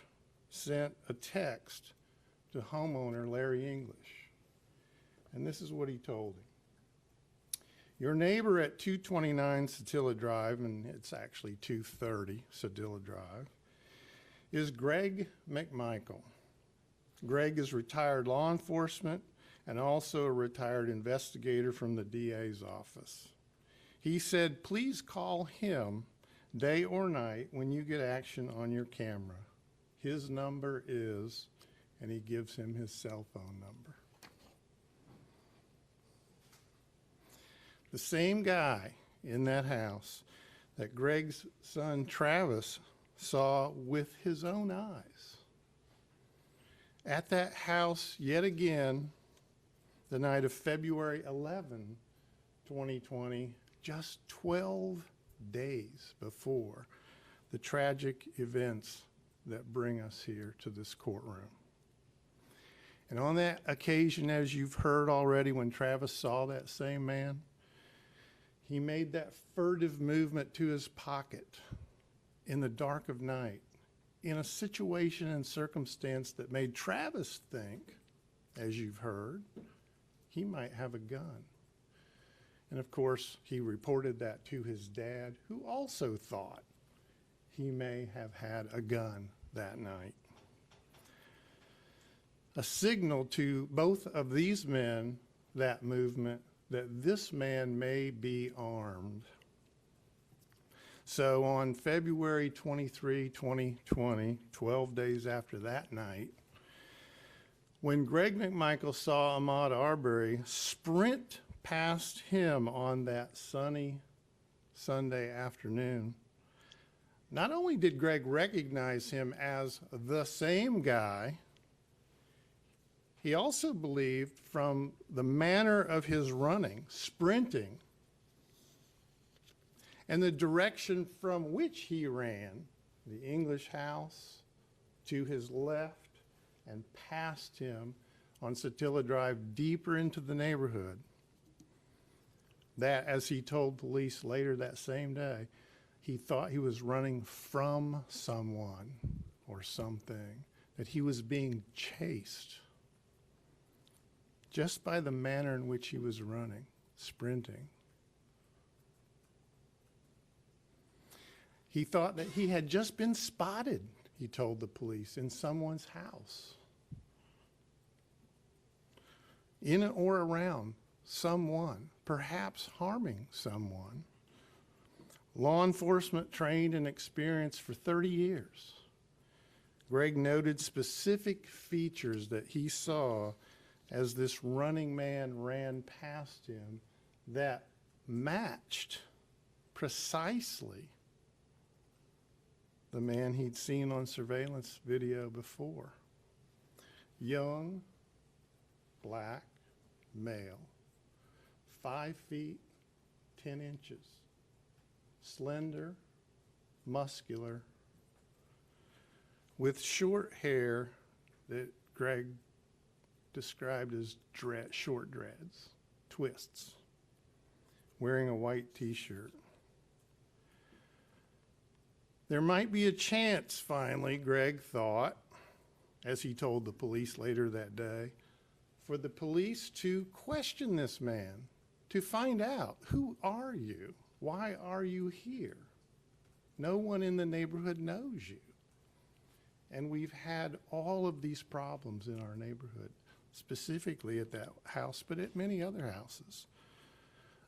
sent a text to homeowner Larry English. And this is what he told him. Your neighbor at 229 Sedilla Drive, and it's actually 230 Sedilla Drive, is Greg McMichael. Greg is retired law enforcement and also a retired investigator from the DA's office. He said, please call him day or night when you get action on your camera. His number is, and he gives him his cell phone number. The same guy in that house that Greg's son Travis saw with his own eyes. At that house yet again, the night of February 11, 2020, just 12 days before the tragic events that bring us here to this courtroom. And on that occasion, as you've heard already, when Travis saw that same man, he made that furtive movement to his pocket in the dark of night in a situation and circumstance that made Travis think, as you've heard, he might have a gun. And of course, he reported that to his dad, who also thought he may have had a gun that night. A signal to both of these men, that movement, that this man may be armed. So on February 23, 2020, 12 days after that night, when Greg McMichael saw Ahmaud Arbery sprint past him on that sunny Sunday afternoon, not only did Greg recognize him as the same guy, he also believed from the manner of his running, sprinting, and the direction from which he ran, the English house to his left and past him on Sedilla Drive deeper into the neighborhood, that, as he told police later that same day, he thought he was running from someone or something, that he was being chased just by the manner in which he was running, sprinting. He thought that he had just been spotted, he told the police, in someone's house, in or around someone, perhaps harming someone. Law enforcement trained and experienced for 30 years. Greg noted specific features that he saw as this running man ran past him that matched precisely the man he'd seen on surveillance video before. Young, black, male, 5 feet, 10 inches, slender, muscular, with short hair that Greg described as short dreads, twists, wearing a white t-shirt. There might be a chance, finally, Greg thought, as he told the police later that day, for the police to question this man, to find out, who are you? Why are you here? No one in the neighborhood knows you. And we've had all of these problems in our neighborhood, specifically at that house, but at many other houses.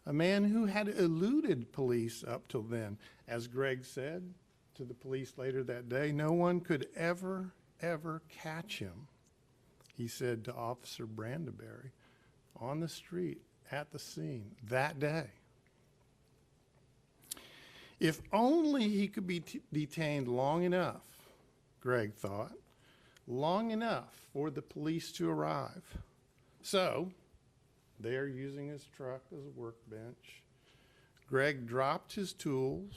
A man who had eluded police up till then, as Greg said to the police later that day, no one could ever catch him, he said to Officer Brandeberry on the street at the scene that day. If only he could be detained long enough, Greg thought, long enough for the police to arrive. So, there, using his truck as a workbench, Greg dropped his tools,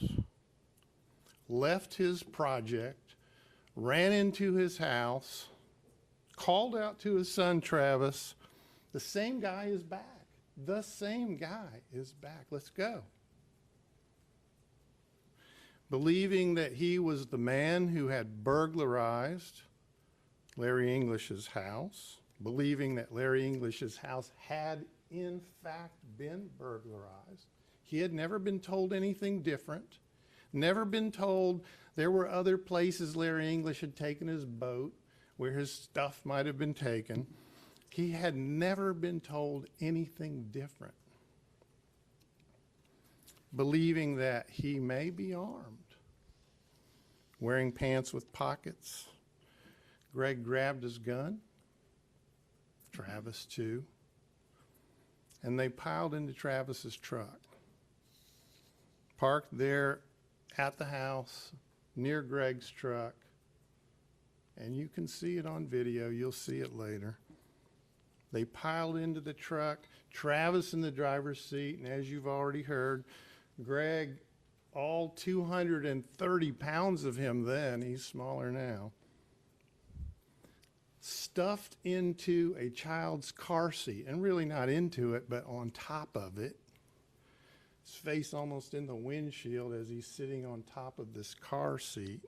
left his project, ran into his house, called out to his son Travis, the same guy is back. The same guy is back. Let's go. Believing that he was the man who had burglarized Larry English's house, believing that Larry English's house had in fact been burglarized. He had never been told anything different, never been told there were other places Larry English had taken his boat where his stuff might have been taken. He had never been told anything different. Believing that he may be armed, wearing pants with pockets, Greg grabbed his gun, Travis too, and they piled into Travis's truck, parked there at the house near Greg's truck, and you can see it on video, you'll see it later. They piled into the truck, Travis in the driver's seat, and as you've already heard, Greg, all 230 pounds of him then, he's smaller now, stuffed into a child's car seat, and really not into it, but on top of it, his face almost in the windshield as he's sitting on top of this car seat,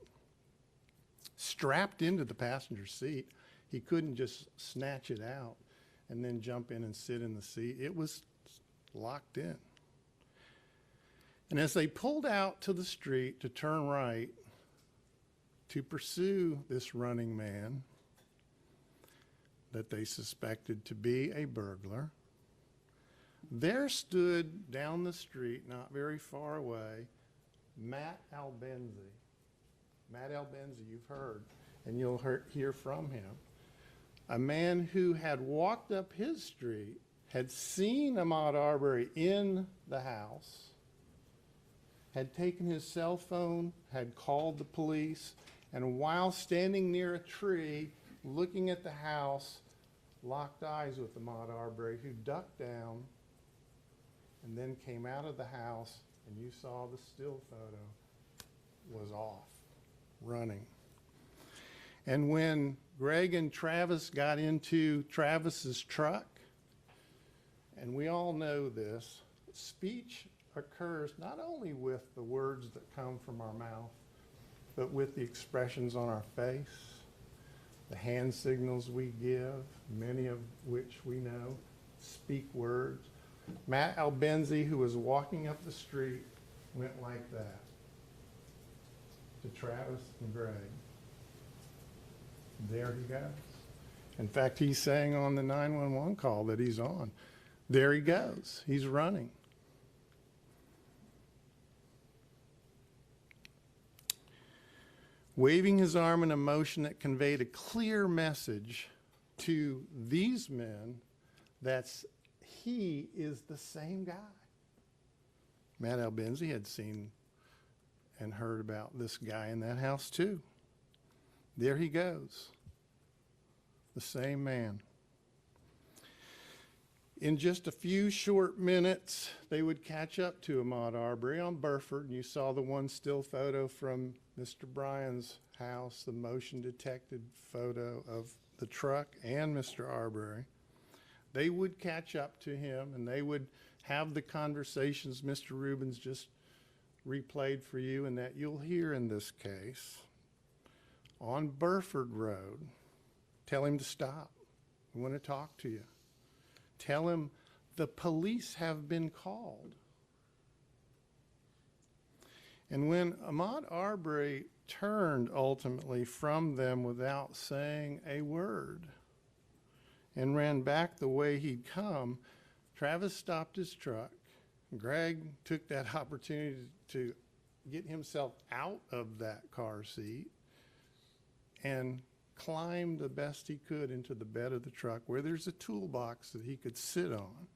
strapped into the passenger seat. He couldn't just snatch it out and then jump in and sit in the seat. It was locked in. And as they pulled out to the street to turn right to pursue this running man that they suspected to be a burglar, there stood down the street, not very far away, Matt Albenzi. Matt Albenzi, you've heard, and you'll hear from him. A man who had walked up his street, had seen Ahmaud Arbery in the house, had taken his cell phone, had called the police, and while standing near a tree, looking at the house, locked eyes with Ahmaud Arbery, who ducked down and then came out of the house, and you saw the still photo, was off, running. And when Greg and Travis got into Travis's truck, and we all know this, speech occurs not only with the words that come from our mouth, but with the expressions on our face, the hand signals we give, many of which we know speak words. Matt Albenzi, who was walking up the street, went like that to Travis and Greg. There he goes. In fact, he's saying on the 911 call that he's on, there he goes. He's running. Waving his arm in a motion that conveyed a clear message to these men that he is the same guy. Matt Albenzi had seen and heard about this guy in that house too. There he goes, the same man. In just a few short minutes, they would catch up to Ahmaud Arbery on Burford. And you saw the one still photo from Mr. Bryan's house, the motion detected photo of the truck and Mr. Arbery. They would catch up to him and they would have the conversations Mr. Rubens just replayed for you and that you'll hear in this case. On Burford Road, tell him to stop. We want to talk to you. Tell him the police have been called. And when Ahmaud Arbery turned ultimately from them without saying a word and ran back the way he'd come, Travis stopped his truck. Greg took that opportunity to get himself out of that car seat and climbed the best he could into the bed of the truck where there's a toolbox that he could sit on.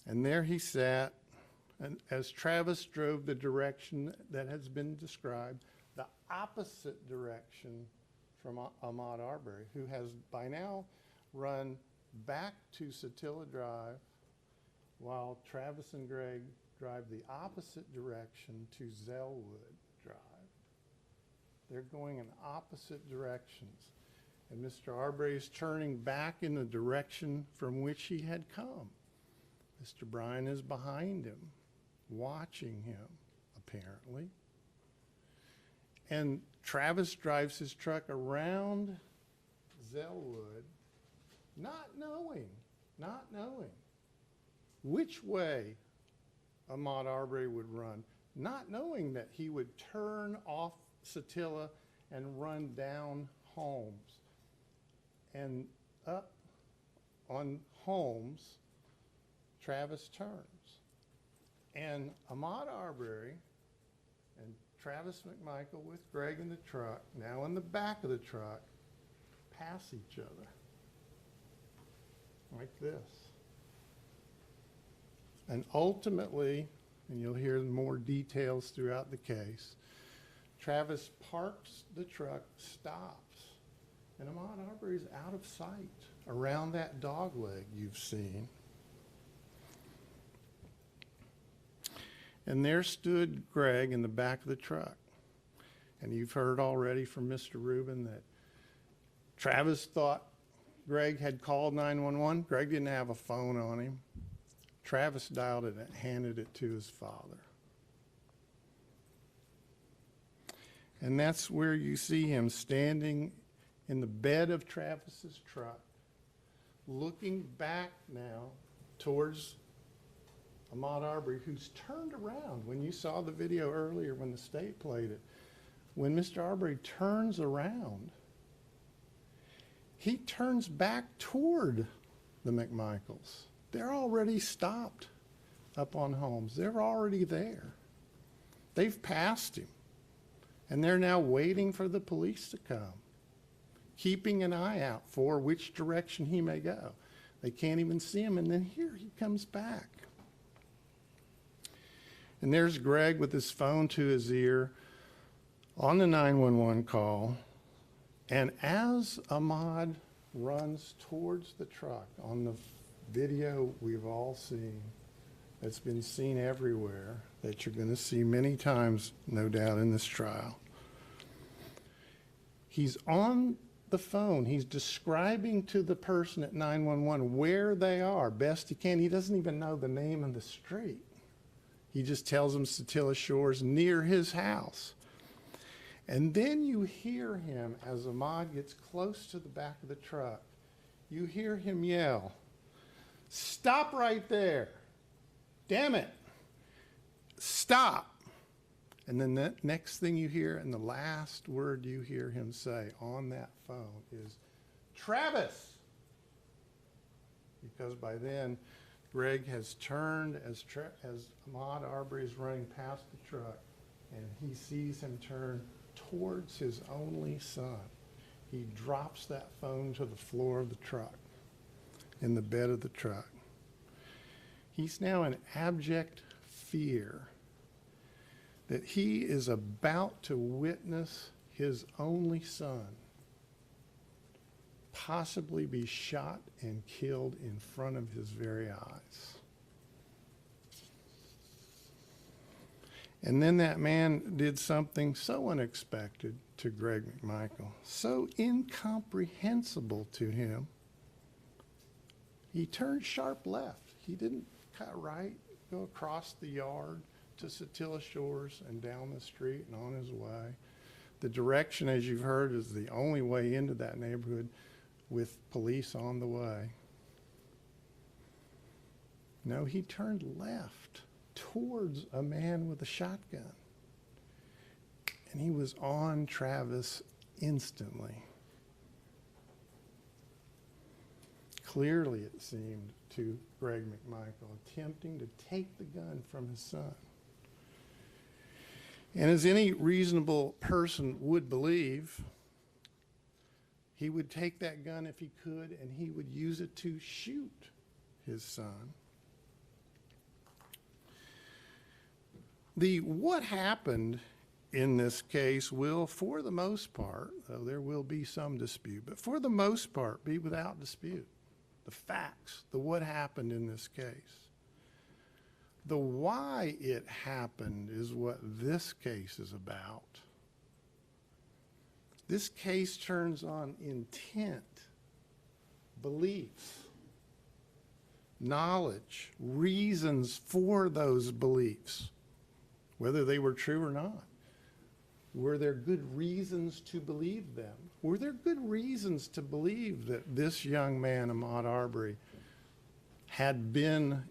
And there he sat, and as Travis drove the direction that has been described, the opposite direction from Ahmaud Arbery, who has by now run back to Satilla Drive while Travis and Greg drive the opposite direction to Zellwood Drive. They're going in opposite directions. And Mr. Arbery is turning back in the direction from which he had come. Mr. Bryan is behind him, watching him, apparently. And Travis drives his truck around Zellwood, not knowing which way Ahmaud Arbery would run, not knowing that he would turn off Satilla and run down Holmes. And up on Holmes, Travis turns. And Ahmaud Arbery and Travis McMichael with Greg in the truck, now in the back of the truck, pass each other like this. And ultimately, and you'll hear more details throughout the case, Travis parks the truck, stops, and Ahmaud Arbery is out of sight around that dog leg you've seen. And there stood Greg in the back of the truck. And you've heard already from Mr. Rubin that Travis thought Greg had called 911. Greg didn't have a phone on him. Travis dialed it and handed it to his father. And that's where you see him standing in the bed of Travis's truck, looking back now towards Ahmaud Arbery, who's turned around. When you saw the video earlier when the state played it, when Mr. Arbery turns around, he turns back toward the McMichaels. They're already stopped up on Holmes. They're already there. They've passed him. And they're now waiting for the police to come, keeping an eye out for which direction he may go. They can't even see him, and then here he comes back. And there's Greg with his phone to his ear on the 911 call. And as Ahmaud runs towards the truck on the video we've all seen, that's been seen everywhere, that you're going to see many times, no doubt, in this trial. He's on the phone. He's describing to the person at 911 where they are best he can. He doesn't even know the name of the street. He just tells them Satilla Shores near his house. And then you hear him, as Ahmaud gets close to the back of the truck, you hear him yell, "Stop right there. Damn it. Stop." And then the next thing you hear, and the last word you hear him say on that phone is, "Travis." Because by then, Greg has turned as Ahmaud Arbery is running past the truck, and he sees him turn towards his only son. He drops that phone to the floor of the truck, in the bed of the truck. He's now in abject fear that he is about to witness his only son possibly be shot and killed in front of his very eyes. And then that man did something so unexpected to Greg McMichael, so incomprehensible to him. He turned sharp left. He didn't cut right, go across the yard to Satilla Shores and down the street and on his way. The direction, as you've heard, is the only way into that neighborhood with police on the way. No, he turned left towards a man with a shotgun. And he was on Travis instantly. Clearly, it seemed to Greg McMichael, attempting to take the gun from his son. And as any reasonable person would believe, he would take that gun if he could, and he would use it to shoot his son. What happened in this case will, for the most part, though there will be some dispute, but for the most part, be without dispute. The facts, what happened in this case. The why it happened is what this case is about. This case turns on intent, beliefs, knowledge, reasons for those beliefs, whether they were true or not. Were there good reasons to believe them? Were there good reasons to believe that this young man, Ahmaud Arbery, had been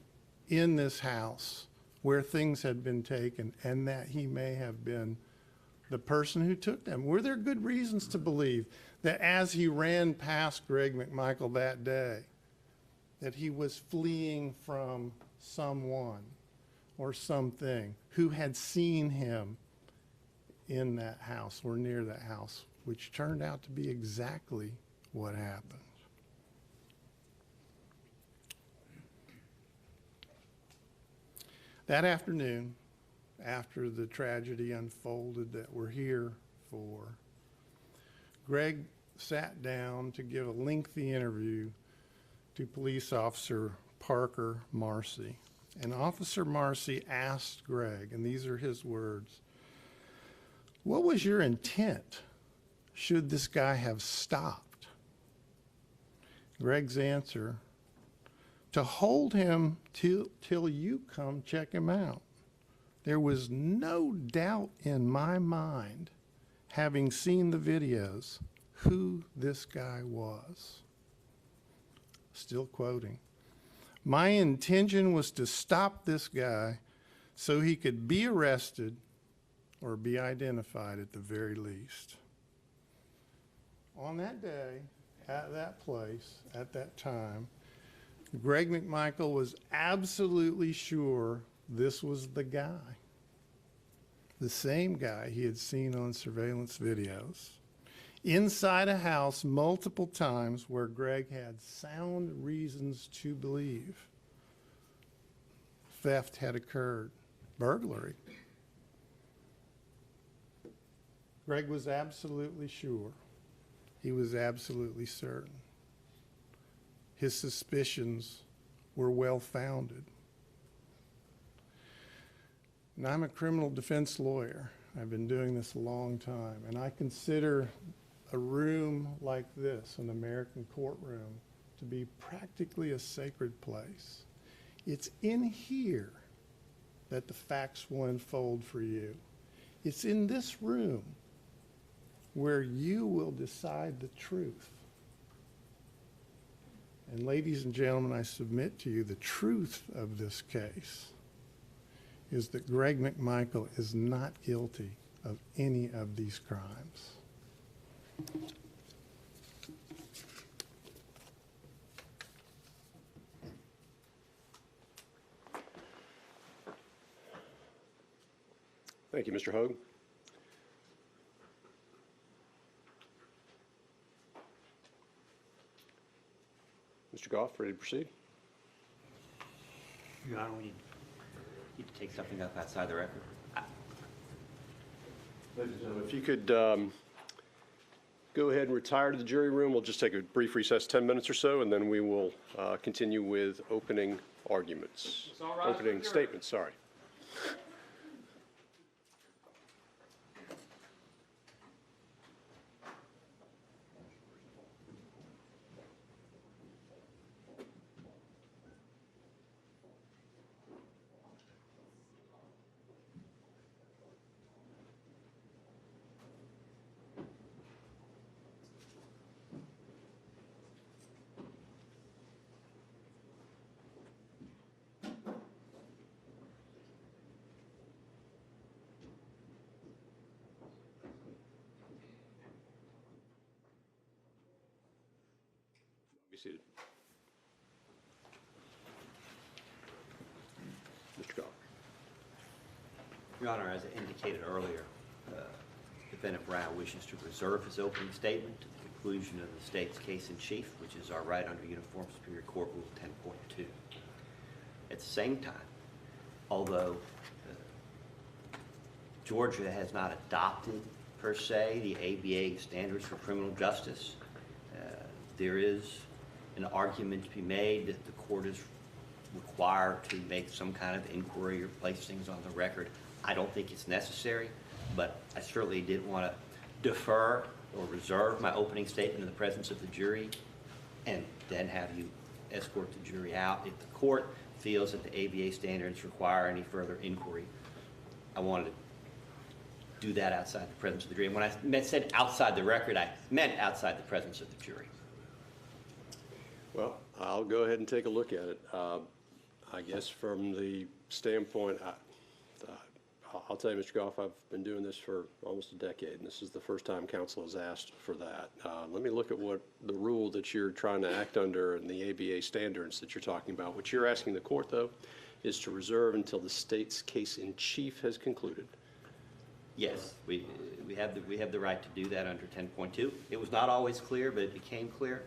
in this house where things had been taken and that he may have been the person who took them? Were there good reasons to believe that as he ran past Greg McMichael that day, that he was fleeing from someone or something who had seen him in that house or near that house, which turned out to be exactly what happened? That afternoon, after the tragedy unfolded that we're here for, Greg sat down to give a lengthy interview to police officer Parker Marcy. And Officer Marcy asked Greg, and these are his words, "What was your intent should this guy have stopped?" Greg's answer, "To hold him till you come check him out. There was no doubt in my mind, having seen the videos, who this guy was." Still quoting, "My intention was to stop this guy so he could be arrested or be identified at the very least." On that day, at that place, at that time, Greg McMichael was absolutely sure this was the guy, the same guy he had seen on surveillance videos, inside a house multiple times where Greg had sound reasons to believe theft had occurred, burglary. Greg was absolutely sure. He was absolutely certain. His suspicions were well-founded. And I'm a criminal defense lawyer. I've been doing this a long time, and I consider a room like this, an American courtroom, to be practically a sacred place. It's in here that the facts will unfold for you. It's in this room where you will decide the truth. And ladies and gentlemen, I submit to you the truth of this case is that Greg McMichael is not guilty of any of these crimes. Thank you, Mr. Hogue. Mr. Goff, ready to proceed? Your Honor, we need to take something up outside the record. Ladies and gentlemen, if you could go ahead and retire to the jury room, we'll just take a brief recess, 10 minutes or so, and then we will continue with opening arguments. It's all right. Opening statements, sorry. Be seated. Mr. Goff. Your Honor, as I indicated earlier, Defendant Brown wishes to reserve his opening statement to the conclusion of the state's case in chief, which is our right under Uniform Superior Court Rule 10.2. At the same time, although Georgia has not adopted, per se, the ABA standards for criminal justice, there is an argument to be made that the court is required to make some kind of inquiry or place things on the record. I don't think it's necessary, but I certainly didn't want to defer or reserve my opening statement in the presence of the jury and then have you escort the jury out. If the court feels that the ABA standards require any further inquiry, I wanted to do that outside the presence of the jury. And when I said outside the record, I meant outside the presence of the jury. Well, I'll go ahead and take a look at it. I guess from the standpoint, I'll tell you, Mr. Goff, I've been doing this for almost a decade, and this is the first time counsel has asked for that. Let me look at what the rule that you're trying to act under and the ABA standards that you're talking about. What you're asking the court, though, is to reserve until the state's case in chief has concluded. Yes, we have the right to do that under 10.2. It was not always clear, but it became clear.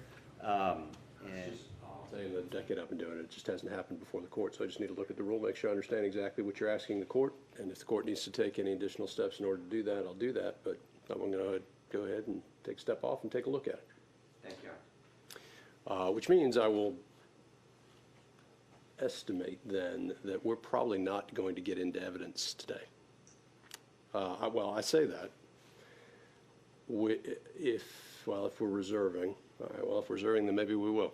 And I'll tell you, in the decade I've been doing it, it just hasn't happened before the court, so I just need to look at the rule, make sure I understand exactly what you're asking the court, and if the court needs to take any additional steps in order to do that, I'll do that, but I'm going to go ahead and take a step off and take a look at it. thank you, Your Honor. Which means I will estimate then that we're probably not going to get into evidence today. Well, I say that if we're reserving, all right, well, if we're reserving, then maybe we will.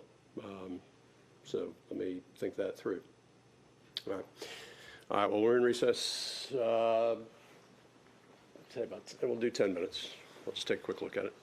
So let me think that through. All right. All right, well, we're in recess. We'll do 10 minutes. I'll just take a quick look at it.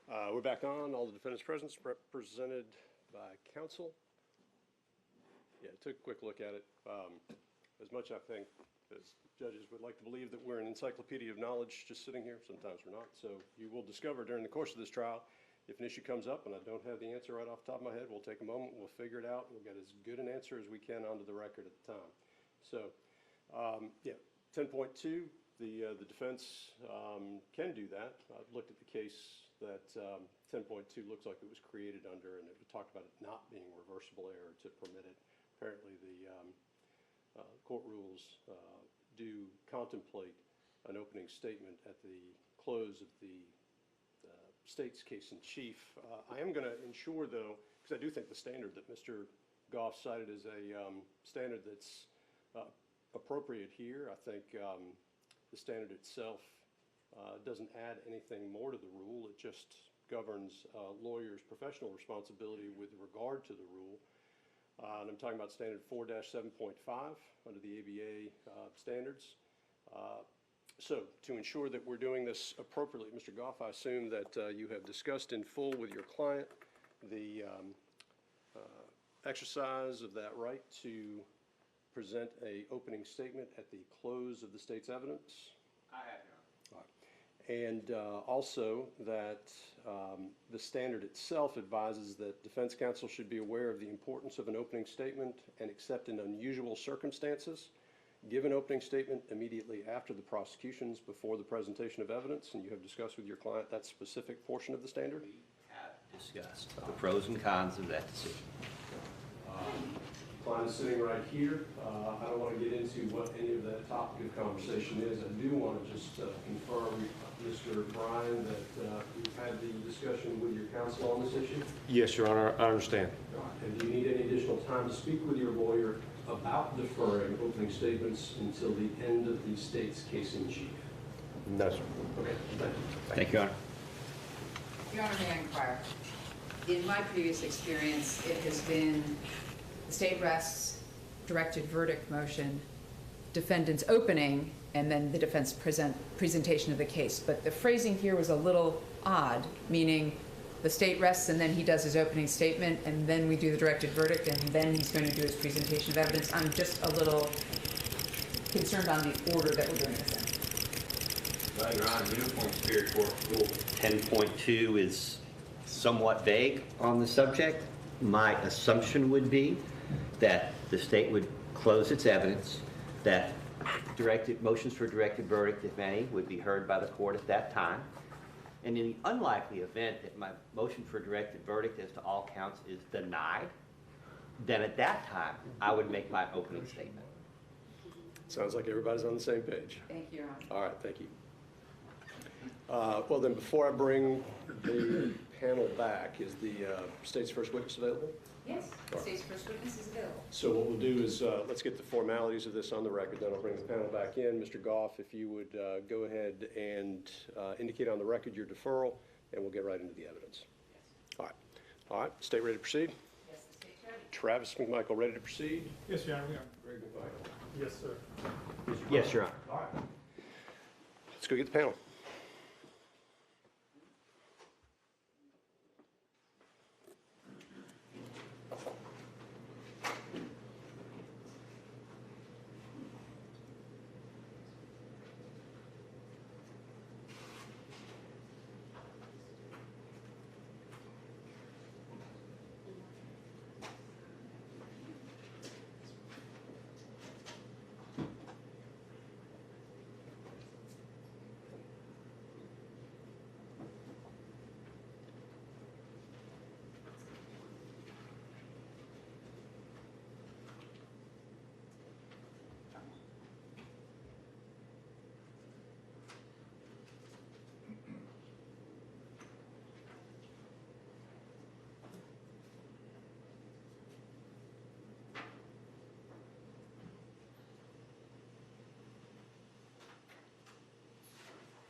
We're back on. All the defendants present, represented by counsel. Yeah, took a quick look at it. As much, I think, as judges would like to believe that we're an encyclopedia of knowledge just sitting here, sometimes we're not. So you will discover during the course of this trial, if an issue comes up and I don't have the answer right off the top of my head, we'll take a moment, we'll figure it out, we'll get as good an answer as we can onto the record at the time. So, yeah, 10.2, the defense can do that. I've looked at the case that 10.2 looks like it was created under, and it talked about it not being reversible error to permit it. Apparently, the court rules do contemplate an opening statement at the close of the state's case in chief. I am going to ensure, though, because I do think the standard that Mr. Goff cited is a standard that's appropriate here. I think the standard itself doesn't add anything more to the rule. It just governs lawyers' professional responsibility with regard to the rule. And I'm talking about standard 4-7.5 under the ABA standards. So to ensure that we're doing this appropriately, Mr. Goff, I assume that you have discussed in full with your client the exercise of that right to present a opening statement at the close of the state's evidence. I have, Your Honor. And also that the standard itself advises that defense counsel should be aware of the importance of an opening statement and except in unusual circumstances, give an opening statement immediately after the prosecutions before the presentation of evidence. And you have discussed with your client that specific portion of the standard? We have discussed the pros and cons of that decision. Client is sitting right here. I don't want to get into what any of that topic of conversation is. I do want to just confirm, Mr. Bryan, that you've had the discussion with your counsel on this issue? Yes, Your Honor, I understand. And do you need any additional time to speak with your lawyer about deferring opening statements until the end of the state's case in chief? No, sir. Okay, thank you. Thank you, Your Honor. Your Honor, may I inquire? In my previous experience, it has been the state rests, directed verdict motion, defendant's opening, and then the defense presentation of the case. But the phrasing here was a little odd, meaning the state rests and then he does his opening statement and then we do the directed verdict and then he's going to do his presentation of evidence. I'm just a little concerned on the order that we're doing this in. Well, Your Honor, Uniform Superior Court Rule 10.2 is somewhat vague on the subject. My assumption would be that the state would close its evidence, that motions for directed verdict, if any, would be heard by the court at that time. And in the unlikely event that my motion for directed verdict as to all counts is denied, then at that time, I would make my opening statement. Sounds like everybody's on the same page. Thank you, Your Honor. All right, thank you. Well, then, before I bring the panel back, is the state's first witness available? Yes, the state's first witness is available. So what we'll do is, let's get the formalities of this on the record, then I'll bring the panel back in. Mr. Goff, if you would go ahead and indicate on the record your deferral, and we'll get right into the evidence. Yes. All right. All right, state ready to proceed? Yes, the state's ready. Travis McMichael, ready to proceed? Yes, Your Honor, we are. Greg McMichael. Yes, sir. Yes, Your Honor. All right. Let's go get the panel.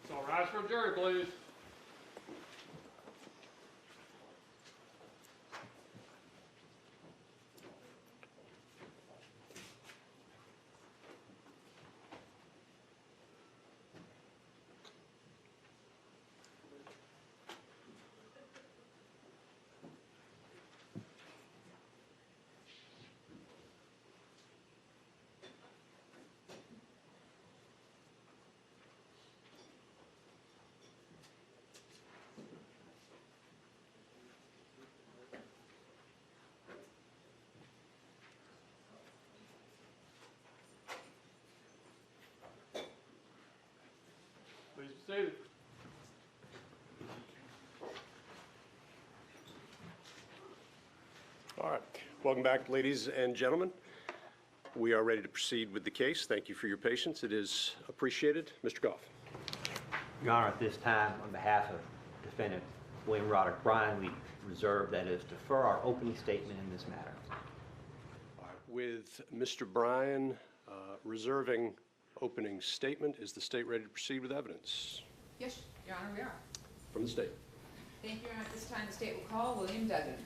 So rise for a jury, please. Seated. All right. Welcome back, ladies and gentlemen. We are ready to proceed with the case. Thank you for your patience. It is appreciated. Mr. Goff. Your Honor, at this time, on behalf of defendant William Roderick Bryan, we reserve, that is, defer our opening statement in this matter. All right. With Mr. Bryan reserving opening statement, is the state ready to proceed with evidence? Yes, Your Honor, we are. From the state. Thank you, Your Honor. At this time, the state will call William Duggan.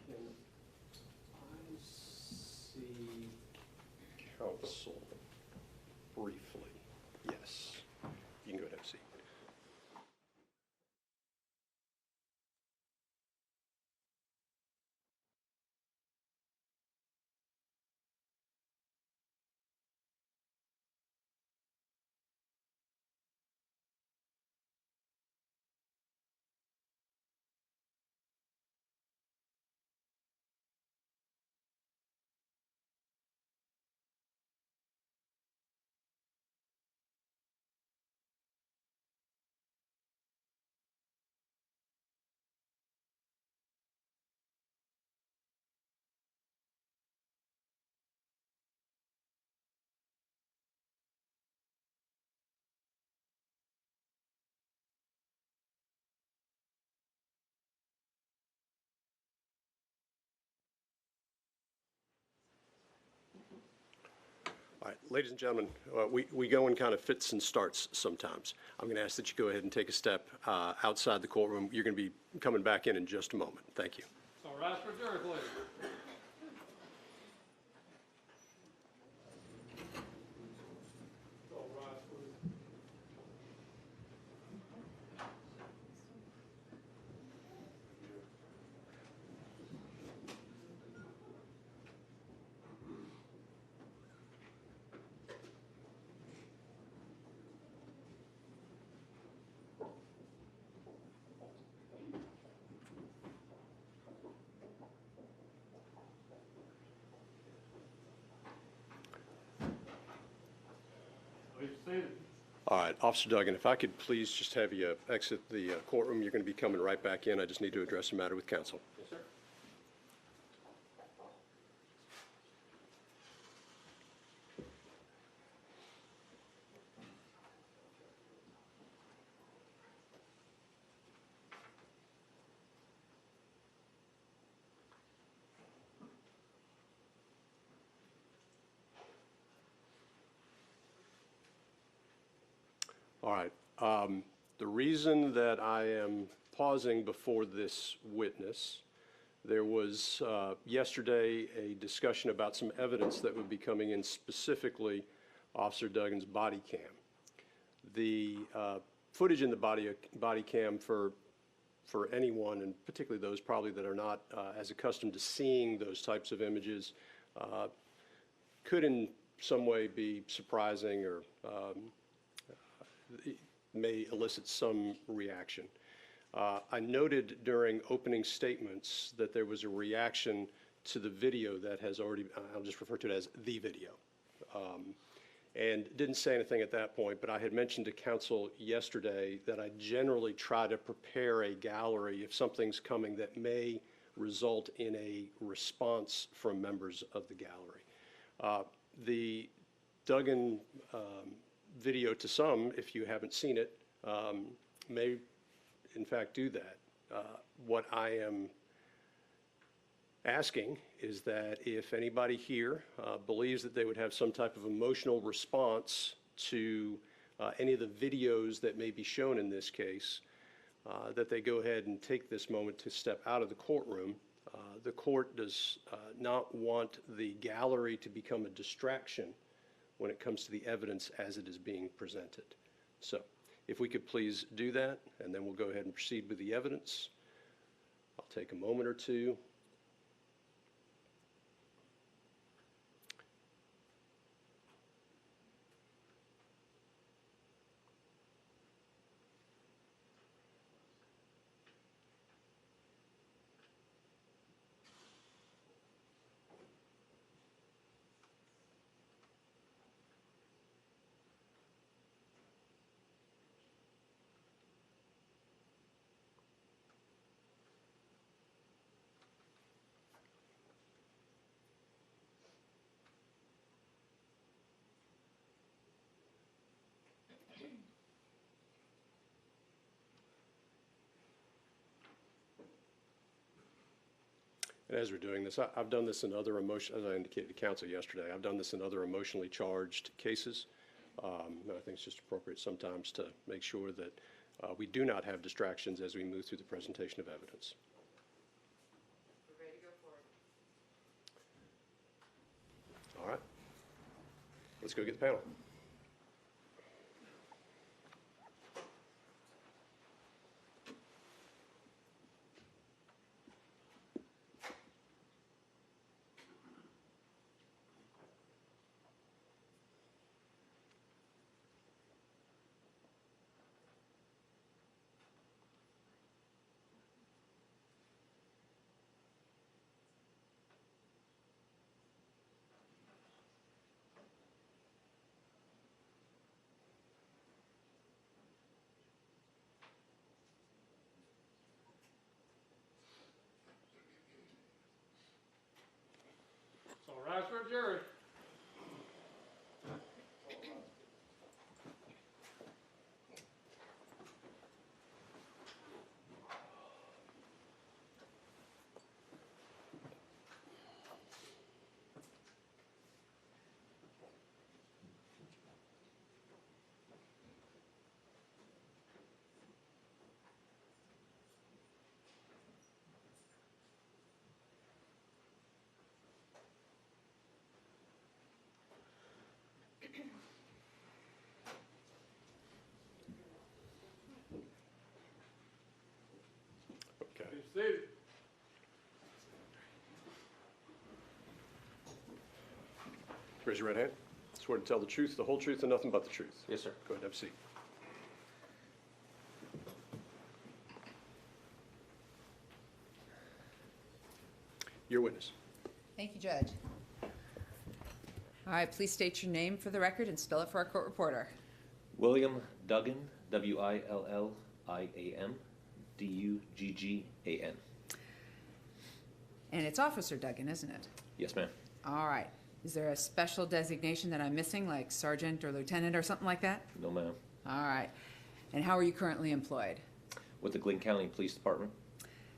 Can I see counsel briefly? Yes. You can go ahead and have a seat. All right, ladies and gentlemen, we go in kind of fits and starts sometimes. I'm going to ask that you go ahead and take a step outside the courtroom. You're going to be coming back in just a moment. Thank you. So rise for jury, please. So rise, please. Please be seated. All right, Officer Duggan, if I could please just have you exit the courtroom. You're going to be coming right back in. I just need to address a matter with counsel. Yes, sir. All right. The reason that I am pausing before this witness, there was yesterday a discussion about some evidence that would be coming in, specifically Officer Duggan's body cam. The footage in the body cam for anyone, and particularly those probably that are not as accustomed to seeing those types of images, could in some way be surprising or may elicit some reaction. I noted during opening statements that there was a reaction to the video that has already, I'll just refer to it as the video. And didn't say anything at that point, but I had mentioned to counsel yesterday that I generally try to prepare a gallery if something's coming that may result in a response from members of the gallery. The Duggan video, to some, if you haven't seen it, may in fact do that. What I am asking is that if anybody here believes that they would have some type of emotional response to any of the videos that may be shown in this case, that they go ahead and take this moment to step out of the courtroom. The court does not want the gallery to become a distraction when it comes to the evidence as it is being presented. So if we could please do that, and then we'll go ahead and proceed with the evidence. I'll take a moment or two. And as we're doing this, I've done this in other as I indicated to council yesterday, I've done this in other emotionally charged cases. And I think it's just appropriate sometimes to make sure that we do not have distractions as we move through the presentation of evidence. We're ready to go forward. All right. Let's go get the panel. So rise for a jury. Okay. Be seated. Raise your right hand. Swear to tell the truth, the whole truth, and nothing but the truth. Yes, sir. Go ahead, have a seat. Your witness. Thank you, Judge. All right, please state your name for the record and spell it for our court reporter. William Duggan, William Duggan. And it's Officer Duggan, isn't it? Yes, ma'am. All right. Is there a special designation that I'm missing, like sergeant or lieutenant or something like that? No, ma'am. All right. And how are you currently employed? With the Glenn County Police Department,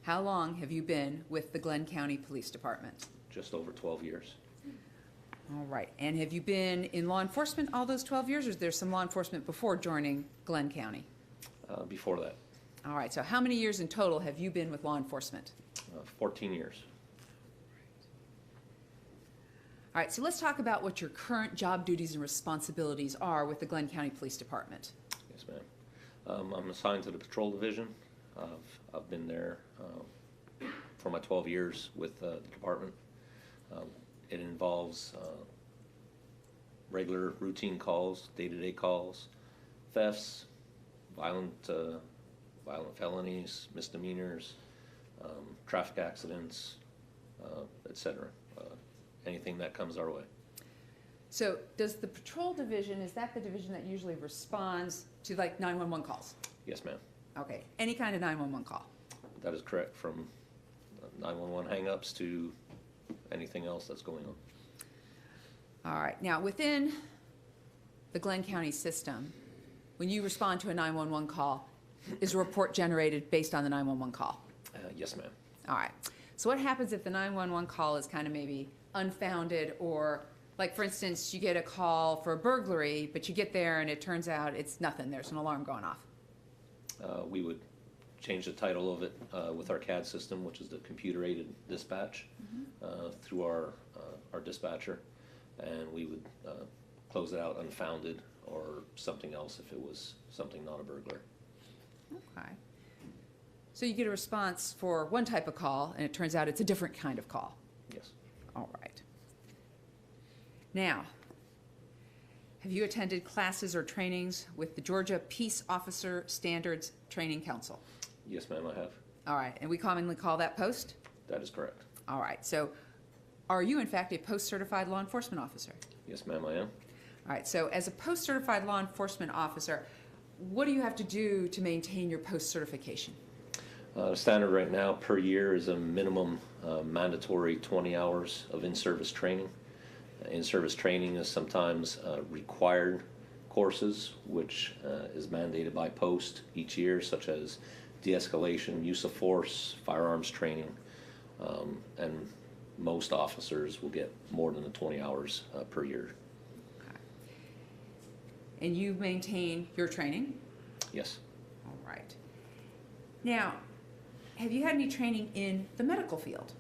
How long have you been with the Glenn County Police Department? just over 12 years. All right. And have you been in law enforcement all those 12 years, or is there some law enforcement before joining Glenn County? Before that, All right. So how many years in total have you been with law enforcement? 14 years. All right. So let's talk about what your current job duties and responsibilities are with the Glenn County Police Department. Yes, ma'am. I'm assigned to the patrol division. I've been there for my 12 years with the department. It involves regular routine calls, day-to-day calls, thefts, violent felonies, misdemeanors, traffic accidents, etc. Anything that comes our way. So does the patrol division, is that the division that usually responds to like 911 calls? Yes, ma'am. Okay. Any kind of 911 call? That is correct, from 911 hang-ups to anything else that's going on. All right. Now, within the Glenn County system, when you respond to a 911 call, is a report generated based on the 911 call? Yes, ma'am. All right. So what happens if the 911 call is kind of maybe unfounded, or like, for instance, you get a call for a burglary, but you get there and it turns out it's nothing, there's an alarm going off? We would change the title of it with our CAD system, which is the computer-aided dispatch, through our dispatcher, and we would close it out unfounded or something else if it was something not a burglar. Okay. So you get a response for one type of call, and it turns out it's a different kind of call. Yes. All right. Now, have you attended classes or trainings with the Georgia Peace Officer Standards Training Council? Yes, ma'am, I have. All right. And we commonly call that POST? That is correct. All right. So are you, in fact, a post-certified law enforcement officer? Yes, ma'am, I am. All right. So as a post-certified law enforcement officer, what do you have to do to maintain your post-certification? The standard right now per year is a minimum mandatory 20 hours of in-service training. In-service training is sometimes required courses, which is mandated by post each year, such as de-escalation, use of force, firearms training, And most officers will get more than the 20 hours per year. Okay. And you maintain your training? Yes. All right. Now, have you had any training in the medical field?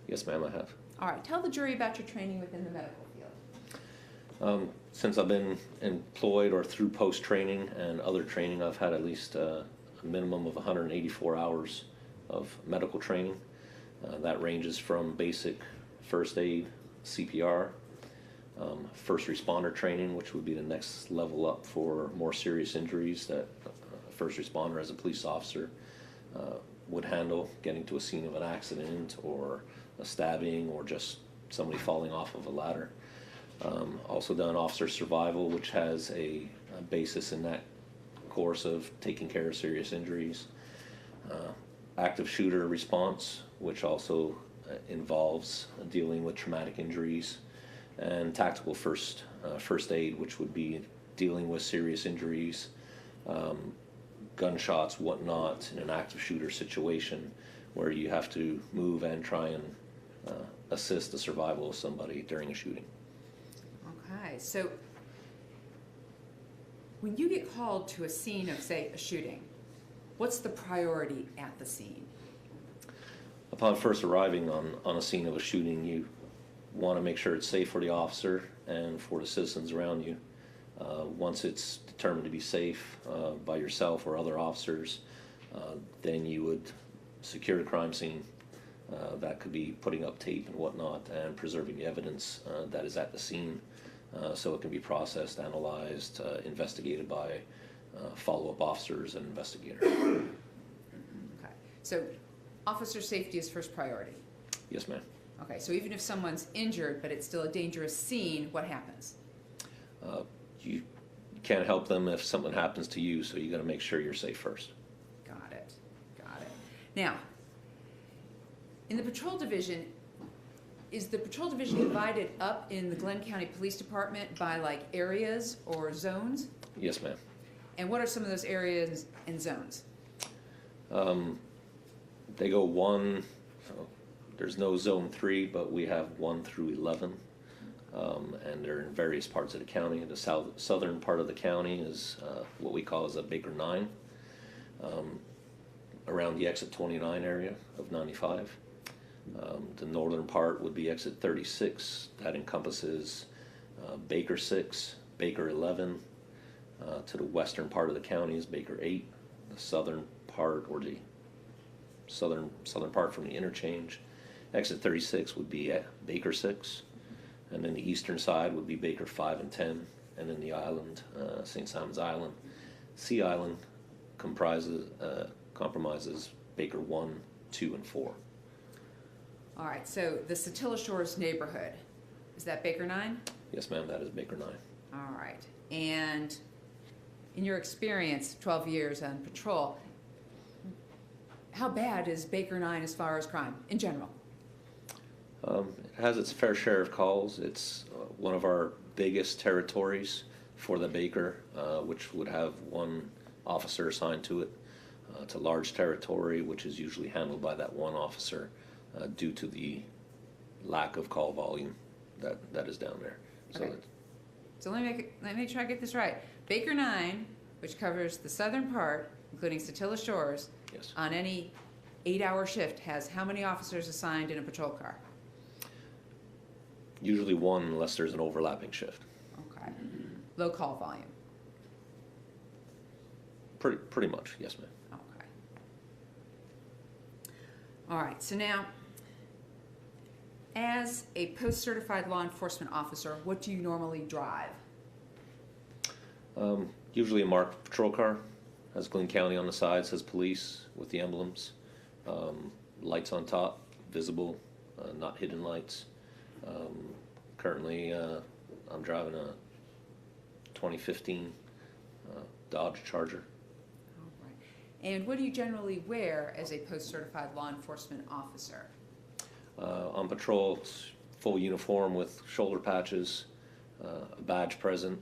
Yes, ma'am, I have. All right, tell the jury about your training within the medical field. Since I've been employed or through post-training and other training, I've had at least a minimum of 184 hours of medical training. That ranges from basic first aid, CPR, first responder training, which would be the next level up for more serious injuries that a first responder as a police officer would handle, getting to a scene of an accident or a stabbing or just somebody falling off of a ladder. Also done officer survival, which has a basis in that course of taking care of serious injuries. Active shooter response, which also involves dealing with traumatic injuries, and tactical first aid, which would be dealing with serious injuries, gunshots, whatnot, in an active shooter situation where you have to move and try and assist the survival of somebody during a shooting. Okay, so when you get called to a scene of, say, a shooting, what's the priority at the scene? Upon first arriving on a scene of a shooting, you want to make sure it's safe for the officer and for the citizens around you. Once it's determined to be safe by yourself or other officers, then you would secure the crime scene. That could be putting up tape and whatnot and preserving the evidence that is at the scene so it can be processed, analyzed, investigated by follow-up officers and investigators. Okay, so officer safety is first priority. Yes, ma'am. Okay, so even if someone's injured but it's still a dangerous scene, what happens? You can't help them if something happens to you, so you got to make sure you're safe first. Got it. Got it. Now, in the patrol division, is the patrol division divided up in the Glenn County Police Department by like areas or zones? Yes, ma'am. And what are some of those areas and zones? They go one, there's no zone 3, but we have 1 through 11. And they're in various parts of the county. The southern part of the county is what we call as a Baker 9, around the exit 29 area of 95. The northern part would be exit 36. That encompasses Baker 6, Baker 11. To the western part of the county is Baker 8. The southern part, or the southern part from the interchange, exit 36 would be at Baker 6. And then the eastern side would be Baker 5 and 10, and then the island, St. Simon's Island, Sea Island, comprises Baker 1, 2, and 4. All right, so the Satilla Shores neighborhood, is that Baker 9? Yes, ma'am, that is Baker 9. All right, and in your experience, 12 years on patrol, how bad is Baker 9 as far as crime in general? It has its fair share of calls. It's one of our biggest territories for the Baker, which would have 1 officer assigned to it. It's a large territory, which is usually handled by that 1 officer due to the lack of call volume that is down there. Okay. So let me make sure I get this right. Baker 9, which covers the southern part, including Satilla Shores, yes, on any 8-hour shift has how many officers assigned in a patrol car? Usually 1, unless there's an overlapping shift. Okay. Low call volume. Pretty much, yes, ma'am. Okay. All right, so now, as a post-certified law enforcement officer, what do you normally drive? Usually a marked patrol car, has Glenn County on the side, says police with the emblems, lights on top, visible, not hidden lights. Currently, I'm driving a 2015 Dodge Charger. All right. And what do you generally wear as a post-certified law enforcement officer? On patrol, it's full uniform with shoulder patches, a badge present,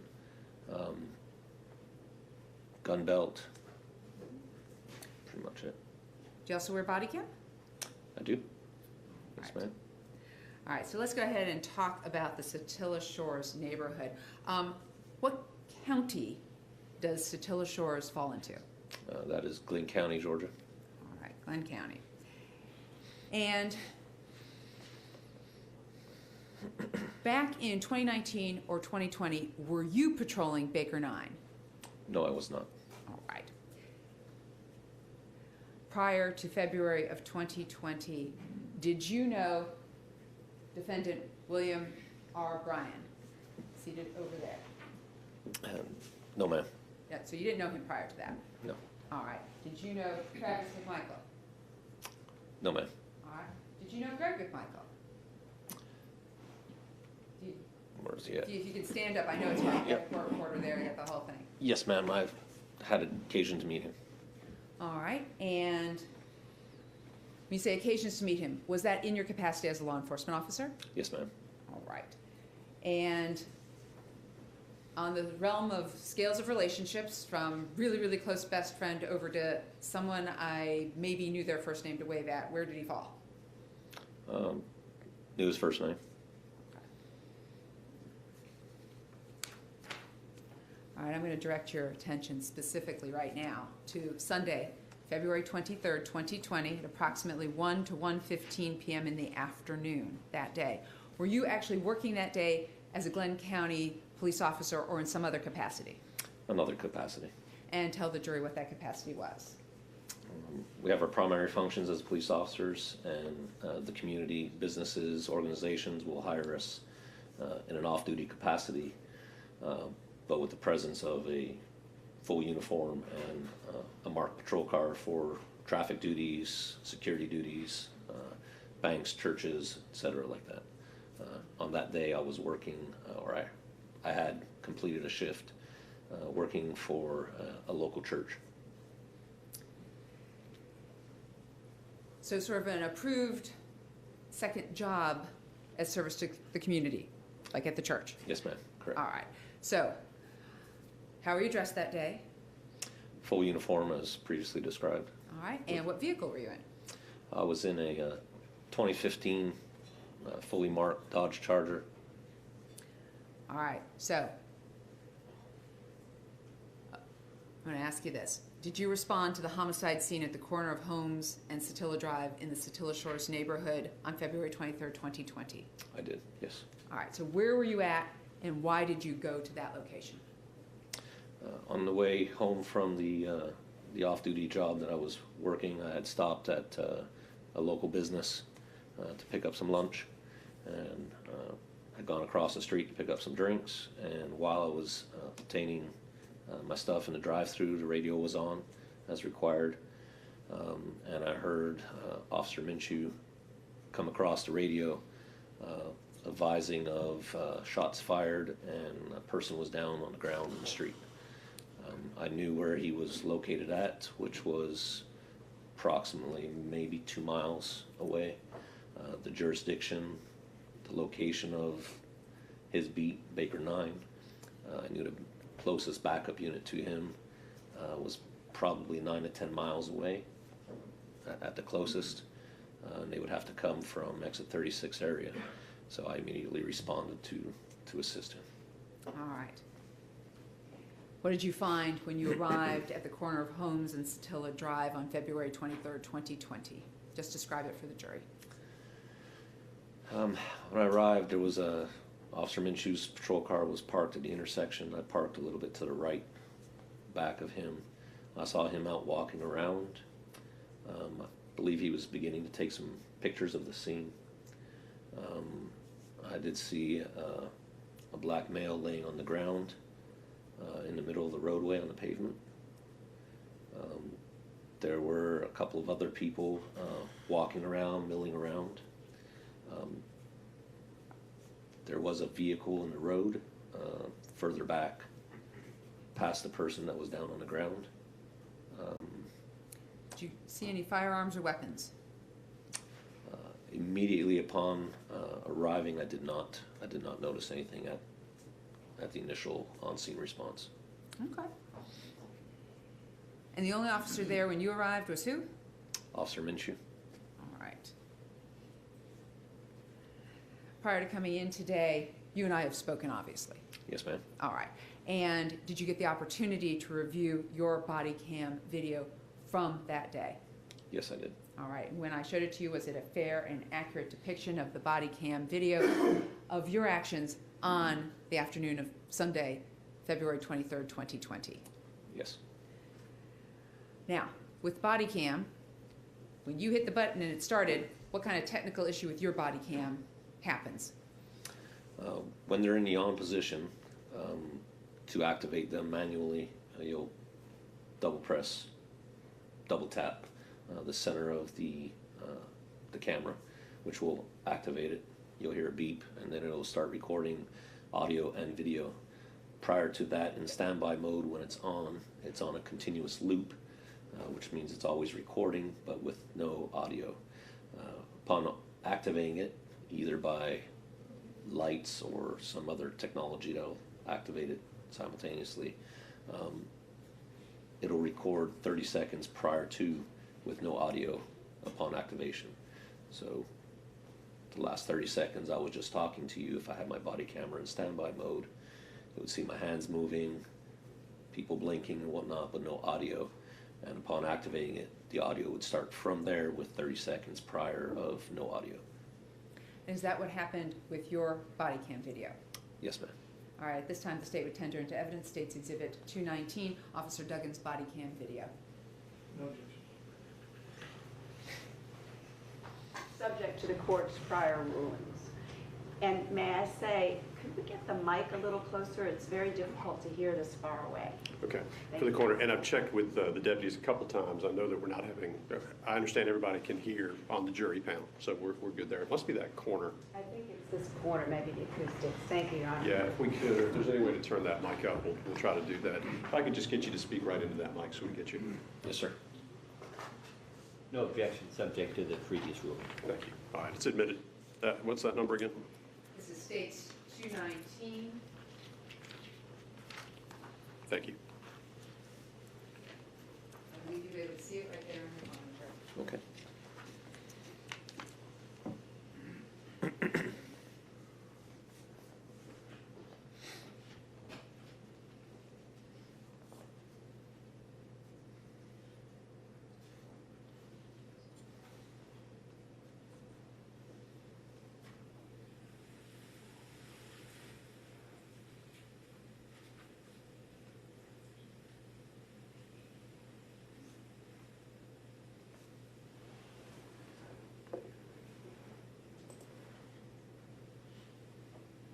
gun belt, pretty much it. Do you also wear body cam? I do. Yes, Right. ma'am. All right, so let's go ahead and talk about the Satilla Shores neighborhood. What county does Satilla Shores fall into? That is Glynn County, Georgia. All right, Glenn County. And back in 2019 or 2020, were you patrolling Baker 9? No, I was not. All right. Prior to February of 2020, did you know defendant William R. Bryan, seated over there? No, ma'am. Yeah, so you didn't know him prior to that? No. All right. Did you know Travis McMichael? No, ma'am. All right. Did you know Greg McMichael? Where's he at? If you could stand up, I know it's hard to get Yep. a court reporter there, you got the whole thing. Yes, ma'am. I've had occasion to meet him. All right, and when you say occasions to meet him, was that in your capacity as a law enforcement officer? Yes, ma'am. All right. And on the realm of scales of relationships, from really, really close best friend over to someone I maybe knew their first name to wave at, where did he fall? Knew his first name. All right, I'm going to direct your attention specifically right now to Sunday, February 23rd, 2020, at approximately 1 to 1:15 p.m. in the afternoon that day. Were you actually working that day as a Glenn County police officer or in some other capacity? Another capacity. And tell the jury what that capacity was. We have our primary functions as police officers, and the community, businesses, organizations will hire us in an off-duty capacity, but with the presence of a full uniform and a marked patrol car for traffic duties, security duties, banks, churches, etc., like that. On that day, I was working, or I had completed a shift working for a local church. So sort of an approved second job as service to the community, like at the church? Yes, ma'am. Correct. All right. So how were you dressed that day? Full uniform as previously described. All right. And what vehicle were you in? I was in a 2015 fully marked Dodge Charger. All right. So I'm going to ask you this. Did you respond to the homicide scene at the corner of Holmes and Satilla Drive in the Satilla Shores neighborhood on February 23rd, 2020? I did, yes. All right. So where were you at and why did you go to that location? On the way home from the off-duty job that I was working, I had stopped at a local business to pick up some lunch, and had gone across the street to pick up some drinks. And while I was obtaining my stuff in the drive-through, the radio was on as required, and I heard Officer Minshew come across the radio advising of shots fired, and a person was down on the ground in the street. I knew where he was located at, which was approximately maybe 2 miles away. The jurisdiction, the location of his beat, Baker 9, I knew the closest backup unit to him was probably 9 to 10 miles away at the closest. And they would have to come from exit 36 area. So I immediately responded to assist him. All right. What did you find when you arrived at the corner of Holmes and Satilla Drive on February 23rd, 2020? Just describe it for the jury. When I arrived, there was Officer Minshew's patrol car was parked at the intersection. I parked a little bit to the right, back of him. I saw him out walking around. I believe he was beginning to take some pictures of the scene. I did see a black male laying on the ground in the middle of the roadway on the pavement. There were a couple of other people walking around, milling around. There was a vehicle in the road further back past the person that was down on the ground. Did you see any firearms or weapons? Immediately upon arriving, I did not notice anything at the initial on-scene response. Okay. And the only officer there when you arrived was who? Officer Minshew. All right. prior to coming in today, you and I have spoken, obviously. Yes, ma'am. All right. And did you get the opportunity to review your body cam video from that day? Yes, I did. All right. And when I showed it to you, was it a fair and accurate depiction of the body cam video of your actions on the afternoon of Sunday, February 23rd, 2020? Yes. Now, with body cam, when you hit the button and it started, what kind of technical issue with your body cam happens? When they're in the on position, to activate them manually, you'll double press, double tap the center of the camera, which will activate it. You'll hear a beep, and then it'll start recording audio and video. Prior to that, in standby mode, when it's on a continuous loop, which means it's always recording, but with no audio. Upon activating it, either by lights or some other technology that'll activate it simultaneously, it'll record 30 seconds prior to with no audio upon activation. So the last 30 seconds I was just talking to you. If I had my body camera in standby mode, it would see my hands moving, people blinking and whatnot, but no audio. And upon activating it, the audio would start from there with 30 seconds prior of no audio. And is that what happened with your body cam video? Yes, ma'am. All right, at this time, the state would tender into evidence State's Exhibit 219, Officer Duggan's body cam video. No objection. Subject to the court's prior rulings. And may I say, could we get the mic a little closer? It's very difficult to hear this far away. Okay, Thank for the you. corner, and I've checked with the deputies a couple times. I know that we're not having, I understand everybody can hear on the jury panel, so we're good there. It must be that corner. I think it's this corner, maybe the acoustics. Thank you, Your Honor. Yeah, if we could, or if there's any way to turn that mic up, we'll try to do that. If I could just get you to speak right into that mic so we can get you. Yes, sir. No objection, subject to the previous ruling. Thank you. All right, it's admitted. What's that number again? This is State's 219. Thank you. I believe you'll be able to see it right there on the monitor. Okay.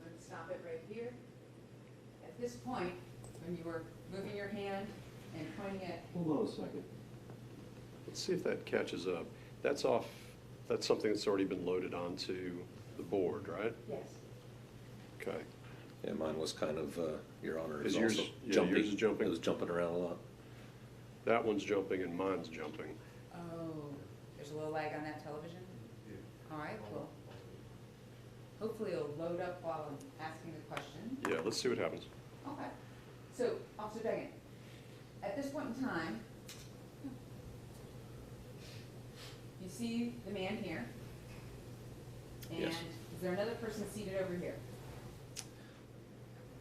Let's stop it right here. At this point, when you were moving your hand and pointing it, Hold on a second. Let's see if that catches up. That's off, that's something that's already been loaded onto the board, right? yes. Okay. Yeah, mine was kind of, Your Honor, Is is yours- also yeah, jumping. yours is jumping? It was jumping around a lot. That one's jumping and mine's jumping. Oh, there's a little lag on that television? All right, well, hopefully it'll load up while I'm asking the question. Yeah, let's see what happens. Okay. So, Officer Duggan, at this point in time, you see the man here? And Yes. is there another person seated over here?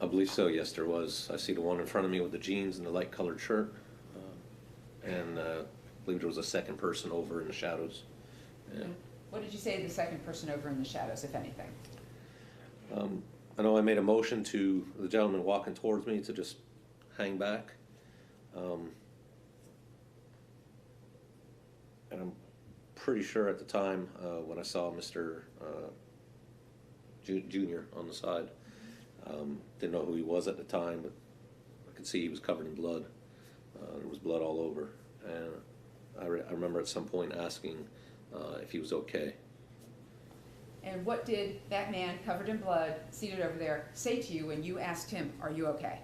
I believe so, yes, there was. I see the one in front of me with the jeans and the light colored shirt. And I believe there was a second person over in the shadows. Yeah. And what did you say to the second person over in the shadows, if anything? I know I made a motion to the gentleman walking towards me to just hang back. And I'm pretty sure at the time, when I saw Mr. Junior on the side, didn't know who he was at the time, but I could see he was covered in blood. There was blood all over. And I remember at some point asking if he was okay. And what did that man covered in blood, seated over there, say to you when you asked him, "Are you okay?"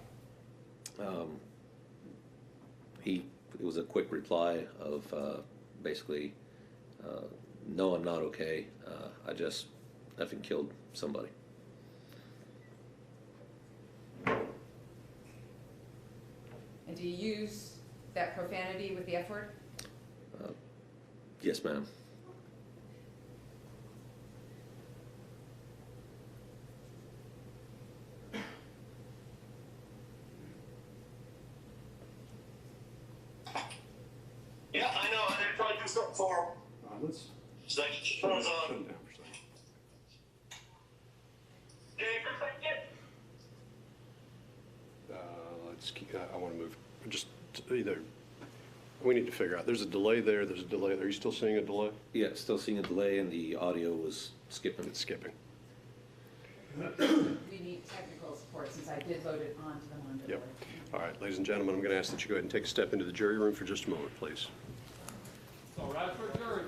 It was a quick reply of basically, no, I'm not okay. I just effing killed somebody. And do you use that profanity with the F word? Yes, ma'am. start for Let's Stay. shut it down for a second. Let's keep, I want to move, just either, we need to figure out, there's a delay there, there's a delay, are you still seeing a delay? Yeah, still seeing a delay and the audio was skipping. It's skipping. We need technical support since I did load it onto the monitor. Yep. All right, ladies and gentlemen, I'm going to ask that you go ahead and take a step into the jury room for just a moment, please. It's all right for a jury.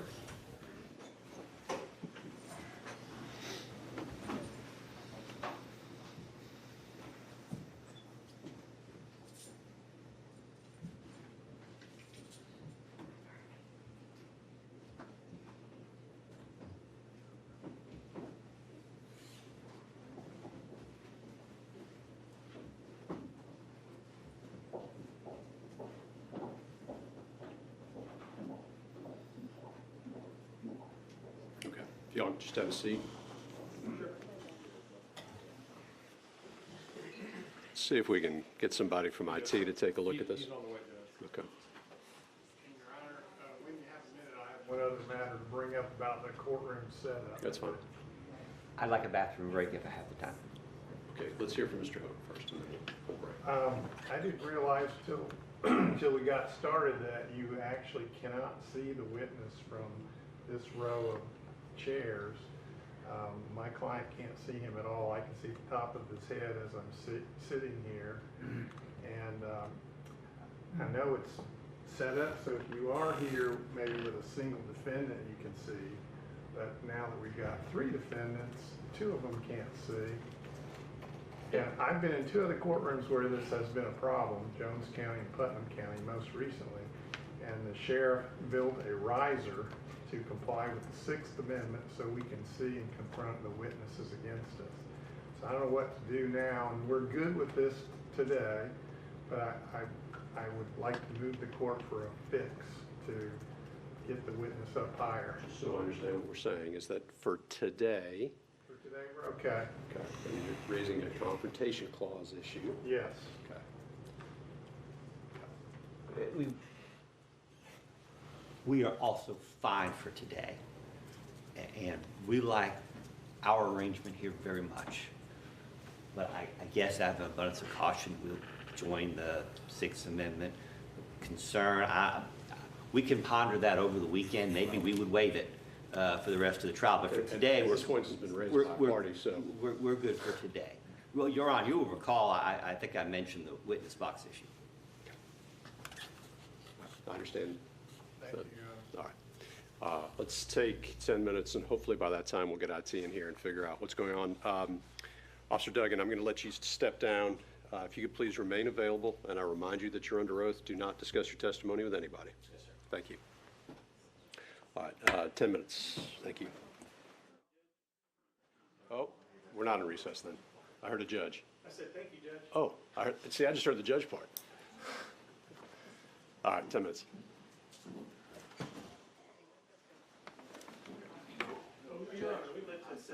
Okay, if y'all just have a seat. See if we can get somebody from IT to take a look at this. He's on the way, Judge. Okay. And Your Honor, when you have a minute, I have one other matter to bring up about the courtroom setup. That's fine. I'd like a bathroom break if I have the time. Okay, let's hear from Mr. Hope first, and then we'll break. I didn't realize till we got started that you actually cannot see the witness from this row of chairs. My client can't see him at all. I can see the top of his head as I'm sitting here. And I know it's set up so if you are here maybe with a single defendant you can see. But now that we've got 3 defendants, 2 of them can't see. And I've been in 2 other courtrooms where this has been a problem, Jones County and Putnam County most recently. And the sheriff built a riser to comply with the 6th Amendment so we can see and confront the witnesses against us. So I don't know what to do now, and we're good with this today, but I would like to move the court for a fix to get the witness up higher. So I understand what we're saying is that for today, For today, we're okay. okay, and you're raising a confrontation clause issue. Yes. Okay. We are also fine for today. And we like our arrangement here very much. But I guess out of an abundance of caution, we'll join the 6th Amendment concern. We can ponder that over the weekend. Maybe we would waive it for the rest of the trial. But for today, This point has been raised by a party, so. we're good for today. Well, Your Honor, you will recall, I think I mentioned the witness box issue. I understand. Thank you. All right. Let's take 10 minutes, and hopefully by that time, we'll get IT in here and figure out what's going on. Officer Duggan, I'm going to let you step down. If you could please remain available, and I remind you that you're under oath. Do not discuss your testimony with anybody. Yes, sir. Thank you. All right, 10 minutes. Thank you. Oh, we're not in recess then. I heard a judge. I said, thank you, Judge. Oh, I just heard the judge part. All right, 10 minutes. Your Honor, we let this say.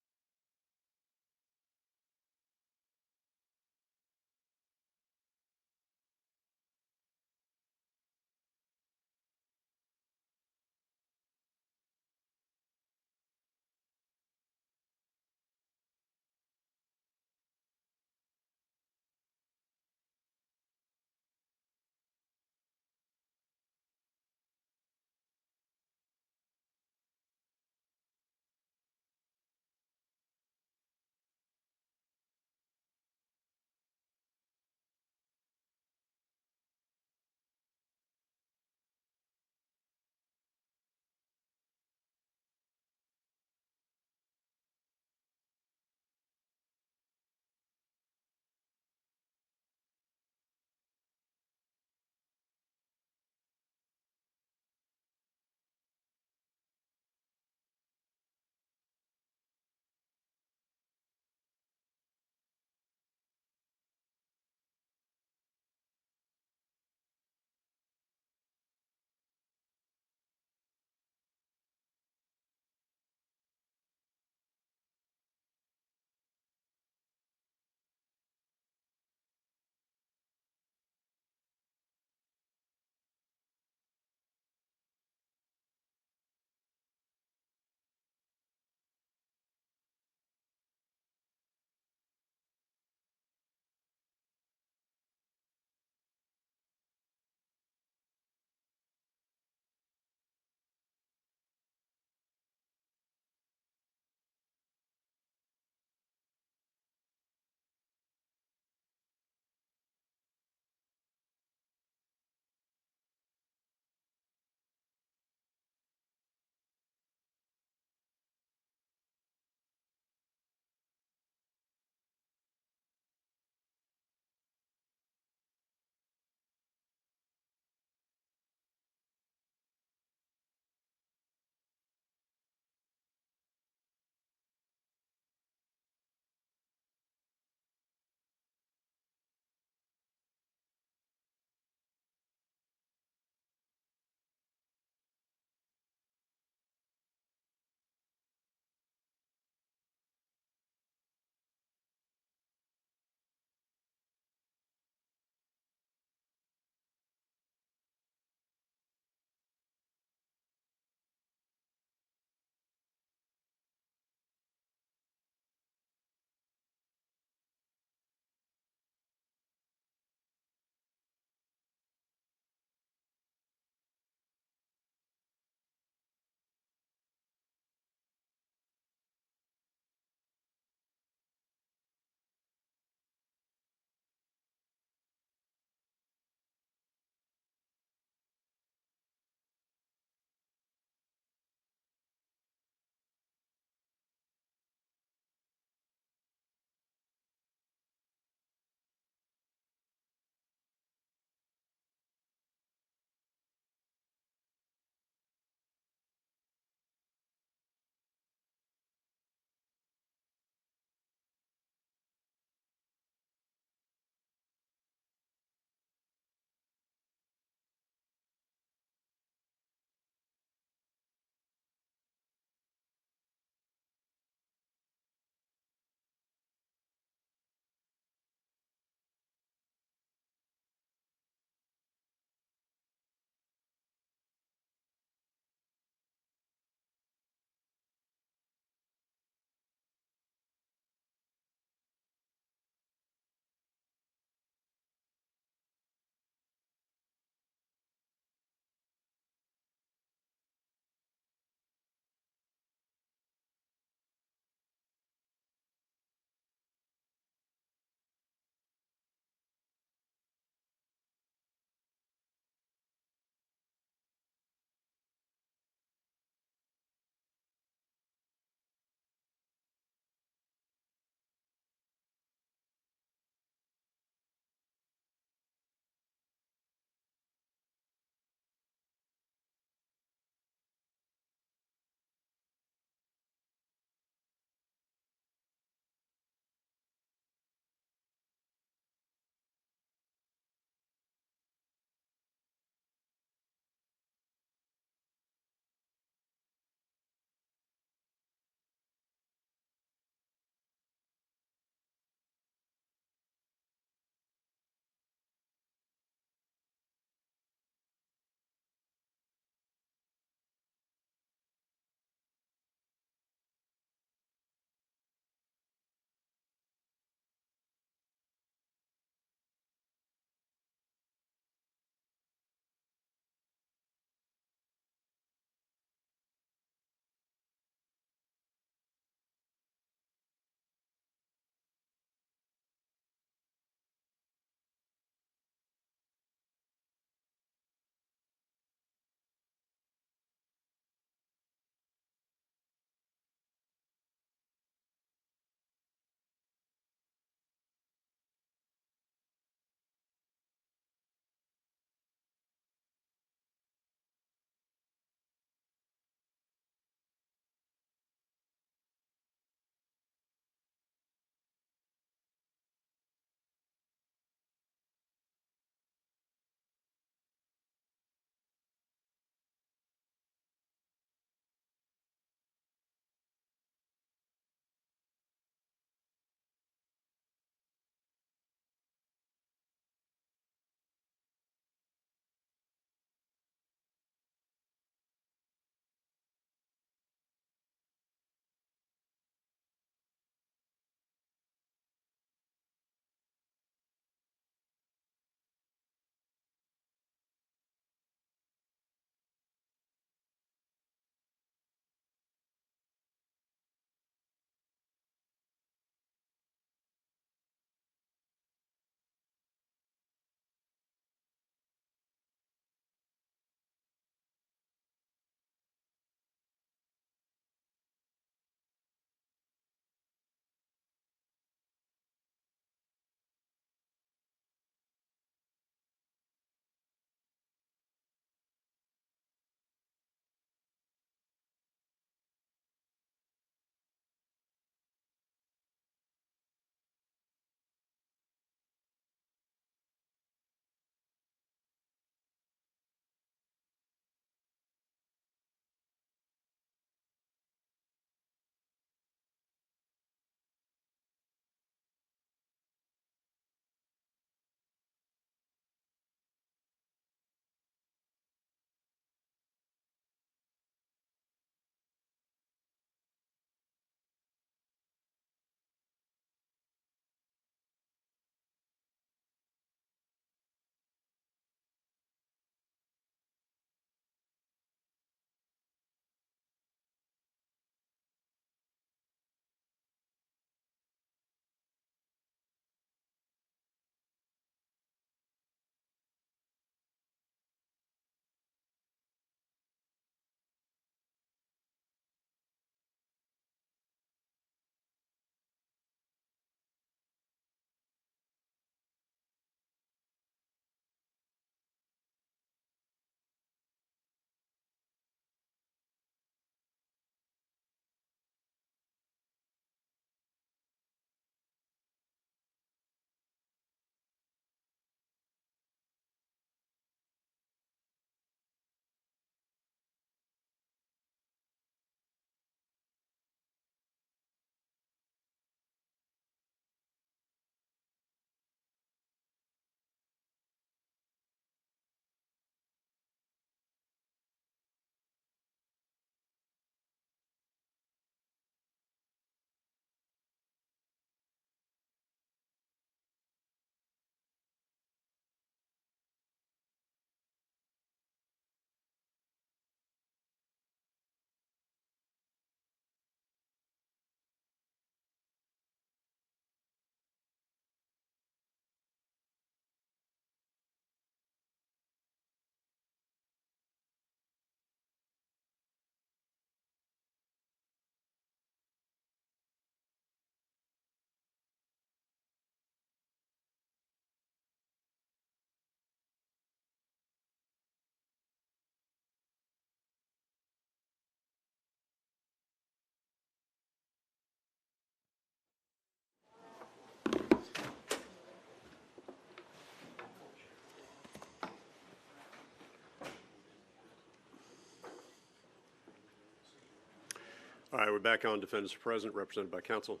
All right, we're back on. Defendants are present, represented by counsel.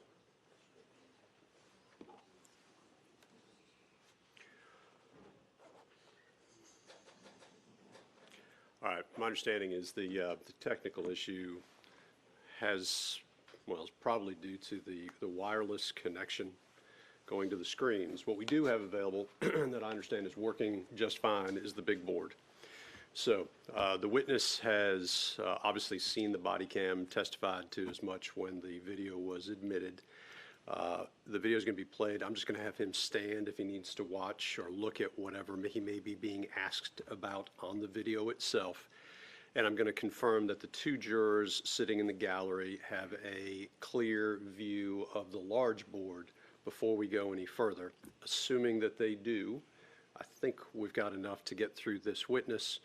All right, my understanding is the technical issue is probably due to the wireless connection going to the screens. What we do have available that I understand is working just fine is the big board. So the witness has obviously seen the body cam, testified to as much when the video was admitted. The video is going to be played. I'm just going to have him stand if he needs to watch or look at whatever he may be being asked about on the video itself. And I'm going to confirm that the two jurors sitting in the gallery have a clear view of the large board before we go any further. Assuming that they do, I think we've got enough to get through this witness.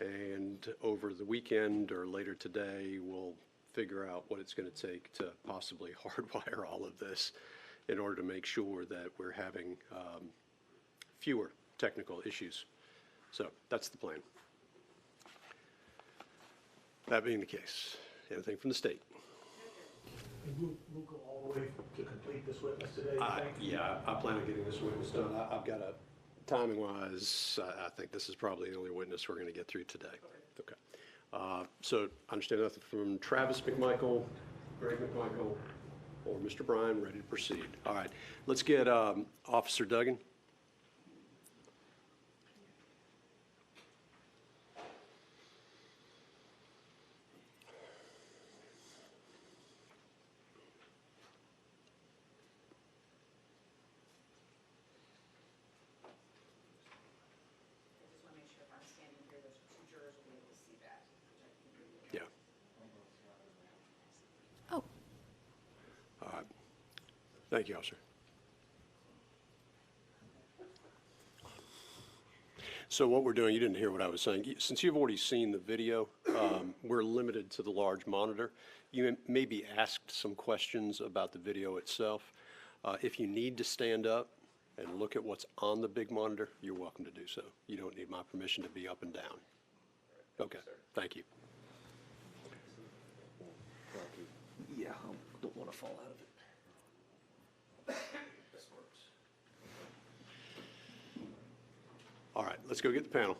And over the weekend or later today, we'll figure out what it's going to take to possibly hardwire all of this in order to make sure that we're having fewer technical issues. So that's the plan. That being the case, anything from the state? And we'll go all the way to complete this witness today? Yeah, I plan on getting this witness done. I've got a, timing-wise, I think this is probably the only witness we're going to get through today. Okay. So I understand nothing from Travis McMichael, Greg McMichael, or Mr. Bryan, ready to proceed. All right, let's get Officer Duggan. Thank you, officer. So what we're doing, you didn't hear what I was saying. Since you've already seen the video, we're limited to the large monitor. You may be asked some questions about the video itself. If you need to stand up and look at what's on the big monitor, you're welcome to do so. You don't need my permission to be up and down. Okay, thank you. Yeah, I don't want to fall out of it. All right, let's go get the panel.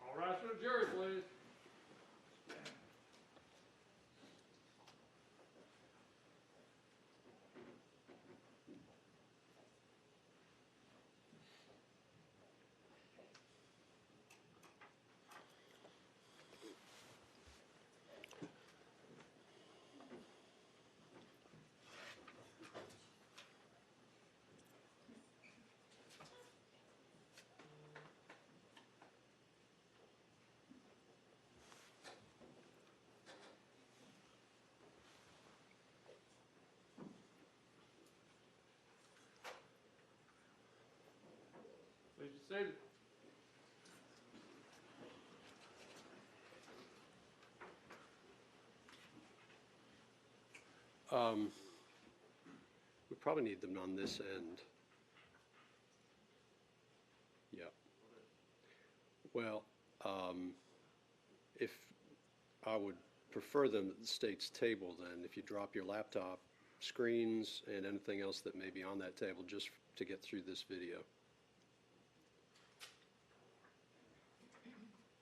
All rise for the jury, please. Please be seated. We probably need them on this end. Yeah. Well, if I would prefer them at the state's table, then if you drop your laptop, screens, and anything else that may be on that table just to get through this video.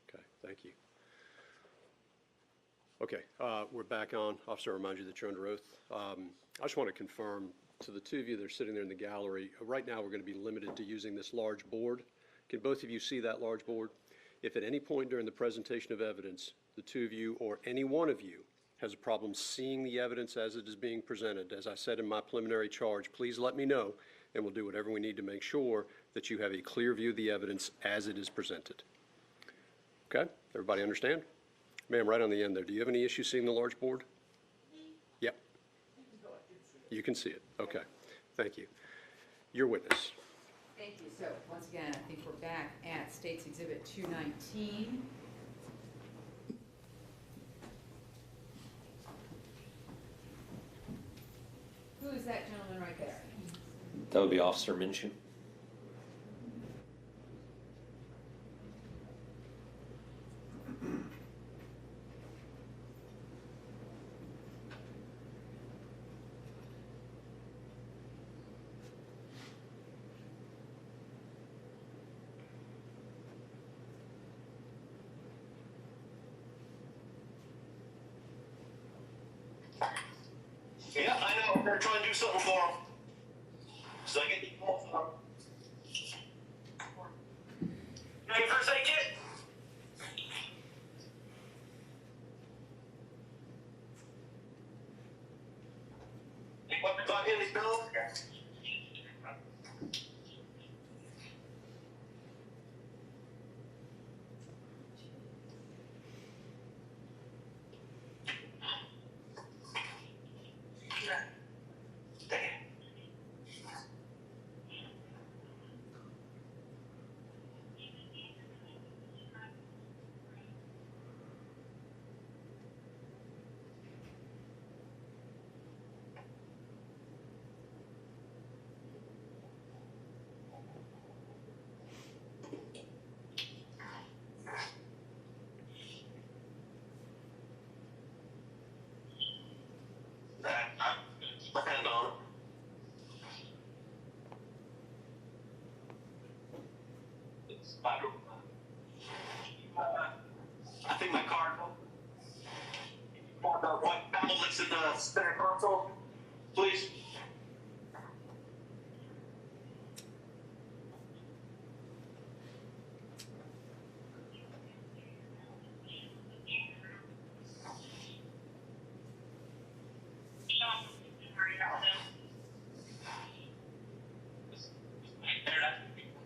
Okay, thank you. Okay, we're back on. Officer, I remind you that you're under oath. I just want to confirm to the two of you that are sitting there in the gallery, right now we're going to be limited to using this large board. Can both of you see that large board? If at any point during the presentation of evidence, the two of you or any one of you has a problem seeing the evidence as it is being presented, as I said in my preliminary charge, please let me know, and we'll do whatever we need to make sure that you have a clear view of the evidence as it is presented. Okay? Everybody understand? Ma'am, right on the end there, do you have any issue seeing the large board? Yep. You can see it. Okay. Thank you. Your witness. Thank you. So once again, I think we're back at State's Exhibit 219. Who is that gentleman right there? That would be Officer Minshew. Yeah, I know. They're trying to do something for him. So I get the call for him. You know your first aid kit? Any weapons on him, these bills? My hand on it. It's I think my card. The white panel that's in the center console, please.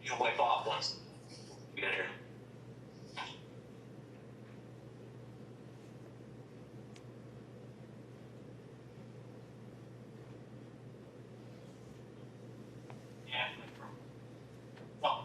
You'll wipe off once you get here. Yeah. Well.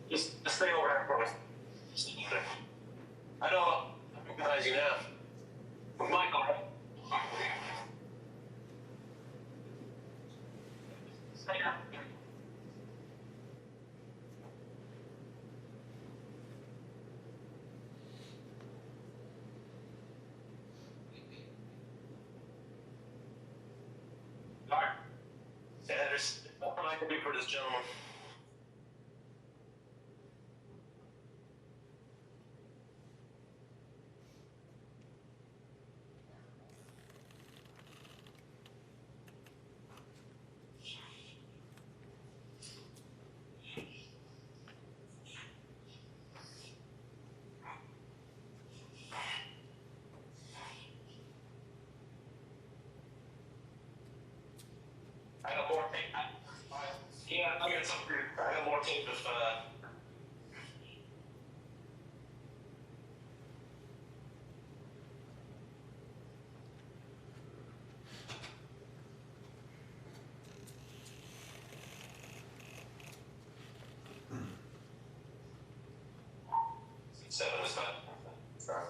Just stay over there for us. I know. I recognize you now. From Michael, right? Stay down. All right. Yeah, there's nothing I can do for this gentleman. I got more tape. Yeah, I got some. I got more tape if. Seven is fine. Sorry.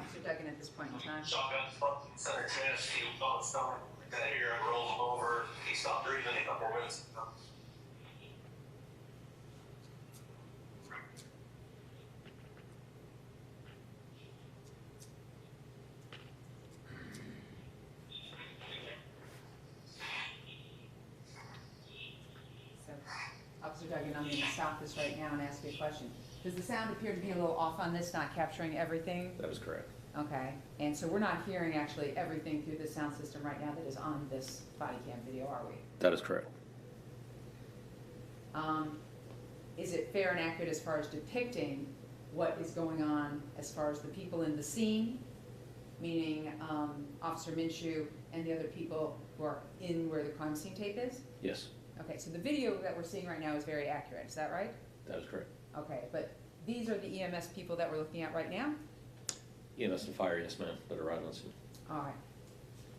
Officer Duggan at this point in time? Shotgun front and center chest, he was on his stomach, that here, I rolled him over, he stopped breathing a couple of minutes. So, Officer Duggan, I'm going to stop this right now and ask you a question. Does the sound appear to be a little off on this, not capturing everything? That is correct. Okay, and so we're not hearing actually everything through the sound system right now that is on this body cam video, are we? That is correct. Is it fair and accurate as far as depicting what is going on as far as the people in the scene, meaning Officer Minshew and the other people who are in where the crime scene tape is? Yes, Okay, so the video that we're seeing right now is very accurate, is that right? that is correct. Okay, but these are the EMS people that we're looking at right now? EMS and fire, yes, ma'am, that arrived on scene. All right.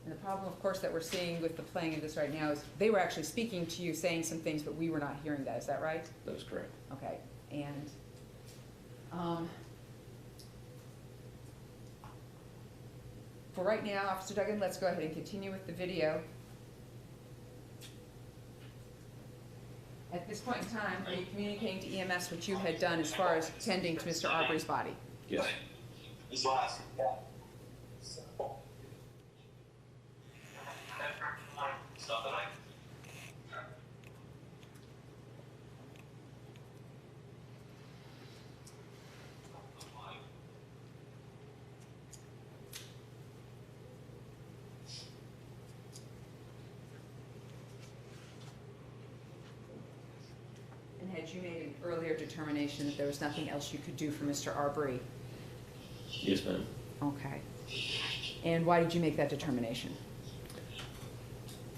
And the problem, of course, that we're seeing with the playing of this right now is they were actually speaking to you, saying some things, but we were not hearing that. Is that right? That is correct. Okay. And for right now, Officer Duggan, let's go ahead and continue with the video. At this point in time, are you communicating to EMS what you had done as far as tending to Mr. Arbery's body? Yes. This last. Stop the knife. And had you made an earlier determination that there was nothing else you could do for Mr. Arbery? Yes, ma'am. Okay. And why did you make that determination?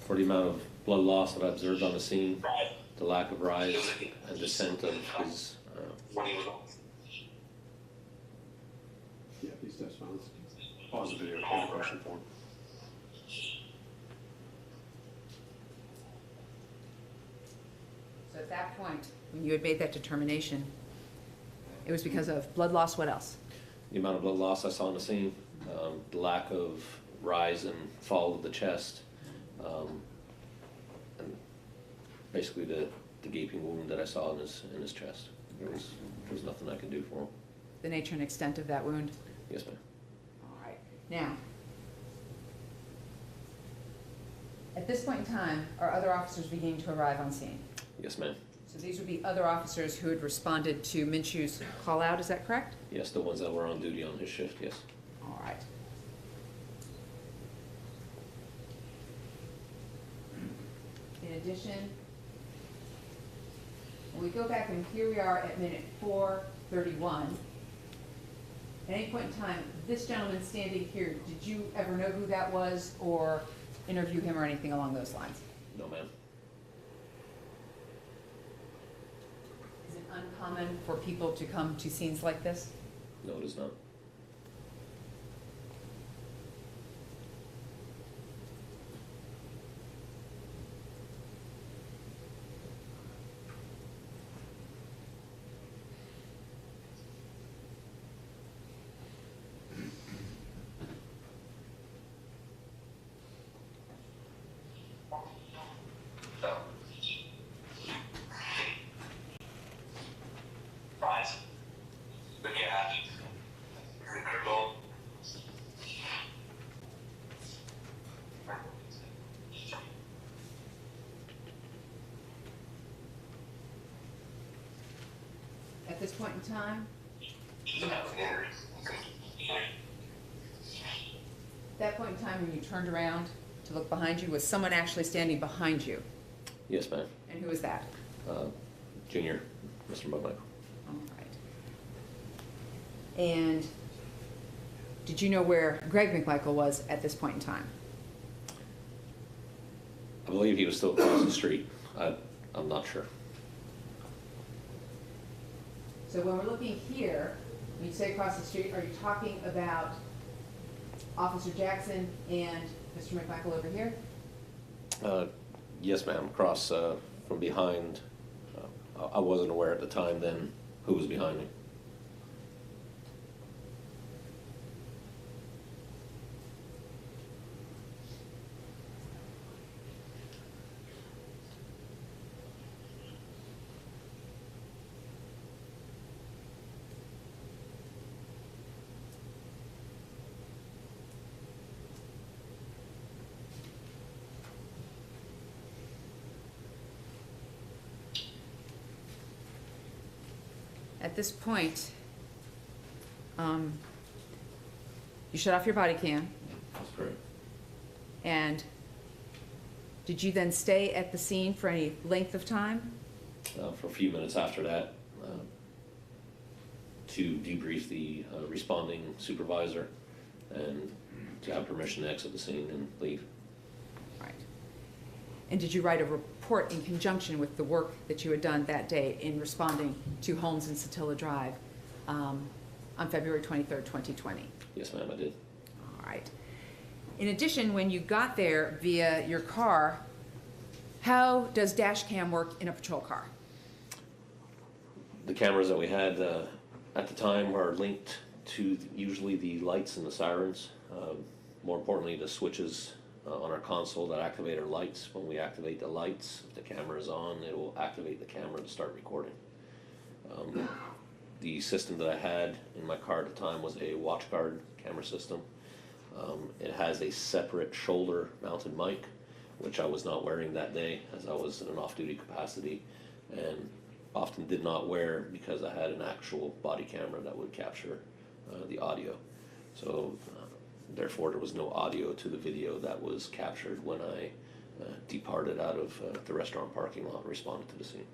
For the amount of blood loss that I observed on the scene, the lack of rise and descent of his, Yeah, please testify. Pause the video. Have a question for him. So at that point, when you had made that determination, it was because of blood loss, what else? the amount of blood loss I saw on the scene, the lack of rise and fall of the chest, and basically the gaping wound that I saw in his chest. There was nothing I could do for him. The nature and extent of that wound? Yes, ma'am. All right. Now, at this point in time, are other officers beginning to arrive on scene? Yes, ma'am. So these would be other officers who had responded to Minshew's call out, is that correct? Yes, the ones that were on duty on his shift, yes. All right. In addition, when we go back and here we are at minute 4:31, at any point in time, this gentleman standing here, did you ever know who that was or interview him or anything along those lines? No, ma'am. Is it uncommon for people to come to scenes like this? No, it is not. At this point in time? That point in time when you turned around to look behind you, was someone actually standing behind you? Yes, ma'am. And who was that? Junior, Mr. McMichael. All right. And did you know where Greg McMichael was at this point in time? I believe he was still across the street. I'm not sure. So when we're looking here, when you say across the street, are you talking about Officer Jackson and Mr. McMichael over here? Yes, ma'am. Across from behind. I wasn't aware at the time then who was behind me. At this point, you shut off your body cam, That's correct. and did you then stay at the scene for any length of time? For a few minutes after that, to debrief the responding supervisor and to have permission to exit the scene and leave. Right. And did you write a report in conjunction with the work that you had done that day in responding to Holmes and Satilla Drive on February 23rd, 2020? Yes, ma'am, I did. All right. In addition, when you got there via your car, how does dash cam work in a patrol car? The cameras that we had at the time are linked to usually the lights and the sirens. More importantly, the switches on our console that activate our lights. When we activate the lights, if the camera is on, it will activate the camera to start recording. The system that I had in my car at the time was a WatchGuard camera system. It has a separate shoulder mounted mic, which I was not wearing that day as I was in an off-duty capacity, and often did not wear because I had an actual body camera that would capture the audio. So therefore there was no audio to the video that was captured when I departed out of the restaurant parking lot and responded to the scene.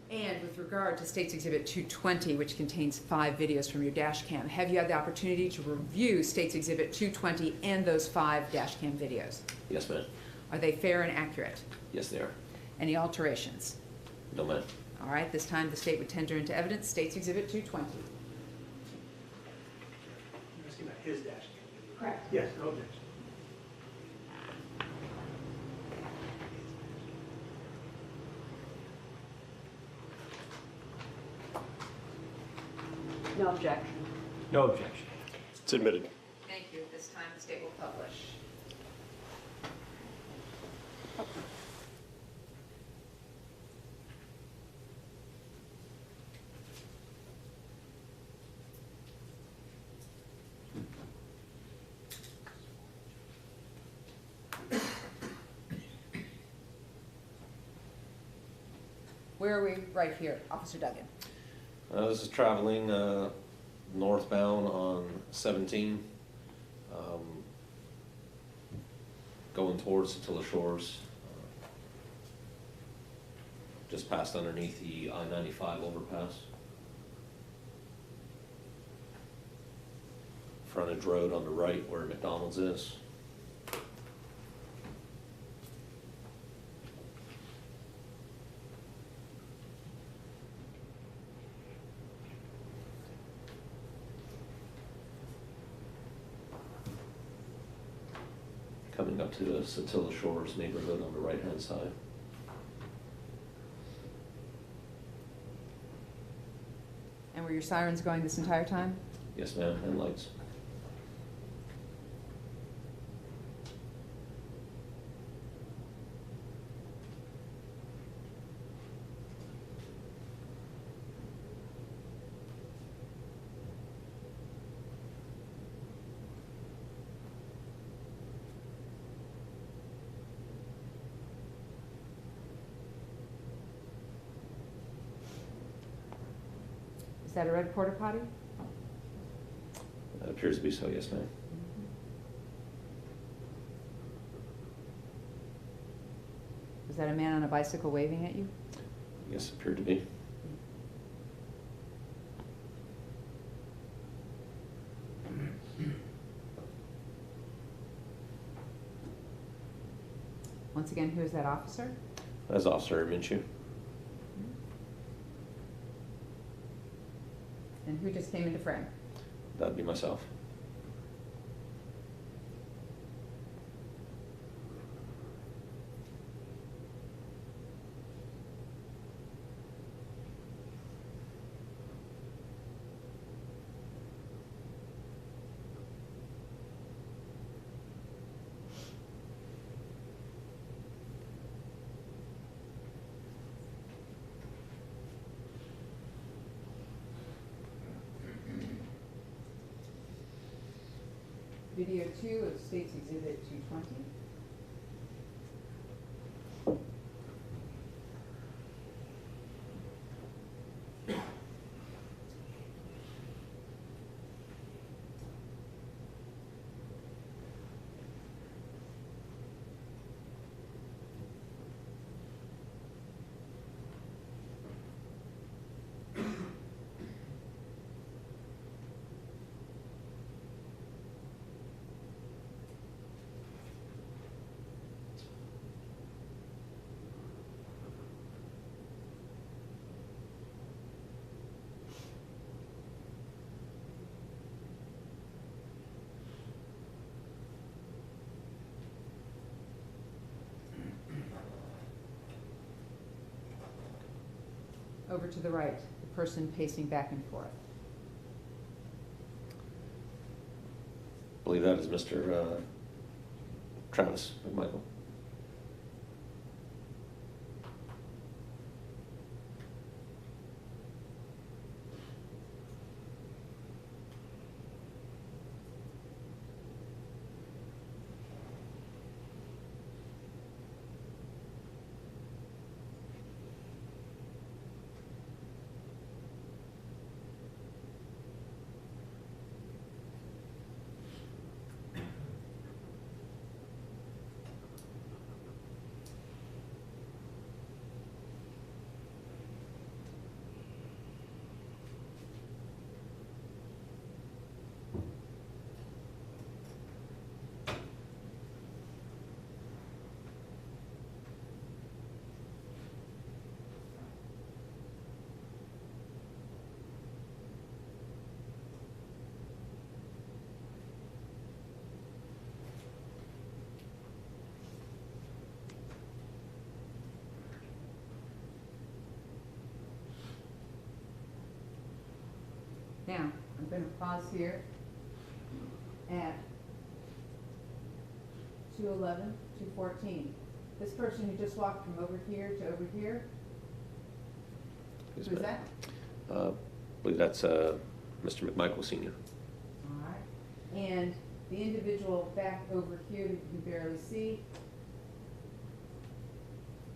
And with regard to State's Exhibit 220, which contains 5 videos from your dash cam, have you had the opportunity to review State's Exhibit 220 and those 5 dash cam videos? Yes, ma'am. Are they fair and accurate? Yes, they are. Any alterations? No, ma'am. All right, this time the state would tender into evidence State's Exhibit 220. You're asking about his dash cam? Correct. Yes, no objection. No objection. No objection. It's admitted. Thank you. At this time, the state will publish. Where are we? Right here, Officer Duggan. This is traveling northbound on 17, going towards Satilla Shores, just passed underneath the I-95 overpass. Frontage road on the right where McDonald's is. Coming up to the Satilla Shores neighborhood on the right-hand side. And were your sirens going this entire time? Yes, ma'am, and lights. Is that a red porta potty? That appears to be so, yes, ma'am. Was that a man on a bicycle waving at you? Yes, appeared to be. Once again, who is that officer? That's Officer Minshew. And who just came into frame? That'd be myself. Video 2 of State's Exhibit 220. over to the right, the person pacing back and forth. I believe that is Mr. Travis McMichael. Now, I'm going to pause here at 2:11, 2:14. This person who just walked from over here to over here, who's that? I believe that's Mr. McMichael Sr. All right. And the individual back over here that you can barely see,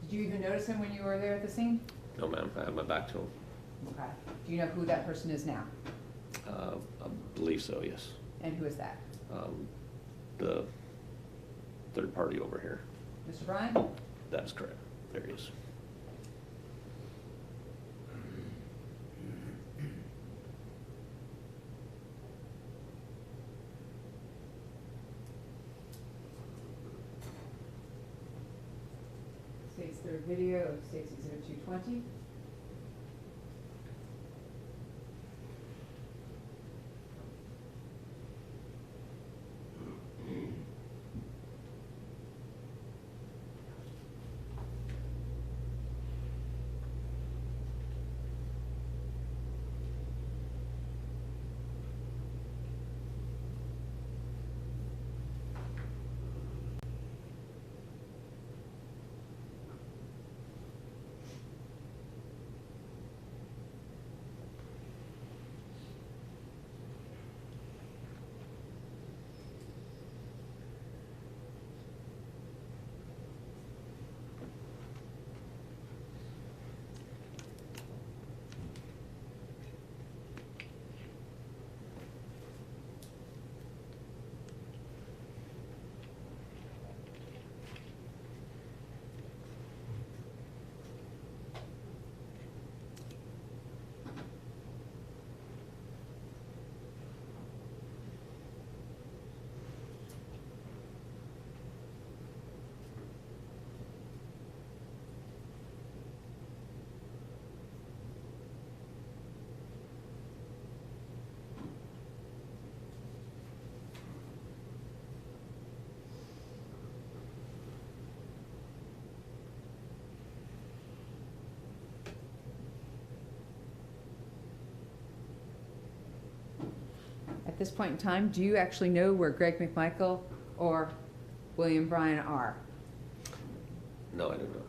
did you even notice him when you were there at the scene? No, ma'am, I have my back to him. Okay. Do you know who that person is now? I believe so, yes. And who is that? The third party over here. Mr. Bryan? That is correct. There he is. State's third video of State's Exhibit 220. At this point in time, do you actually know where Greg McMichael or William Bryan are? No, I don't know.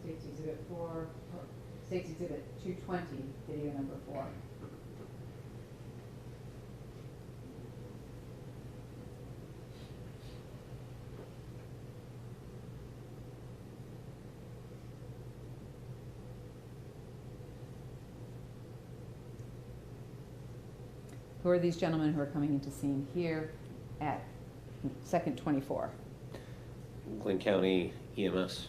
State's Exhibit 4, or State's Exhibit 220, video number 4. Who are these gentlemen who are coming into scene here at second 24? Glenn County EMS.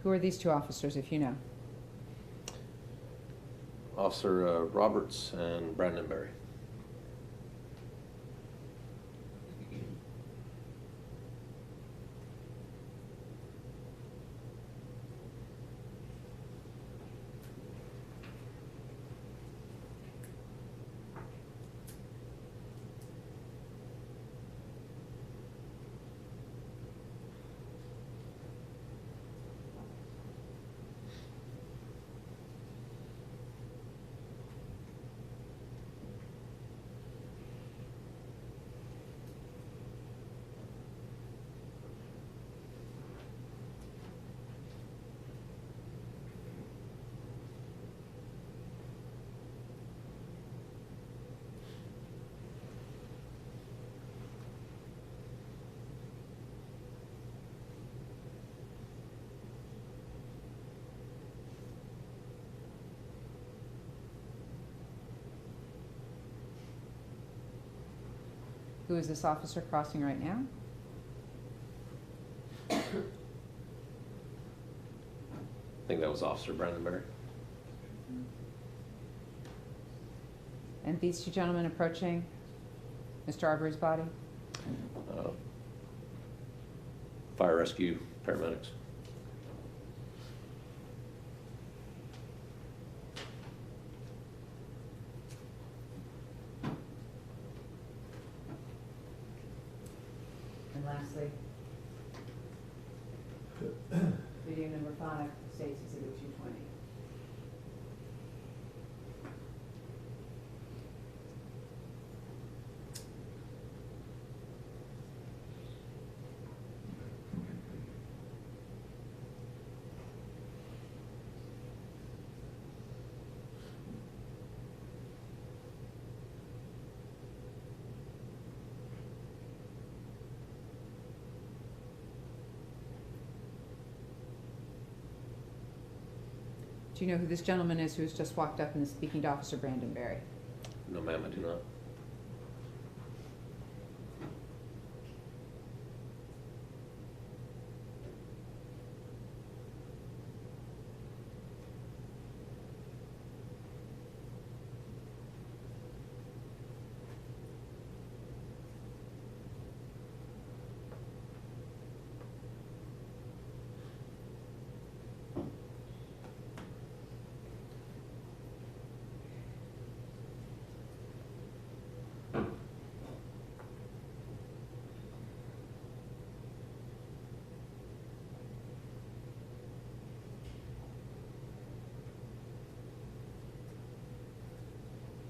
Who are these two officers, if you know? Officer Roberts and Brandon Berry. Who is this officer crossing right now? I think that was Officer Brandon Berry. And these two gentlemen approaching Mr. Arbery's body? Fire rescue paramedics. And lastly, video number 5, State's Exhibit 220. Do you know who this gentleman is who has just walked up and is speaking to Officer Brandon Berry? No, ma'am, I do not.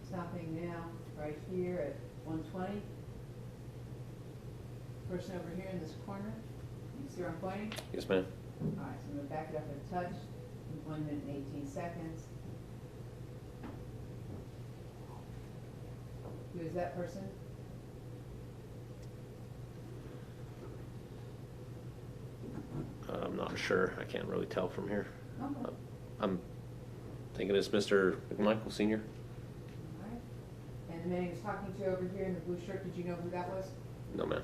Stopping now, right here at 120. Person over here in this corner. You see where I'm pointing? Yes, ma'am. All right, so I'm going to back it up a touch. 1 minute and 18 seconds. Who is that person? I'm not sure. I can't really tell from here. Okay. I'm thinking it's Mr. McMichael Sr. All right. And the man he was talking to over here in the blue shirt, did you know who that was? No, ma'am.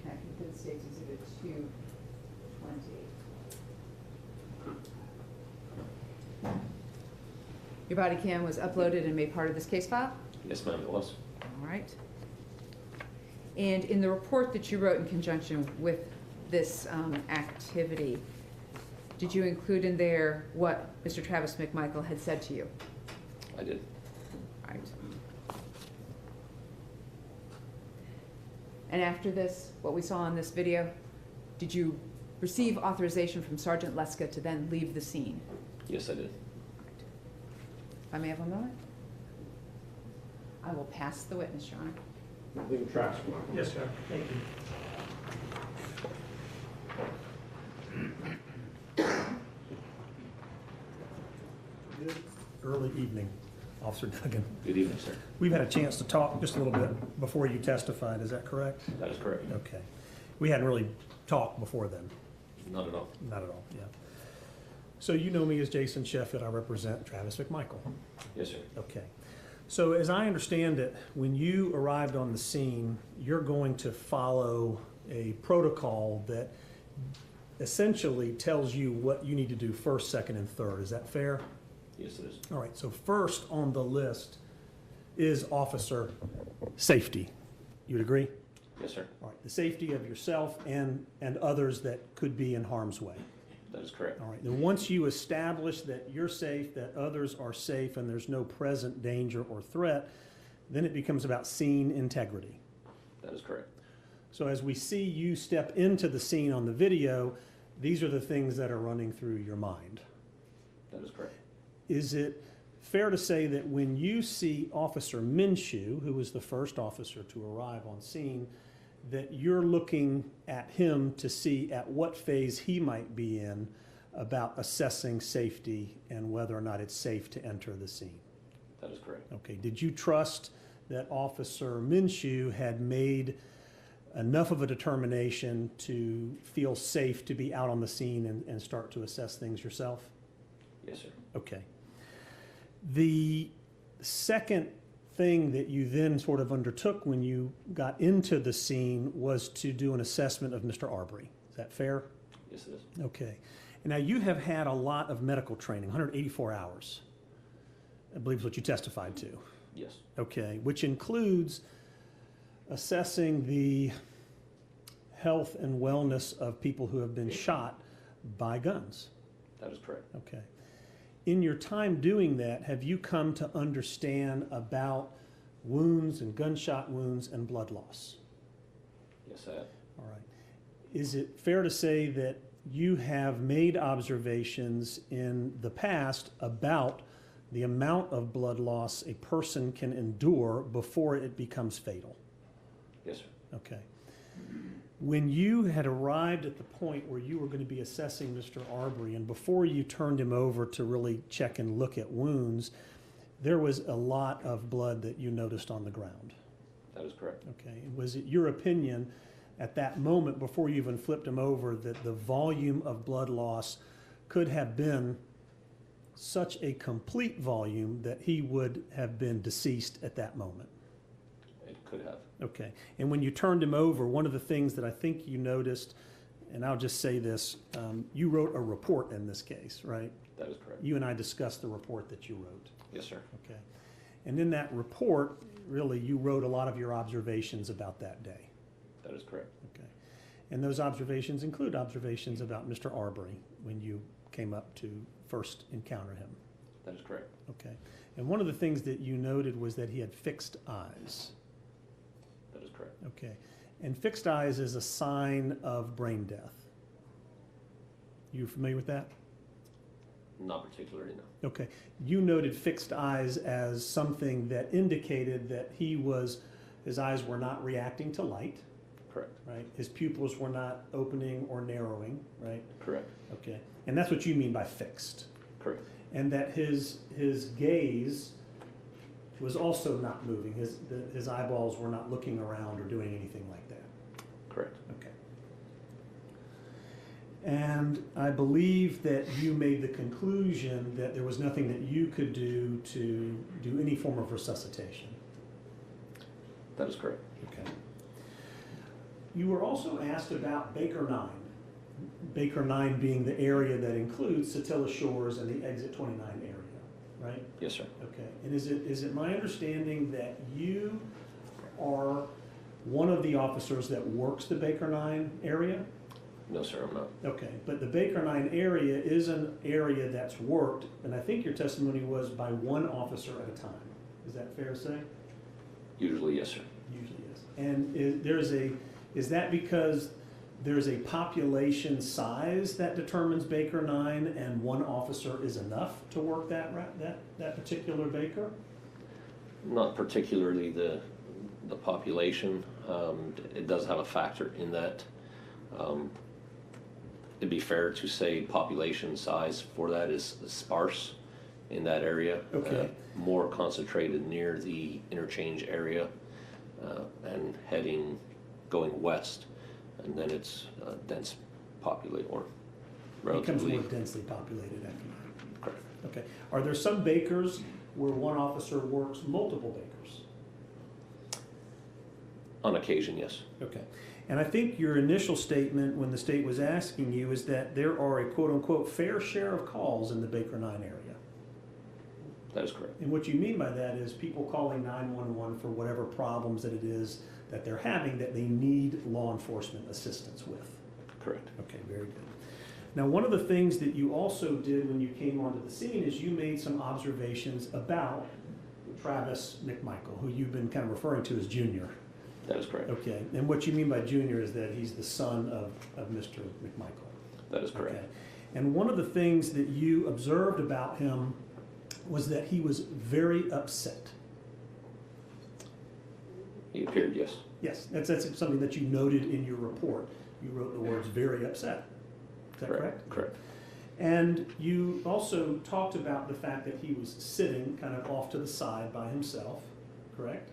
That concludes State's Exhibit 220. Your body cam was uploaded and made part of this case file? Yes, ma'am, it was. All right. And in the report that you wrote in conjunction with this activity, Did you include in there what Mr. Travis McMichael had said to you? I did. Right. And after this, what we saw in this video, did you receive authorization from Sergeant Leska to then leave the scene? Yes, I did. If I may have a moment? I will pass the witness, Your Honor. Leave tracks. Yes, sir. Thank you. Good early evening, Officer Duggan. Good evening, sir. We've had a chance to talk just a little bit before you testified, is that correct? That is correct. Okay. We hadn't really talked before then. Not at all. Not at all, yeah. So you know me as Jason Sheffield. I represent Travis McMichael. Yes, sir. Okay. So as I understand it, when you arrived on the scene, you're going to follow a protocol that essentially tells you what you need to do first, second, and third. Is that fair? Yes, it is. All right, so first on the list is officer safety. You would agree? Yes, sir. All right, the safety of yourself and others that could be in harm's way. That is correct. All right, then once you establish that you're safe, that others are safe, and there's no present danger or threat, then it becomes about scene integrity. That is correct. So as we see you step into the scene on the video, these are the things that are running through your mind. That is correct. Is it fair to say that when you see Officer Minshew, who was the first officer to arrive on scene, that you're looking at him to see at what phase he might be in about assessing safety and whether or not it's safe to enter the scene? That is correct. Okay, did you trust that Officer Minshew had made enough of a determination to feel safe to be out on the scene and start to assess things yourself? Yes, sir. Okay. The second thing that you then sort of undertook when you got into the scene was to do an assessment of Mr. Arbery. Is that fair? Yes, it is. Okay. And now you have had a lot of medical training, 184 hours, I believe is what you testified to. Yes. Okay, which includes assessing the health and wellness of people who have been shot by guns. That is correct. Okay. In your time doing that, have you come to understand about wounds and gunshot wounds and blood loss? Yes, I have. All right. Is it fair to say that you have made observations in the past about the amount of blood loss a person can endure before it becomes fatal? Yes, sir. Okay. When you had arrived at the point where you were going to be assessing Mr. Arbery, and before you turned him over to really check and look at wounds, there was a lot of blood that you noticed on the ground. That is correct. Okay. Was it your opinion at that moment, before you even flipped him over, that the volume of blood loss could have been such a complete volume that he would have been deceased at that moment? It could have. Okay. And when you turned him over, one of the things that I think you noticed, and I'll just say this, you wrote a report in this case, right? That is correct. You and I discussed the report that you wrote. Yes, sir. Okay. And in that report, really, you wrote a lot of your observations about that day. That is correct. Okay. And those observations include observations about Mr. Arbery when you came up to first encounter him. That is correct. Okay. And one of the things that you noted was that he had fixed eyes. That is correct. Okay. And fixed eyes is a sign of brain death. You familiar with that? Not particularly, no. Okay. You noted fixed eyes as something that indicated that his eyes were not reacting to light. Correct. Right? His pupils were not opening or narrowing, right? Correct. Okay. And that's what you mean by fixed. Correct. And that his gaze was also not moving. His eyeballs were not looking around or doing anything like that. Correct. Okay. And I believe that you made the conclusion that there was nothing that you could do to do any form of resuscitation. That is correct. Okay. You were also asked about Baker 9. Baker 9 being the area that includes Satilla Shores and the Exit 29 area, right? Yes, sir. Okay. And is it my understanding that you are one of the officers that works the Baker 9 area? No, sir, I'm not. Okay, but the Baker 9 area is an area that's worked, and I think your testimony was by one officer at a time. Is that fair to say? Usually, yes, sir. Usually is. And is that because there's a population size that determines Baker 9 and one officer is enough to work that particular Baker? Not particularly the population. It does have a factor in that. It'd be fair to say population size for that is sparse in that area. Okay. More concentrated near the interchange area and going west. And then it's dense populated or relatively. Becomes more densely populated after that. Correct. Okay. Are there some Bakers where one officer works multiple Bakers? On occasion, yes. Okay. And I think your initial statement when the state was asking you is that there are a quote-unquote fair share of calls in the Baker 9 area. That is correct. And what you mean by that is people calling 911 for whatever problems that it is that they're having that they need law enforcement assistance with. Correct. Okay, very good. Now, one of the things that you also did when you came onto the scene is you made some observations about Travis McMichael, who you've been kind of referring to as Junior. That is correct. Okay, and what you mean by Junior is that he's the son of Mr. McMichael. That is correct. Okay. And one of the things that you observed about him was that he was very upset. He appeared, yes. Yes, that's something that you noted in your report. You wrote the words very upset. Is that correct? Correct. And you also talked about the fact that he was sitting kind of off to the side by himself, correct?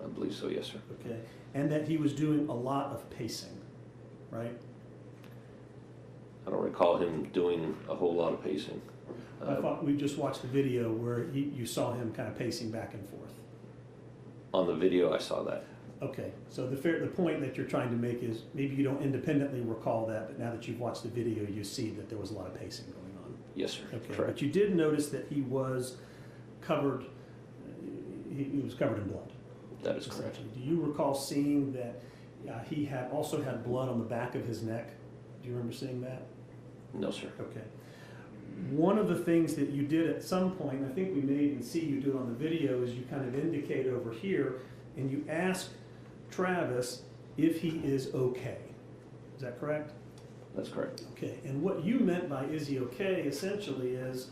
I believe so, yes, sir. Okay, and that he was doing a lot of pacing, right? I don't recall him doing a whole lot of pacing. I thought we just watched the video where you saw him kind of pacing back and forth. On the video, I saw that. Okay, so the point that you're trying to make is maybe you don't independently recall that, but now that you've watched the video, you see that there was a lot of pacing going on. Yes, sir. Okay, correct. but you did notice that he was covered. He was covered in blood. That is correct. Do you recall seeing that he also had blood on the back of his neck? Do you remember seeing that? No, sir. Okay. One of the things that you did at some point, I think we may even see you do it on the video, is you kind of indicate over here, and you ask Travis if he is okay. Is that correct? That's correct. Okay, and what you meant by is he okay essentially is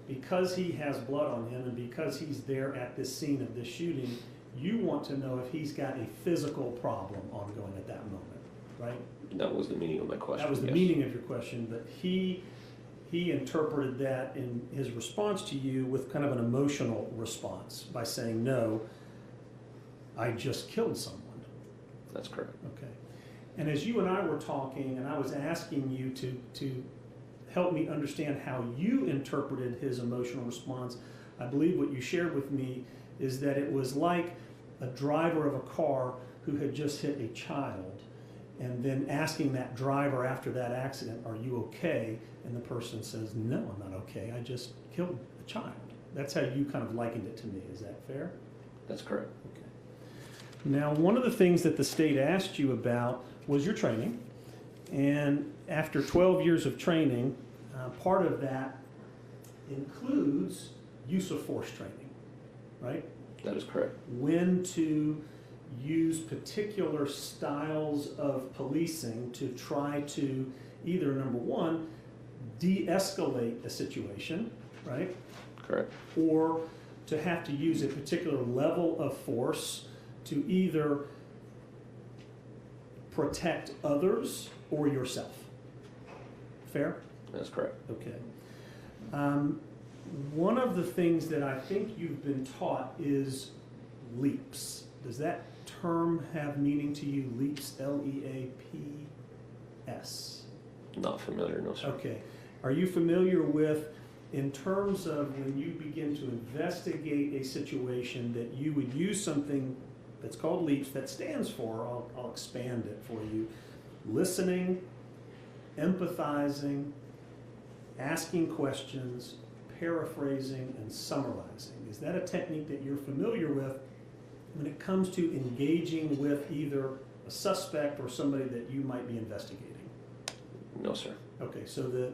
because he has blood on him and because he's there at this scene of this shooting, you want to know if he's got a physical problem ongoing at that moment, right? That was the meaning of my question. That was the yes. meaning of your question, but he interpreted that in his response to you with kind of an emotional response by saying, no, I just killed someone. That's correct. Okay. And as you and I were talking, and I was asking you to help me understand how you interpreted his emotional response, I believe what you shared with me is that it was like a driver of a car who had just hit a child and then asking that driver after that accident, are you okay? And the person says, no, I'm not okay. I just killed a child. That's how you kind of likened it to me. Is that fair? That's correct. Okay. Now, one of the things that the state asked you about was your training. And after 12 years of training, part of that includes use of force training, right? That is correct. When to use particular styles of policing to try to either, number one, de-escalate a situation, right? Correct. Or to have to use a particular level of force to either protect others or yourself. Fair? That's correct. Okay. One of the things that I think you've been taught is leaps. Does that term have meaning to you? Leaps, L-E-A-P-S. Not familiar, no, sir. Okay. Are you familiar with, in terms of when you begin to investigate a situation, that you would use something that's called leaps that stands for, I'll expand it for you, listening, empathizing, asking questions, paraphrasing, and summarizing. Is that a technique that you're familiar with when it comes to engaging with either a suspect or somebody that you might be investigating? No, sir. Okay, so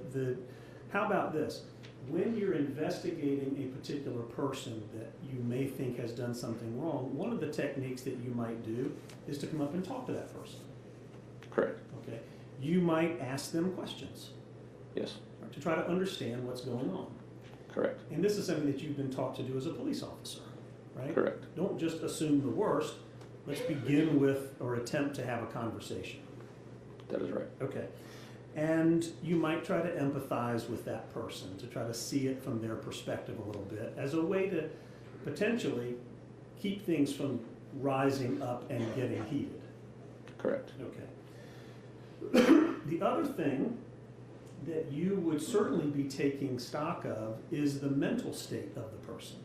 how about this? When you're investigating a particular person that you may think has done something wrong, one of the techniques that you might do is to come up and talk to that person. Correct. Okay, you might ask them questions. Yes. To try to understand what's going on. Correct. And this is something that you've been taught to do as a police officer, right? Correct. Don't just assume the worst. Let's begin with or attempt to have a conversation. That is right. Okay. And you might try to empathize with that person, to try to see it from their perspective a little bit, as a way to potentially keep things from rising up and getting heated. Correct. Okay. The other thing that you would certainly be taking stock of is the mental state of the person,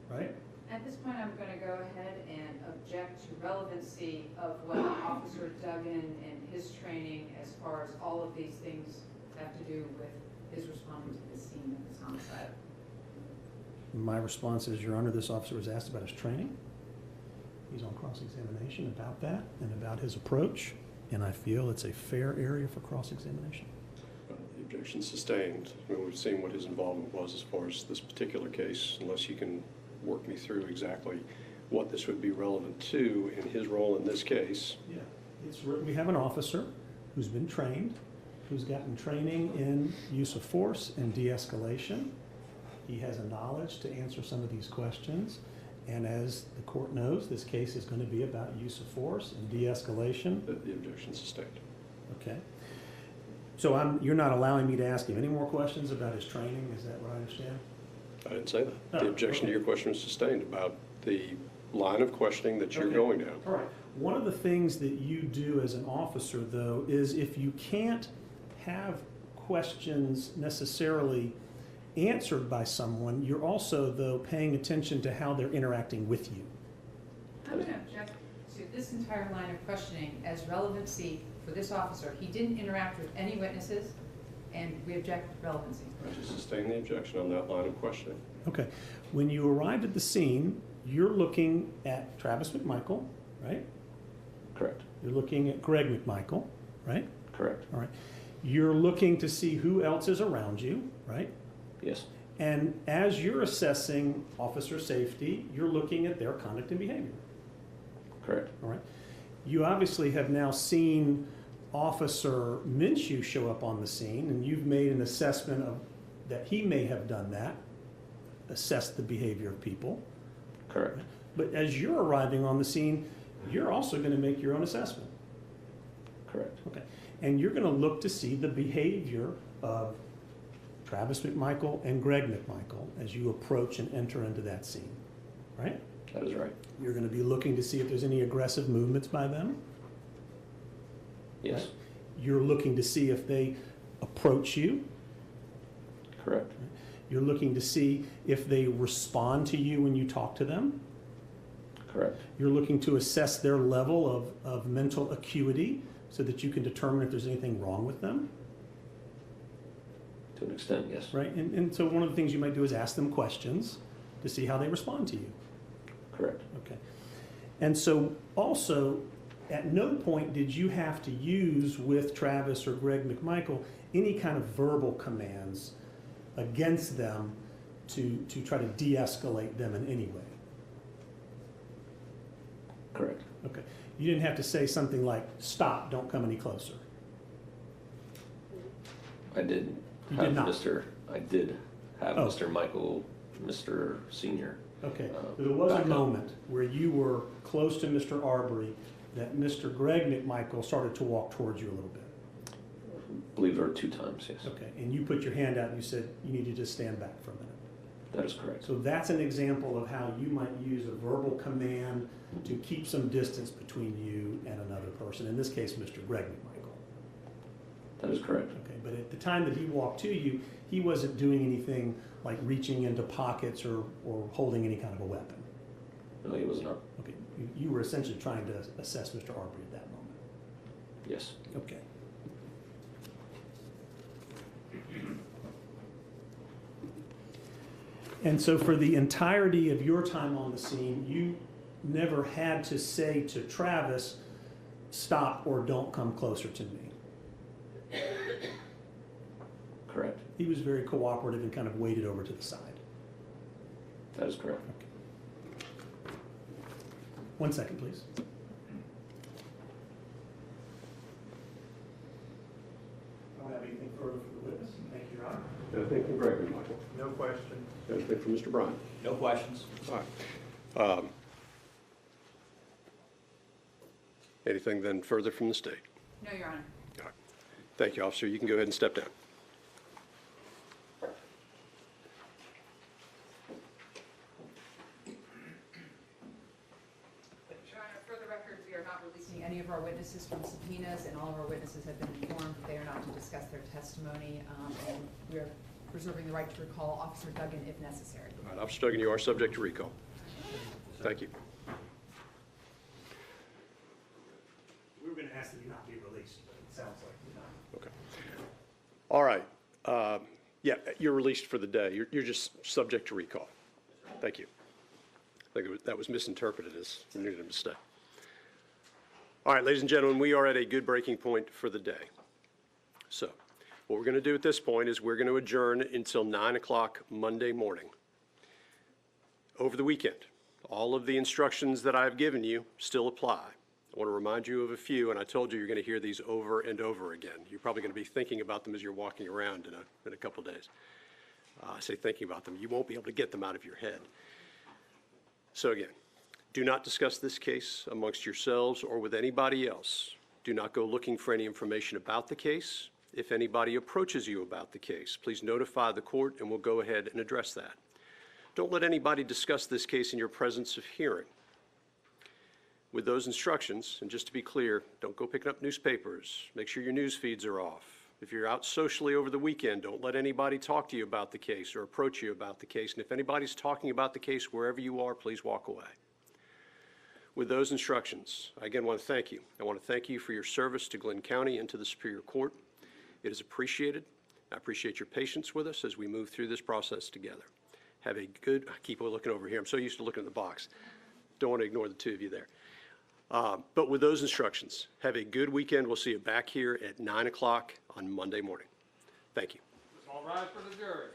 right? At this point, I'm going to go ahead and object to relevancy of what Officer Duggan and his training as far as all of these things have to do with his responding to the scene of this homicide. My response is, Your Honor, this officer was asked about his training. He's on cross-examination about that and about his approach, and I feel it's a fair area for cross-examination. The objection sustained. I mean, we've seen what his involvement was as far as this particular case, unless you can work me through exactly what this would be relevant to in his role in this case. Yeah, we have an officer who's been trained, who's gotten training in use of force and de-escalation. He has a knowledge to answer some of these questions. And as the court knows, this case is going to be about use of force and de-escalation. The objection sustained. Okay. So you're not allowing me to ask him any more questions about his training? Is that what I understand? I didn't say that. Oh, the objection to your question was sustained about the line of questioning that you're going down. All right. One of the things that you do as an officer, though, is if you can't have questions necessarily answered by someone, you're also, though, paying attention to how they're interacting with you. I'm going to object to this entire line of questioning as relevancy for this officer. He didn't interact with any witnesses, and we object to relevancy. I just sustain the objection on that line of questioning. Okay. When you arrived at the scene, you're looking at Travis McMichael, right? Correct. You're looking at Greg McMichael, right? Correct. All right. You're looking to see who else is around you, right? Yes. And as you're assessing officer safety, you're looking at their conduct and behavior. Correct. All right. You obviously have now seen Officer Minshew show up on the scene, and you've made an assessment of that he may have done that, assessed the behavior of people. Correct. But as you're arriving on the scene, you're also going to make your own assessment. Correct. Okay. And you're going to look to see the behavior of Travis McMichael and Greg McMichael as you approach and enter into that scene, right? That is right. You're going to be looking to see if there's any aggressive movements by them. Yes. Right? You're looking to see if they approach you. Correct. You're looking to see if they respond to you when you talk to them. Correct. You're looking to assess their level of mental acuity so that you can determine if there's anything wrong with them. To an extent, yes. Right? And so one of the things you might do is ask them questions to see how they respond to you. Correct. Okay. And so also, at no point did you have to use with Travis or Greg McMichael any kind of verbal commands against them to try to de-escalate them in any way. Correct. Okay. You didn't have to say something like, stop, don't come any closer. I did You have did not. I did have Oh. Mr. Michael, Mr. Senior. Okay. There was a back up. moment where you were close to Mr. Arbery that Mr. Greg McMichael started to walk towards you a little bit. I believe there were 2 times, yes. Okay. And you put your hand out and you said, you need to just stand back for a minute. That is correct. So that's an example of how you might use a verbal command to keep some distance between you and another person, in this case, Mr. Greg McMichael. That is correct. Okay, but at the time that he walked to you, he wasn't doing anything like reaching into pockets or holding any kind of a weapon. No, he was not. Okay, you were essentially trying to assess Mr. Arbery at that moment. Yes. Okay. And so for the entirety of your time on the scene, you never had to say to Travis, stop or don't come closer to me. Correct. He was very cooperative and kind of waited over to the side. That is correct. 1 second, please. I don't have anything further for the witness. Thank you, Your Honor. Anything from Greg, Michael? No question. Anything from Mr. Bryan? No questions. All right. Anything then further from the state? No, Your Honor. All right. Thank you, officer. You can go ahead and step down. Your Honor, for the record, we are not releasing any of our witnesses from subpoenas, and all of our witnesses have been informed that they are not to discuss their testimony, and we are reserving the right to recall Officer Duggan if necessary. All right, Officer Duggan, you are subject to recall. Thank you. We were going to ask that you not be released, but it sounds like you're not. Okay. All right. Yeah, you're released for the day. You're just subject to recall. Thank you. I think that was misinterpreted as you needed a mistake. All right, ladies and gentlemen, we are at a good breaking point for the day. So what we're going to do at this point is we're going to adjourn until 9 o'clock Monday morning. Over the weekend, all of the instructions that I've given you still apply. I want to remind you of a few, and I told you you're going to hear these over and over again. You're probably going to be thinking about them as you're walking around in a couple days. I say thinking about them. You won't be able to get them out of your head. So again, do not discuss this case amongst yourselves or with anybody else. Do not go looking for any information about the case. If anybody approaches you about the case, please notify the court and we'll go ahead and address that. Don't let anybody discuss this case in your presence of hearing. With those instructions, and just to be clear, don't go picking up newspapers. Make sure your news feeds are off. If you're out socially over the weekend, don't let anybody talk to you about the case or approach you about the case. And if anybody's talking about the case wherever you are, please walk away. With those instructions, I again want to thank you. I want to thank you for your service to Glenn County and to the Superior Court. It is appreciated. I appreciate your patience with us as we move through this process together. Have a good, I keep looking over here. I'm so used to looking at the box. Don't want to ignore the two of you there. But with those instructions, have a good weekend. We'll see you back here at 9 o'clock on Monday morning. Thank you. All rise for the jury.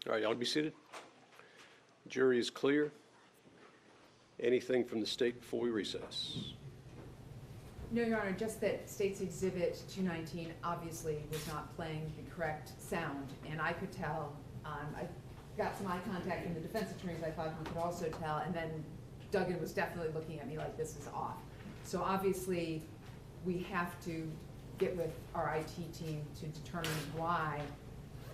All right, y'all be seated. Jury is clear. Anything from the state before we recess? No, Your Honor, just that State's Exhibit 219 obviously was not playing the correct sound, and I could tell. I got some eye contact from the defense attorneys I thought he could also tell, and then Duggan was definitely looking at me like this is off. So obviously, we have to get with our IT team to determine why,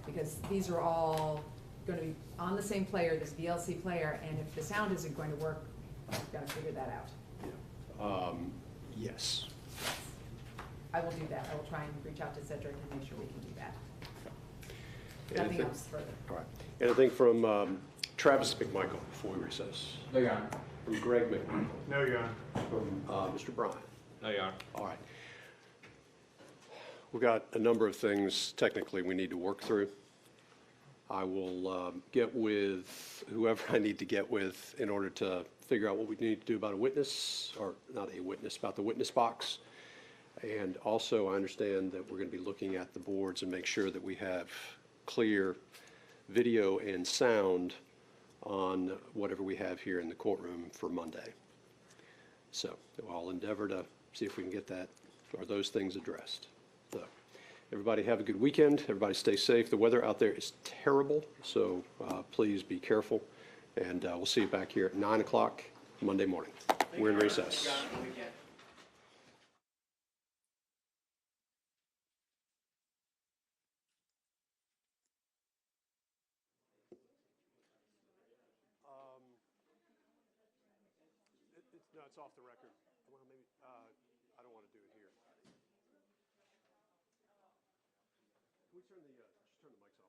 because these are all going to be on the same player, this VLC player, and if the sound isn't going to work, we've got to figure that out. Yes. I will do that. I will try and reach out to Cedric and make sure we can do that. Nothing Anything else further. All right. Anything from Travis McMichael before we recess? No, Your Honor. From Greg McMichael? No, Your Honor. From Mr. Bryan? No, Your Honor. All right. We've got a number of things technically we need to work through. I will get with whoever I need to get with in order to figure out what we need to do about a witness, or not a witness, about the witness box. And also, I understand that we're going to be looking at the boards and make sure that we have clear video and sound on whatever we have here in the courtroom for Monday. So I'll endeavor to see if we can get that, or those things addressed. So everybody have a good weekend. Everybody stay safe. The weather out there is terrible, so please be careful. And we'll see you back here at 9 o'clock Monday morning. We're in recess. No, it's off the record. Well, maybe, I don't want to do it here. Can we turn the, just turn the mics off?